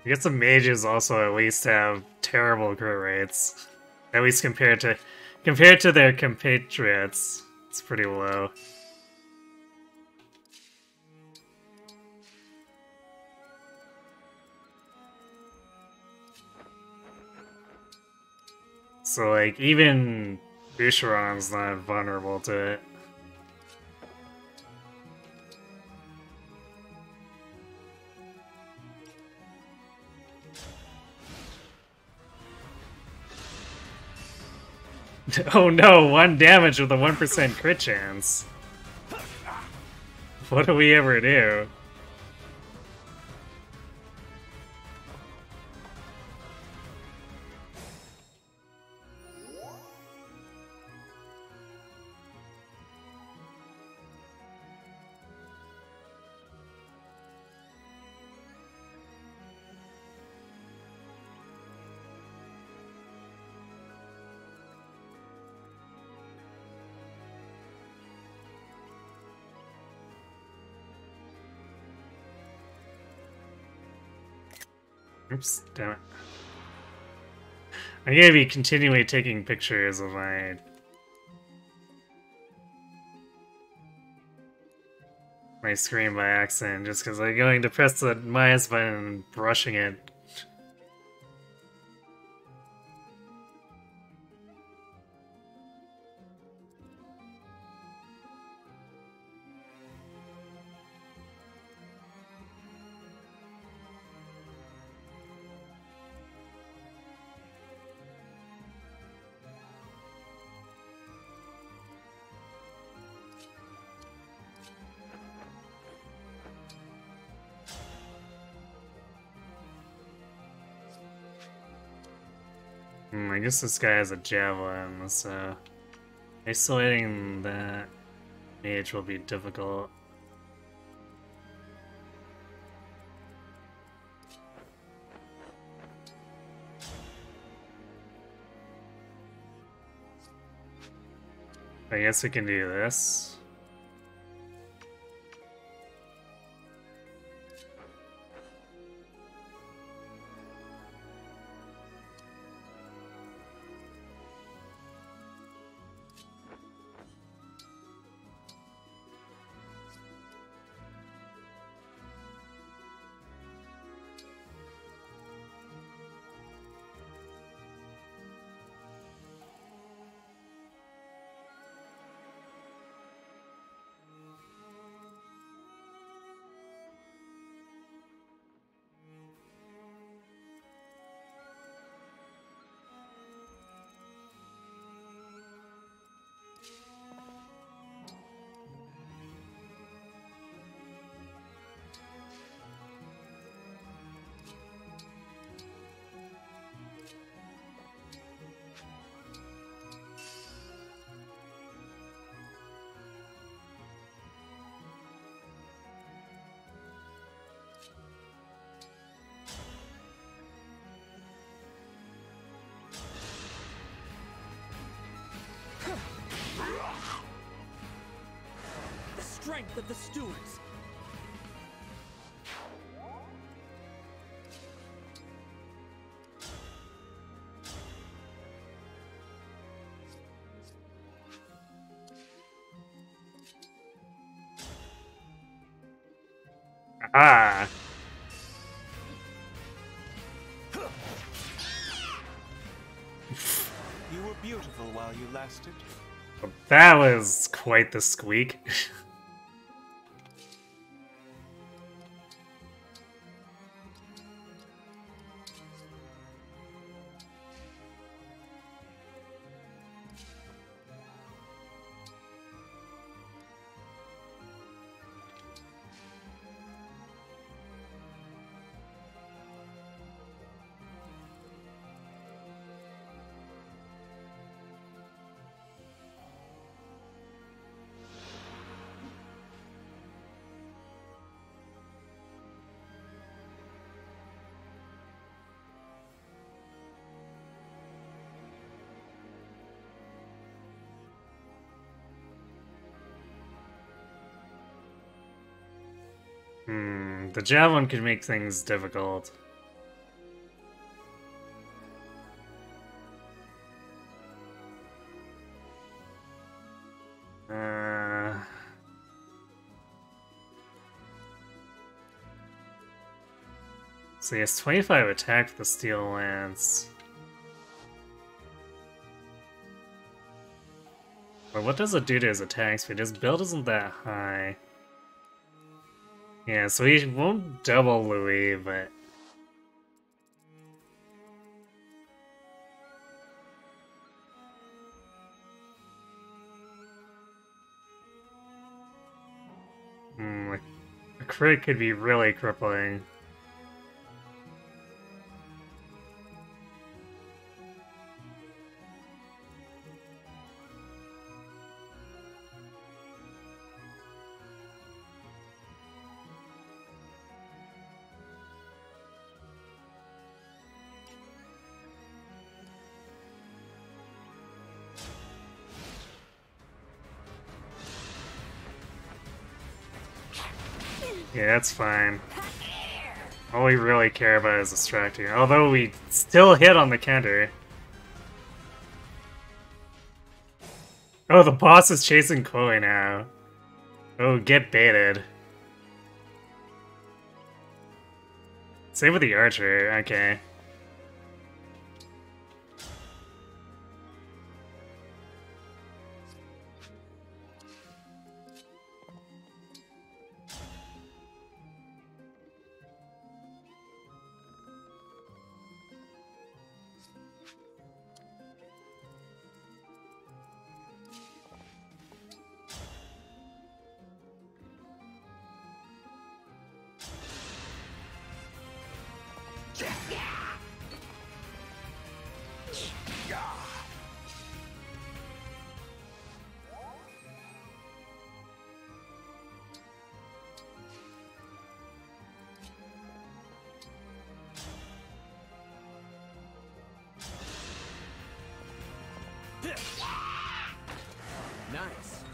I guess the mages also at least have terrible crit rates. At least compared to their compatriots. It's pretty low. So like even Boucheron's not vulnerable to it. Oh no, 1 damage with a 1% crit chance. What do we ever do? Oops, damn it. I'm gonna be continually taking pictures of my screen by accident just because I'm going to press the minus button and brushing it. I guess this guy has a javelin, so isolating that mage will be difficult. I guess we can do this. The strength of the stewards. Ah. You were beautiful while you lasted. That was quite the squeak. The javelin could make things difficult. So he has 25 attack with the steel lance. But what does it do to his attack speed? His build isn't that high. Yeah, so he won't double Louis, but... a crit could be really crippling. Yeah, that's fine. All we really care about is distracting. Although we still hit on the counter. Oh, the boss is chasing Chloe now. Oh, get baited. Same with the archer, okay. Nice.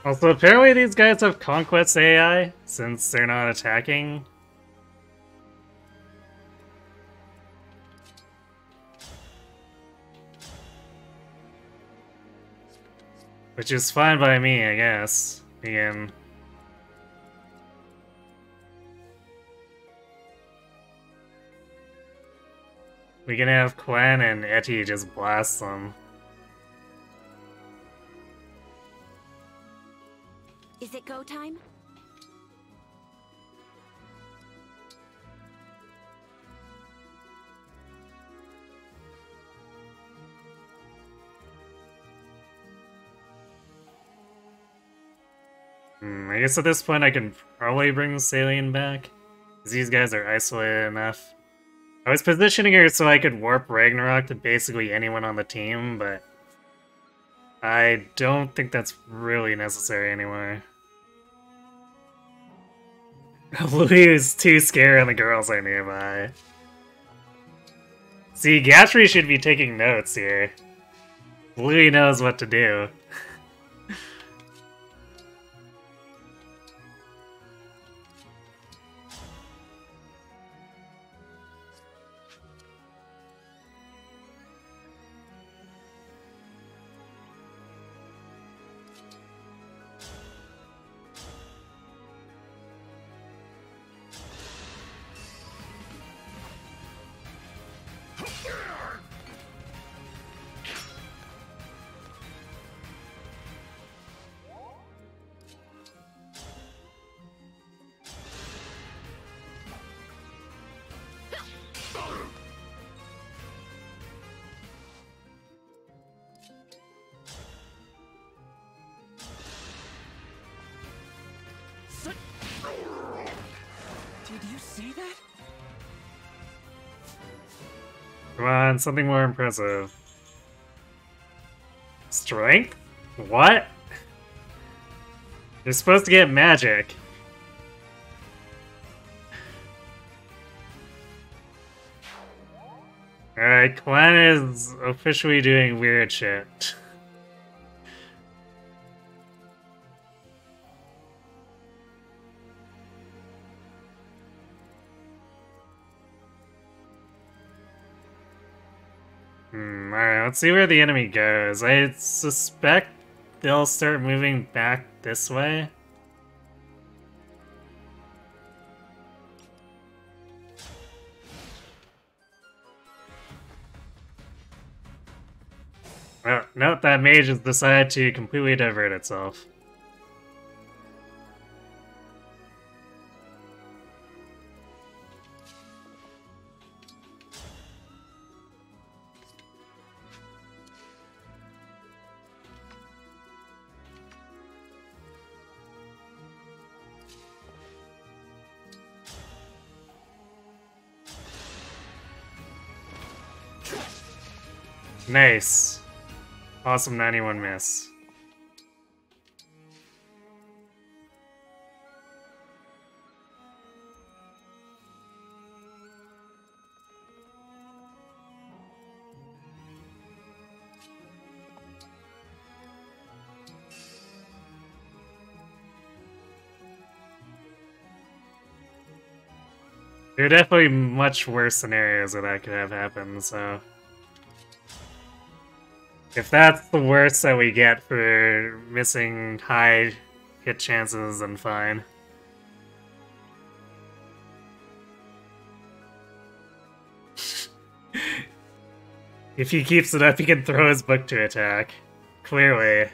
Also, apparently these guys have Conquest AI, since they're not attacking. Which is fine by me, I guess. Again. We can have Quan and Etty just blast them. Is it go time? I guess at this point I can probably bring the Saline back, because these guys are isolated enough. I was positioning her so I could warp Ragnarok to basically anyone on the team, but I don't think that's really necessary anymore. Louis is too scared and the girls are nearby. See, Gatry should be taking notes here. Louis knows what to do. Did you see that? Come on, something more impressive. Strength? What? You're supposed to get magic. Alright, Quan is officially doing weird shit. Alright, let's see where the enemy goes. I suspect they'll start moving back this way. Oh, nope, that mage has decided to completely divert itself. Nice. Awesome 91 miss. There are definitely much worse scenarios where that could have happened, so... If that's the worst that we get for missing high hit chances, then fine. If he keeps it up, he can throw his book to attack. Clearly.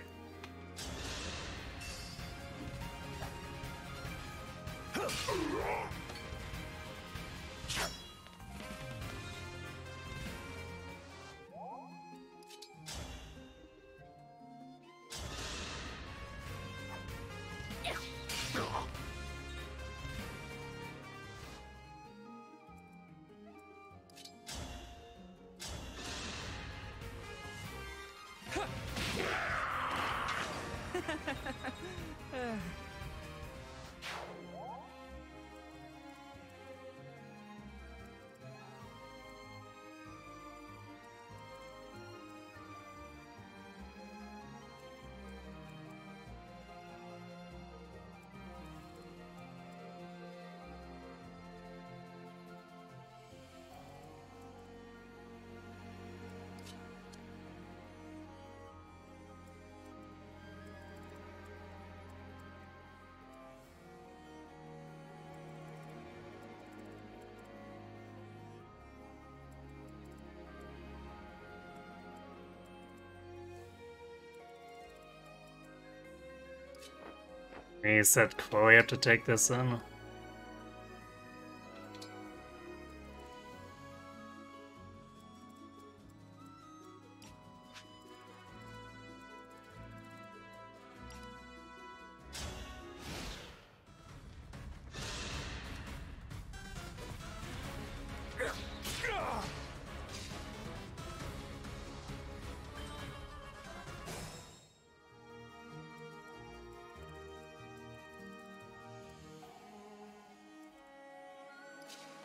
He set Chloe up to take this in.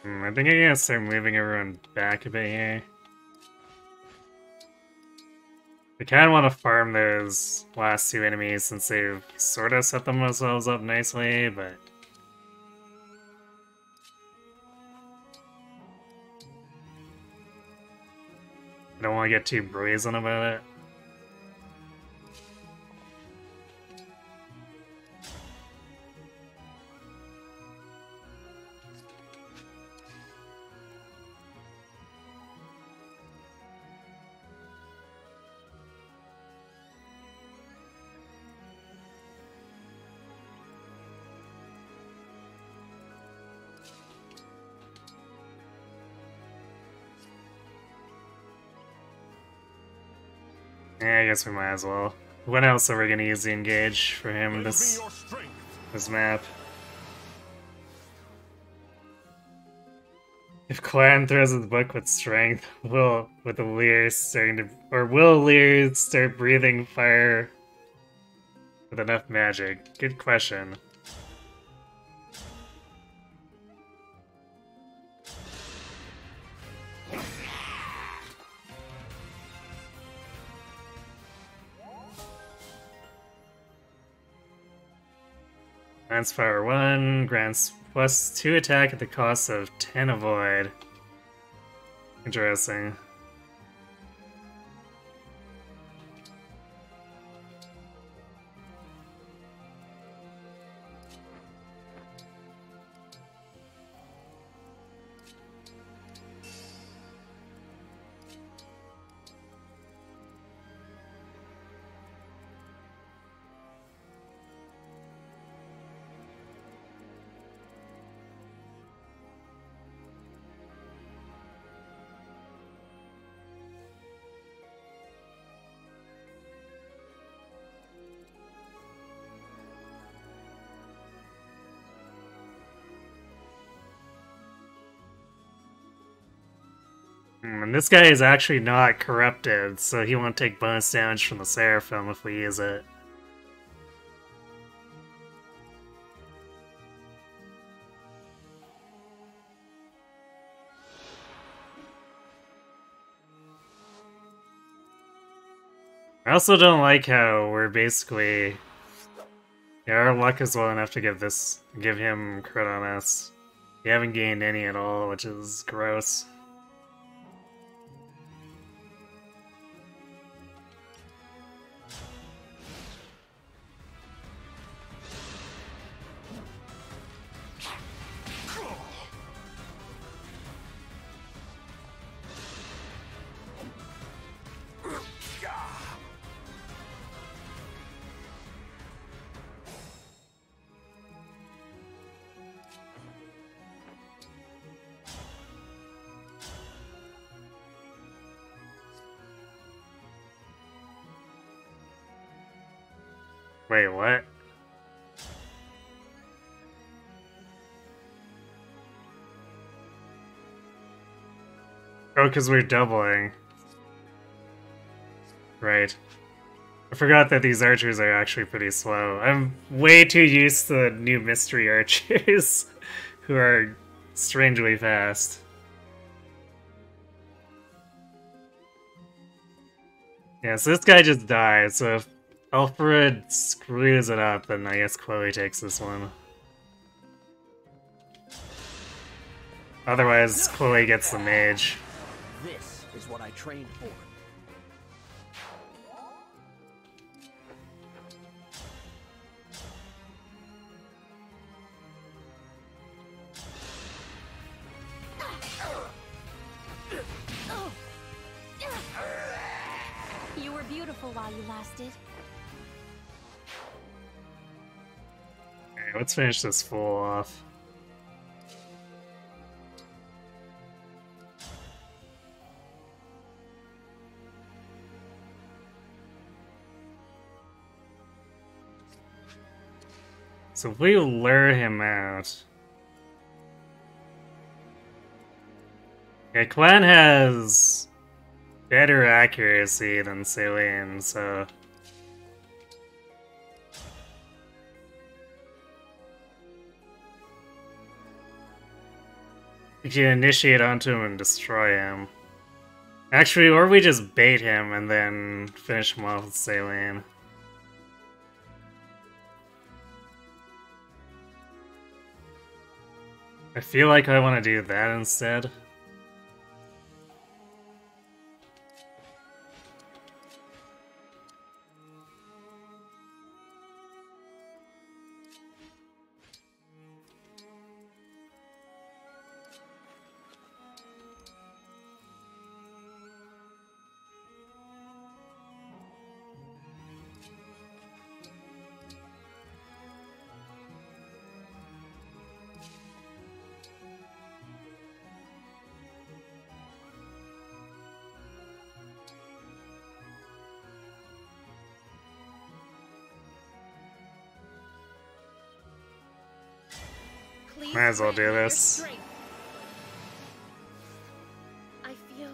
I think I'm gonna start moving everyone back a bit here. I kinda wanna farm those last two enemies since they've sorta set themselves up nicely, but... I don't wanna get too brazen about it. Yeah, I guess we might as well. When else are we gonna use the engage for him this map? If Clan throws his book with strength, will Lear start breathing fire with enough magic? Good question. Grants power 1, grants +2 attack at the cost of 10 avoid. Interesting. And this guy is actually not corrupted, so he won't take bonus damage from the Seraphim if we use it. I also don't like how we're basically... Yeah, our luck is well enough to give him crit on us. We haven't gained any at all, which is gross. Wait, what? Oh, because we're doubling. Right. I forgot that these archers are actually pretty slow. I'm way too used to the new mystery archers, who are strangely fast. Yeah, so this guy just died, so if Alfred screws it up, then I guess Chloe takes this one. Otherwise, Chloe gets the mage. This is what I trained for. You were beautiful while you lasted. Okay, let's finish this fool off. So if we lure him out... Yeah, Clan has better accuracy than Celine, so... We can initiate onto him and destroy him. Actually, or we just bait him and then finish him off with Celine. I feel like I want to do that instead. Might as well do this. I feel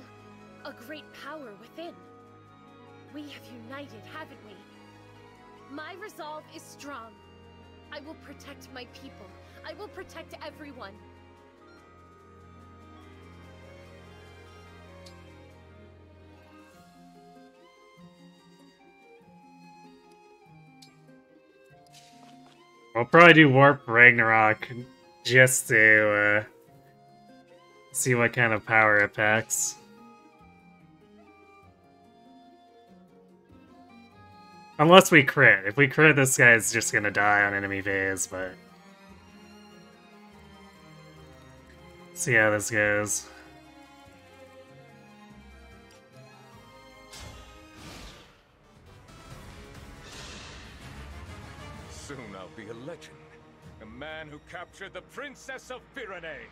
a great power within. We have united, haven't we? My resolve is strong. I will protect my people. I will protect everyone. I'll probably do Warp Ragnarok just to see what kind of power it packs. Unless we crit. If we crit, this guy's just gonna die on enemy phase, but... See how this goes. Soon I'll be a legend. A man who captured the Princess of Pyrenees.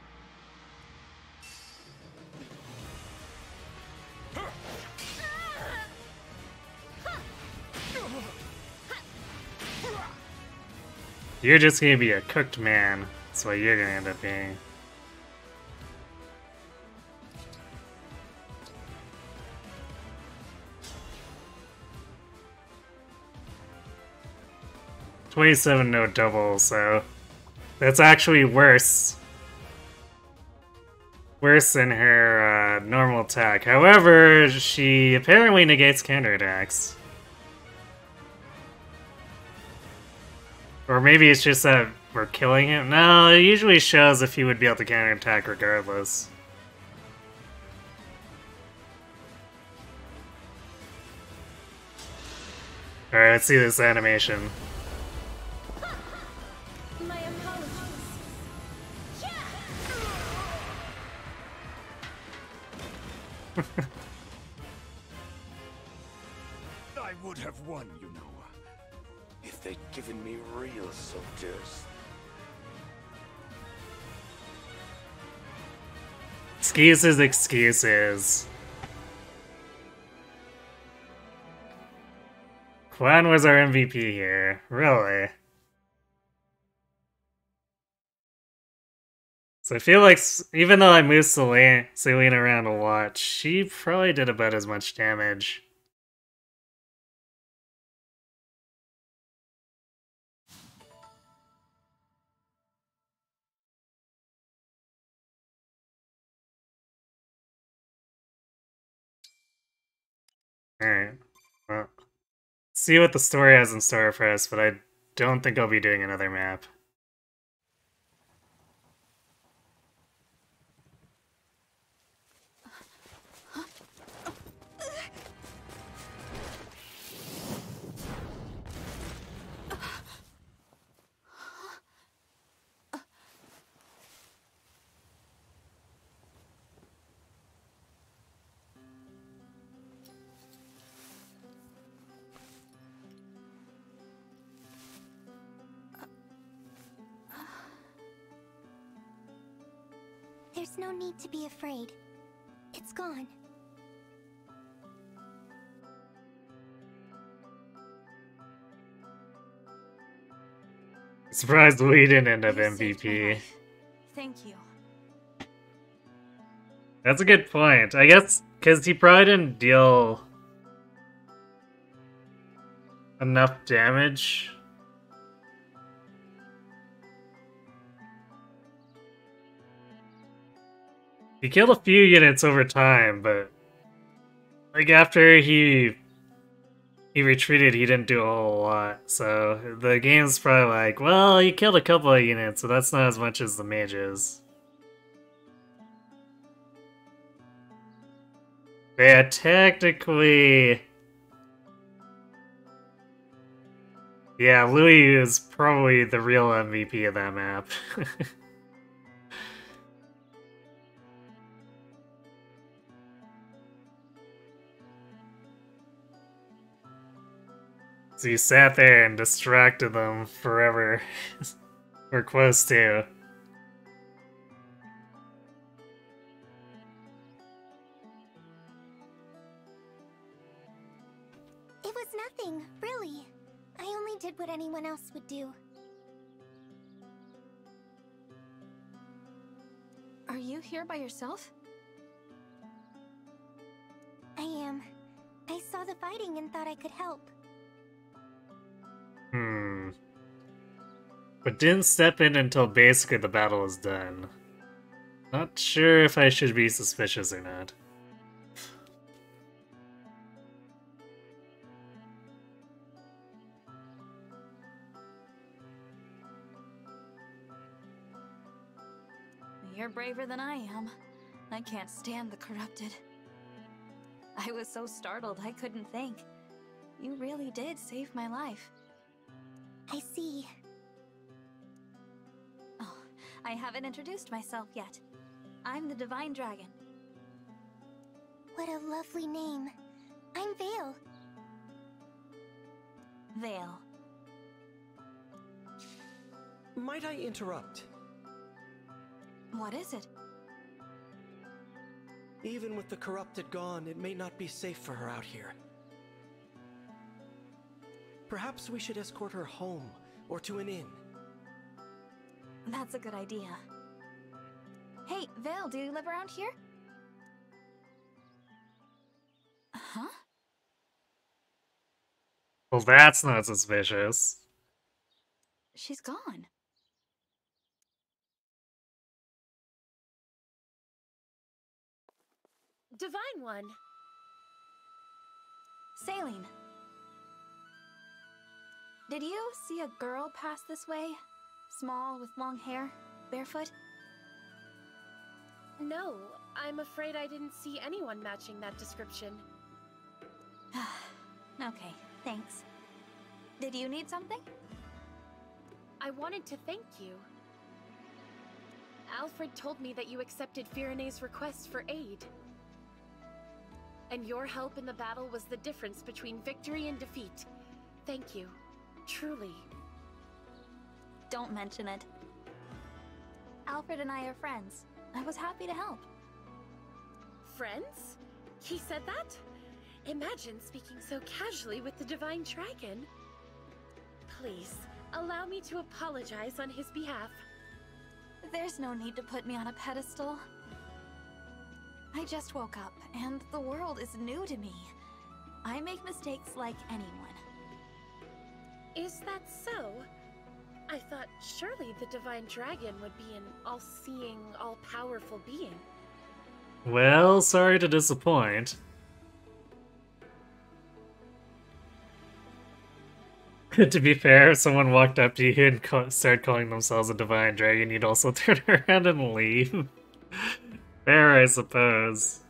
You're just gonna be a cooked man. That's what you're gonna end up being. 27 no double, so that's actually worse. Worse than her normal attack. However, she apparently negates counterattacks. Or maybe it's just that we're killing him. No, it usually shows if he would be able to counterattack regardless. Alright, let's see this animation. My apologies. I would have won, you know, if they'd given me real soldiers. Excuses, excuses. Quan was our MVP here. Really? So I feel like, even though I moved Celine around a lot, she probably did about as much damage. Alright. Well, see what the story has in store for us, but I don't think I'll be doing another map. There's no need to be afraid. It's gone. Surprised we didn't end up MVP. Thank you. That's a good point. I guess because he probably didn't deal enough damage. He killed a few units over time, but like after he retreated, he didn't do a whole lot. So the game's probably like, well, he killed a couple of units, so that's not as much as the mages. Yeah, technically... Yeah, Louis is probably the real MVP of that map. So you sat there and distracted them forever. Or close to. It was nothing, really. I only did what anyone else would do. Are you here by yourself? I am. I saw the fighting and thought I could help. But didn't step in until basically the battle was done. Not sure if I should be suspicious or not. You're braver than I am. I can't stand the corrupted. I was so startled I couldn't think. You really did save my life. I see. Oh, I haven't introduced myself yet. I'm the Divine Dragon. What a lovely name. I'm Vale. Vale. Might I interrupt? What is it? Even with the corrupted gone, it may not be safe for her out here. Perhaps we should escort her home, or to an inn. That's a good idea. Hey, Vale, do you live around here? Huh? Well, that's not suspicious. she's gone. Divine One. Saline. Did you see a girl pass this way? Small, with long hair, barefoot? No, I'm afraid I didn't see anyone matching that description. Okay, thanks. Did you need something? I wanted to thank you. Alfred told me that you accepted Firene's request for aid. And your help in the battle was the difference between victory and defeat. Thank you. Truly. Don't mention it. Alfred and I are friends. I was happy to help. Friends? He said that? Imagine speaking so casually with the Divine Dragon. Please, allow me to apologize on his behalf. There's no need to put me on a pedestal. I just woke up, and the world is new to me. I make mistakes like anyone. Is that so? I thought surely the Divine Dragon would be an all-seeing, all-powerful being. Well, sorry to disappoint. To be fair, if someone walked up to you and started calling themselves a Divine Dragon, you'd also turn around and leave. Fair, I suppose.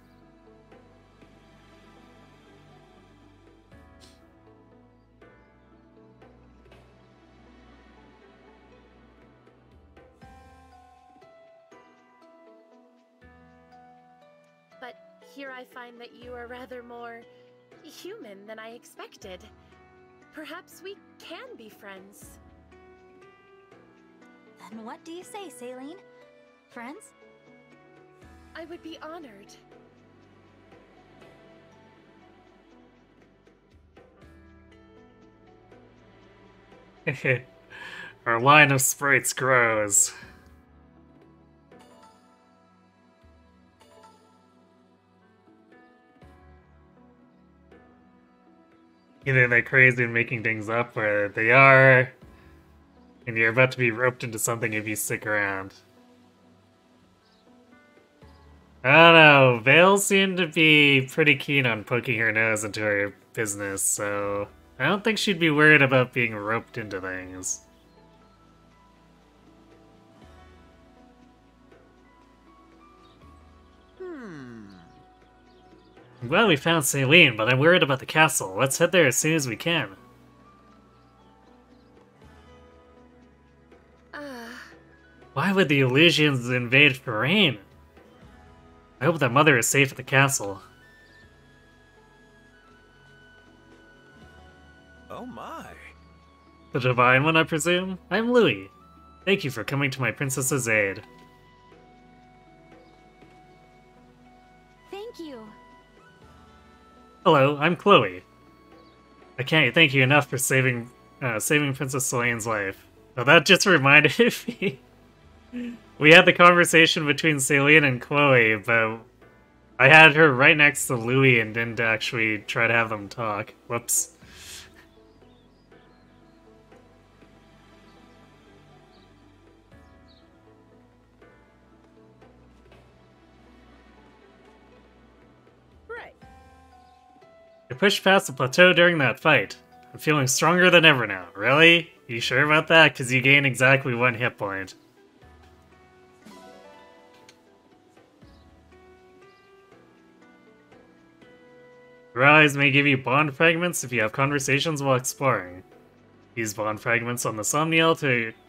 But here I find that you are rather more human than I expected. Perhaps we can be friends. Then what do you say, Saline? Friends? I would be honored. Our line of sprites grows. Either they're crazy and making things up, or they are, and you're about to be roped into something if you stick around. I don't know, Vale seemed to be pretty keen on poking her nose into her business, so I don't think she'd be worried about being roped into things. I'm glad we found Saline, but I'm worried about the castle. Let's head there as soon as we can. Why would the Elysians invade Firenze? I hope that Mother is safe at the castle. Oh my. The Divine One, I presume? I'm Louis. Thank you for coming to my princess's aid. Thank you. Hello, I'm Chloe. I can't thank you enough for saving Princess Selene's life. Oh, that just reminded me. We had the conversation between Saline and Chloe, but I had her right next to Louis and didn't actually try to have them talk. Whoops. Right. I pushed past the plateau during that fight. I'm feeling stronger than ever now. Really? You sure about that? Because you gain exactly 1 hit point. Your allies may give you bond fragments if you have conversations while exploring. Use bond fragments on the Somniel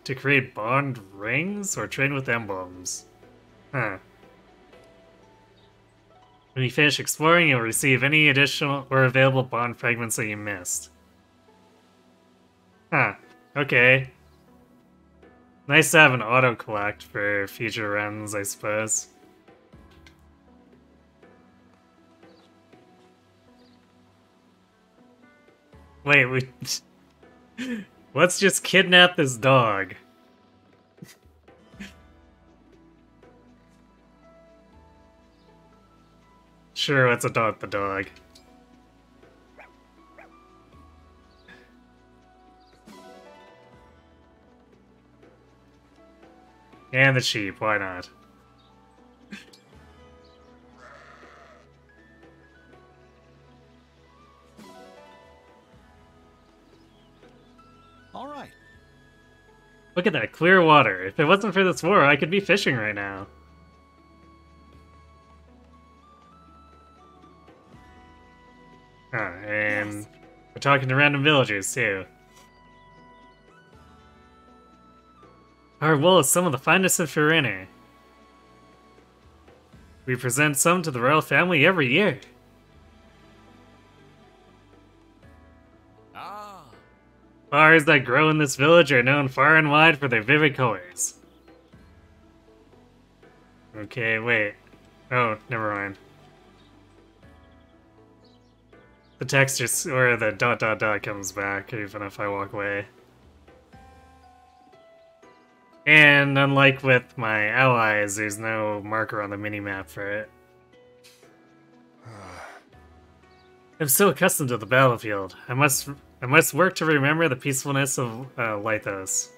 to create bond rings or train with emblems. Huh. When you finish exploring, you'll receive any additional or available bond fragments that you missed. Huh. Okay. Nice to have an auto-collect for future runs, I suppose. Wait, let's just kidnap this dog. Sure, let's adopt the dog. And the sheep, why not? All right. Look at that clear water. If it wasn't for this war, I could be fishing right now. And we're talking to random villagers, too. Our wool is some of the finest in Firenze. We present some to the royal family every year. Flowers that grow in this village are known far and wide for their vivid colors. Okay, wait. Oh, never mind. The text just, or the ... comes back even if I walk away. And unlike with my allies, there's no marker on the minimap for it. I'm so accustomed to the battlefield. I must work to remember the peacefulness of Lythos.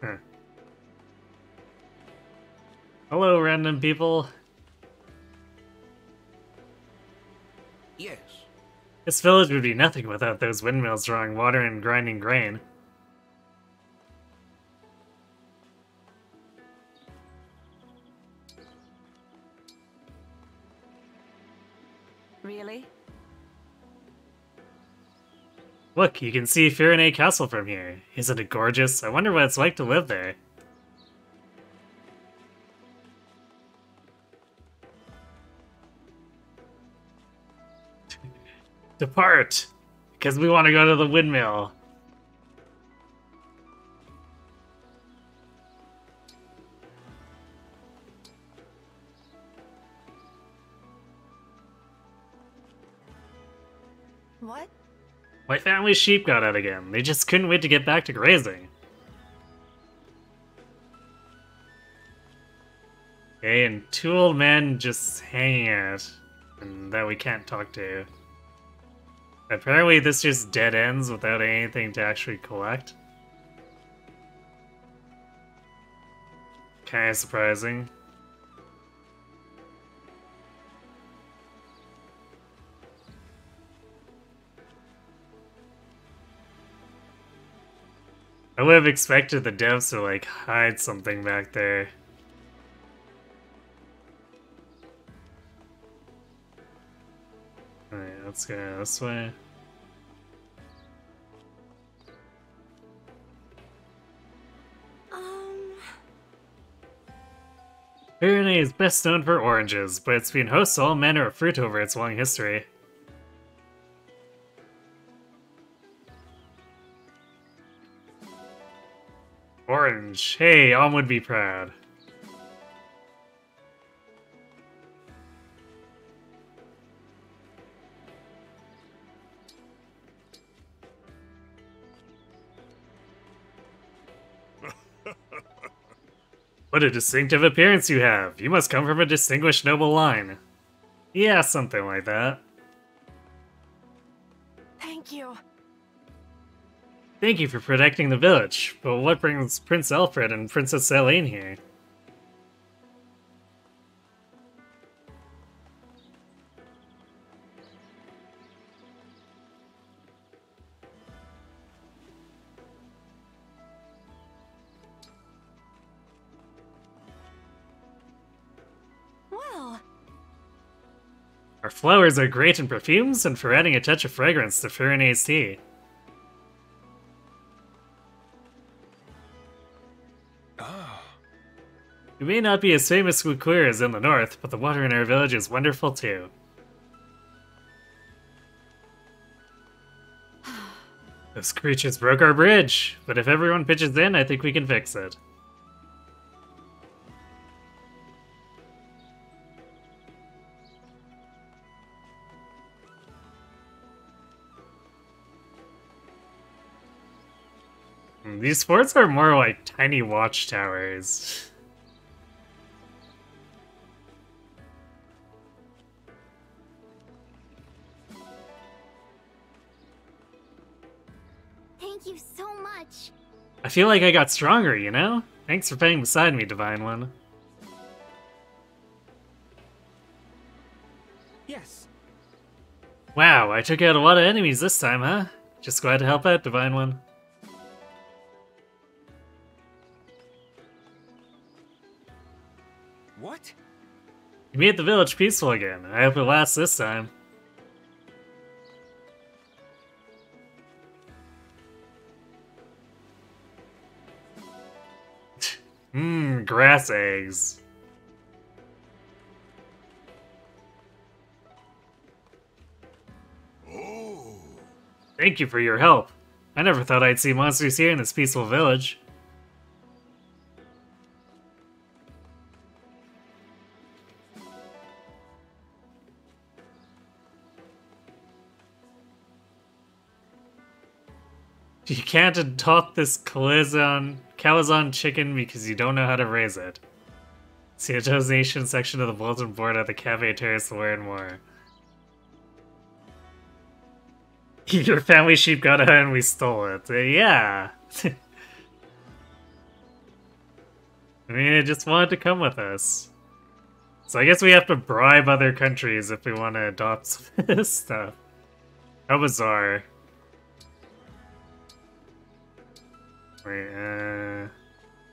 Huh. Hello, random people. Yes. This village would be nothing without those windmills drawing water and grinding grain. Really? Look, you can see Firenze Castle from here. Isn't it gorgeous? I wonder what it's like to live there. Depart! Because we want to go to the windmill. What? My family's sheep got out again. They just couldn't wait to get back to grazing. Okay, and two old men just hanging out, and that we can't talk to. Apparently this just dead ends without anything to actually collect. Kinda surprising. I would have expected the devs to, like, hide something back there. Alright, let's go this way. Firenze is best known for oranges, but it's been host to all manner of fruit over its long history. Orange. Hey, Alm would be proud. What a distinctive appearance you have. You must come from a distinguished noble line. Yeah, something like that. Thank you. Thank you for protecting the village, but what brings Prince Alfred and Princess Selene here? Well, Our flowers are great in perfumes and for adding a touch of fragrance to Firenze's tea. We may not be as famous with queer as in the north, but the water in our village is wonderful too. Those creatures broke our bridge, but if everyone pitches in, I think we can fix it. These forts are more like tiny watchtowers. Thank you so much. I feel like I got stronger, you know? Thanks for playing beside me, Divine One. Yes. Wow, I took out a lot of enemies this time, huh? Just glad to help out, Divine One. What? You made the village peaceful again. I hope it lasts this time. Mmm, grass eggs. Thank you for your help. I never thought I'd see monsters here in this peaceful village. You can't adopt this Calazon chicken because you don't know how to raise it. See the donation section of the bulletin board at the Cafe Terrace to learn more. Your family sheep got out and we stole it. Yeah. I mean, it just wanted to come with us. So I guess we have to bribe other countries if we want to adopt this stuff. How bizarre. Wait,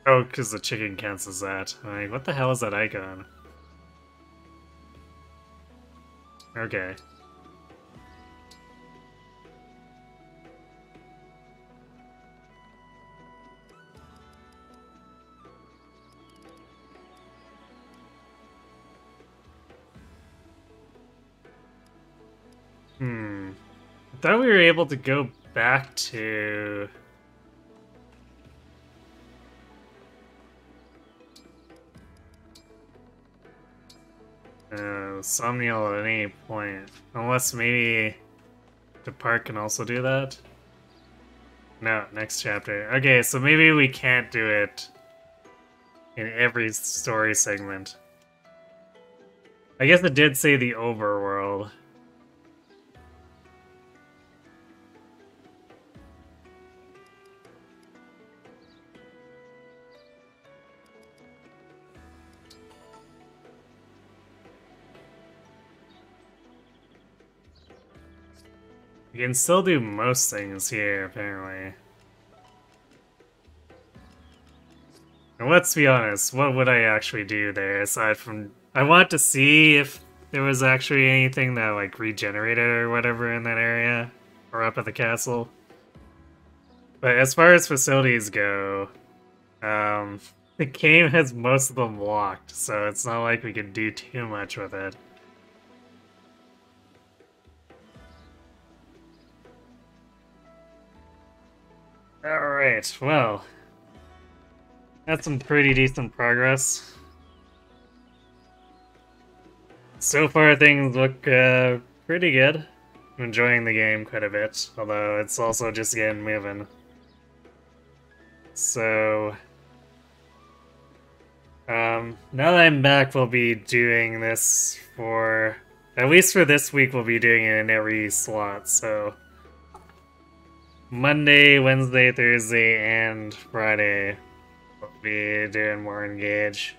oh, because the chicken counts as that. Like, what the hell is that icon? Okay. I thought we were able to go back to... Somnial at any point. Unless maybe Depart can also do that? No, next chapter. Okay, so maybe we can't do it in every story segment. I guess it did say the overworld. You can still do most things here, apparently. And let's be honest, what would I actually do there, aside from... I want to see if there was actually anything that, like, regenerated or whatever in that area, or up at the castle. But as far as facilities go, the game has most of them locked, so it's not like we can do too much with it. Alright, well, that's some pretty decent progress. So far things look pretty good. I'm enjoying the game quite a bit, although it's also just getting moving. So, now that I'm back, we'll be doing this for, at least for this week, we'll be doing it in every slot, so... Monday, Wednesday, Thursday, and Friday we'll be doing more Engage.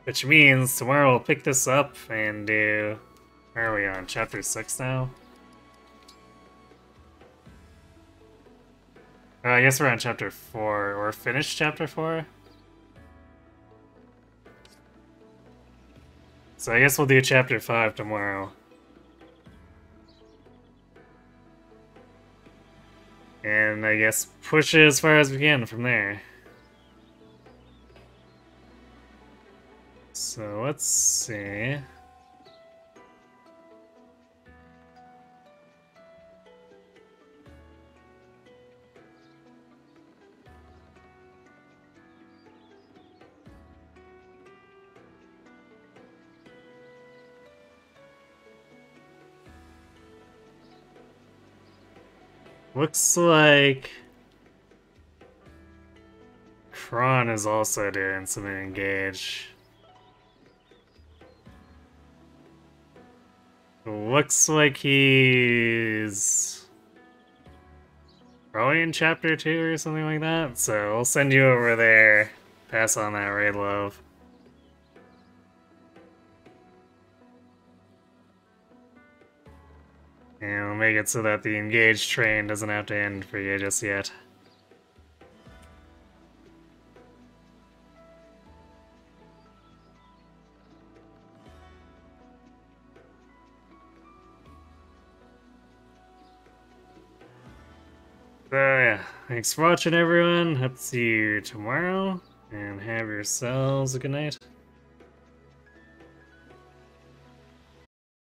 Which means tomorrow we'll pick this up and do... Where are we on? Chapter 6 now? I guess we're on Chapter 4. Or finished Chapter 4? So I guess we'll do Chapter 5 tomorrow. And I guess push it as far as we can from there. So let's see. Looks like Kron is also doing some Engage. Looks like he's probably in chapter 2 or something like that. So we'll send you over there. Pass on that raid love. And we'll make it so that the engaged train doesn't have to end for you just yet. So yeah, thanks for watching everyone. Hope to see you tomorrow, and have yourselves a good night.